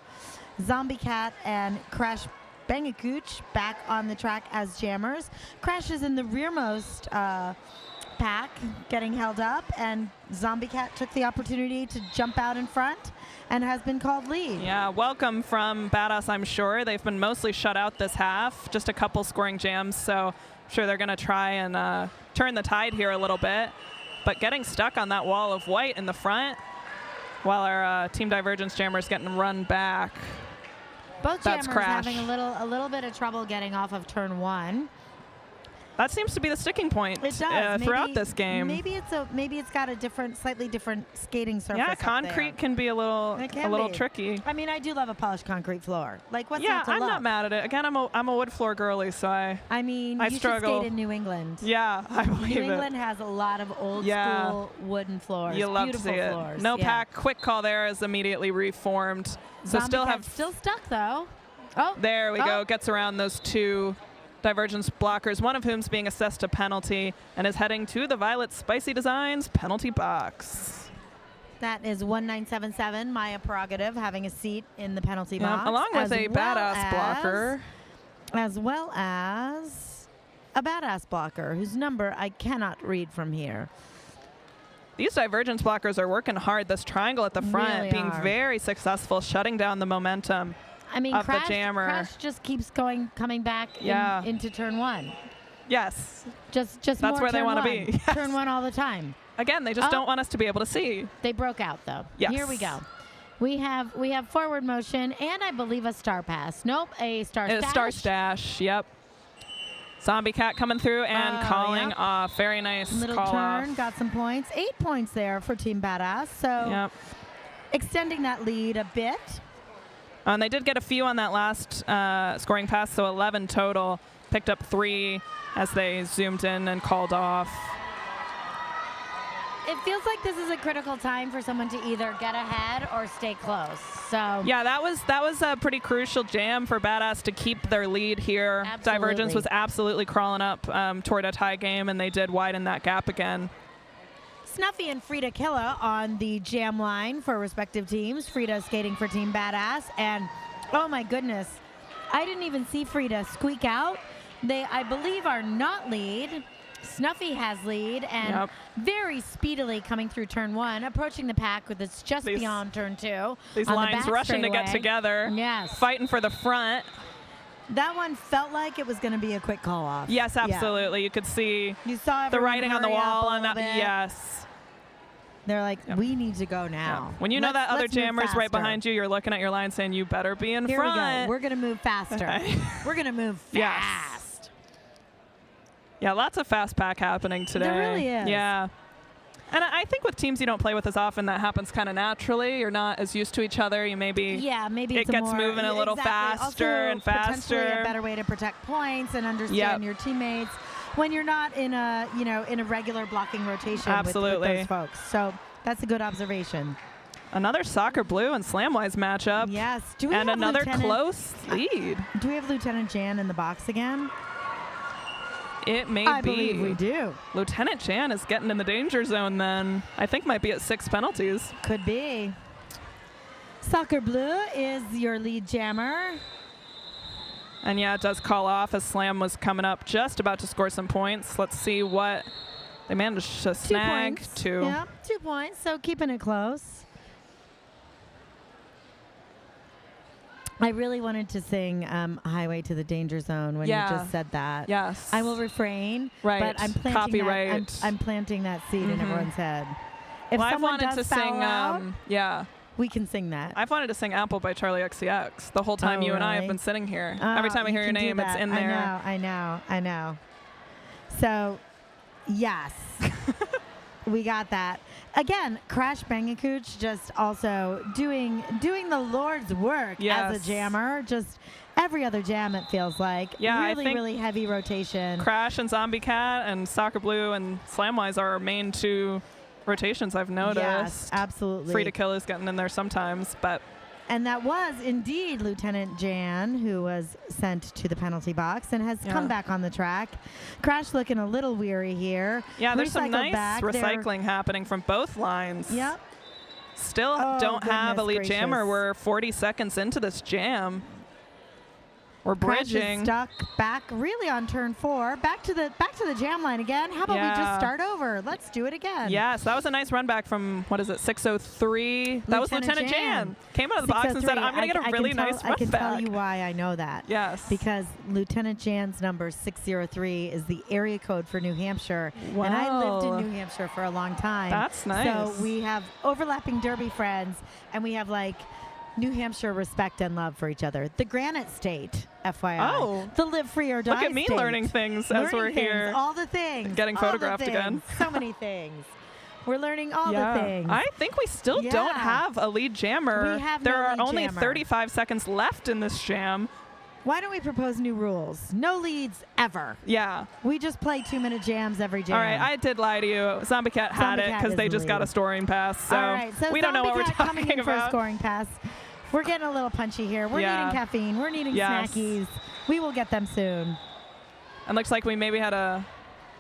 Speaker 5: Zombie Cat and Crash Bangakooch back on the track as jammers. Crash is in the rearmost pack, getting held up, and Zombie Cat took the opportunity to jump out in front and has been called lead.
Speaker 6: Yeah, welcome from Badass, I'm sure. They've been mostly shut out this half, just a couple scoring jams, so I'm sure they're going to try and turn the tide here a little bit. But getting stuck on that wall of white in the front while our Team Divergence jammer is getting run back.
Speaker 5: Both
Speaker 6: That's
Speaker 5: jammers
Speaker 6: Crash.
Speaker 5: having a little bit of trouble getting off of turn 1.
Speaker 6: That seems to be the sticking point
Speaker 5: It does
Speaker 6: throughout this game.
Speaker 5: Maybe it's got a slightly different skating surface.
Speaker 6: Yeah,
Speaker 5: up
Speaker 6: concrete
Speaker 5: there.
Speaker 6: can be a little
Speaker 5: It can be.
Speaker 6: tricky.
Speaker 5: I mean, I do love a polished concrete floor. Like, what's
Speaker 6: Yeah,
Speaker 5: not to
Speaker 6: I'm
Speaker 5: love?
Speaker 6: not mad at it. Again, I'm a wood floor girly, so
Speaker 5: I mean,
Speaker 6: I
Speaker 5: you should
Speaker 6: struggle.
Speaker 5: skate in New England.
Speaker 6: yeah, I believe
Speaker 5: New
Speaker 6: it.
Speaker 5: England has a lot of old
Speaker 6: Yeah.
Speaker 5: school wooden floors.
Speaker 6: You love to
Speaker 5: Beautiful
Speaker 6: see it.
Speaker 5: floors.
Speaker 6: No
Speaker 5: yeah.
Speaker 6: pack, quick call there is immediately reformed. So
Speaker 5: Zombie
Speaker 6: still
Speaker 5: Cat's
Speaker 6: have
Speaker 5: still stuck though. Oh,
Speaker 6: There we
Speaker 5: Oh.
Speaker 6: go. Gets around those 2 Divergence blockers, one of whom's being assessed a penalty and is heading to the Violet Spicy Designs penalty box.
Speaker 5: that is 1977. Maya Prerogative having a seat in the penalty
Speaker 6: Yeah,
Speaker 5: box,
Speaker 6: along with
Speaker 5: as
Speaker 6: a
Speaker 5: well
Speaker 6: badass
Speaker 5: as-
Speaker 6: blocker.
Speaker 5: as well as a badass blocker whose number I cannot read from here.
Speaker 6: These Divergence blockers are working hard. This triangle at the front
Speaker 5: Really
Speaker 6: being
Speaker 5: are.
Speaker 6: very successful, shutting down the momentum.
Speaker 5: I mean,
Speaker 6: Of the
Speaker 5: Crash,
Speaker 6: jammer.
Speaker 5: Crash just keeps coming back
Speaker 6: Yeah.
Speaker 5: into turn 1.
Speaker 6: Yes.
Speaker 5: Just
Speaker 6: That's
Speaker 5: more
Speaker 6: where they
Speaker 5: turn
Speaker 6: wanna
Speaker 5: 1.
Speaker 6: be.
Speaker 5: Turn 1 all the time.
Speaker 6: Again, they just
Speaker 5: Oh.
Speaker 6: don't want us to be able to see.
Speaker 5: They broke out though.
Speaker 6: Yes.
Speaker 5: Here we go. We have forward motion and I believe a star pass. Nope, a star stash.
Speaker 6: Star stash, yep. Zombie Cat coming through and calling
Speaker 5: yep.
Speaker 6: off. Very nice
Speaker 5: Little
Speaker 6: call
Speaker 5: turn,
Speaker 6: off.
Speaker 5: got some points. 8 points there for Team Badass. So
Speaker 6: Yep.
Speaker 5: extending that lead a bit.
Speaker 6: And they did get a few on that last scoring pass, so 11 total. Picked up 3 as they zoomed in and called off.
Speaker 5: It feels like this is a critical time for someone to either get ahead or stay close. So
Speaker 6: Yeah, that was a pretty crucial jam for Badass to keep their lead here.
Speaker 5: Absolutely.
Speaker 6: Divergence was absolutely crawling up toward a tie game, and they did widen that gap again.
Speaker 5: Snuffy and Frida Killa on the jam line for respective teams. Frida skating for Team Badass, and oh my goodness, I didn't even see Frida squeak out. They, I believe, are not lead. Snuffy has lead and very speedily coming through turn 1, approaching the pack with it's just beyond turn 2.
Speaker 6: These
Speaker 5: on the
Speaker 6: lines
Speaker 5: back
Speaker 6: rushing to get
Speaker 5: straightaway.
Speaker 6: together.
Speaker 5: Yes.
Speaker 6: Fighting for the front.
Speaker 5: That one felt like it was going to be a quick call off.
Speaker 6: Yes, absolutely. You could see
Speaker 5: You saw
Speaker 6: the
Speaker 5: everyone
Speaker 6: writing on the
Speaker 5: hurry up
Speaker 6: wall
Speaker 5: a
Speaker 6: on that.
Speaker 5: little bit.
Speaker 6: Yes.
Speaker 5: They're like, we need to go now.
Speaker 6: When you know that other
Speaker 5: let's move
Speaker 6: jammer's right
Speaker 5: faster.
Speaker 6: behind you, you're looking at your line saying, you better be in
Speaker 5: Here we
Speaker 6: front.
Speaker 5: go. We're going to move faster. We're going to move
Speaker 6: Yes.
Speaker 5: fast.
Speaker 6: Yeah, lots of fast pack happening today.
Speaker 5: There really is.
Speaker 6: Yeah. And I think with teams you don't play with as often, that happens kind of naturally. You're not as used to each other. You maybe
Speaker 5: maybe
Speaker 6: it
Speaker 5: it's
Speaker 6: gets
Speaker 5: more,
Speaker 6: moving a little
Speaker 5: exactly.
Speaker 6: faster
Speaker 5: Also,
Speaker 6: and faster.
Speaker 5: Potentially a better way to protect points and understand your teammates when you're not in a in a regular blocking rotation with those folks. So that's a good observation.
Speaker 6: Another Soccer Blue and Slamwise matchup.
Speaker 5: Yes. Do we
Speaker 6: and
Speaker 5: have
Speaker 6: another
Speaker 5: Lieutenant,
Speaker 6: close lead.
Speaker 5: Do we have Lieutenant Jan in the box again?
Speaker 6: It may
Speaker 5: I
Speaker 6: be.
Speaker 5: believe we do.
Speaker 6: Lieutenant Jan is getting in the danger zone then. I think might be at 6 penalties.
Speaker 5: Could be. Soccer Blue is your lead jammer.
Speaker 6: And yeah, it does call off as Slam was coming up, just about to score some points. Let's see what they managed to snag. 2.
Speaker 5: Yeah, 2 points. So keeping it close. I really wanted to sing Highway to the Danger Zone when you just said that.
Speaker 6: Yes.
Speaker 5: I will refrain.
Speaker 6: Right.
Speaker 5: But I'm planting
Speaker 6: Copyright.
Speaker 5: that. I'm planting that seed in everyone's head. If
Speaker 6: Well, I've
Speaker 5: someone
Speaker 6: wanted
Speaker 5: does
Speaker 6: to
Speaker 5: foul
Speaker 6: sing,
Speaker 5: out, we can sing that.
Speaker 6: I've wanted to sing Apple by Charlie XCX the whole time you and I have been sitting here. Every time I hear your name, it's in there.
Speaker 5: I know. So, yes. We got that. Again, Crash Bandicoot just also doing the Lord's work as a jammer. Just every other jam, it feels like.
Speaker 6: Yeah,
Speaker 5: really,
Speaker 6: I think
Speaker 5: really heavy rotation.
Speaker 6: Crash and Zombie Cat and Soccer Blue and Slamwise are our main 2 rotations I've noticed.
Speaker 5: Yes, absolutely.
Speaker 6: Free to Kill is getting in there sometimes, but.
Speaker 5: And that was indeed Lieutenant Jan, who was sent to the penalty box and has come back on the track. Crash looking a little weary here.
Speaker 6: Yeah, there's some
Speaker 5: Recycled
Speaker 6: nice
Speaker 5: back.
Speaker 6: recycling happening from both lines.
Speaker 5: Yep.
Speaker 6: Still don't have a lead jammer. We're 40 seconds into this jam. We're bridging.
Speaker 5: Crash is stuck back really on turn 4. Back to the jam line again. How about we just start over? Let's do it again.
Speaker 6: Yes, that was a nice run back from, 603? That was Lieutenant Jan. Came out of the box and said, I'm going to get a really nice run back.
Speaker 5: I can tell you why I know that.
Speaker 6: Yes.
Speaker 5: Because Lieutenant Jan's number 603 is the area code for New Hampshire.
Speaker 6: Wow.
Speaker 5: And I lived in New Hampshire for a long time.
Speaker 6: That's nice.
Speaker 5: So we have overlapping Derby friends, and we have New Hampshire respect and love for each other. The Granite State, FYI.
Speaker 6: Oh.
Speaker 5: The Live Free or Die
Speaker 6: Look at me
Speaker 5: state.
Speaker 6: learning things as we're here.
Speaker 5: All the things.
Speaker 6: Getting
Speaker 5: all the
Speaker 6: photographed
Speaker 5: things.
Speaker 6: again.
Speaker 5: So many things. We're learning all the things.
Speaker 6: I think we still don't have a lead jammer.
Speaker 5: We have
Speaker 6: there
Speaker 5: no
Speaker 6: are
Speaker 5: lead
Speaker 6: only
Speaker 5: jammer.
Speaker 6: 35 seconds left in this jam.
Speaker 5: Why don't we propose new rules? No leads ever.
Speaker 6: Yeah.
Speaker 5: We just play 2-minute jams every jam.
Speaker 6: All right, I did lie to you. Zombie Cat had
Speaker 5: Zombie
Speaker 6: it
Speaker 5: Cat
Speaker 6: because
Speaker 5: is
Speaker 6: they
Speaker 5: the
Speaker 6: just got a
Speaker 5: lead.
Speaker 6: scoring pass. So,
Speaker 5: all right, so
Speaker 6: we don't know what we're
Speaker 5: Zombie Cat coming
Speaker 6: talking
Speaker 5: in for a
Speaker 6: about.
Speaker 5: scoring pass. We're getting a little punchy here. We're needing caffeine. We're needing snackies. We will get them soon.
Speaker 6: And looks like we maybe had a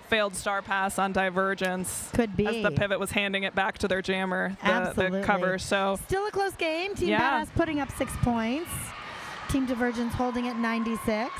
Speaker 6: failed star pass on Divergence.
Speaker 5: Could be.
Speaker 6: As the pivot was handing it back to their jammer,
Speaker 5: Absolutely.
Speaker 6: the cover. So
Speaker 5: still a close game. Team Badass putting up 6 points. Team Divergence holding at 96.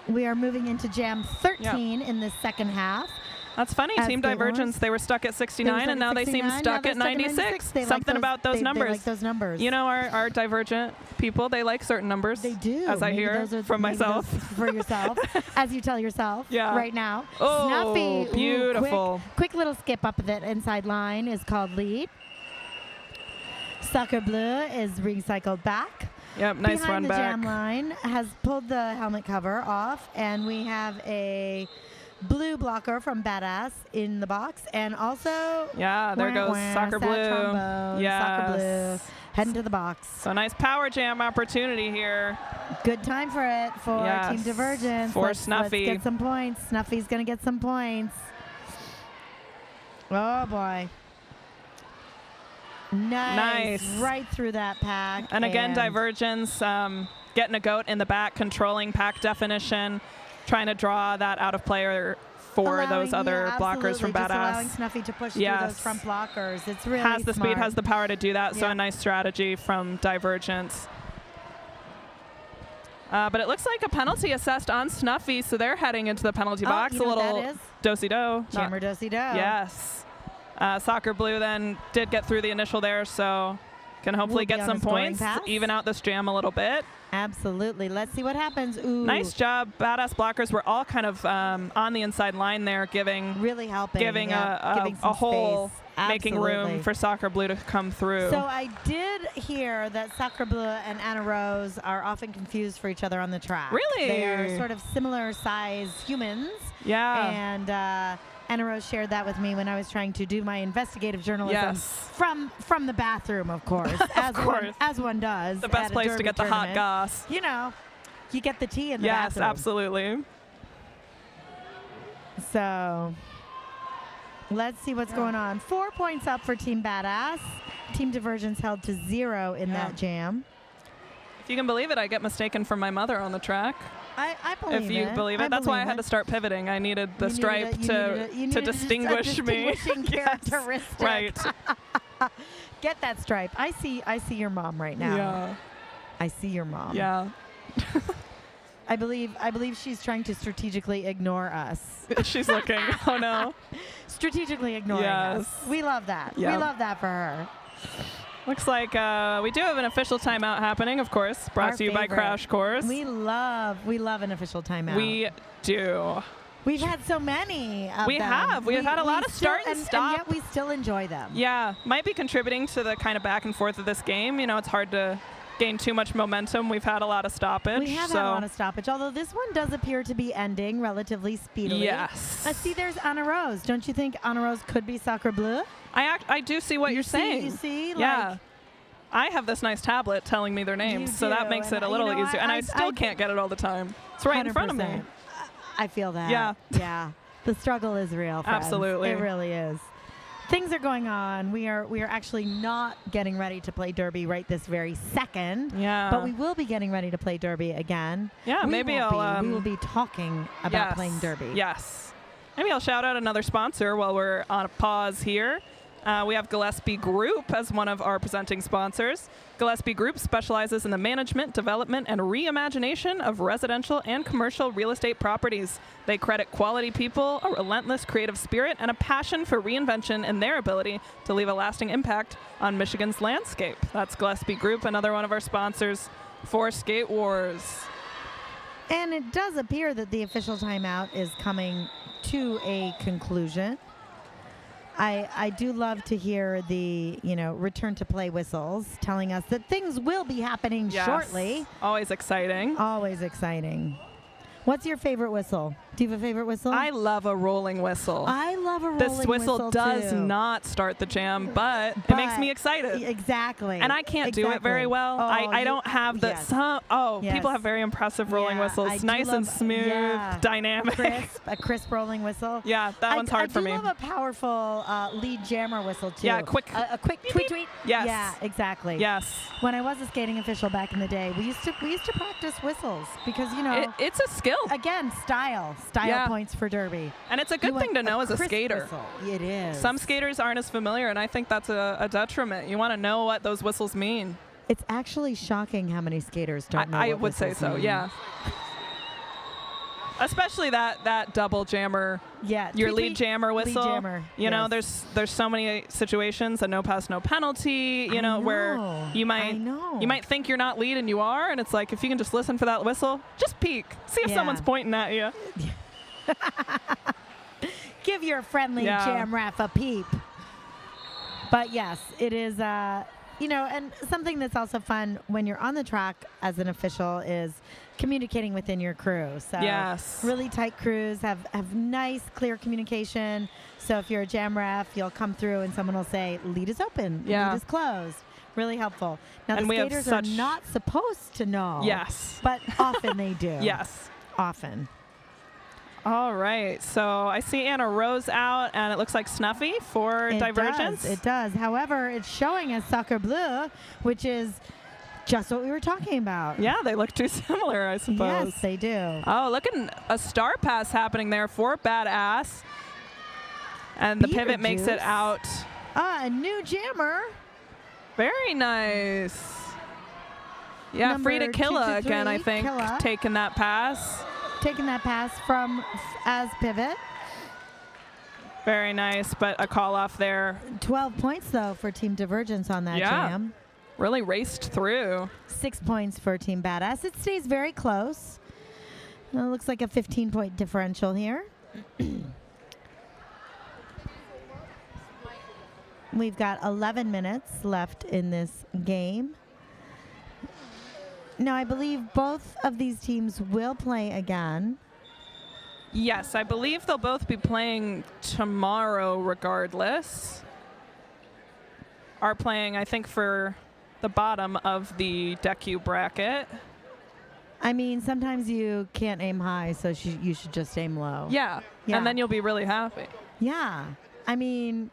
Speaker 5: We are moving into jam 13 in the second half.
Speaker 6: That's funny. Team Divergence, they were stuck at 69, and now they seem stuck at 96. Something about those numbers.
Speaker 5: They like those numbers.
Speaker 6: You know, our Divergent people, they like certain numbers.
Speaker 5: They do.
Speaker 6: As I hear from myself.
Speaker 5: For yourself, as you tell yourself right now.
Speaker 6: Oh,
Speaker 5: Snuffy.
Speaker 6: beautiful.
Speaker 5: Quick little skip up the inside line is called lead. Soccer Bleu is recycled back.
Speaker 6: Yep, nice
Speaker 5: Behind
Speaker 6: run
Speaker 5: the
Speaker 6: back.
Speaker 5: jam line has pulled the helmet cover off, and we have a blue blocker from Badass in the box, and also
Speaker 6: Yeah, there goes Soccer
Speaker 5: sad
Speaker 6: Blue.
Speaker 5: trombone,
Speaker 6: Yes.
Speaker 5: Soccer Blue heading to the box.
Speaker 6: So nice power jam opportunity here.
Speaker 5: Good time for it for
Speaker 6: Yes.
Speaker 5: Team Divergence.
Speaker 6: For
Speaker 5: let's
Speaker 6: Snuffy.
Speaker 5: get some points. Snuffy's going to get some points. Oh, boy. Nice. Right through that pack.
Speaker 6: And again, Divergence, getting a goat in the back, controlling pack definition, trying to draw that out of player for those other blockers from
Speaker 5: Just allowing
Speaker 6: Badass.
Speaker 5: Snuffy to push through those front blockers. It's really
Speaker 6: Has the
Speaker 5: smart.
Speaker 6: speed, has the power to do that. So
Speaker 5: Yeah.
Speaker 6: a nice strategy from Divergence. But it looks like a penalty assessed on Snuffy, so they're heading into the penalty box.
Speaker 5: You know
Speaker 6: a
Speaker 5: what
Speaker 6: little
Speaker 5: that is?
Speaker 6: do-si-do.
Speaker 5: Jammer do-si-do.
Speaker 6: Yes. Soccer Blue then did get through the initial there, so can hopefully
Speaker 5: Will be
Speaker 6: get
Speaker 5: on
Speaker 6: some
Speaker 5: a scoring
Speaker 6: points,
Speaker 5: pass.
Speaker 6: even out this jam a little bit.
Speaker 5: Absolutely. Let's see what happens. Ooh.
Speaker 6: Nice job. Badass blockers were all kind of on the inside line there, giving
Speaker 5: Really helping.
Speaker 6: giving
Speaker 5: Giving some
Speaker 6: a hole,
Speaker 5: space.
Speaker 6: making room
Speaker 5: Absolutely.
Speaker 6: for Soccer Blue to come through.
Speaker 5: So I did hear that Sacre Bleu and Anna Rose are often confused for each other on the track.
Speaker 6: Really?
Speaker 5: They are sort of similar size humans.
Speaker 6: yeah.
Speaker 5: And Anna Rose shared that with me when I was trying to do my investigative journalism
Speaker 6: Yes.
Speaker 5: from the bathroom, of course, as one does.
Speaker 6: The best
Speaker 5: at a
Speaker 6: place to
Speaker 5: derby
Speaker 6: get the hot
Speaker 5: tournament.
Speaker 6: goss.
Speaker 5: You know, you get the tea in the
Speaker 6: Yes,
Speaker 5: bathroom.
Speaker 6: absolutely.
Speaker 5: So let's see what's going on. 4 points up for Team Badass. Team Divergence held to 0 in that jam.
Speaker 6: If you can believe it, I get mistaken for my mother on the track.
Speaker 5: I believe
Speaker 6: If you
Speaker 5: it.
Speaker 6: believe it. That's why I had to start pivoting. I needed the
Speaker 5: You
Speaker 6: stripe
Speaker 5: needed
Speaker 6: to
Speaker 5: just
Speaker 6: distinguish
Speaker 5: a
Speaker 6: me.
Speaker 5: distinguishing
Speaker 6: Yes,
Speaker 5: characteristic.
Speaker 6: right.
Speaker 5: Get that stripe. I see your mom right now.
Speaker 6: Yeah.
Speaker 5: I see your mom.
Speaker 6: Yeah.
Speaker 5: I believe she's trying to strategically ignore us.
Speaker 6: She's looking. Oh no.
Speaker 5: Strategically ignoring us.
Speaker 6: Yes.
Speaker 5: We love that.
Speaker 6: Yeah.
Speaker 5: We love that for her.
Speaker 6: Looks like we do have an official timeout happening, of course, brought
Speaker 5: Our
Speaker 6: to you by
Speaker 5: favorite.
Speaker 6: Crash Course.
Speaker 5: We love an official timeout.
Speaker 6: We do.
Speaker 5: We've had so many of
Speaker 6: We
Speaker 5: them.
Speaker 6: have. We've had a lot of start and stop.
Speaker 5: And yet we still enjoy them.
Speaker 6: Yeah, might be contributing to the kind of back and forth of this game. You know, it's hard to gain too much momentum. We've had a lot of stoppage.
Speaker 5: We have had a lot of stoppage, although this one does appear to be ending relatively speedily.
Speaker 6: Yes.
Speaker 5: See, there's Anna Rose. Don't you think Anna Rose could be Sacre Bleu?
Speaker 6: I do see what you're saying.
Speaker 5: You see?
Speaker 6: Yeah. I have this nice tablet telling me their names,
Speaker 5: You
Speaker 6: so that
Speaker 5: do,
Speaker 6: makes it
Speaker 5: and
Speaker 6: a little
Speaker 5: you know,
Speaker 6: easier. And I
Speaker 5: I
Speaker 6: still can't get it all the time. It's right in front of me.
Speaker 5: 100%. I feel that.
Speaker 6: Yeah.
Speaker 5: Yeah. The struggle is real, friends.
Speaker 6: Absolutely.
Speaker 5: It really is. Things are going on. We are actually not getting ready to play Derby right this very second.
Speaker 6: Yeah.
Speaker 5: But we will be getting ready to play Derby again.
Speaker 6: Yeah,
Speaker 5: We
Speaker 6: maybe
Speaker 5: won't
Speaker 6: I'll,
Speaker 5: be. We will be talking about
Speaker 6: yes,
Speaker 5: playing Derby.
Speaker 6: Yes. Maybe I'll shout out another sponsor while we're on a pause here. We have Gillespie Group as one of our presenting sponsors. Gillespie Group specializes in the management, development, and reimagination of residential and commercial real estate properties. They credit quality people, a relentless creative spirit, and a passion for reinvention in their ability to leave a lasting impact on Michigan's landscape. That's Gillespie Group, another one of our sponsors for Skate Wars.
Speaker 5: And it does appear that the official timeout is coming to a conclusion. I do love to hear the, return to play whistles telling us that things will be happening
Speaker 6: Yes.
Speaker 5: shortly.
Speaker 6: Always exciting.
Speaker 5: Always exciting. What's your favorite whistle? Do you have a favorite whistle?
Speaker 6: I love a rolling whistle.
Speaker 5: I love a rolling
Speaker 6: This whistle does
Speaker 5: too.
Speaker 6: not start the jam, but it makes me excited.
Speaker 5: Exactly.
Speaker 6: And I can't do it very
Speaker 5: Exactly.
Speaker 6: well.
Speaker 5: Oh,
Speaker 6: I don't have the
Speaker 5: yes.
Speaker 6: people
Speaker 5: Yes.
Speaker 6: have very impressive rolling
Speaker 5: Yeah, I
Speaker 6: whistles.
Speaker 5: do
Speaker 6: Nice and
Speaker 5: love-
Speaker 6: smooth,
Speaker 5: yeah.
Speaker 6: dynamic.
Speaker 5: A crisp rolling whistle.
Speaker 6: Yeah, that one's hard for me.
Speaker 5: I do love a powerful lead jammer whistle too.
Speaker 6: Yeah, quick.
Speaker 5: A quick tweet tweet.
Speaker 6: Yes.
Speaker 5: Yeah, exactly.
Speaker 6: Yes.
Speaker 5: When I was a skating official back in the day, we used to practice whistles because
Speaker 6: It's a skill.
Speaker 5: again style
Speaker 6: Yeah.
Speaker 5: points for Derby.
Speaker 6: And it's a good
Speaker 5: You
Speaker 6: thing
Speaker 5: want
Speaker 6: to know as a
Speaker 5: crisp
Speaker 6: skater.
Speaker 5: whistle. It is.
Speaker 6: Some skaters aren't as familiar, and I think that's a detriment. You want to know what those whistles mean.
Speaker 5: It's actually shocking how many skaters don't know.
Speaker 6: I
Speaker 5: what
Speaker 6: would say
Speaker 5: whistles
Speaker 6: so,
Speaker 5: mean.
Speaker 6: yeah. Especially that double jammer,
Speaker 5: Yeah.
Speaker 6: your
Speaker 5: tweet,
Speaker 6: lead
Speaker 5: tweet,
Speaker 6: jammer whistle.
Speaker 5: Lead jammer.
Speaker 6: You know,
Speaker 5: yes.
Speaker 6: there's so many situations, a no pass, no penalty. You know, where you
Speaker 5: I
Speaker 6: might
Speaker 5: know.
Speaker 6: think you're not lead and you are, and it's like if you can just listen for that whistle, just peek, see if
Speaker 5: Yeah.
Speaker 6: someone's pointing at you.
Speaker 5: Give your friendly
Speaker 6: Yeah.
Speaker 5: jam ref a peep. But yes, it is you know, and something that's also fun when you're on the track as an official is communicating within your crew. So
Speaker 6: Yes.
Speaker 5: really tight crews have nice, clear communication. So if you're a jam ref, you'll come through and someone will say, lead is open,
Speaker 6: Yeah.
Speaker 5: lead is closed. Really helpful. Now,
Speaker 6: And
Speaker 5: the
Speaker 6: we have
Speaker 5: skaters
Speaker 6: such-
Speaker 5: are not supposed to know.
Speaker 6: Yes.
Speaker 5: But often they do.
Speaker 6: Yes.
Speaker 5: Often.
Speaker 6: All right. So I see Anna Rose out, and it looks like Snuffy for Divergence.
Speaker 5: It does. However, it's showing as Soccer Bleu, which is just what we were talking about.
Speaker 6: Yeah, they look too similar, I suppose.
Speaker 5: Yes, they do.
Speaker 6: Oh, look at a star pass happening there for Badass. And the pivot makes it
Speaker 5: Beetlejuice.
Speaker 6: out.
Speaker 5: A new jammer.
Speaker 6: Very nice. Yeah,
Speaker 5: Number
Speaker 6: Frida Killa
Speaker 5: 223,
Speaker 6: again, I think,
Speaker 5: Killa.
Speaker 6: taking that pass.
Speaker 5: Taking that pass from as pivot.
Speaker 6: Very nice, but a call off there.
Speaker 5: 12 points, though, for Team Divergence on that
Speaker 6: Yeah.
Speaker 5: jam.
Speaker 6: Really raced through.
Speaker 5: 6 points for Team Badass. It stays very close. It looks like a 15-point differential here. We've got 11 minutes left in this game. Now, I believe both of these teams will play again.
Speaker 6: Yes, I believe they'll both be playing tomorrow regardless. Are playing, I think, for the bottom of the DECU bracket.
Speaker 5: I mean, sometimes you can't aim high, so you should just aim low.
Speaker 6: Yeah.
Speaker 5: Yeah.
Speaker 6: And then you'll be really happy.
Speaker 5: Yeah. I mean,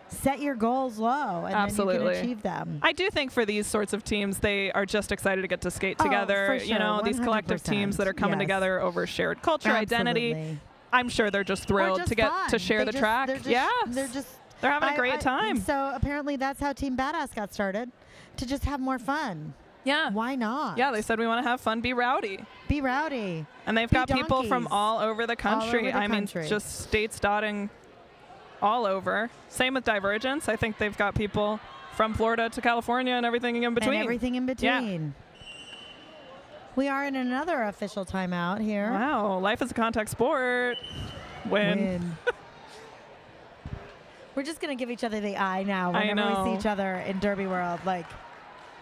Speaker 5: set your goals low, and
Speaker 6: Absolutely.
Speaker 5: then you can achieve them.
Speaker 6: I do think for these sorts of teams, they are just excited to get to skate
Speaker 5: Oh,
Speaker 6: together.
Speaker 5: for
Speaker 6: You
Speaker 5: sure,
Speaker 6: know, these collective
Speaker 5: 100%.
Speaker 6: teams that are coming
Speaker 5: Yes.
Speaker 6: together over shared culture, identity.
Speaker 5: Absolutely.
Speaker 6: I'm sure they're just
Speaker 5: Or
Speaker 6: thrilled
Speaker 5: just
Speaker 6: to get
Speaker 5: fun.
Speaker 6: to share
Speaker 5: They
Speaker 6: the
Speaker 5: just-
Speaker 6: track.
Speaker 5: They're just,
Speaker 6: Yes.
Speaker 5: They're just
Speaker 6: They're having a great time.
Speaker 5: So apparently that's how Team Badass got started, to just have more fun.
Speaker 6: Yeah.
Speaker 5: Why not?
Speaker 6: Yeah, they said we want to have fun, be rowdy.
Speaker 5: Be rowdy.
Speaker 6: And they've
Speaker 5: Be
Speaker 6: got people from
Speaker 5: donkeys.
Speaker 6: all over the country.
Speaker 5: over the
Speaker 6: I mean,
Speaker 5: country.
Speaker 6: just states dotting all over. Same with Divergence. I think they've got people from Florida to California and everything in between.
Speaker 5: And everything in between. We are in another official timeout here.
Speaker 6: Wow, life is a contact sport. Win.
Speaker 5: We're just going to give each other the eye now
Speaker 6: I
Speaker 5: whenever we
Speaker 6: know.
Speaker 5: see each other in Derby World. Like,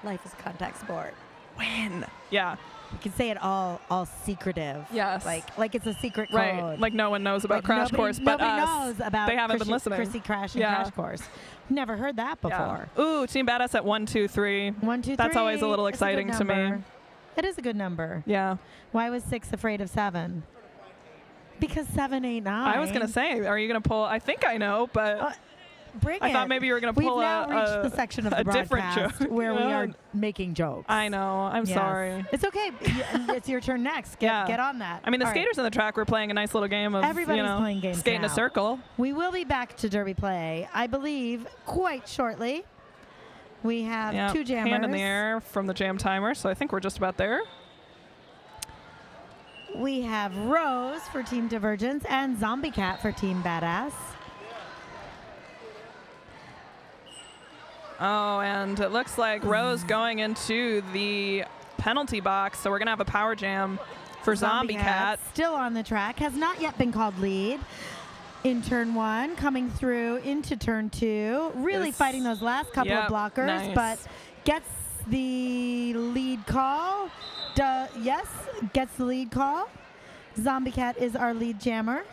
Speaker 5: life is a contact sport.
Speaker 6: Win. Yeah.
Speaker 5: You can say it all secretive.
Speaker 6: Yes.
Speaker 5: Like it's a secret code.
Speaker 6: Right. Like no one knows about
Speaker 5: Like
Speaker 6: Crash
Speaker 5: nobody-
Speaker 6: Course but
Speaker 5: nobody
Speaker 6: us.
Speaker 5: knows about
Speaker 6: They haven't been
Speaker 5: Chrissy-
Speaker 6: listening.
Speaker 5: Chrissy Crash and
Speaker 6: Yeah.
Speaker 5: Crash Course. Never heard that before.
Speaker 6: Yeah. Ooh, Team Badass at 1, 2, 3.
Speaker 5: 1, 2, 3.
Speaker 6: That's always a little
Speaker 5: It's good
Speaker 6: exciting to me.
Speaker 5: number. It is a good number.
Speaker 6: Yeah.
Speaker 5: Why was 6 afraid of 7? Because 7, 8, 9.
Speaker 6: I was going to say, are you going to pull? I think I know, but
Speaker 5: Bring
Speaker 6: I
Speaker 5: it.
Speaker 6: thought maybe you were going to pull
Speaker 5: We've now reached
Speaker 6: a
Speaker 5: the section of
Speaker 6: a
Speaker 5: the
Speaker 6: different
Speaker 5: broadcast
Speaker 6: joke.
Speaker 5: where we
Speaker 6: Yeah.
Speaker 5: are making jokes.
Speaker 6: I know. I'm
Speaker 5: Yes.
Speaker 6: sorry.
Speaker 5: It's okay. It's your turn next. Get on that.
Speaker 6: I mean, the
Speaker 5: All right.
Speaker 6: skaters on the track were playing a nice little game of,
Speaker 5: Everybody's playing games
Speaker 6: skate in
Speaker 5: now.
Speaker 6: a circle.
Speaker 5: We will be back to Derby play, I believe, quite shortly. We have
Speaker 6: Yeah,
Speaker 5: 2 jammers.
Speaker 6: hand in the air from the jam timer, so I think we're just about there.
Speaker 5: We have Rose for Team Divergence and Zombie Cat for Team Badass.
Speaker 6: Oh, and it looks like Rose going into the penalty box, so we're going to have a power jam for Zombie Cat.
Speaker 5: Still on the track, has not yet been called lead. In turn 1, coming through into turn 2, really
Speaker 6: Is-
Speaker 5: fighting those last couple
Speaker 6: Yep,
Speaker 5: of blockers,
Speaker 6: nice.
Speaker 5: but gets the lead call. Yes, gets the lead call. Zombie Cat is our lead jammer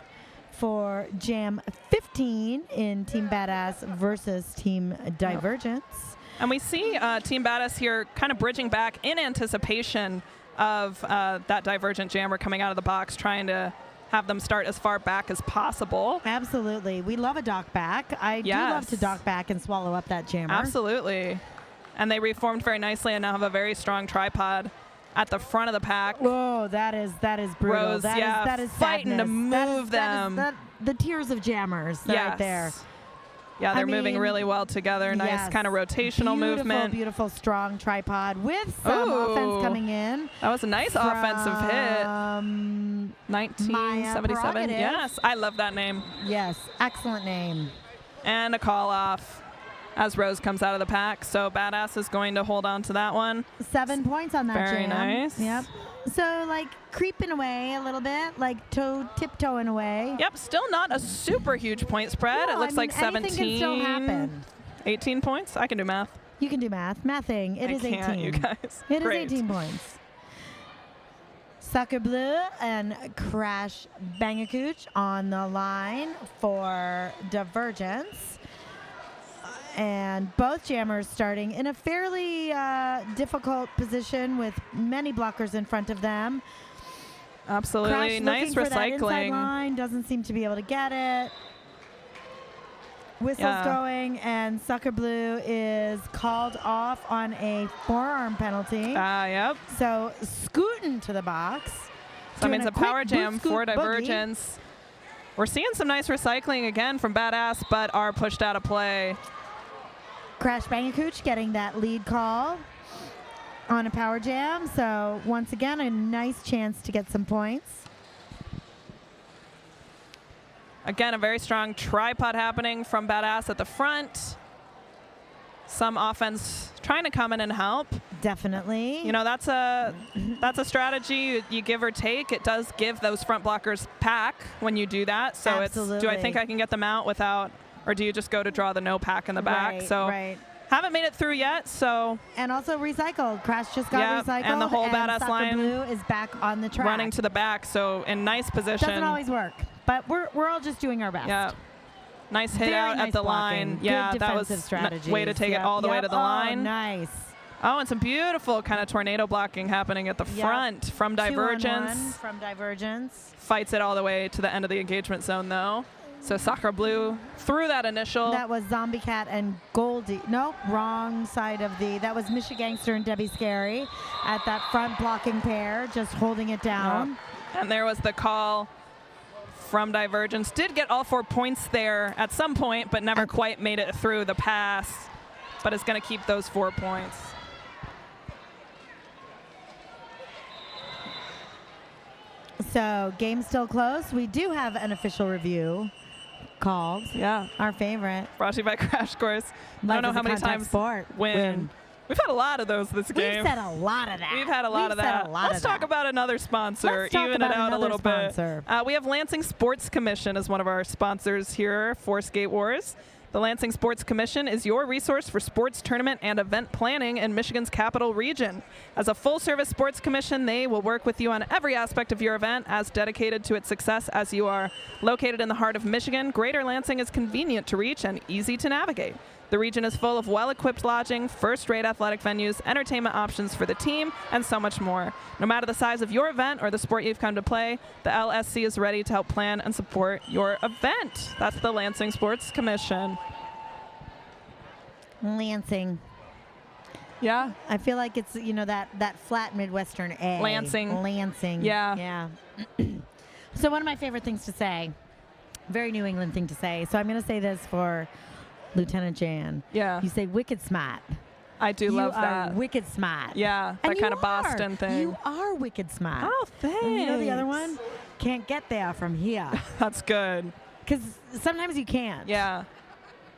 Speaker 5: for Jam 15 in Team Badass versus Team Divergence.
Speaker 6: And we see Team Badass here kind of bridging back in anticipation of that Divergent jammer coming out of the box, trying to have them start as far back as possible.
Speaker 5: Absolutely. We love a dock back. I do
Speaker 6: Yes.
Speaker 5: love to dock back and swallow up that jammer.
Speaker 6: Absolutely. And they reformed very nicely and now have a very strong tripod at the front of the pack.
Speaker 5: Whoa, that is brutal.
Speaker 6: Rose,
Speaker 5: That is
Speaker 6: yeah,
Speaker 5: that is
Speaker 6: fighting to
Speaker 5: sadness. That is-
Speaker 6: move
Speaker 5: that is
Speaker 6: them.
Speaker 5: the tears of jammers right there.
Speaker 6: Yeah, they're
Speaker 5: I
Speaker 6: moving
Speaker 5: mean,
Speaker 6: really well together. Nice
Speaker 5: yes.
Speaker 6: kind of rotational
Speaker 5: Beautiful,
Speaker 6: movement.
Speaker 5: Beautiful, strong tripod with some
Speaker 6: Ooh.
Speaker 5: offense coming in.
Speaker 6: That was a nice offensive hit.
Speaker 5: from
Speaker 6: 1977.
Speaker 5: Prerogative.
Speaker 6: Yes, I love that name.
Speaker 5: Yes, excellent name.
Speaker 6: And a call off as Rose comes out of the pack. So Badass is going to hold on to that one.
Speaker 5: 7 points on that
Speaker 6: Very
Speaker 5: jam.
Speaker 6: nice.
Speaker 5: Yep. So like creeping away a little bit, like tiptoeing away.
Speaker 6: Yep, still not a super huge point spread.
Speaker 5: No,
Speaker 6: It looks
Speaker 5: I mean,
Speaker 6: like 17.
Speaker 5: anything can still happen.
Speaker 6: 18 points? I can do math.
Speaker 5: You can do math. Mathing. It is 18.
Speaker 6: Can't, you guys.
Speaker 5: It
Speaker 6: Great.
Speaker 5: is 18 points. Soccer Blue and Crash Bangacooch on the line for Divergence. And both jammers starting in a fairly difficult position with many blockers in front of them.
Speaker 6: Absolutely.
Speaker 5: Crash
Speaker 6: Nice
Speaker 5: looking for that inside
Speaker 6: recycling.
Speaker 5: line, doesn't seem to be able to get it. Whistle's going, and Soccer Blue is called off on a forearm penalty.
Speaker 6: Yep.
Speaker 5: So scooting to the box.
Speaker 6: So that means a power jam for
Speaker 5: boogie.
Speaker 6: Divergence. We're seeing some nice recycling again from Badass, but are pushed out of play.
Speaker 5: Crash Bangacooch getting that lead call on a power jam. So once again, a nice chance to get some points.
Speaker 6: Again, a very strong tripod happening from Badass at the front. Some offense trying to come in and help.
Speaker 5: Definitely.
Speaker 6: You know, that's a strategy. You give or take. It does give those front blockers pack when you do that. So
Speaker 5: Absolutely.
Speaker 6: it's, do I think I can get them out without, or do you just go to draw the no pack in the back?
Speaker 5: Right,
Speaker 6: So
Speaker 5: right.
Speaker 6: haven't made it through yet. So
Speaker 5: And also recycled. Crash just got
Speaker 6: Yeah,
Speaker 5: recycled.
Speaker 6: and the whole Badass
Speaker 5: Soccer
Speaker 6: line
Speaker 5: Blue is back on the track.
Speaker 6: running to the back. So in nice position.
Speaker 5: Doesn't always work, but we're all just doing our best.
Speaker 6: Yeah. Nice hit
Speaker 5: Very
Speaker 6: out
Speaker 5: nice
Speaker 6: at the
Speaker 5: blocking.
Speaker 6: line.
Speaker 5: Good
Speaker 6: Yeah, that was
Speaker 5: defensive
Speaker 6: a
Speaker 5: strategies.
Speaker 6: way to take it all the way to the line.
Speaker 5: Oh, nice.
Speaker 6: Oh, and some beautiful kind of tornado blocking happening at the
Speaker 5: Yep.
Speaker 6: front from
Speaker 5: 2-on-1
Speaker 6: Divergence.
Speaker 5: from Divergence.
Speaker 6: Fights it all the way to the end of the engagement zone, though. So Soccer Blue through that initial.
Speaker 5: That was Zombie Cat and Goldie. Nope, wrong side of the. That was Michigangster and Debbie Scary at that front blocking pair, just holding it down.
Speaker 6: And there was the call from Divergence. Did get all 4 points there at some point, but never quite made it through the pass. But is going to keep those 4 points.
Speaker 5: So game still close. We do have an official review called.
Speaker 6: Yeah.
Speaker 5: Our favorite.
Speaker 6: Brought to you by Crash Course. I
Speaker 5: Life
Speaker 6: don't know
Speaker 5: is
Speaker 6: how
Speaker 5: a
Speaker 6: many
Speaker 5: contact
Speaker 6: times
Speaker 5: sport.
Speaker 6: Win. We've had a lot of those this game.
Speaker 5: We've said a lot of that.
Speaker 6: We've had a lot of that. Let's talk about another sponsor,
Speaker 5: Let's talk
Speaker 6: even it
Speaker 5: about
Speaker 6: out a
Speaker 5: another
Speaker 6: little
Speaker 5: sponsor.
Speaker 6: bit. We have Lansing Sports Commission as one of our sponsors here for Skate Wars. The Lansing Sports Commission is your resource for sports tournament and event planning in Michigan's capital region. As a full-service sports commission, they will work with you on every aspect of your event, as dedicated to its success as you are. Located in the heart of Michigan, Greater Lansing is convenient to reach and easy to navigate. The region is full of well-equipped lodging, first-rate athletic venues, entertainment options for the team, and so much more. No matter the size of your event or the sport you've come to play, the LSC is ready to help plan and support your event. That's the Lansing Sports Commission.
Speaker 5: Lansing.
Speaker 6: Yeah.
Speaker 5: I feel like it's, you know, that flat Midwestern A.
Speaker 6: Lansing.
Speaker 5: Lansing.
Speaker 6: Yeah.
Speaker 5: Yeah. So one of my favorite things to say, very New England thing to say. So I'm going to say this for Lieutenant Jan.
Speaker 6: Yeah.
Speaker 5: You say wicked smart.
Speaker 6: I do love
Speaker 5: You
Speaker 6: that.
Speaker 5: are wicked smart.
Speaker 6: Yeah,
Speaker 5: And
Speaker 6: that
Speaker 5: you
Speaker 6: kind of
Speaker 5: are.
Speaker 6: Boston thing.
Speaker 5: You are wicked smart.
Speaker 6: Oh, thanks.
Speaker 5: And you know the other one? Can't get there from here.
Speaker 6: That's good.
Speaker 5: Because sometimes you can't.
Speaker 6: Yeah.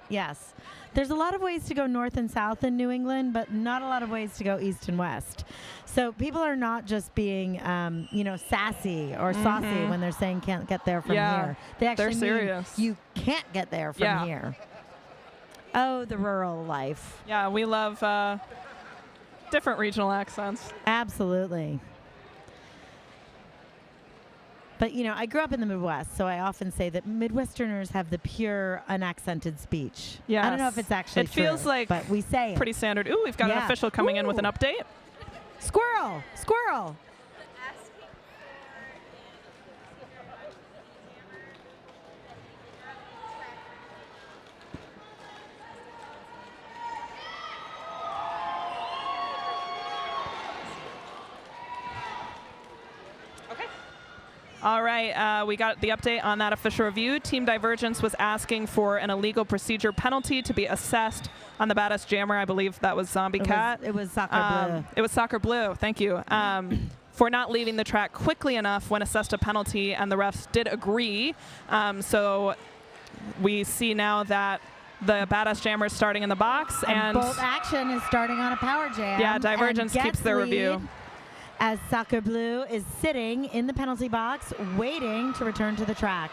Speaker 5: Yes. There's a lot of ways to go north and south in New England, but not a lot of ways to go east and west. So people are not just being, sassy or saucy when they're saying can't get there from here. They actually mean
Speaker 6: serious.
Speaker 5: you can't get there from here. Oh, the rural life.
Speaker 6: Yeah, we love different regional accents.
Speaker 5: Absolutely. But, I grew up in the Midwest, so I often say that Midwesterners have the pure, unaccented speech.
Speaker 6: Yes.
Speaker 5: I don't know if it's actually
Speaker 6: It feels
Speaker 5: true,
Speaker 6: like
Speaker 5: but we say it.
Speaker 6: Pretty standard. Ooh, we've got an official coming in with an update.
Speaker 5: Squirrel! Squirrel!
Speaker 6: All right, we got the update on that official review. Team Divergence was asking for an illegal procedure penalty to be assessed on the Badass Jammer. I believe that was Zombie Cat.
Speaker 5: It was Soccer Blue.
Speaker 6: It was Soccer Blue. Thank you. For not leaving the track quickly enough when assessed a penalty, and the refs did agree. So we see now that the Badass Jammer is starting in the box. And
Speaker 5: Bolt Action is starting on a power jam.
Speaker 6: Yeah, Divergence
Speaker 5: and
Speaker 6: keeps
Speaker 5: gets
Speaker 6: their
Speaker 5: lead
Speaker 6: review.
Speaker 5: As Soccer Blue is sitting in the penalty box, waiting to return to the track.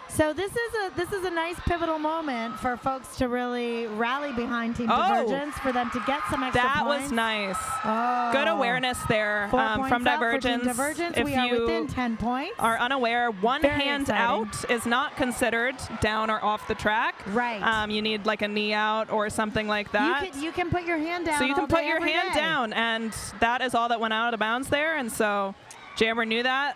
Speaker 5: So this is a nice pivotal moment for folks to really rally behind Team
Speaker 6: Oh.
Speaker 5: Divergence, for them to get some extra
Speaker 6: That
Speaker 5: points.
Speaker 6: was nice.
Speaker 5: Oh.
Speaker 6: Good awareness there
Speaker 5: 4 points
Speaker 6: from
Speaker 5: up for Team
Speaker 6: Divergence.
Speaker 5: Divergence.
Speaker 6: If
Speaker 5: We are
Speaker 6: you
Speaker 5: within 10 points.
Speaker 6: are unaware, one
Speaker 5: Very
Speaker 6: hand
Speaker 5: exciting.
Speaker 6: out is not considered down or off the track.
Speaker 5: Right.
Speaker 6: You need like a knee out or something like that.
Speaker 5: You can put your hand down.
Speaker 6: So you can
Speaker 5: all
Speaker 6: put
Speaker 5: day,
Speaker 6: your
Speaker 5: every
Speaker 6: hand
Speaker 5: day.
Speaker 6: down, and that is all that went out of bounds there. And so Jammer knew that,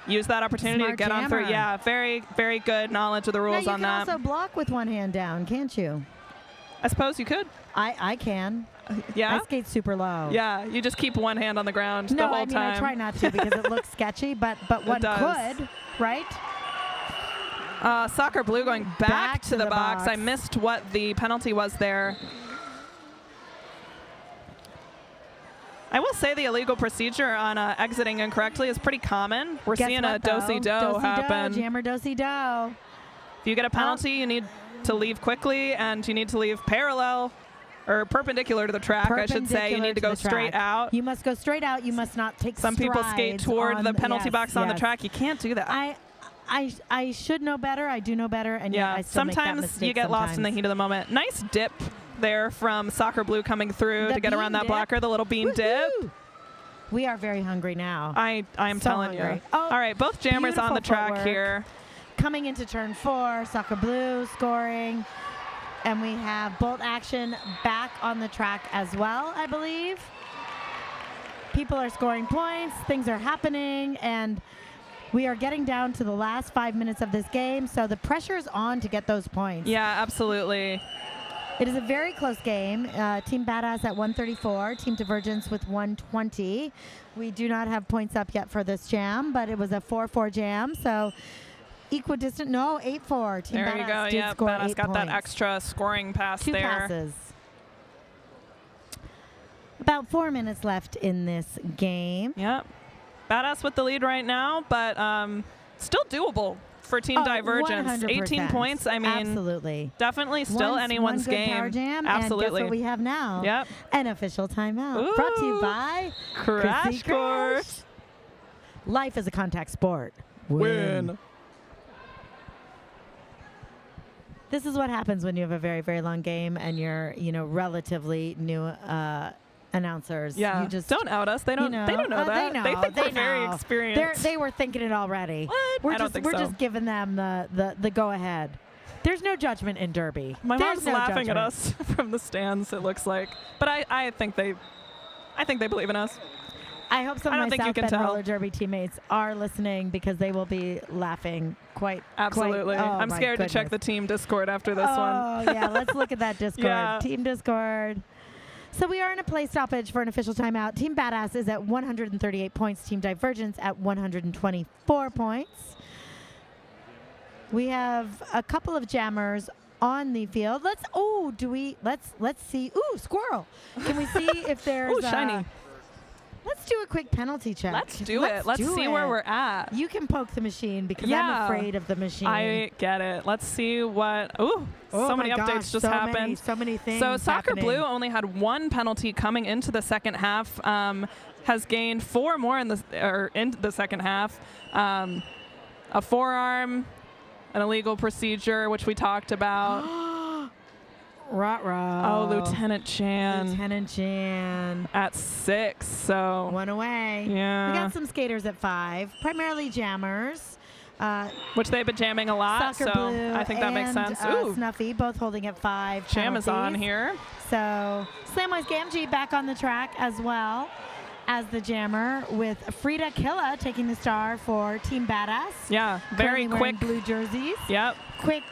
Speaker 6: used that opportunity
Speaker 5: Smart
Speaker 6: to get on through.
Speaker 5: Jammer.
Speaker 6: Yeah, very, very good knowledge of the
Speaker 5: Now,
Speaker 6: rules
Speaker 5: you
Speaker 6: on
Speaker 5: can
Speaker 6: that.
Speaker 5: also block with one hand down, can't you?
Speaker 6: I suppose you could.
Speaker 5: I can.
Speaker 6: Yeah.
Speaker 5: I skate super low.
Speaker 6: Yeah, you just keep one hand on the ground
Speaker 5: No,
Speaker 6: the whole
Speaker 5: I mean
Speaker 6: time.
Speaker 5: I try not to because it looks sketchy, but one
Speaker 6: does.
Speaker 5: could, right?
Speaker 6: Soccer Blue going back to the box.
Speaker 5: box.
Speaker 6: I missed what the penalty was there. I will say the illegal procedure on exiting incorrectly is pretty common. We're
Speaker 5: Guess
Speaker 6: seeing
Speaker 5: what,
Speaker 6: a do-si-do
Speaker 5: Do-si-do,
Speaker 6: happen.
Speaker 5: Jammer do-si-do.
Speaker 6: If you get a penalty, you need to leave quickly, and you need to leave parallel or perpendicular to the track, I should say. You need to go
Speaker 5: the
Speaker 6: straight
Speaker 5: track.
Speaker 6: out.
Speaker 5: You must go straight out. You must not take
Speaker 6: Some people skate
Speaker 5: strides
Speaker 6: toward
Speaker 5: on
Speaker 6: the penalty box on the
Speaker 5: yes.
Speaker 6: track. You can't do that.
Speaker 5: I should know better. I do know better, and yet
Speaker 6: Yeah,
Speaker 5: I still make that
Speaker 6: sometimes
Speaker 5: mistake
Speaker 6: you get lost in the
Speaker 5: sometimes.
Speaker 6: heat of the moment. Nice dip there from Soccer Blue coming through
Speaker 5: The
Speaker 6: to get around
Speaker 5: bean
Speaker 6: that
Speaker 5: dip.
Speaker 6: blocker, the little bean dip.
Speaker 5: Woohoo! We are very hungry now.
Speaker 6: I am
Speaker 5: So
Speaker 6: telling
Speaker 5: hungry.
Speaker 6: you.
Speaker 5: Oh,
Speaker 6: All right, both jammers on the
Speaker 5: beautiful
Speaker 6: track
Speaker 5: footwork.
Speaker 6: here.
Speaker 5: Coming into turn 4, Soccer Blue scoring. And we have Bolt Action back on the track as well, I believe. People are scoring points, things are happening, and we are getting down to the last 5 minutes of this game, so the pressure is on to get those points.
Speaker 6: Yeah, absolutely.
Speaker 5: It is a very close game. Team Badass at 134, Team Divergence with 120. We do not have points up yet for this jam, but it was a 4-4 jam, so equidistant. No, 8-4. Team
Speaker 6: There
Speaker 5: Badass
Speaker 6: you go.
Speaker 5: did
Speaker 6: Yeah,
Speaker 5: score
Speaker 6: Badass
Speaker 5: 8
Speaker 6: got that
Speaker 5: points.
Speaker 6: extra scoring pass
Speaker 5: 2
Speaker 6: there.
Speaker 5: passes. About 4 minutes left in this game.
Speaker 6: Yep. Badass with the lead right now, but still doable for Team
Speaker 5: Oh,
Speaker 6: Divergence. 18
Speaker 5: 100%.
Speaker 6: points. I mean,
Speaker 5: Absolutely.
Speaker 6: definitely still
Speaker 5: One
Speaker 6: anyone's
Speaker 5: good
Speaker 6: game.
Speaker 5: Power jam,
Speaker 6: Absolutely.
Speaker 5: And guess what we have now?
Speaker 6: Yep.
Speaker 5: An official timeout. Brought to you
Speaker 6: Ooh.
Speaker 5: by
Speaker 6: Crash
Speaker 5: Chrissy Crash.
Speaker 6: course.
Speaker 5: Life is a contact sport.
Speaker 6: Win.
Speaker 5: This is what happens when you have a very, very long game and you're, relatively new announcers.
Speaker 6: Yeah.
Speaker 5: You just
Speaker 6: don't out us. They don't. They don't know that.
Speaker 5: They know.
Speaker 6: They think
Speaker 5: they
Speaker 6: we're very
Speaker 5: know.
Speaker 6: experienced.
Speaker 5: They were thinking it already.
Speaker 6: What?
Speaker 5: We're
Speaker 6: I don't
Speaker 5: just,
Speaker 6: think
Speaker 5: we're
Speaker 6: so.
Speaker 5: just giving them the go ahead. There's no judgment in Derby.
Speaker 6: My
Speaker 5: There's
Speaker 6: mom's
Speaker 5: no
Speaker 6: laughing
Speaker 5: judgment.
Speaker 6: at us from the stands. It looks like, but I think they believe in us.
Speaker 5: I hope some
Speaker 6: I
Speaker 5: of
Speaker 6: don't
Speaker 5: my
Speaker 6: think you
Speaker 5: South
Speaker 6: can
Speaker 5: Bend
Speaker 6: tell.
Speaker 5: roller derby teammates are listening because they will be laughing quite.
Speaker 6: Absolutely.
Speaker 5: oh
Speaker 6: I'm
Speaker 5: my
Speaker 6: scared to check the
Speaker 5: goodness.
Speaker 6: team Discord after this one.
Speaker 5: Oh yeah, let's look at that Discord.
Speaker 6: Yeah.
Speaker 5: Team Discord. So we are in a play stoppage for an official timeout. Team Badass is at 138 points. Team Divergence at 124 points. We have a couple of jammers on the field. Let's see. Ooh, squirrel. Can we see if there's
Speaker 6: Ooh, shiny.
Speaker 5: Let's do a quick penalty check.
Speaker 6: Let's do it. Let's
Speaker 5: do
Speaker 6: see where
Speaker 5: it.
Speaker 6: we're at.
Speaker 5: You can poke the machine because
Speaker 6: Yeah.
Speaker 5: I'm afraid of the machine.
Speaker 6: I get it. Let's see what. Ooh,
Speaker 5: Oh
Speaker 6: so many
Speaker 5: my
Speaker 6: updates
Speaker 5: gosh,
Speaker 6: just
Speaker 5: so
Speaker 6: happened.
Speaker 5: So many things.
Speaker 6: So Soccer
Speaker 5: happening.
Speaker 6: Blue only had one penalty coming into the second half. Has gained 4 more in the second half. A forearm, an illegal procedure, which we talked about.
Speaker 5: Ruh-roh.
Speaker 6: Oh, Lieutenant Chan
Speaker 5: Lieutenant Chan.
Speaker 6: at 6. So
Speaker 5: One away.
Speaker 6: yeah,
Speaker 5: We got some skaters at 5, primarily jammers.
Speaker 6: which they've been jamming a lot.
Speaker 5: Soccer
Speaker 6: So
Speaker 5: Blue
Speaker 6: I think that makes
Speaker 5: and,
Speaker 6: sense. Ooh,
Speaker 5: Snuffy both holding at 5.
Speaker 6: Jam is on
Speaker 5: penalties.
Speaker 6: here.
Speaker 5: So Slamwise Gamgee back on the track as well as the jammer, with Frida Killa taking the star for Team Badass.
Speaker 6: Yeah, very
Speaker 5: Currently wearing
Speaker 6: quick.
Speaker 5: blue jerseys.
Speaker 6: Yep.
Speaker 5: Quick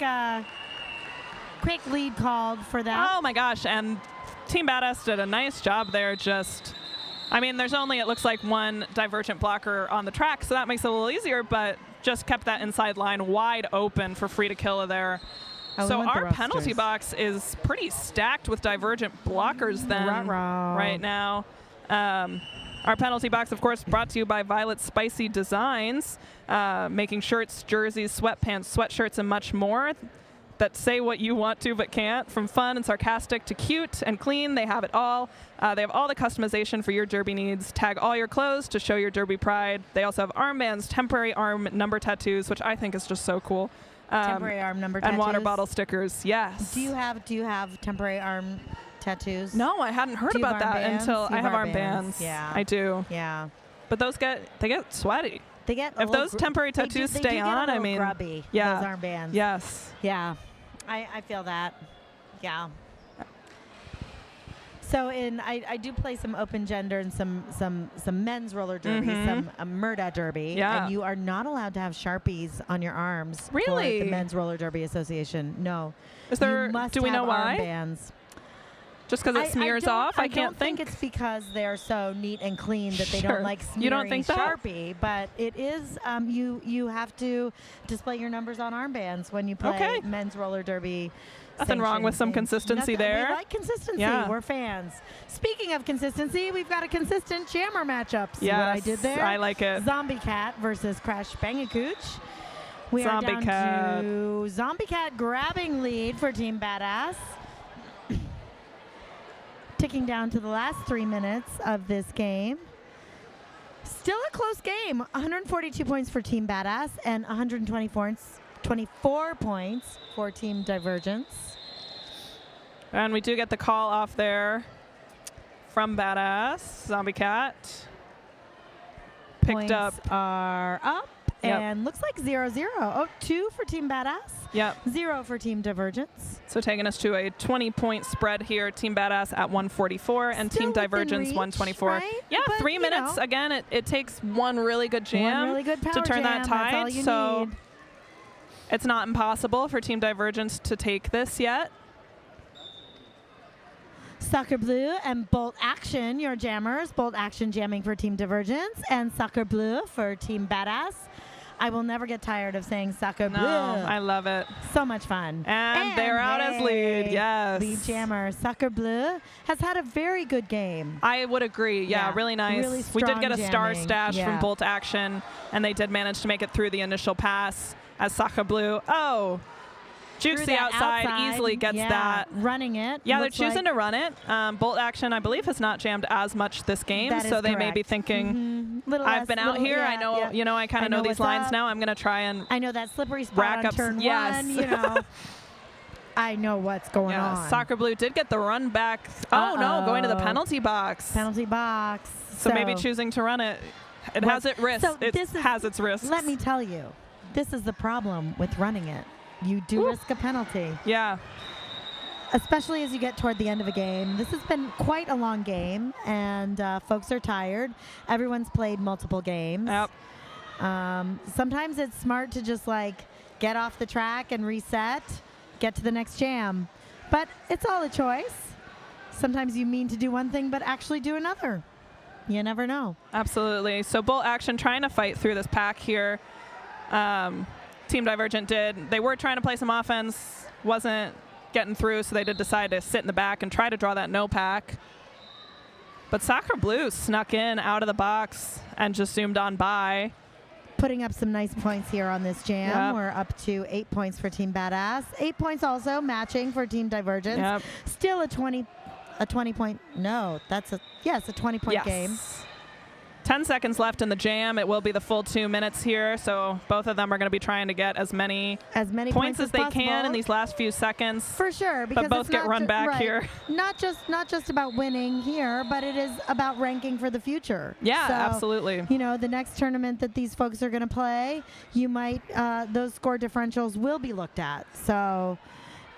Speaker 5: lead called for them.
Speaker 6: Oh my gosh, and Team Badass did a nice job there. I mean, there's only, it looks like, one divergent blocker on the track, so that makes it a little easier, but just kept that inside line wide open for Frida Killa there.
Speaker 5: Oh, we
Speaker 6: So
Speaker 5: want the
Speaker 6: our penalty
Speaker 5: roasters.
Speaker 6: box is pretty stacked with divergent blockers then
Speaker 5: Ruh-roh.
Speaker 6: right now. Our penalty box, of course, brought to you by Violet Spicy Designs, making shirts, jerseys, sweatpants, sweatshirts, and much more that say what you want to but can't. From fun and sarcastic to cute and clean, they have it all. They have all the customization for your derby needs. Tag all your clothes to show your derby pride. They also have armbands, temporary arm number tattoos, which I think is just so cool.
Speaker 5: Temporary arm number tattoos.
Speaker 6: And water bottle stickers. Yes.
Speaker 5: Do you have temporary arm tattoos?
Speaker 6: No, I hadn't heard
Speaker 5: Do you
Speaker 6: about
Speaker 5: have
Speaker 6: that
Speaker 5: armbands?
Speaker 6: until
Speaker 5: You
Speaker 6: I
Speaker 5: have
Speaker 6: have
Speaker 5: armbands.
Speaker 6: armbands.
Speaker 5: Yeah.
Speaker 6: I do.
Speaker 5: Yeah.
Speaker 6: But those get sweaty.
Speaker 5: They get
Speaker 6: If those temporary tattoos
Speaker 5: they
Speaker 6: stay
Speaker 5: do get a
Speaker 6: on, I
Speaker 5: little
Speaker 6: mean,
Speaker 5: grubby,
Speaker 6: yeah.
Speaker 5: those armbands.
Speaker 6: Yes.
Speaker 5: Yeah, I feel that. Yeah. So I do play some open gender and some men's roller derby, some Murda derby.
Speaker 6: Yeah.
Speaker 5: And you are not allowed to have Sharpies on your arms.
Speaker 6: Really?
Speaker 5: For the Men's Roller Derby Association. No.
Speaker 6: Is there?
Speaker 5: You must
Speaker 6: Do we know
Speaker 5: have
Speaker 6: why?
Speaker 5: armbands.
Speaker 6: Just because it smears off? I can't
Speaker 5: don't think it's because they're so neat and clean that they
Speaker 6: Sure.
Speaker 5: don't like smearing
Speaker 6: You don't think that?
Speaker 5: Sharpie, but it is you have to display your numbers on armbands when you play
Speaker 6: Okay.
Speaker 5: Men's Roller Derby.
Speaker 6: Nothing wrong with some
Speaker 5: sanctioned games.
Speaker 6: consistency
Speaker 5: Nothing-
Speaker 6: there.
Speaker 5: We like consistency.
Speaker 6: Yeah.
Speaker 5: We're fans. Speaking of consistency, we've got a consistent jammer matchup. See what I
Speaker 6: Yes,
Speaker 5: did there?
Speaker 6: I like it.
Speaker 5: Zombie Cat versus Crash Bangacooch. We
Speaker 6: Zombie
Speaker 5: are down
Speaker 6: Cat.
Speaker 5: to Zombie Cat grabbing lead for Team Badass. Ticking down to the last 3 minutes of this game. Still a close game. 142 points for Team Badass and 124 points for Team Divergence.
Speaker 6: And we do get the call off there from Badass. Zombie Cat. Picked
Speaker 5: Points
Speaker 6: up.
Speaker 5: are up.
Speaker 6: Yep.
Speaker 5: And looks like 0-0. Oh, 2 for Team Badass.
Speaker 6: Yep.
Speaker 5: 0 for Team Divergence.
Speaker 6: So taking us to a 20-point spread here. Team Badass at 144 and
Speaker 5: Still
Speaker 6: Team
Speaker 5: within
Speaker 6: Divergence
Speaker 5: reach,
Speaker 6: 124.
Speaker 5: right?
Speaker 6: Yeah,
Speaker 5: But,
Speaker 6: 3
Speaker 5: you
Speaker 6: minutes.
Speaker 5: know.
Speaker 6: Again, it takes one really good jam
Speaker 5: One really good power
Speaker 6: to turn
Speaker 5: jam.
Speaker 6: that
Speaker 5: That's all
Speaker 6: tide.
Speaker 5: you
Speaker 6: So
Speaker 5: need.
Speaker 6: it's not impossible for Team Divergence to take this yet.
Speaker 5: Soccer Blue and Bolt Action, your jammers. Bolt Action jamming for Team Divergence and Soccer Blue for Team Badass. I will never get tired of saying Soccer
Speaker 6: No,
Speaker 5: Blue.
Speaker 6: I love it.
Speaker 5: So much fun.
Speaker 6: And they're out as lead, yes.
Speaker 5: Lead jammer. Soccer Blue has had a very good game.
Speaker 6: I would agree. Yeah, really nice.
Speaker 5: really
Speaker 6: We did
Speaker 5: strong
Speaker 6: get a star
Speaker 5: jamming.
Speaker 6: stash
Speaker 5: Yeah.
Speaker 6: from Bolt Action, and they did manage to make it through the initial pass as Saka Blue. Oh, jukes
Speaker 5: Through
Speaker 6: the
Speaker 5: that
Speaker 6: outside, easily gets
Speaker 5: yeah,
Speaker 6: that.
Speaker 5: Running it.
Speaker 6: Yeah, they're
Speaker 5: Looks
Speaker 6: choosing
Speaker 5: like
Speaker 6: to run it. Bolt Action, I believe, has not jammed as much this game,
Speaker 5: that
Speaker 6: so
Speaker 5: is
Speaker 6: they may be
Speaker 5: correct.
Speaker 6: thinking,
Speaker 5: Little
Speaker 6: I've
Speaker 5: less-
Speaker 6: been out
Speaker 5: little-
Speaker 6: here. I
Speaker 5: yeah,
Speaker 6: know,
Speaker 5: yeah.
Speaker 6: you know, I kind
Speaker 5: I
Speaker 6: of know
Speaker 5: know
Speaker 6: these
Speaker 5: what's
Speaker 6: lines
Speaker 5: up.
Speaker 6: now. I'm going to try and
Speaker 5: I know that slippery spot
Speaker 6: rack
Speaker 5: on
Speaker 6: up
Speaker 5: turn
Speaker 6: yes.
Speaker 5: one, you know. I know what's going
Speaker 6: yeah,
Speaker 5: on.
Speaker 6: Soccer Blue did get the run back. Oh, no, going to the penalty box.
Speaker 5: Penalty box.
Speaker 6: So maybe choosing to run it. It
Speaker 5: Well,
Speaker 6: has its risks.
Speaker 5: so this is-
Speaker 6: has its risks.
Speaker 5: Let me tell you, this is the problem with running it. You do risk a penalty,
Speaker 6: Yeah.
Speaker 5: especially as you get toward the end of a game. This has been quite a long game, and folks are tired. Everyone's played multiple games.
Speaker 6: Yep.
Speaker 5: Sometimes it's smart to just like get off the track and reset, get to the next jam. But it's all a choice. Sometimes you mean to do one thing, but actually do another. You never know.
Speaker 6: Absolutely. So Bolt Action trying to fight through this pack here. Team Divergent did. They were trying to play some offense, wasn't getting through, so they did decide to sit in the back and try to draw that no pack. But Soccer Blue snuck in out of the box and just zoomed on by.
Speaker 5: Putting up some nice points here on this jam.
Speaker 6: Yep.
Speaker 5: We're up to 8 points for Team Badass. 8 points also matching for Team Divergence.
Speaker 6: Yep.
Speaker 5: Still a 20 point. No, that's a 20 point game.
Speaker 6: 10 seconds left in the jam. It will be the full 2 minutes here, so both of them are going to be trying to get as many points as they
Speaker 5: possible.
Speaker 6: can in these last few seconds.
Speaker 5: For sure, because
Speaker 6: both
Speaker 5: it's
Speaker 6: get
Speaker 5: not
Speaker 6: run back
Speaker 5: right.
Speaker 6: here.
Speaker 5: Not just about winning here, but it is about ranking for the future.
Speaker 6: Yeah,
Speaker 5: So,
Speaker 6: absolutely.
Speaker 5: You know, the next tournament that these folks are going to play, you might those score differentials will be looked at. So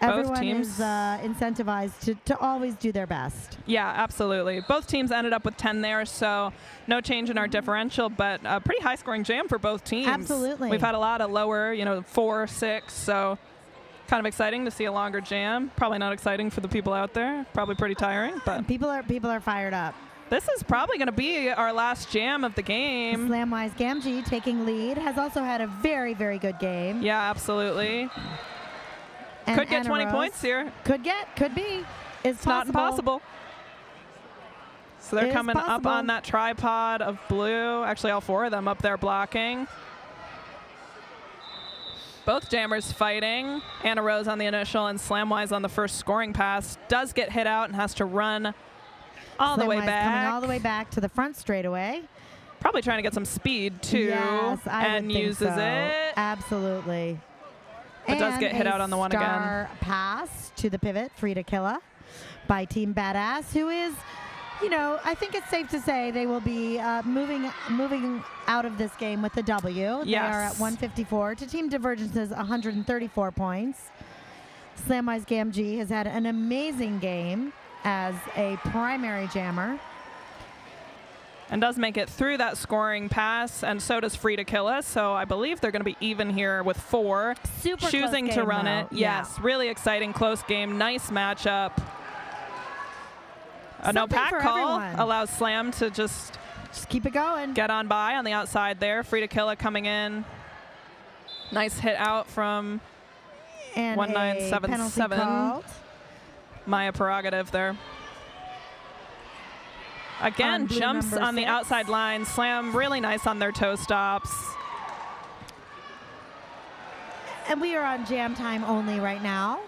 Speaker 5: everyone
Speaker 6: teams-
Speaker 5: is incentivized to always do their best.
Speaker 6: Yeah, absolutely. Both teams ended up with 10 there, so no change in our differential, but a pretty high-scoring jam for both teams.
Speaker 5: Absolutely.
Speaker 6: We've had a lot of lower, 4, 6, so kind of exciting to see a longer jam. Probably not exciting for the people out there. Probably pretty tiring, but
Speaker 5: People are fired up.
Speaker 6: this is probably going to be our last jam of the game.
Speaker 5: Slamwise Gamgee taking lead has also had a very, very good game.
Speaker 6: Yeah, absolutely.
Speaker 5: And
Speaker 6: Could get
Speaker 5: Anna
Speaker 6: 20
Speaker 5: Rose
Speaker 6: points here.
Speaker 5: Could be. It's
Speaker 6: Not impossible. So they're
Speaker 5: It is
Speaker 6: coming up
Speaker 5: possible.
Speaker 6: on that tripod of blue. Actually, all 4 of them up there blocking. Both jammers fighting. Anna Rose on the initial and Slamwise on the first scoring pass. Does get hit out and has to run all the way
Speaker 5: Slamwise
Speaker 6: back.
Speaker 5: coming all the way back to the front straightaway.
Speaker 6: Probably trying to get some speed too.
Speaker 5: Yes, I
Speaker 6: and
Speaker 5: would think
Speaker 6: uses
Speaker 5: so.
Speaker 6: it.
Speaker 5: Absolutely.
Speaker 6: But does get hit out on the one again.
Speaker 5: Star pass to the pivot, Frida Killa, by Team Badass, who is, you know, I think it's safe to say they will be moving out of this game with the W. They are at 154 to Team Divergence's 134 points. Slamwise Gamgee has had an amazing game as a primary jammer.
Speaker 6: And does make it through that scoring pass, and so does Frida Killa. So I believe they're going to be even here with 4.
Speaker 5: Super
Speaker 6: choosing
Speaker 5: close
Speaker 6: to
Speaker 5: game,
Speaker 6: run
Speaker 5: though.
Speaker 6: it. Yes, really exciting, close game. Nice matchup. A no
Speaker 5: Something
Speaker 6: pack
Speaker 5: for
Speaker 6: call
Speaker 5: everyone.
Speaker 6: allows Slam to just
Speaker 5: keep it going.
Speaker 6: get on by on the outside there. Frida Killa coming in. Nice hit out from
Speaker 5: And a penalty
Speaker 6: 1977.
Speaker 5: called.
Speaker 6: Maya Prerogative there. Again,
Speaker 5: On blue
Speaker 6: jumps
Speaker 5: number
Speaker 6: on the
Speaker 5: 6.
Speaker 6: outside line. Slam really nice on their toe stops.
Speaker 5: And we are on jam time only right now.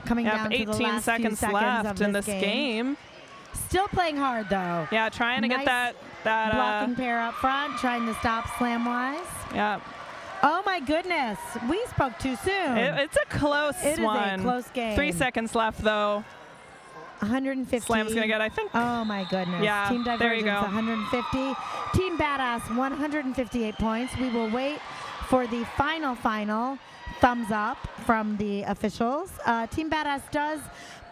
Speaker 5: Coming
Speaker 6: Yep,
Speaker 5: down to the
Speaker 6: 18
Speaker 5: last
Speaker 6: seconds
Speaker 5: few
Speaker 6: left
Speaker 5: of
Speaker 6: in this game.
Speaker 5: Still playing hard though.
Speaker 6: Yeah, trying to
Speaker 5: Nice
Speaker 6: get that
Speaker 5: blocking pair up front, trying to stop Slamwise.
Speaker 6: yeah.
Speaker 5: Oh my goodness, we spoke too soon.
Speaker 6: It's a close
Speaker 5: It is a
Speaker 6: one.
Speaker 5: close game.
Speaker 6: 3 seconds left though.
Speaker 5: 150.
Speaker 6: Slam's gonna get, I think.
Speaker 5: Oh my goodness.
Speaker 6: Yeah,
Speaker 5: Team Divergence
Speaker 6: there you go.
Speaker 5: 150. Team Badass 158 points. We will wait for the final thumbs up from the officials. Team Badass does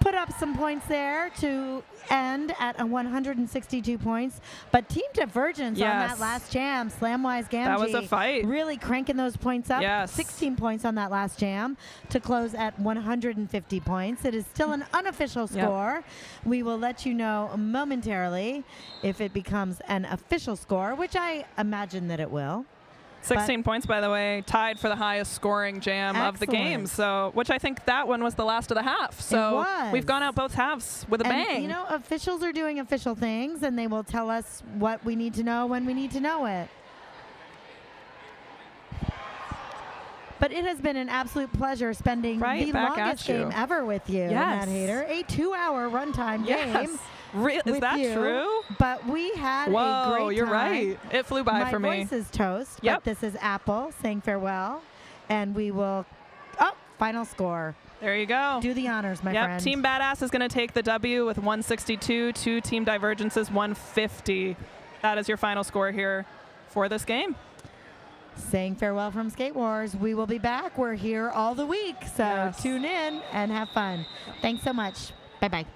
Speaker 5: put up some points there to end at 162 points, but Team Divergence on
Speaker 6: Yes.
Speaker 5: that last jam, Slamwise Gamgee,
Speaker 6: That was a fight.
Speaker 5: really cranking those points up.
Speaker 6: Yes.
Speaker 5: 16 points on that last jam to close at 150 points. It is still an unofficial
Speaker 6: Yep.
Speaker 5: score. We will let you know momentarily if it becomes an official score, which I imagine that it will.
Speaker 6: 16 points, by the way, tied for the highest scoring jam of the game.
Speaker 5: Excellent.
Speaker 6: So, which I think that one was the last of the half. So
Speaker 5: was.
Speaker 6: we've gone out both halves with a
Speaker 5: And,
Speaker 6: bang.
Speaker 5: you know, officials are doing official things, and they will tell us what we need to know when we need to know it. But it has been an absolute pleasure spending
Speaker 6: Right,
Speaker 5: the
Speaker 6: back at
Speaker 5: longest
Speaker 6: you.
Speaker 5: game ever with you,
Speaker 6: Yes.
Speaker 5: Matt Hader. A 2-hour runtime
Speaker 6: yes.
Speaker 5: game.
Speaker 6: Is
Speaker 5: with
Speaker 6: that
Speaker 5: you,
Speaker 6: true?
Speaker 5: But we had a
Speaker 6: Whoa,
Speaker 5: great
Speaker 6: you're
Speaker 5: time.
Speaker 6: right. It flew by
Speaker 5: My
Speaker 6: for me.
Speaker 5: voice is toast,
Speaker 6: Yep.
Speaker 5: but this is Apple saying farewell, and we will. Oh, final score.
Speaker 6: There you go.
Speaker 5: Do the honors, my friend.
Speaker 6: Team Badass is going to take the W with 162 to Team Divergence's 150. That is your final score here for this game.
Speaker 5: Saying farewell from Skate Wars. We will be back. We're here all the week, so
Speaker 6: Yes.
Speaker 5: tune in and have fun. Thanks so much. Bye-bye.